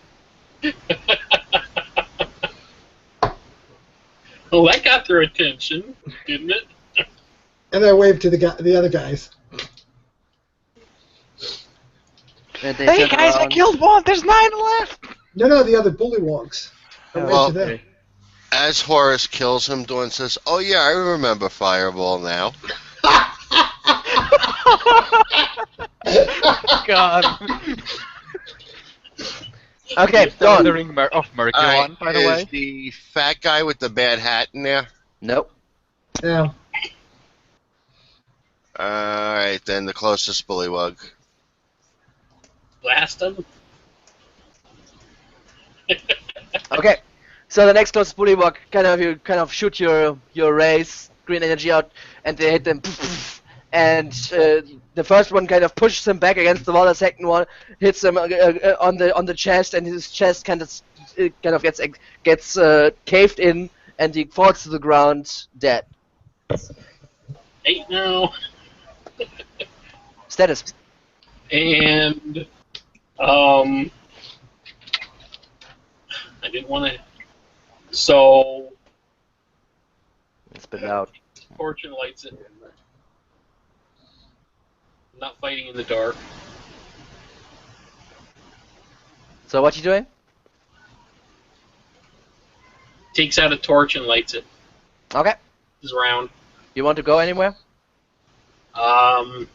Well, that got their attention, didn't it? And I wave to the other guys. And they Hey turn guys, I around. killed one! There's 9 left! No, the other bullywogs. I wave Well- to them. As Horace kills him, Dawn says, "Oh yeah, I remember Fireball now." God. Okay, The Dawn. Ring of Mercury All right, one, by the is way. the fat guy with the bad hat in there? Nope. Now, All right, then the closest bullywug. Blast them. Okay. So the next closest bullywug you shoot your rays green energy out, and they hit them. And the first one kind of pushes him back against the wall. The second one hits him on the chest, and his chest kind of gets caved in, and he falls to the ground dead. 8 now. Status. And I didn't want to. So It's a bit loud. Fortune lights it. I'm not fighting in the dark. So what you doing? Takes out a torch and lights it. Okay. Is round. You want to go anywhere? I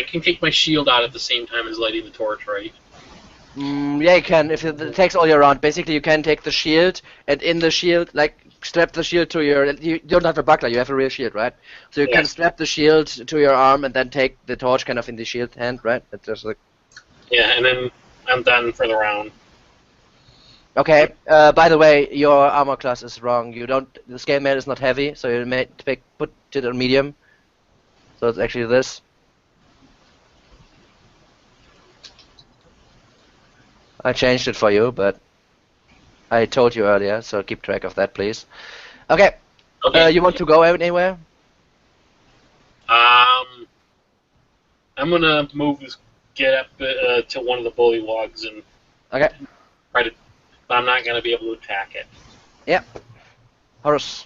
can take my shield out at the same time as lighting the torch, right? Yeah, you can. If it takes all your round, basically you can take the shield and in the shield, like strap the shield to your. You don't have a buckler. You have a real shield, right? So you can strap the shield to your arm and then take the torch kind of in the shield hand, right? It's just like. Yeah, and then I'm done for the round. Okay. By the way, your armor class is wrong. You don't. The scale mail is not heavy, so you may put it on medium. So it's actually this. I changed it for you, but I told you earlier, so keep track of that, please. Okay. You want to go anywhere? I'm gonna get up to one of the bullywogs and try to. But I'm not gonna be able to attack it. Yeah. Horus.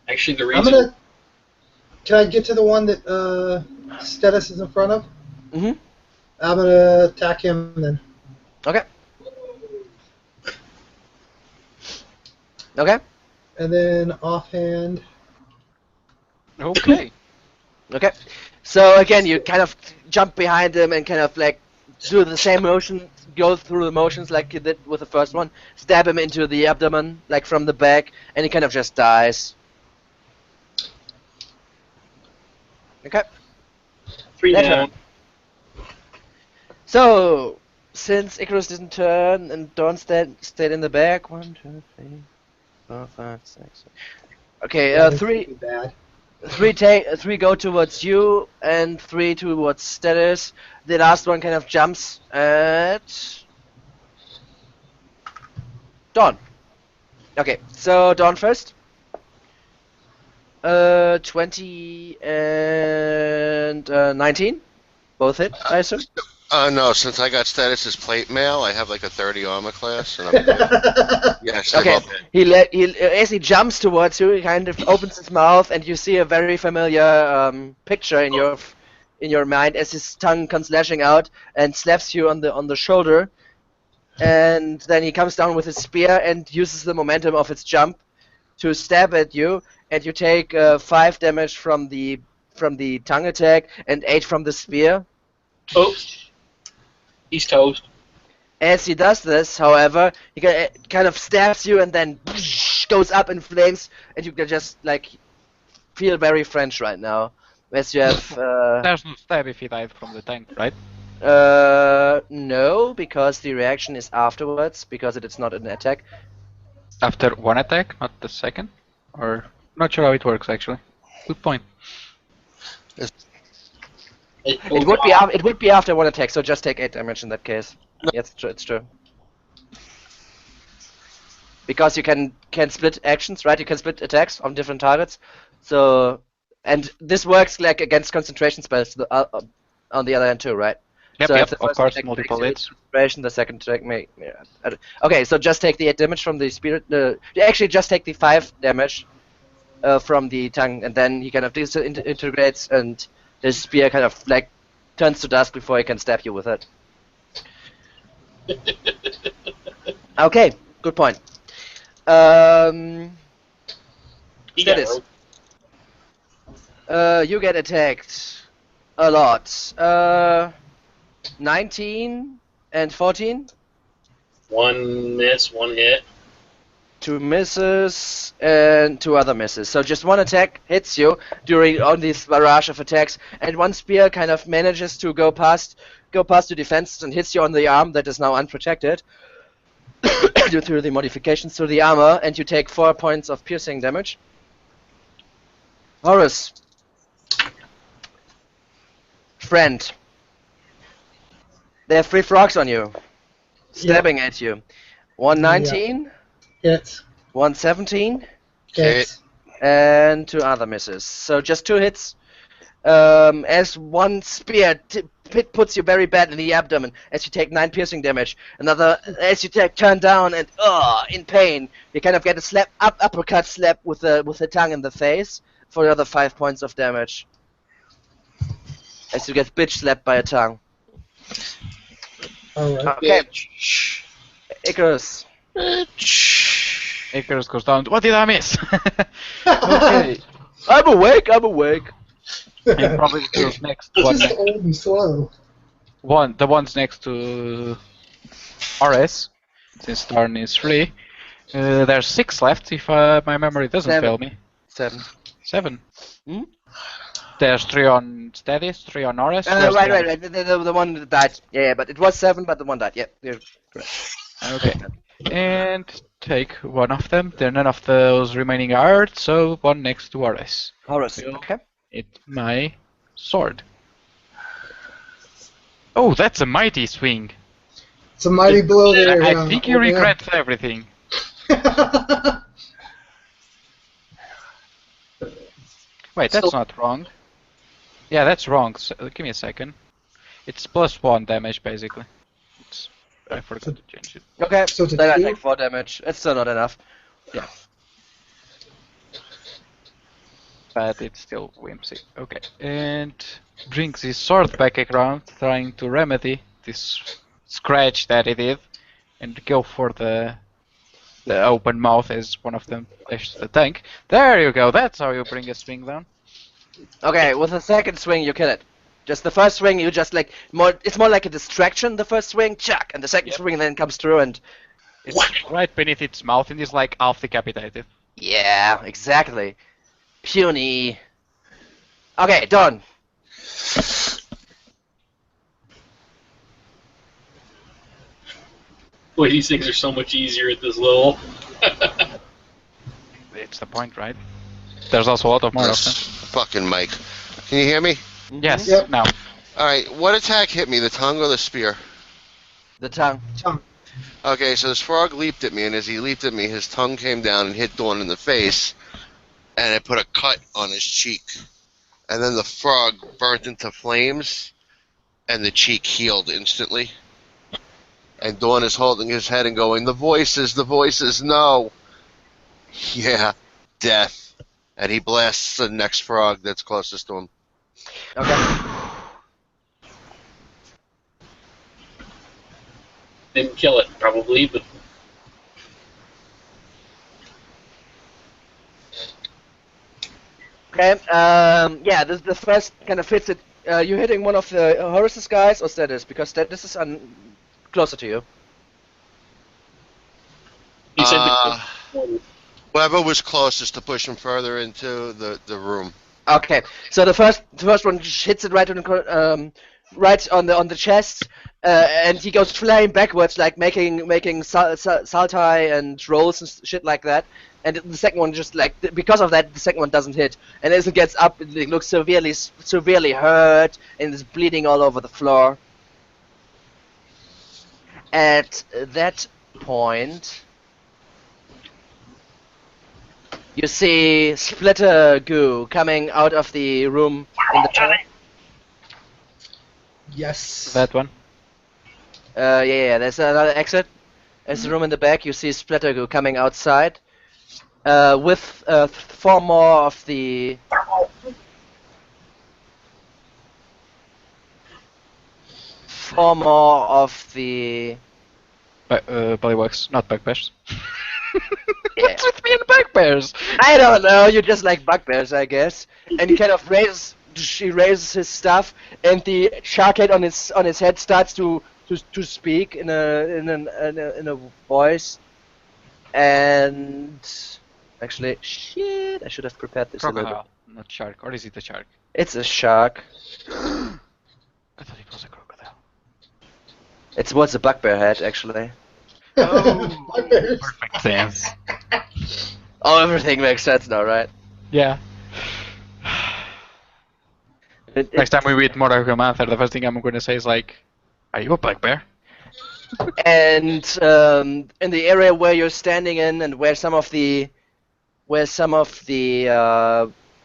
Actually, the reason. Can I get to the one that Status is in front of? Mm-hmm. I'm gonna attack him then. Okay. Okay. And then offhand. Okay. Okay. So again, you kind of jump behind him and kind of like do the same motion, go through the motions like you did with the first one, stab him into the abdomen, like from the back, and he kind of just dies. Okay. 3 down. So, since Icarus didn't turn and Dawn stayed in the back, 1, 2, 3, 4, 5, 6. Okay, three go towards you and 3 towards Status. The last one kind of jumps at Dawn. Okay, so Dawn first. 20 and 19, both hit, I assume. No, since I got status as plate mail, I have like a 30 armor class. And I'm yes. Okay. As he jumps towards you, he kind of opens his mouth, and you see a very familiar picture in your mind as his tongue comes lashing out and slaps you on the shoulder, and then he comes down with his spear and uses the momentum of its jump to stab at you, and you take 5 damage from the tongue attack and 8 from the spear. Oops. He's toast. As he does this, however, he kind of stabs you and then goes up in flames, and you can just like feel very French right now, as you have. There's no stab if he died from the tank, right? No, because the reaction is afterwards, because it is not an attack. After one attack, not the second? Or not sure how it works actually. Good point. It would be after one attack, so just take 8 damage in that case. Yes, it's true. Because you can split actions, right? You can split attacks on different targets. So, and this works like against concentration spells on the other hand too, right? Yep, so yep, of course, multiple hits. The second attack may. Okay, so just take the 8 damage from the spirit. Actually, just take the 5 damage from the tongue, and then he kind of disintegrates, and his spear kind of like turns to dust before he can stab you with it. Okay, good point. Status. You get attacked a lot. 19 and 14. 1 miss, 1 hit. 2 misses and 2 other misses. So just 1 attack hits you on this barrage of attacks, and 1 spear kind of manages to go past your defense and hits you on the arm that is now unprotected due to the modifications to the armor, and you take 4 points of piercing damage. Horus. Friend. There are 3 frogs on you, stabbing at you. 119. Hits. 117. Hits. And 2 other misses. So just 2 hits. As 1 spear puts you very bad in the abdomen, as you take 9 piercing damage. Another, as you turn down and in pain, you kind of get a uppercut slap with the tongue in the face. for the other 5 points of damage. As you get bitch slapped by a tongue. Alright. Okay, Bitch. Icarus. Icarus goes down. What did I miss? Okay. I'm awake. And probably goes next. It's One, just old and slow. the one's next to RS, since turn is free. There's 6 left, if my memory doesn't 7. fail me. 7. 7. Hmm? There's 3 on Steadies, 3 on RS. Right. The one that died. Yeah, but it was 7, but the one died. Yeah, you're correct. Okay. And take one of them. There are none of those remaining are hurt, so one next to RS. Horus. Will Okay. hit my sword. Oh, that's a mighty swing. It's a mighty blow there. I think you regret everything. Wait, that's So- not wrong. Yeah, that's wrong. So, give me a second. It's +1 damage, basically. I forgot to change it. Okay, So it's a then I 2? take 4 damage. It's still not enough. Yeah. But it's still whimsy. Okay, and brings his sword back around, trying to remedy this scratch that he did, and go for the open mouth as one of them flashes the tank. There you go. That's how you bring a swing down. Okay, with the second swing you kill it. Just the first swing you just like more. It's more like a distraction. The first swing, chuck, and the second Yep. swing then comes through and. It's right beneath its mouth and is like half decapitated. Yeah, exactly. Puny. Okay, done. Boy, these things are so much easier at this level. It's the point, right? There's also a lot of more of them. Fucking Mike. Can you hear me? Yes, Yep. now. Alright, what attack hit me, the tongue or the spear? The tongue. Okay, so this frog leaped at me, and as he leaped at me, his tongue came down and hit Dawn in the face, and it put a cut on his cheek. And then the frog burnt into flames, and the cheek healed instantly. And Dawn is holding his head and going, the voices, no! Yeah, death. And he blasts the next frog that's closest to him. Okay. Didn't kill it, probably, but Okay. Yeah. The first kind of fits it. You hitting one of the Horus's guys or Status because this is closer to you. he said Whoever was closest to push him further into the room. Okay. So the first one just hits it right right on the chest, and he goes flying backwards, like making saltai and rolls and shit like that. And the second one just like because of that, the second one doesn't hit. And as it gets up, it looks severely hurt and is bleeding all over the floor. At that point, you see splitter goo coming out of the room in the tunnel. Yes. That one. Yeah, there's another exit. There's a room in the back. You see splitter goo coming outside, with 4 more of the. Bullywugs, not bugbears. Yeah. What's with me and bugbears? I don't know. You just like bugbears, I guess. And he kind of she raises his stuff, and the shark head on his head starts to speak in a voice. And actually, shit, I should have prepared this a little bit. Crocodile, not shark. Or is it a shark? It's a shark. I thought it was a crocodile. What's a bugbear head, actually. Oh, Bugbears. perfect sense. Oh, everything makes sense now, right? Yeah. Next time we meet Moragomanther, the first thing I'm going to say is like, "Are you a bugbear?" And in the area where you're standing in, and where some of the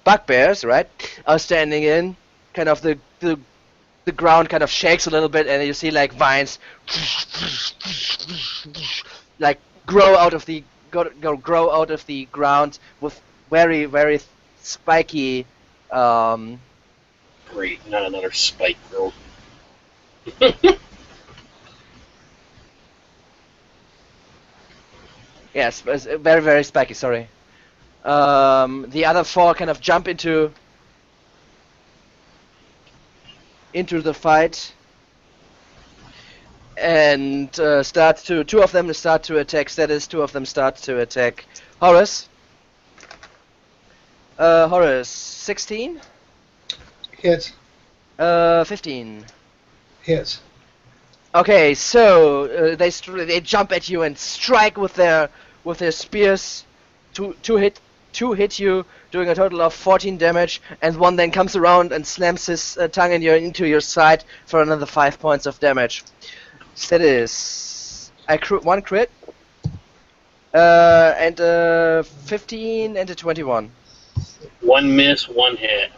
bugbears, right, are standing in, kind of the ground kind of shakes a little bit, and you see like vines, like grow out of the ground with very spiky. Great, not another spike growth. Yes, very, very spiky. Sorry. The other four kind of jump into the fight and start to. Two of them start to attack Status. Two of them start to attack Horus. Horus, 16. Hit. 15. Hit. Okay, so they jump at you and strike with their spears to hit you, doing a total of 14 damage, and one then comes around and slams his tongue into your side for another 5 points of damage. That is one crit, and 15 and a 21. One miss, one hit.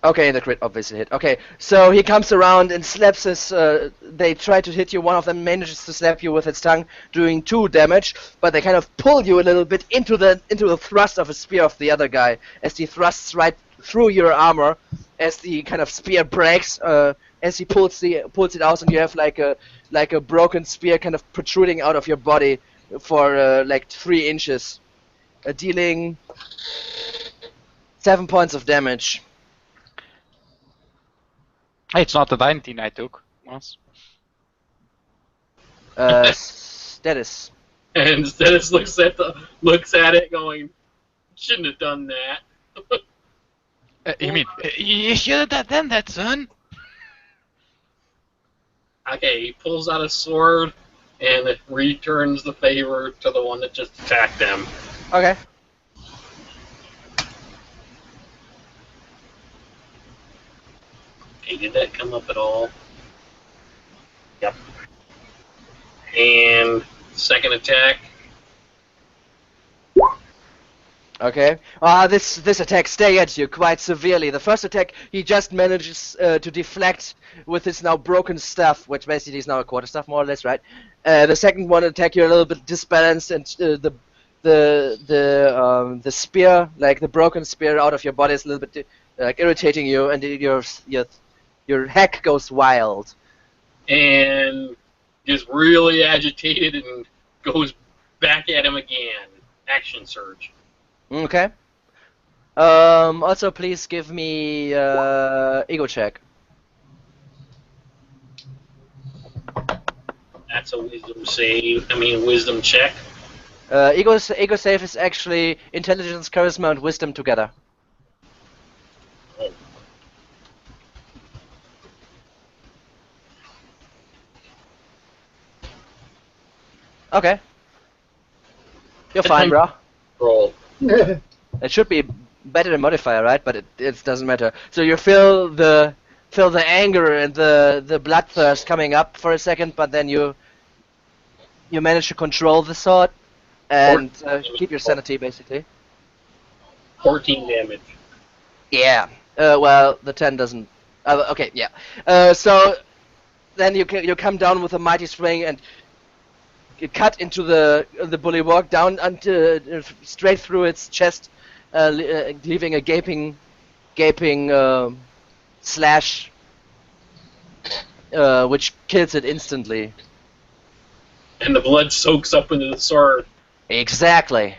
Okay, the crit obviously hit. Okay, so he comes around and slaps his. They try to hit you. One of them manages to slap you with its tongue, doing 2 damage. But they kind of pull you a little bit into the thrust of a spear of the other guy, as he thrusts right through your armor, as the kind of spear breaks. As he pulls it out, and you have like a broken spear kind of protruding out of your body for like 3 inches, dealing 7 points of damage. It's not the 19 I took once. Status. And Stennis looks at it, going, "Shouldn't have done that." You mean you should have done that, son? Okay, he pulls out a sword and returns the favor to the one that just attacked him. Okay. Okay, did that come up at all? Yep. And second attack. Okay. This attack staggered you quite severely. The first attack, he just manages to deflect with his now broken staff, which basically is now a quarter staff, more or less, right? The second one attack, you're a little bit disbalanced, and the spear, like the broken spear out of your body, is a little bit like irritating you, and your hack goes wild. And gets really agitated and goes back at him again. Action surge. Okay. Also, please give me ego check. That's a wisdom save. Wisdom check. Ego save is actually intelligence, charisma, and wisdom together. Oh. Okay. You're fine, bro. Roll. It should be better than modifier, right? But it doesn't matter. So you feel the anger and the bloodthirst coming up for a second, but then you manage to control the sword and keep your sanity, basically. 14 damage. Yeah. Well, the 10 doesn't. Okay. Yeah. So then you come down with a mighty swing and you cut into the bulwark down straight through its chest, leaving a gaping slash, which kills it instantly. And the blood soaks up into the sword. Exactly.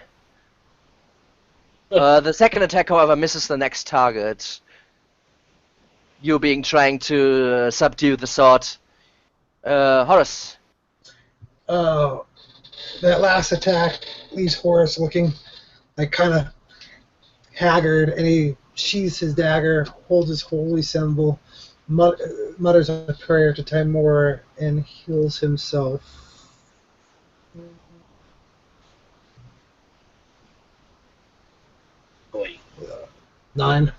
The second attack, however, misses the next target. You trying to subdue the sword. Horus. Oh, that last attack leaves Horus looking like kind of haggard, and he sheathes his dagger, holds his holy symbol, mutters a prayer to Timur, and heals himself. Boy. 9.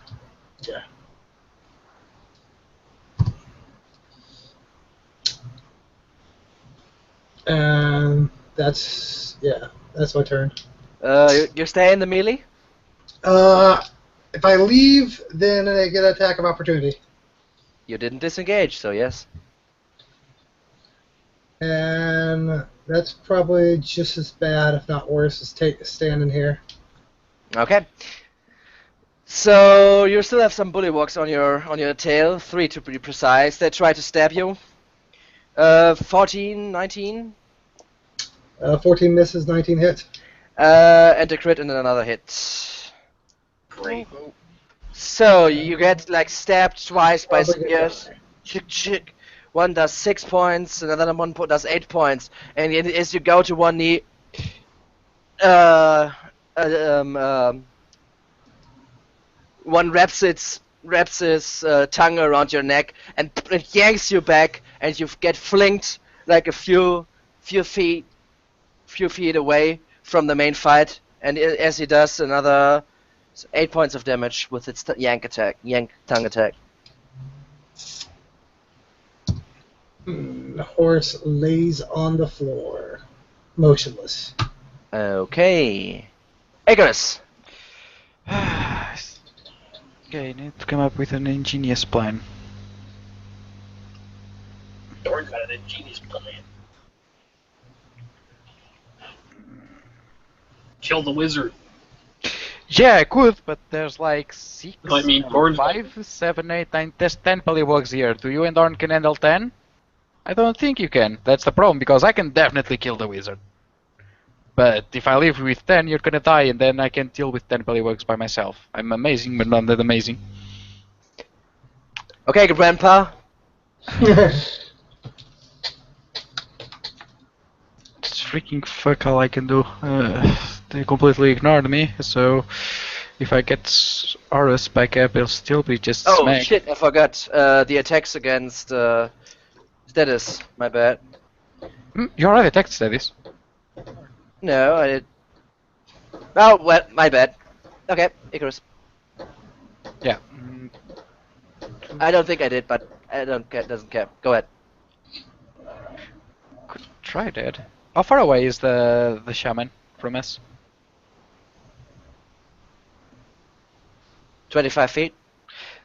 Yeah. And that's my turn. You're staying in the melee? If I leave, then I get an attack of opportunity. You didn't disengage, so yes. And that's probably just as bad, if not worse, as standing here. Okay. So you still have some bullywugs on your tail, 3 to be precise. They try to stab you. 14, 19. 14 misses, 19 hit. And a crit and another hit. Great. So you get like stabbed twice by Probably good spears. die. Chick chick. One does 6 points, another one does 8 points. And as you go to one knee, one wraps his tongue around your neck and it yanks you back, and you get flinked like a few feet away from the main fight. And as he does, another 8 points of damage with its yank tongue attack. The horse lays on the floor, motionless. Okay, Icarus. Okay, need to come up with an ingenious plan. Dorn got an ingenious plan. Kill the wizard. Yeah, I could, but there's like 6, No, I mean, Dorn's 5, 7, 8, 9, there's 10 pollywogs here. Do you and Dorn can handle 10? I don't think you can. That's the problem, because I can definitely kill the wizard. But if I live with 10, you're gonna die, and then I can deal with 10 pollywogs by myself. I'm amazing, but not that amazing. Okay, Grandpa. It's freaking fuck all I can do. They completely ignored me, so if I get Horus back up, it'll still be just Oh smack. shit! I forgot. The attacks against status. My bad. You already attacked Status. No, I did. Oh well, my bad. Okay, Icarus. Yeah. I don't think I did, but I don't care. Doesn't care. Go ahead. Could try that. How far away is the shaman from us? 25 feet.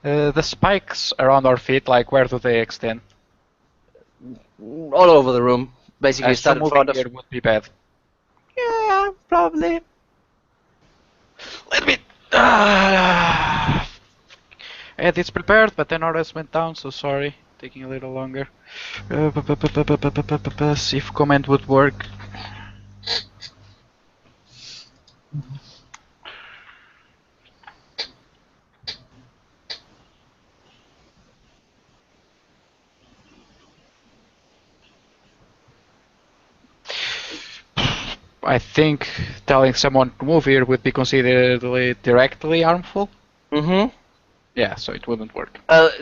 The spikes around our feet, like where do they extend? All over the room. Basically, So start in moving front of. here would be bad. Yeah, probably. Let me. I had this prepared, but then ours went down, so sorry. Taking a little longer. See if comment would work. I think telling someone to move here would be considered directly harmful. Mm-hmm. Yeah, so it wouldn't work.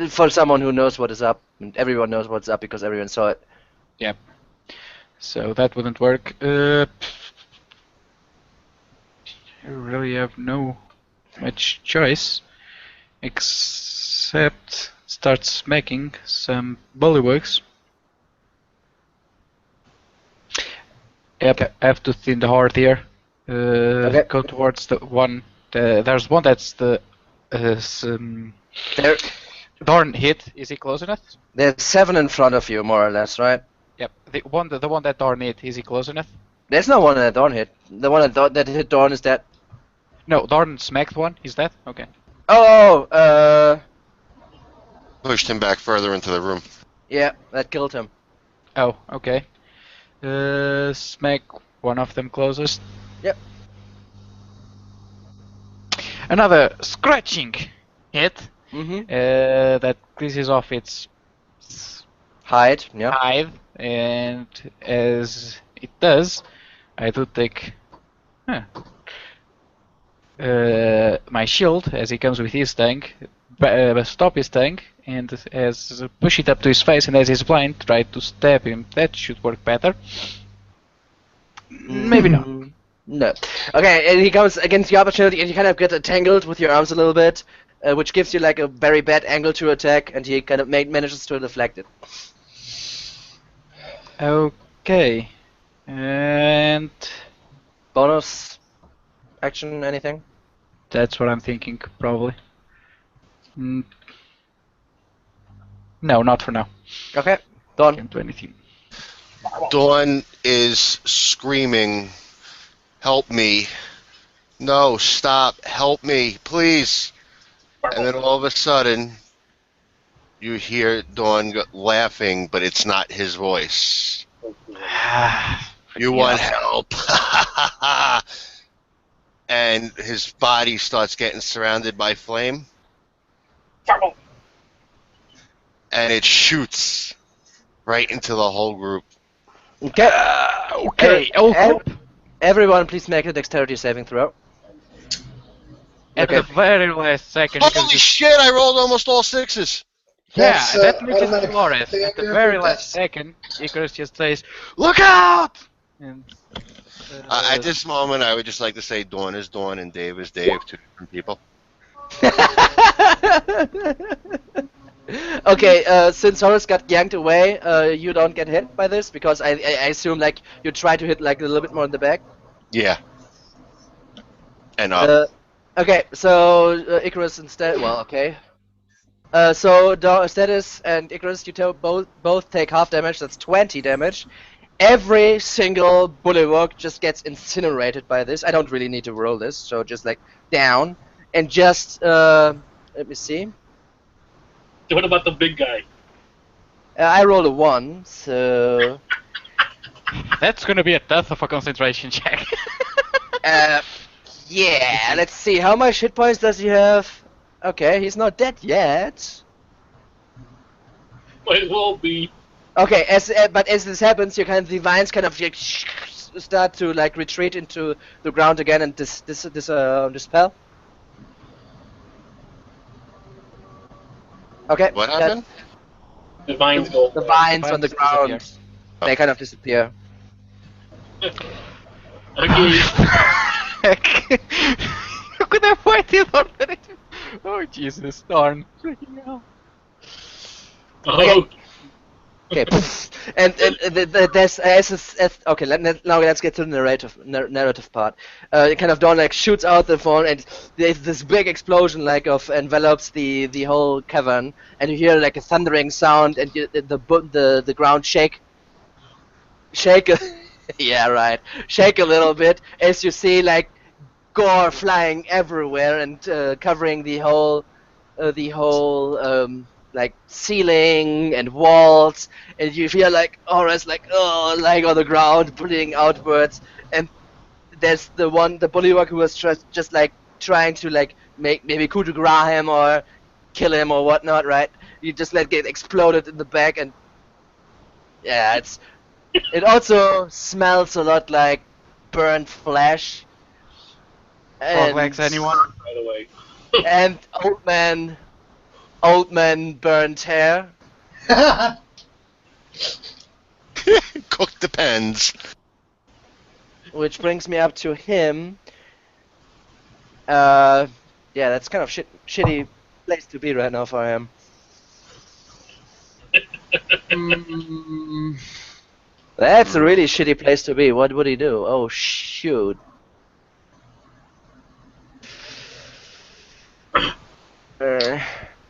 For someone who knows what is up, and everyone knows what's up because everyone saw it. Yep. So that wouldn't work. I really have no much choice except start smacking some bullywugs. Yep, Okay. I have to thin the Hoard here. Okay. Go towards the one. There's one that's the There, Dorn hit. Is he close enough? there's 7 in front of you, more or less, right? Yep. The one that Dorn hit. Is he close enough? There's no one that Dawn hit. The one that hit Dawn is dead. No, Dorn smacked one. Is that okay? Oh, Pushed him back further into the room. yeah, that killed him. Oh, okay. Smack one of them closest. Yep. Another scratching hit. Mm-hmm. That greases off its Hide, yeah. hide, and as it does, I do take my shield as he comes with his tank, stop his tank, and as push it up to his face, and as he's blind, try to stab him. That should work better. Maybe not. No. Okay, and he comes against the opportunity, and you kind of get tangled with your arms a little bit, which gives you like a very bad angle to attack, and he kind of manages to deflect it. Okay, and Bonus action, anything? that's what I'm thinking, probably. No, not for now. Okay, Dawn. Can't do anything. Dawn is screaming, "Help me! No, stop! Help me, please!" And then all of a sudden, you hear Dawn laughing, but it's not his voice. You want help. And his body starts getting surrounded by flame. And it shoots right into the whole group. Okay. Okay. Everyone, please make a dexterity saving throw. At Okay. the very last second. Holy shit, I rolled almost all sixes. Yeah, That's, that makes it automatic glorious. failure At the for very death. last second, Icarus just says, "Look out!" And At this moment, I would just like to say Dawn is Dawn and Dave is Dave, two different people. Okay, since Horace got yanked away, you don't get hit by this because I assume like you try to hit like a little bit more in the back. Yeah. And up. Okay, so Icarus instead. Well, okay. So Status and Icarus, you both take half damage. That's 20 damage. Every single bulwark just gets incinerated by this. I don't really need to roll this, so just like down and just let me see. What about the big guy? I rolled a 1, so that's gonna be a death of a concentration check. yeah. Let's see. How much hit points does he have? Okay, he's not dead yet. Might as well be. Okay, but as this happens, the vines kind of like, start to like retreat into the ground again and dispel. Okay. What happened? The vines go. The vines on the ground, disappear. they kind of disappear. Okay. You could have waited already. Oh Jesus, darn! Freaking hell. Oh. Okay, and there's okay. Now let's get to the narrative part. It kind of Dawn like shoots out the phone, and there's this big explosion like of envelops the whole cavern, and you hear like a thundering sound, and the ground shake. Yeah, right. Shake a little bit as you see like gore flying everywhere and covering the whole like ceiling and walls, and you feel like Horace like lying on the ground, bleeding outwards, and there's the bulwark who was just like trying to like maybe coup de grace him or kill him or whatnot, right? You just let get exploded in the back, and yeah, it also smells a lot like burnt flesh. Frog legs, anyone? By the way. And old man burnt hair. Cooked depends. Which brings me up to him. Yeah, that's kind of shitty place to be right now for him. That's a really shitty place to be. What would he do? Oh shoot.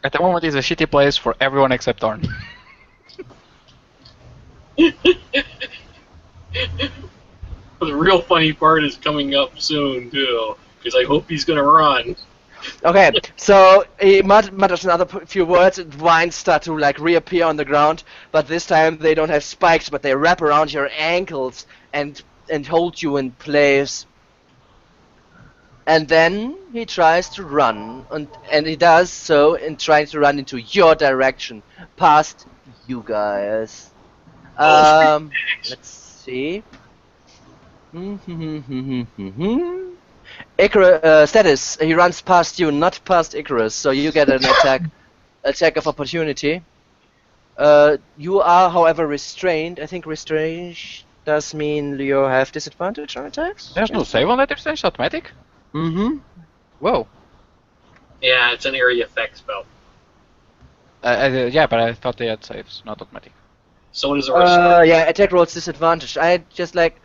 At the moment, it's a shitty place for everyone except Darn. The real funny part is coming up soon too, because I hope he's gonna run. Okay, so he mutters another few words, and vines start to like reappear on the ground, but this time they don't have spikes, but they wrap around your ankles and hold you in place. And then he tries to run, and he does so in trying to run into your direction, past you guys. Let's see. Icarus, Status, he runs past you, not past Icarus, so you get an attack of opportunity. You are, however, restrained. I think restrained does mean you have disadvantage on attacks? There's no save on that if it's automatic? Mm-hmm. Whoa. Yeah, it's an area effect spell. Yeah, but I thought they had saves, not automatic. So does our Yeah, attack rolls disadvantage. I just like...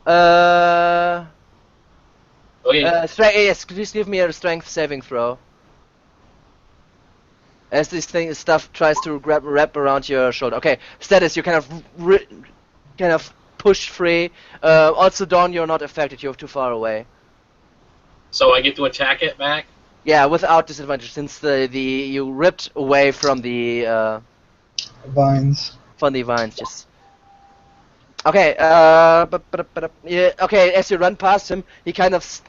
Okay. Yes, please give me a strength saving throw. As this stuff tries to wrap around your shoulder. Okay, Status, you kind of push free. Also, Dawn, you're not affected. You're too far away. So I get to attack it back? Yeah, without disadvantage, since you ripped away from the Vines. vines. Just okay. Yeah. Okay. As you run past him, he kind of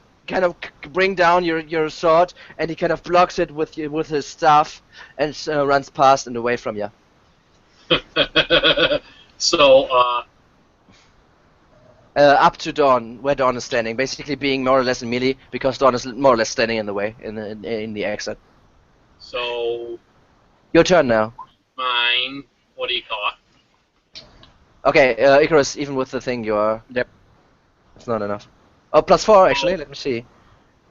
bring down your sword, and he kind of blocks it with his staff, and runs past and away from you. So, Up to Dawn, where Dawn is standing, basically being more or less in melee because Dawn is more or less standing in the way in the exit. so Your turn now. mine. What do you call it? Okay, Icarus, even with the thing, you are. Yep. It's not enough. Oh, +4 actually. Let me see.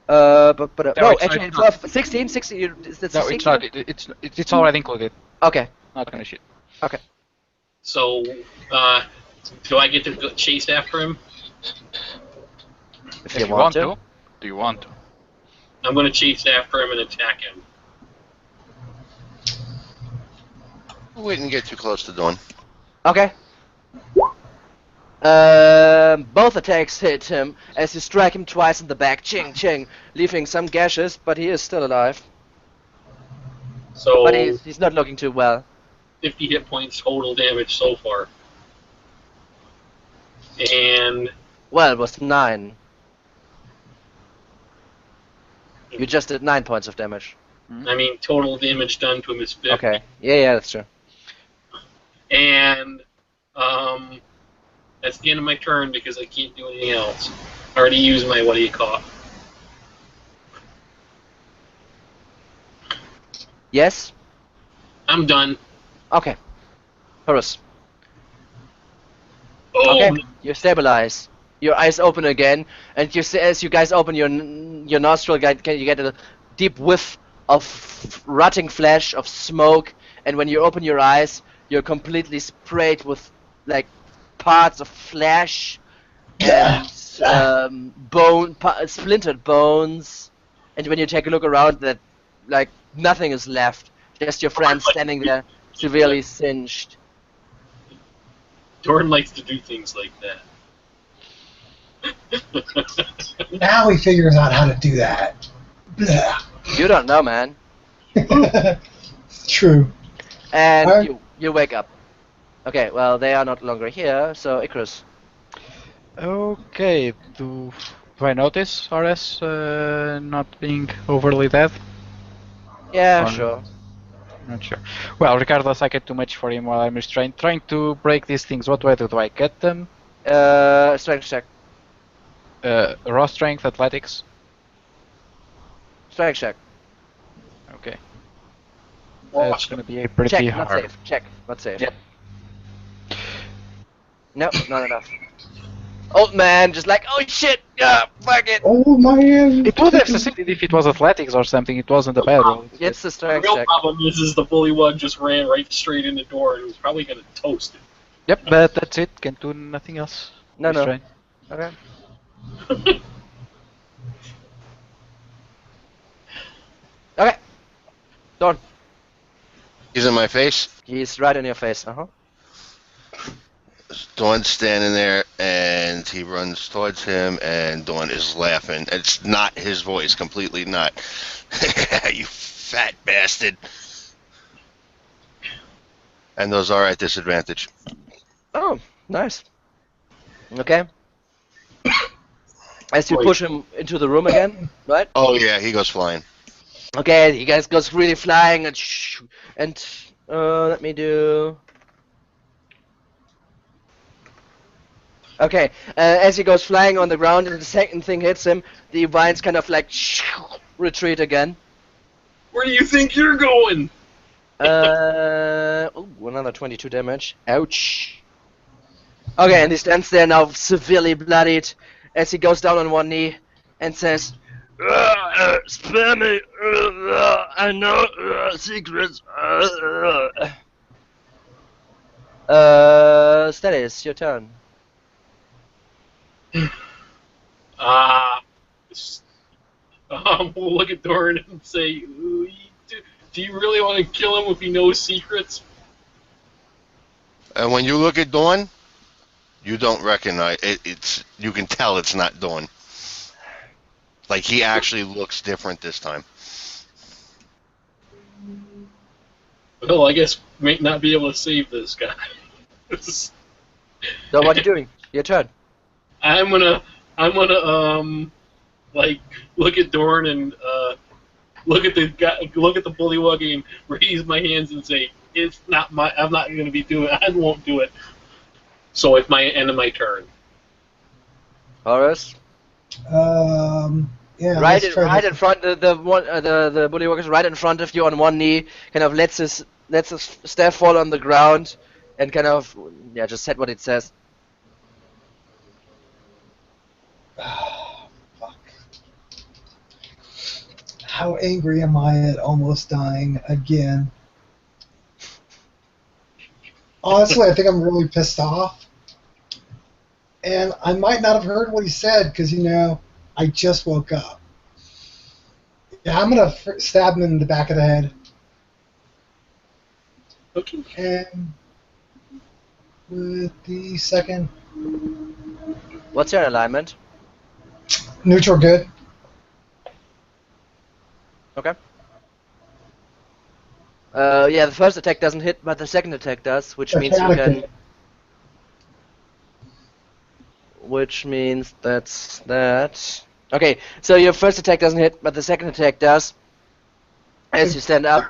No, No, it's actually, not. 12, 16, 16. That's No, 16? it's not. It's already included. Okay. Not gonna shit. So, do I get to go chase after him? If If you you want want to. to. Do you want to? I'm going to chase after him and attack him. Wouldn't get too close to Dawn. Okay. Both attacks hit him as you strike him twice in the back, ching ching, leaving some gashes, but he is still alive. So, But he's not looking too well. 50 hit points total damage so far. And Well, it was 9. You just did 9 points of damage. I mean, total damage done to him is 50. Okay. Yeah, that's true. And that's the end of my turn because I can't do anything else. I already used my what do you call it. Yes? I'm done. Okay. Horus. Oh, Okay. You stabilize. Your eyes open again, and as you guys open your nostril, you get a deep whiff of rotting flesh, of smoke, and when you open your eyes, you're completely sprayed with like parts of flesh and splintered bones. And when you take a look around, that like nothing is left, just your friend standing there, severely singed. Dorn likes to do things like that. Now he figures out how to do that. Blah. You don't know, man. It's true. And Alright. you wake up. Okay, well they are not longer here, so Icarus. Okay. Do I notice RS not being overly dead? Yeah, Or- sure. Not sure. Well, regardless, I get too much for him while I'm restrained. Trying to break these things. What way do I get them? Strength check. Raw strength, athletics. Strength check. Okay. Raw It's gonna be a pretty Check, not hard. safe. Check, not safe. Yep. No, not enough. Old man, just like, oh shit, fuck it. Oh man! It would have succeeded if it was athletics or something. It wasn't a bad roll. It's the The strength real check. problem is the bully one just ran right straight in the door and was probably going to toast it. Yep, but that's it. Can do nothing else. No. Restrain. Okay. Okay. Done. He's in my face. He's right in your face. Dawn's standing there, and he runs towards him, and Dawn is laughing. It's not his voice, completely not. You fat bastard. And those are at disadvantage. Oh, nice. Okay. As you Wait. push him into the room again, right? Oh yeah, he goes flying. Okay, he guys goes really flying and let me do. Okay, as he goes flying on the ground and the second thing hits him, the vines kind of like retreat again. Where do you think you're going? Ooh, another 22 damage. Ouch. Okay, and he stands there now severely bloodied as he goes down on one knee and says, spare me, I know secrets. Steady, it's your turn. We'll look at Dorn and say, do you really want to kill him if he knows secrets? And when you look at Dawn, you don't recognize it. You can tell it's not Dawn. Like, he actually looks different this time. Well, I guess we may not be able to save this guy. So what are you doing? Your turn. I'm gonna like look at Dorn and look at the guy, look at the bullywuggy and raise my hands and say, "It's not my. I'm not gonna be doing. I won't do it." So it's my end of my turn. Horus. Yeah. Right, let's try right to- in front. The bullywug is right in front of you on one knee. Kind of lets his staff fall on the ground, and kind of just said what it says. Fuck. How angry am I at almost dying again? Honestly, I think I'm really pissed off. And I might not have heard what he said because, I just woke up. Yeah, I'm going to stab him in the back of the head. Okay. And with the second, What's your alignment? neutral good. Okay. Yeah, the first attack doesn't hit, but the second attack does, which means you Attack can. it. Which means that's that. Okay, so your first attack doesn't hit, but the second attack does. As you stand up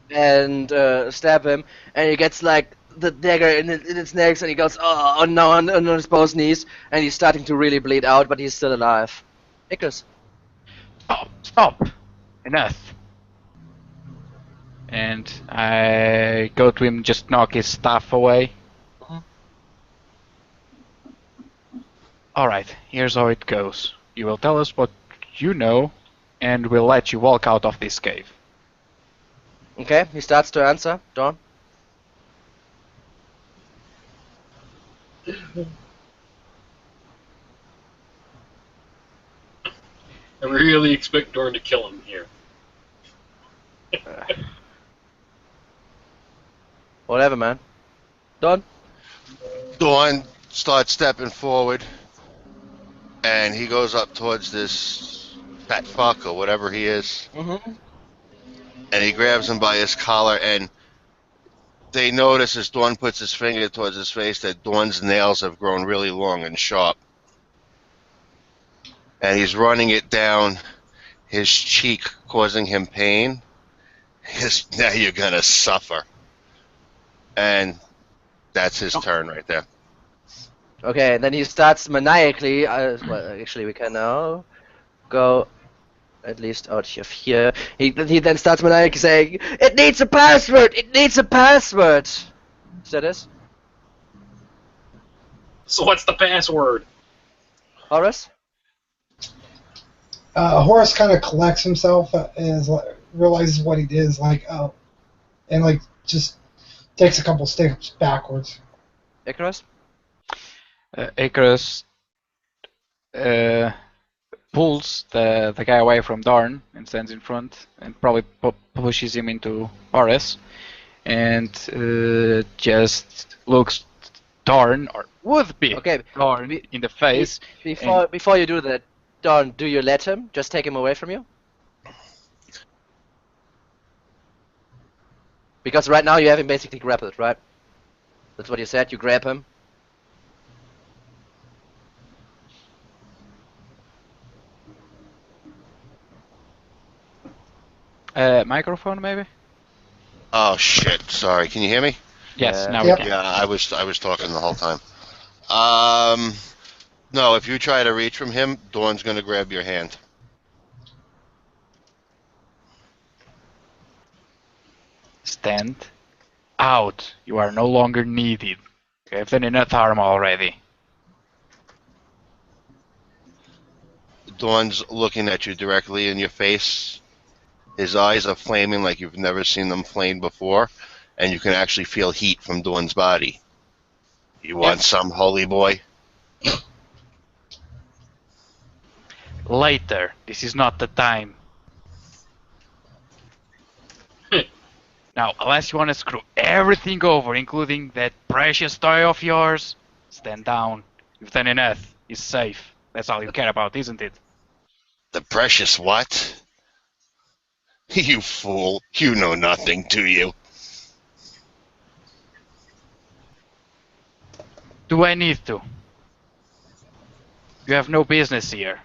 and stab him, and he gets like the dagger in its neck, and he goes, oh no, on his both knees, and he's starting to really bleed out, but he's still alive. Icarus. Stop! Enough. And I go to him, just knock his staff away. Alright, here's how it goes. You will tell us what you know, and we'll let you walk out of this cave. Okay, he starts to answer. Dawn. I really expect Dorn to kill him here. Whatever, man. Dawn. Dawn starts stepping forward, and he goes up towards this fat fuck or whatever he is, Mm-hmm. and he grabs him by his collar, and they notice as Dawn puts his finger towards his face that Dawn's nails have grown really long and sharp. And he's running it down his cheek, causing him pain. Now you're gonna suffer. And that's his turn right there. Okay, and then he starts maniacally. Well, actually, we can now go at least out of here. He then starts maniacally saying, "It needs a password! It needs a password!" Is that it? So what's the password? Horus? Horace kind of collects himself and realizes what he did is like, oh, and like just takes a couple steps backwards. Icarus? Icarus pulls the guy away from Darn and stands in front and probably pushes him into Horus and just looks Darn, or would be Okay. Darn, in the face. Before you do that, Dawn, do you let him? Just take him away from you? Because right now you have him basically grappled, right? That's what you said, you grab him. Microphone maybe? Oh shit! Sorry. Can you hear me? Yes, Yeah. now Yep. we can. Yeah, I was talking the whole time. No. If you try to reach from him, Dawn's gonna grab your hand. Stand out. You are no longer needed. You have done enough harm already. Dawn's looking at you directly in your face. His eyes are flaming like you've never seen them flame before, and you can actually feel heat from Dawn's body. You want some, holy boy? Later. This is not the time. Now, unless you want to screw everything over, including that precious toy of yours, stand down. You've done enough. It's safe. That's all you care about, isn't it? The precious what? You fool. You know nothing, do you? Do I need to? You have no business here.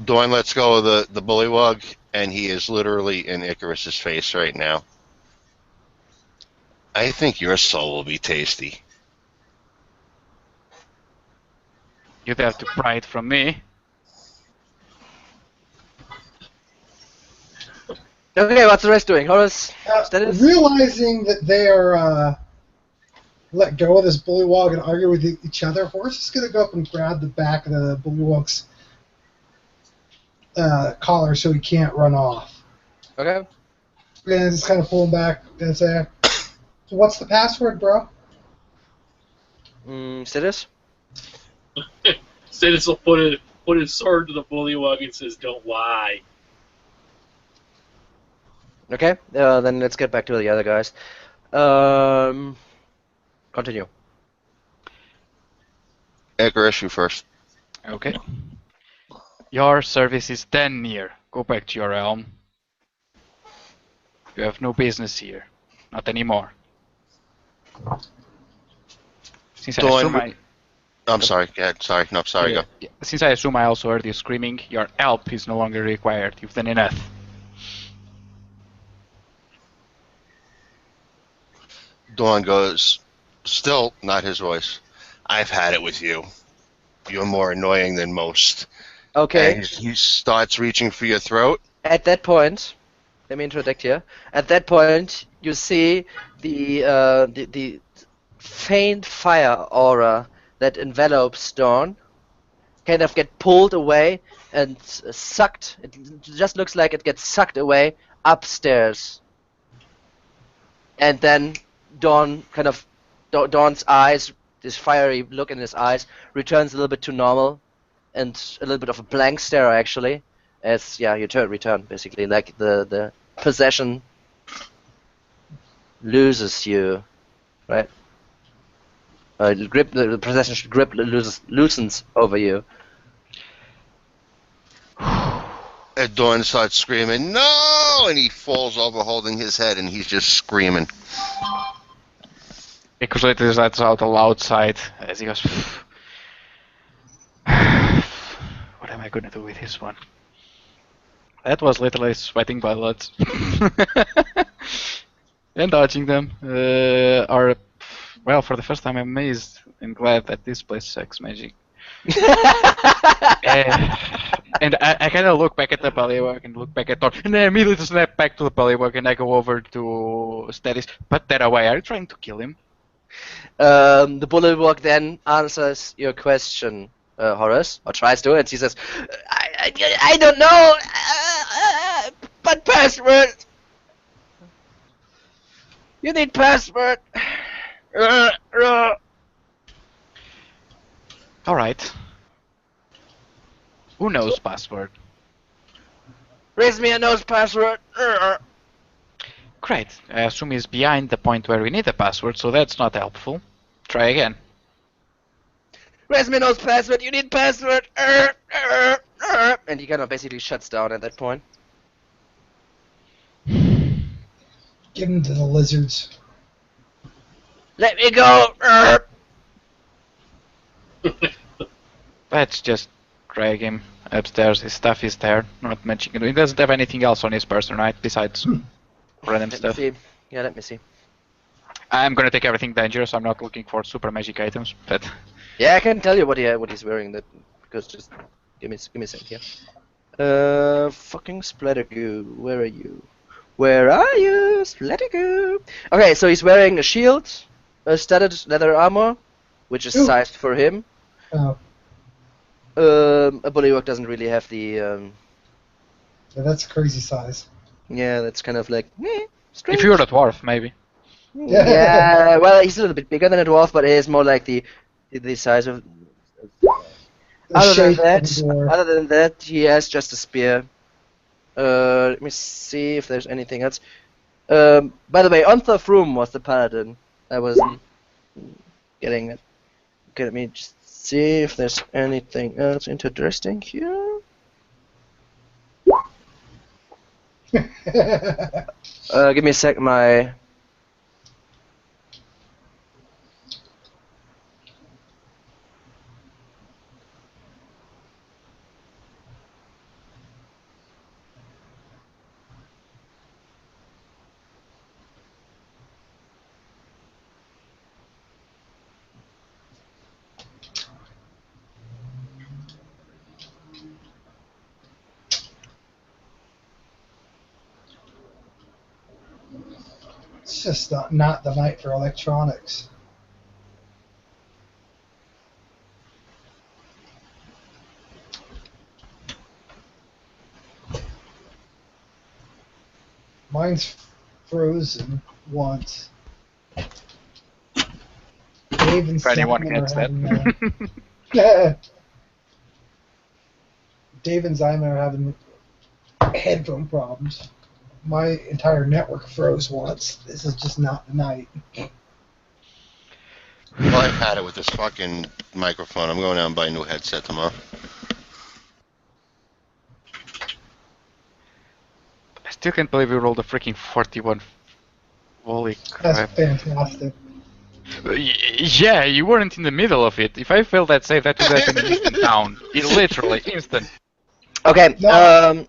Dawn lets go of the bullywug, and he is literally in Icarus's face right now. I think your soul will be tasty. You'd have to pry it from me. Okay, what's the rest doing? Horace, status? Realizing that they are let go of this bullywug and argue with each other, Horace is going to go up and grab the back of the bullywug's collar so he can't run off. Okay. And just kind of pull him back and say, so what's the password, bro? Status? Status will put his sword to the bullywug and says, "Don't lie." Okay, then let's get back to the other guys. Continue. Icarus, you first. Okay. Your service is then near. Go back to your realm. You have no business here. Not anymore. Since I Dawn, assume I'm sorry. Go ahead. Sorry. No, sorry. Go. Since I assume I also heard you screaming, your help is no longer required. You've done enough. Dawn goes, still not his voice. I've had it with you. You're more annoying than most. Okay. And he starts reaching for your throat. At that point, let me interject here. At that point, you see the faint fire aura that envelops Dawn kind of get pulled away and sucked. It just looks like it gets sucked away upstairs. And then Dawn's eyes, this fiery look in his eyes, returns a little bit to normal, and a little bit of a blank stare actually, as you return basically, like the possession loses you, right? The possession grip loosens over you. And Dawn starts screaming, no! And he falls over holding his head, and he's just screaming. Because it is lets out a loud sigh as he goes, what am I gonna do with this one? That was literally sweating bullets. And dodging them are, well, for the first time I'm amazed and glad that this place sucks magic. And I kind of look back at the bullywug and look back at Thor, and I immediately snap back to the bullywug and I go over to Status. Put that away. Are you trying to kill him? The bullywug then answers your question, Horace, or tries to, and he says, I don't know, but password. You need password. Alright. Who knows password? Raise me a nose password. Great. I assume he's behind the point where we need a password, so that's not helpful. Try again. Raise me a nose password. You need password. And he kind of basically shuts down at that point. Give him to the lizards. Let me go. Let's just drag him upstairs. His stuff is there. Not much. He doesn't have anything else on his person, right? Besides random stuff. Let me see. Yeah, let me see. I'm gonna take everything dangerous. I'm not looking for super magic items, but Yeah, I can tell you what he's wearing. That because just give me a second here. Fucking Splattergoo, where are you? Where are you, Splattergoo? Okay, so he's wearing a shield, a studded leather armor, which is sized for him. Oh, A bullywug doesn't really have the. yeah, that's a crazy size. Yeah, that's kind of like strange. if you're a dwarf, maybe. Yeah, well, he's a little bit bigger than a dwarf, but he is more like the size of. The shape of a dwarf. Other than that, he has just a spear. Let me see if there's anything else. By the way, Onthoff Room was the paladin. I was getting it. Okay, let me just see if there's anything else interesting here. Give me a sec. My It's just not the night for electronics. Mine's frozen once. Dave and If anyone Simon gets are that. having, Dave and Simon are having headphone problems. My entire network froze once. This is just not the night. Well, I've had it with this fucking microphone. I'm going out and buy a new headset tomorrow. I still can't believe we rolled a freaking 41. Holy That's crap. fantastic. Yeah, you weren't in the middle of it. If I failed that save, that would have been instant down. Literally, instant. okay. No.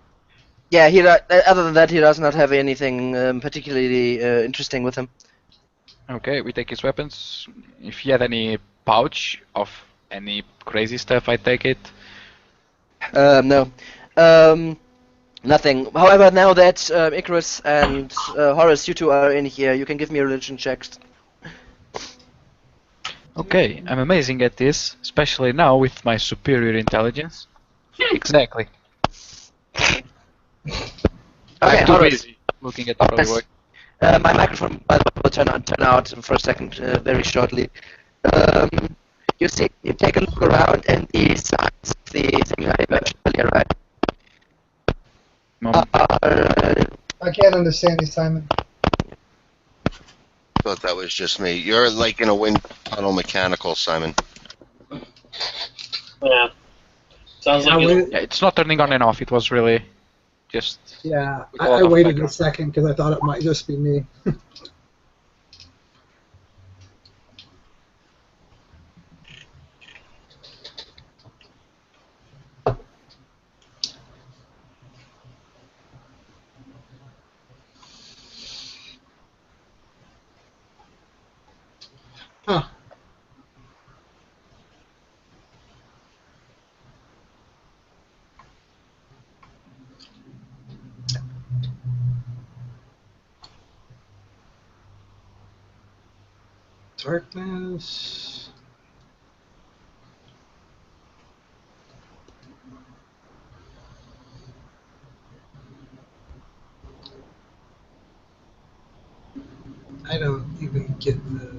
Yeah. Other than that, he does not have anything particularly interesting with him. Okay, we take his weapons. If he had any pouch of any crazy stuff, I take it. No. Nothing. However, now that Icarus and Horace, you two are in here, you can give me religion checks. Okay, I'm amazing at this, especially now with my superior intelligence. Exactly. Okay, I'm too Horace. busy looking at the Horace. work. My microphone will turn out for a second, very shortly. You see, you take a look around, and the signs of the thing I mentioned earlier, right? I can't understand you, Simon. Thought that was just me. You're like in a wind tunnel mechanical, Simon. Yeah. Sounds like Yeah, it's not turning on and off. It was really just. Yeah, With a lot I of waited a background. second because I thought it might just be me. Huh. Darkness. I don't even get the.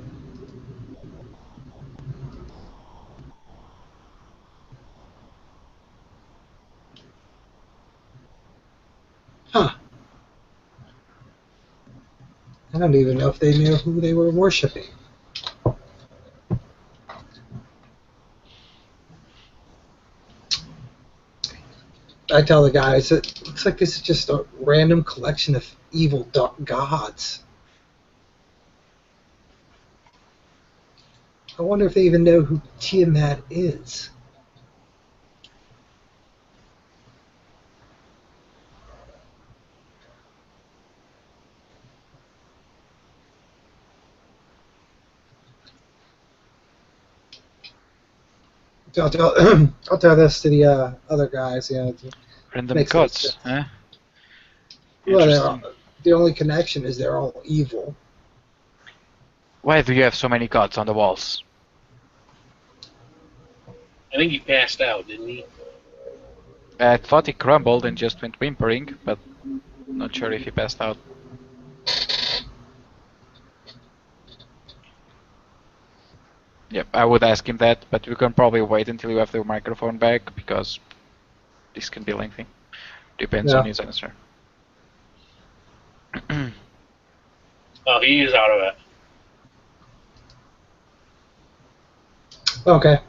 Huh. I don't even know if they knew who they were worshiping. I tell the guys, it looks like this is just a random collection of evil gods. I wonder if they even know who Tiamat is. I'll tell, I'll tell this to the other guys. You know, Random makes gods, sense. huh? Well, the only connection is they're all evil. Why do you have so many gods on the walls? I think he passed out, didn't he? I thought he crumbled and just went whimpering, but not sure if he passed out. Yep, I would ask him that, but we can probably wait until you have the microphone back, because this can be lengthy. Depends on his answer. Oh, he is out of it. Okay.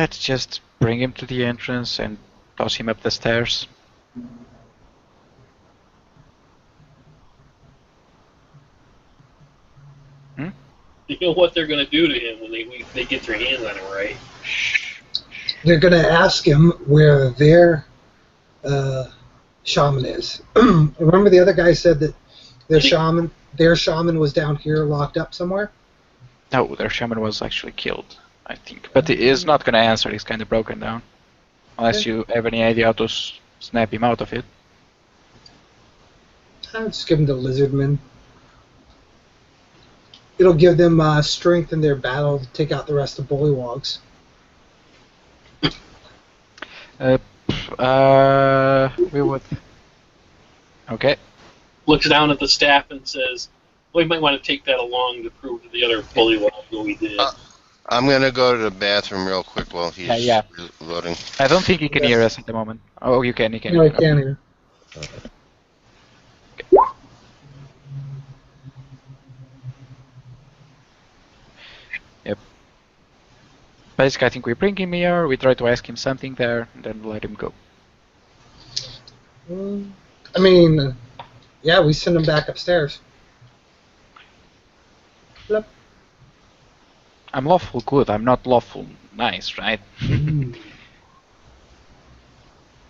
Let's just bring him to the entrance and toss him up the stairs. You know what they're going to do to him when they get their hands on him, right? They're going to ask him where their shaman is. Remember the other guy said that their shaman was down here locked up somewhere? No, their shaman was actually killed, I think. But he is not going to answer, he's kind of broken down. Unless you have any idea how to snap him out of it. I'll just give him the lizardman. It'll give them strength in their battle to take out the rest of Bullywogs. We would... Okay. Looks down at the staff and says, "Well, you might want to take that along to prove to the other bullywog what we did." I'm gonna go to the bathroom real quick while he's reloading. I don't think he can hear us at the moment. Oh, you can, No, I can't hear. Yep. Basically, I think we bring him here, we try to ask him something there, and then let him go. I mean, yeah, we send him back upstairs. Yep. I'm lawful good, I'm not lawful nice, right?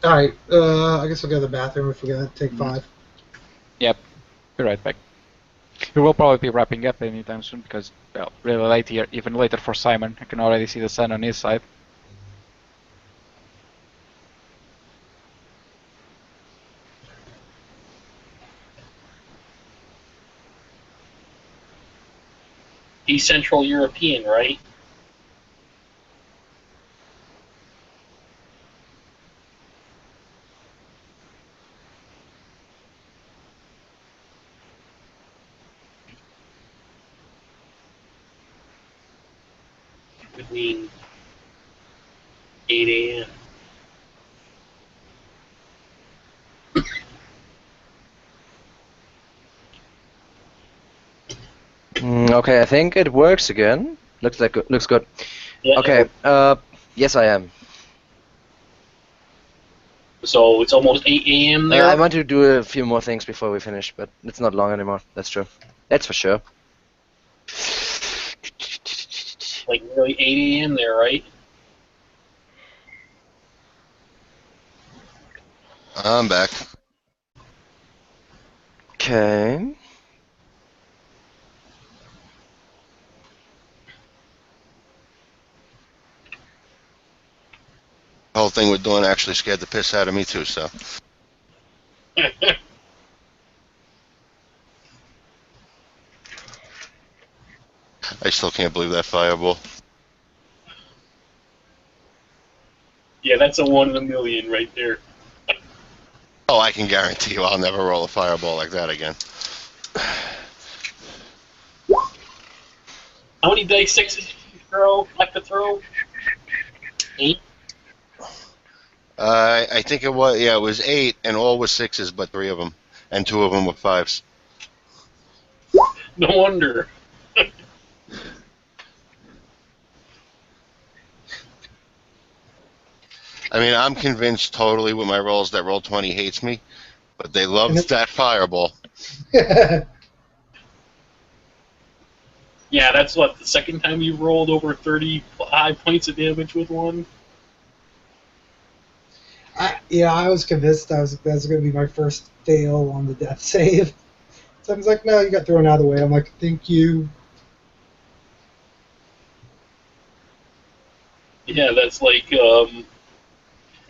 Alright, I guess I'll go to the bathroom if we're going to take 5. Yep, be right back. We will probably be wrapping up anytime soon because, well, really late here, even later for Simon. I can already see the sun on his side. He's Central European, right? Between 8 a.m. Okay, I think it works again. Looks good. Yeah, Okay. Yes, I am. So it's almost 8 a.m. there. I want to do a few more things before we finish, but it's not long anymore. That's true. That's for sure. Like nearly 8 a.m. there, right? I'm back. Okay. The whole thing with Dawn actually scared the piss out of me too, so. I still can't believe that fireball. Yeah, that's a 1 in a million right there. Oh, I can guarantee you I'll never roll a fireball like that again. How many dice 6s did you throw? Like to throw? 8? I think it was 8, and all was 6s, but 3 of them, and 2 of them were 5s. No wonder. I mean, I'm convinced totally with my rolls that Roll20 hates me, but they loved that fireball. Yeah, that's what, the second time you rolled over 35 points of damage with one? I was convinced that was going to be my first fail on the death save. So I was like, no, you got thrown out of the way. I'm like, thank you. Yeah, that's like, and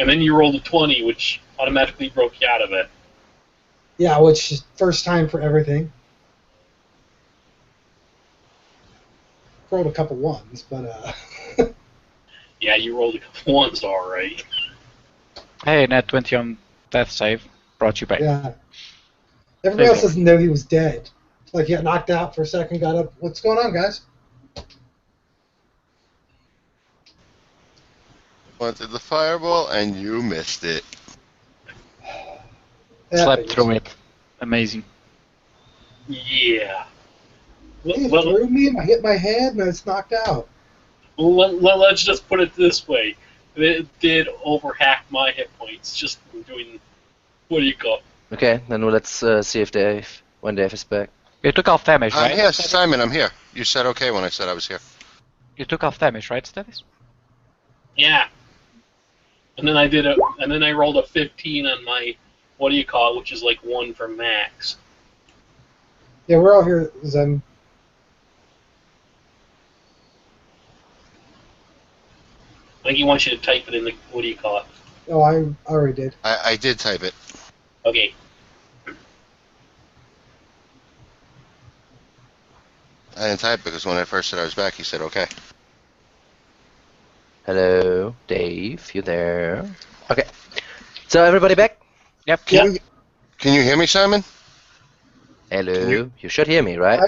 then you rolled a 20, which automatically broke you out of it. Yeah, which is first time for everything. Rolled a couple 1s, but Yeah, you rolled a couple 1s, alright. Hey, nat 20 on death save. Brought you back. yeah. Everybody else doesn't know he was dead. Like, he got knocked out for a second, got up. What's going on, guys? Wanted the fireball, and you missed it. Slept through it. Amazing. Yeah. He Well, threw me, and I hit my head, and I was knocked out. let's just put it this way. It did overhack my hit points just from doing, what do you call it? Okay, then let's see if when Dave is back. You took off damage, I'm right? here, Simon. I'm here. You said okay when I said I was here. You took off damage, right, Stavis? Yeah. And then I rolled a 15 on my, what do you call it, which is like 1 for max. Yeah, we're all here, Zen. I think he wants you to type it in the, what do you call it? Oh, I already did. I did type it. Okay. I didn't type because when I first said I was back, he said okay. Hello, Dave, you there? Okay. So everybody back? Yep. Can you hear me, Simon? Hello. You should hear me, right?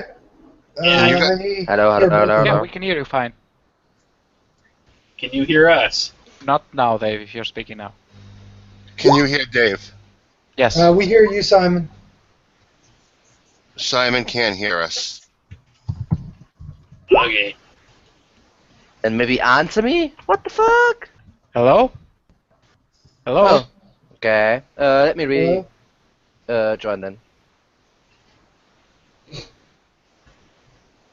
Yeah, you got- Hello. Yeah, Hello. we can hear you fine. Can you hear us? Not now, Dave, if you're speaking now. Can you hear Dave? Yes. We hear you, Simon. Simon can't hear us. Okay. And maybe answer me? What the fuck? Hello? Hello? Oh. Okay. Let me join then.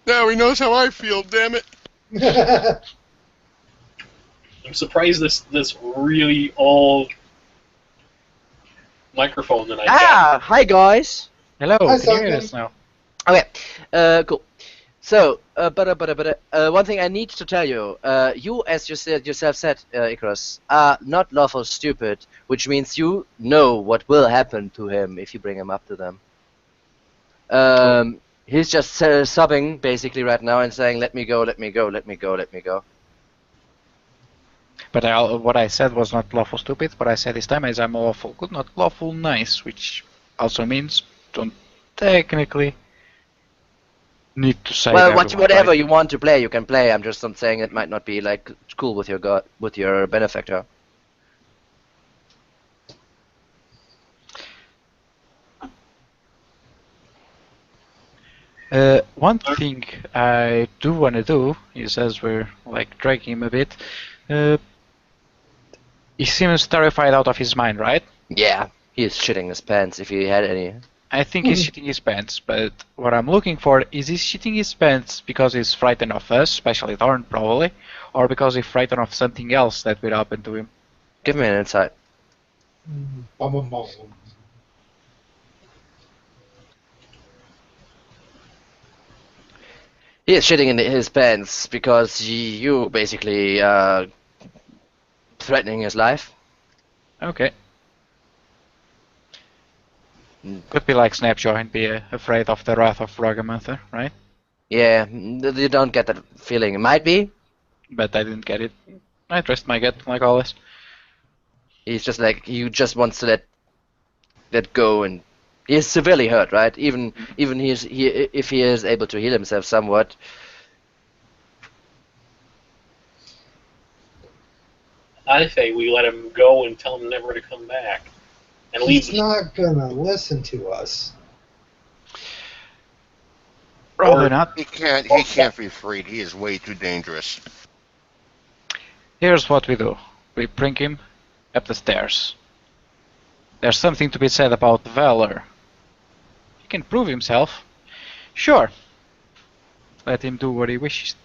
Now he knows how I feel, damn it. I'm surprised this really old microphone that I got. Hi guys. Hello, Hi, can you hear Simon. us now? Okay. Cool. So, one thing I need to tell you, you, as you said yourself said, Icarus, are not lawful stupid, which means you know what will happen to him if you bring him up to them. He's just sobbing basically right now and saying, "Let me go, let me go, let me go, let me go." But what I said was not lawful stupid. What I said this time is I'm lawful good, not lawful nice, which also means don't technically need to say Well, everyone, whatever right? you want to play, you can play. I'm just saying it might not be like cool with your with your benefactor. One thing I do want to do is, as we're like dragging him a bit, he seems terrified out of his mind, right? Yeah, he is shitting his pants if he had any. I think he's shitting his pants, but what I'm looking for is he's shitting his pants because he's frightened of us, especially Thorn probably, or because he's frightened of something else that will happen to him. Give me an insight. Bum, bum, bum. He is shitting in his pants because you basically threatening his life. Okay. Could be like Snapjaw and be afraid of the wrath of Ragamunther, right? Yeah, you don't get that feeling. It might be. But I didn't get it. I trust my gut, like always. He's just like he just wants to let go, and he is severely hurt, right? Even if he is able to heal himself somewhat. I say we let him go and tell him never to come back. And leave He's not gonna listen to us. Probably not. He can't be freed. He is way too dangerous. Here's what we do. We bring him up the stairs. There's something to be said about valor. He can prove himself. Sure. Let him do what he wishes.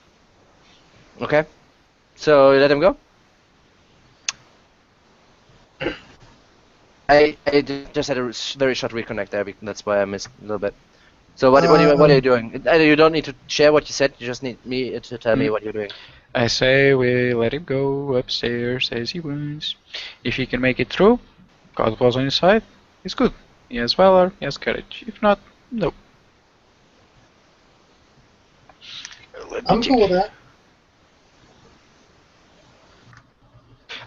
Okay. So you let him go. I just had a very short reconnect there. That's why I missed a little bit. So what are you doing? You don't need to share what you said. You just need me to tell me what you're doing. I say we let him go upstairs as he wants. If he can make it through, God was on his side, he's good. He has valor, he has courage. If not, no. I'm cool with that.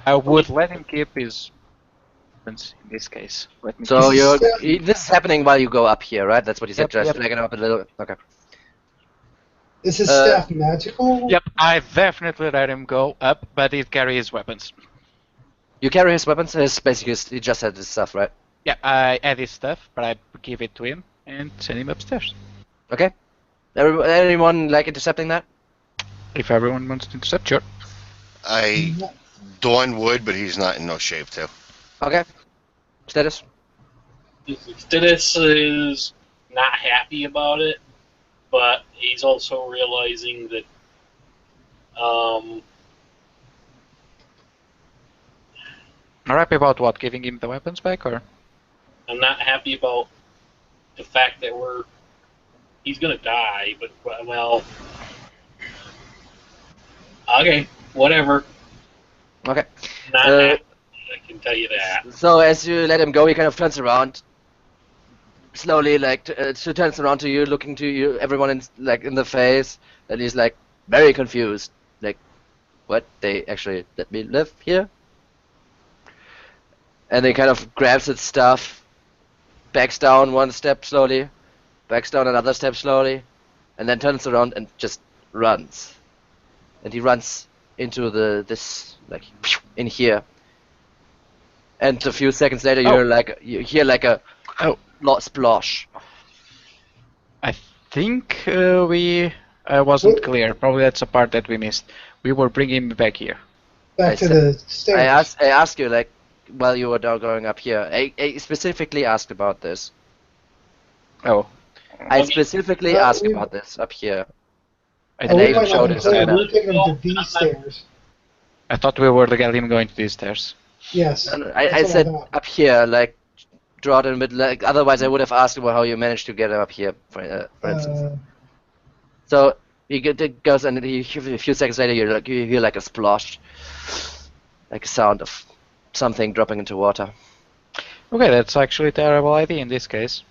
I would let him keep his weapons in this case. Let me So keep this is happening while you go up here, right? That's what you said. Yep, Just yep. dragging him up a little. Okay. Is his staff magical? Yep, I definitely let him go up, but he carry his weapons. You carry his weapons. He just had his stuff, right? Yeah, I add his stuff, but I give it to him and send him upstairs. Okay. Anyone like intercepting that? If everyone wants to intercept, sure. Dawn would, but he's not in no shape to. Okay. Status. Dennis is not happy about it, but he's also realizing that Not happy about what? Giving him the weapons back, or? I'm not happy about the fact that he's gonna die, but well, okay, whatever. Okay. Not happy, I can tell you that. So as you let him go, he kind of turns around slowly, like so turns around to you, looking to you, everyone in the face, and he's like very confused. Like, what? They actually let me live here? And he kind of grabs his stuff, backs down one step slowly, backs down another step slowly, and then turns around and just runs. And he runs into this in here. And a few seconds later, you hear like a splosh. I think we wasn't clear. Probably that's a part that we missed. We were bringing him back here. Back to the stairs. I asked you like while you were going up here. I specifically asked about this. Oh. I specifically asked about this up here. I we might showed not us be clear. that. We're taking him to these stairs. I thought we were getting him going to these stairs. Yes. I said up here, like draw it in the middle. Like, otherwise, I would have asked about how you managed to get him up here, for instance. So he goes, and a few seconds later, you hear like a splosh, like a sound of something dropping into water. Okay, that's actually a terrible idea in this case.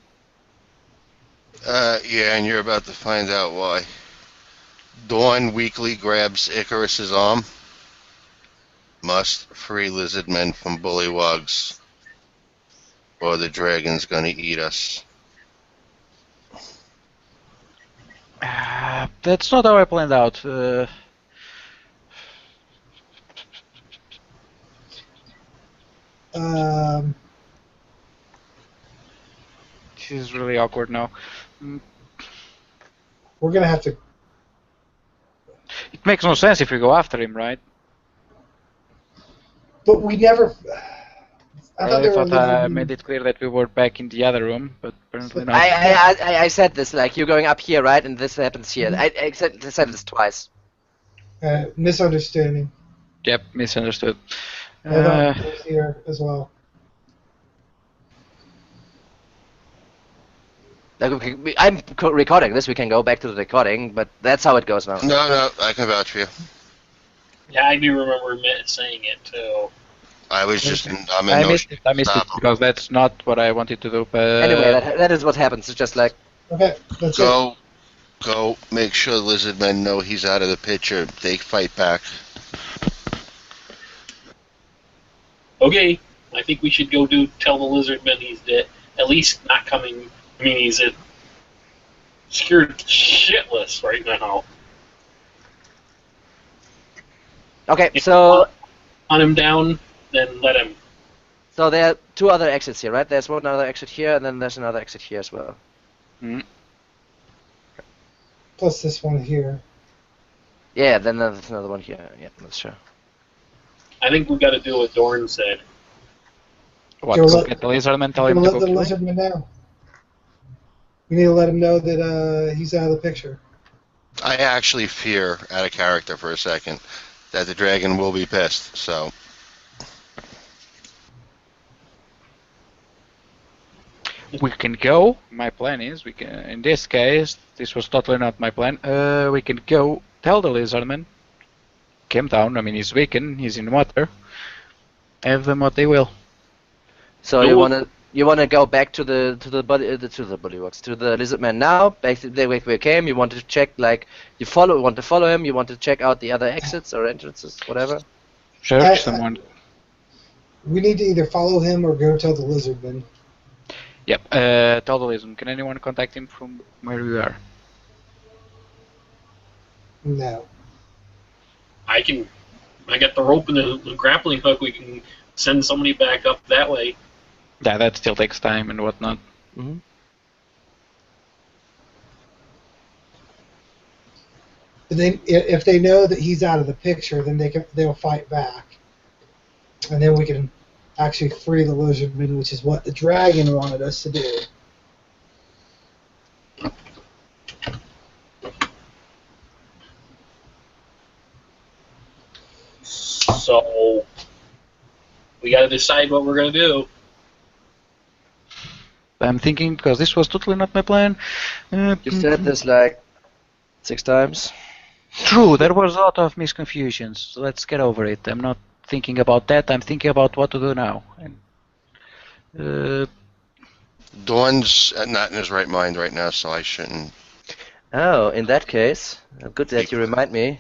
Yeah, and you're about to find out why. Dawn weakly grabs Icarus's arm. Must free lizardmen from bullywugs, or the dragon's gonna eat us. That's not how I planned out. This is really awkward now. We're gonna have to. It makes no sense if we go after him, right? But we never. I thought I made it clear that we were back in the other room, but apparently not. I said this, like, you're going up here, right? And this happens here. I said this twice. Misunderstanding. Yep, misunderstood. I thought it was here as well. Like, I'm recording this, we can go back to the recording, but that's how it goes now. No, I can vouch for you. Yeah, I do remember Mitt saying it too. I was just I missed it because that's not what I wanted to do. But anyway, that is what happens. It's just like okay, that's it. Go. Make sure the lizardmen know he's out of the picture. They fight back. Okay, I think we should go tell the lizardmen he's dead. At least not coming. I mean, he's scared shitless right now. okay. If So hunt him down, then let him. So there are two other exits here, right? There's one other exit here, and then there's another exit here as well. Mm. Plus this one here. Yeah, then there's another one here. Yeah, that's true. I think we got to do what Dorn said. What? Get the lizardman, tell him to let go the kill him? lizardman know. We need to let him know that he's out of the picture. I actually fear, out of character for a second, that the dragon will be pissed. So. We can go. My plan is we can. In this case, this was totally not my plan. We can go tell the lizardman. Calm down. I mean, he's weakened. He's in water. Have them what they will. So you wanna go back to the bullywugs, to the lizardman now. Basically, where we came. You want to check, like, want to follow him. You want to check out the other exits or entrances, whatever. Search someone. We need to either follow him or go tell the lizardman. Yep. Tell the lizardman. Can anyone contact him from where we are? No. I can. I got the rope and the grappling hook. We can send somebody back up that way. Yeah, that still takes time and whatnot. Mm-hmm. But then, if they know that he's out of the picture, then they'll fight back, and then we can actually free the lizardman, which is what the dragon wanted us to do. So we got to decide what we're going to do. I'm thinking, because this was totally not my plan. You said this like 6 times. True, there was a lot of misconfusions. So let's get over it. I'm not thinking about that. I'm thinking about what to do now. And, Dawn's not in his right mind right now, so I shouldn't. Oh, in that case, good that you remind me.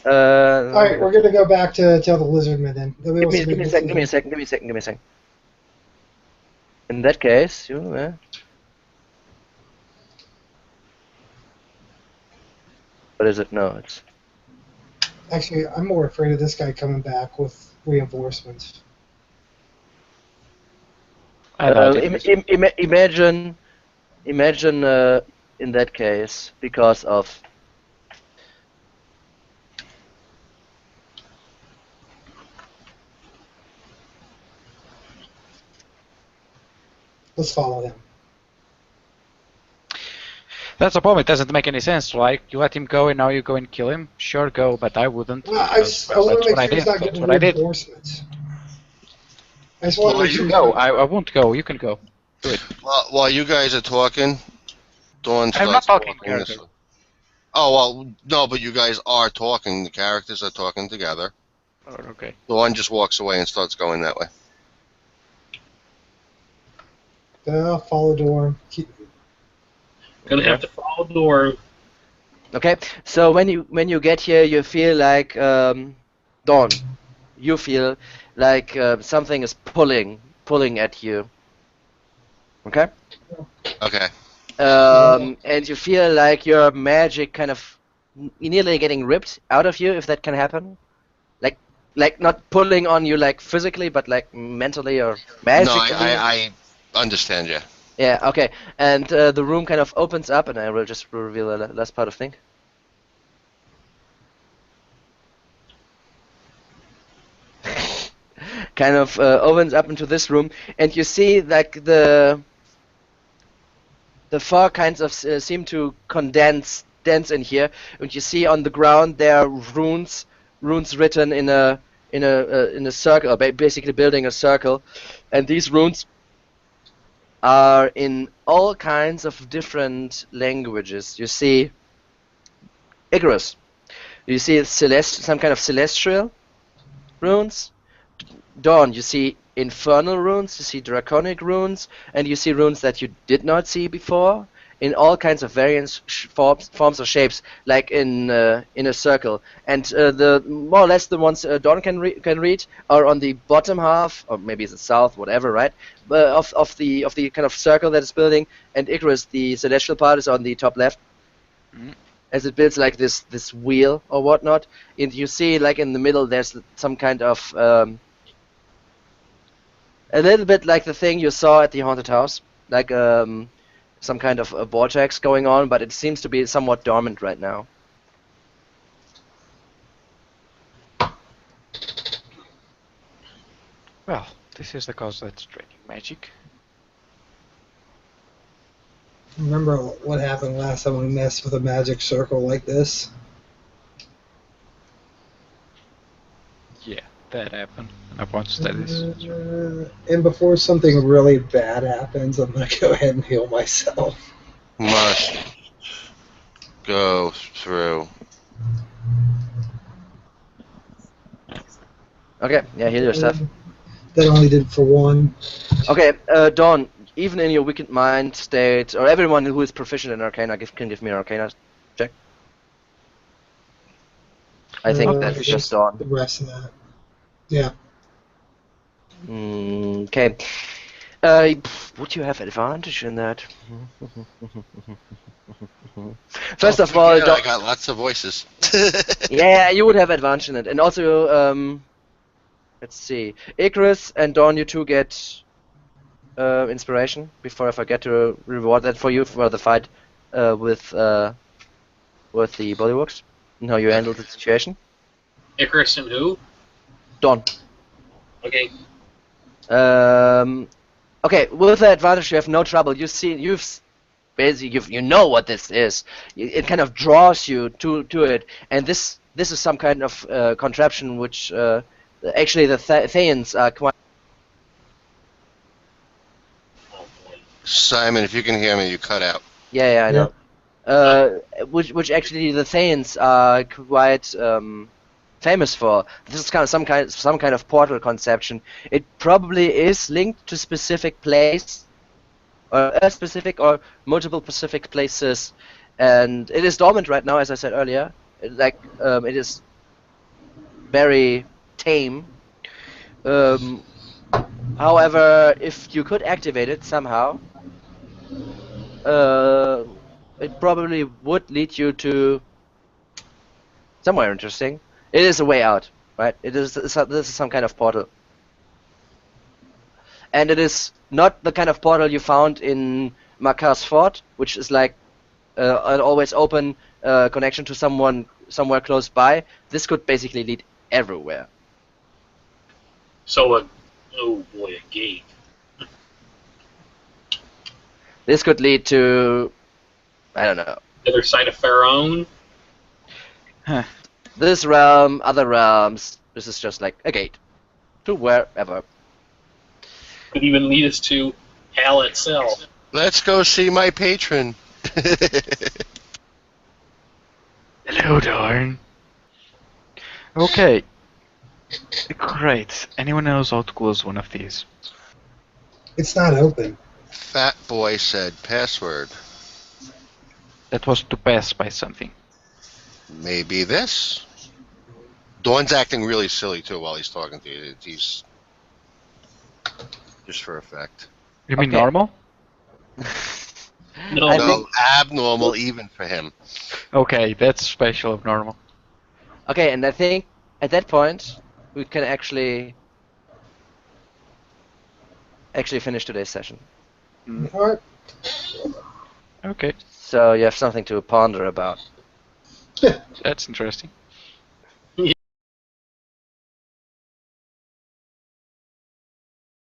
All right, we're gonna go back to tell the lizardman then. Give me a second. In that case, what is it? No, it's. Actually, I'm more afraid of this guy coming back with reinforcements. Imagine, in that case, because of. Let's follow him. That's the problem. It doesn't make any sense. Like, you let him go and now you go and kill him. Sure, go, but I wouldn't. Well, I want to make sure he's not getting reinforcements. I just want to make sure. No, I won't go. You can go. Do it. Well, while you guys are talking, Dawn starts I'm not talking. walking this way. Oh, well, no, but you guys are talking. The characters are talking together. Oh, okay. Dawn just walks away and starts going that way. Follow door. Gonna have to follow the door. Okay, so when you get here, you feel like Dawn. You feel like something is pulling at you. Okay. Okay. And you feel like your magic kind of nearly getting ripped out of you, if that can happen. Like not pulling on you like physically, but like mentally or magically. No, I understand you. Yeah, okay. And the room kind of opens up, and I will just reveal the last part of thing. Kind of opens up into this room, and you see like the fog kinds of seem to condense in here, and you see on the ground there are runes written in a circle, basically building a circle, and these runes are in all kinds of different languages. You see Icarus. You see some kind of celestial runes. Dawn, you see infernal runes, you see draconic runes, and you see runes that you did not see before in all kinds of various forms or shapes, like in a circle. And the more or less the ones Dawn can read are on the bottom half, or maybe it's the south, whatever, right? Of the kind of circle that is building, and Icarus, the celestial part, is on the top left. Mm-hmm. As it builds like this wheel or whatnot, and you see like in the middle there's some kind of a little bit like the thing you saw at the haunted house, like some kind of a vortex going on, but it seems to be somewhat dormant right now. Well, this is the cause that's draining magic. Remember what happened last time we messed with a magic circle like this? Yeah, that happened. I want to study this. And before something really bad happens, I'm going to go ahead and heal myself. Must go through. Okay, yeah, heal yourself. That only did for one. Okay, Dawn, even in your weakened mind state, or everyone who is proficient in Arcana can give me an Arcana check. I think that's just Dawn. The rest of that. Yeah. Okay. Would you have advantage in that? First of all, I got lots of voices. yeah, you would have advantage in it, and also, let's see, Icarus and Dawn, you two get inspiration before I forget to reward that for you for the fight with the Bullywugs. and how you handled the situation. Icarus and who? Don. Okay. Okay, with the advantage you have no trouble. You know what this is. It kind of draws you to it, and this is some kind of contraption which actually the Thayans are quite. Oh boy. Simon, if you can hear me, you cut out. Yeah, I know. Which actually the Thayans are quite famous for. This is kind of some kind of portal conception. It probably is linked to specific place, or a specific or multiple specific places, and it is dormant right now, as I said earlier. It is very tame. However, if you could activate it somehow, it probably would lead you to somewhere interesting. It is a way out, right? This is some kind of portal. And it is not the kind of portal you found in Makar's fort, which is like an always open connection to someone somewhere close by. This could basically lead everywhere. So oh boy, a gate. This could lead to, I don't know, The other side of Pharaoh. this realm, other realms. This is just like a gate to wherever. Could even lead us to hell itself. Let's go see my patron. Hello, Darn. Okay. Great. Anyone else how to close one of these? It's not open. Fat boy said password. That was to pass by something. Maybe this. Dawn's acting really silly too while he's talking to you. He's just for effect. You mean Okay. normal? No, I No, think- abnormal even for him. Okay, that's special of normal. Okay, and I think at that point we can actually finish today's session. All right. Okay, So you have something to ponder about. that's interesting.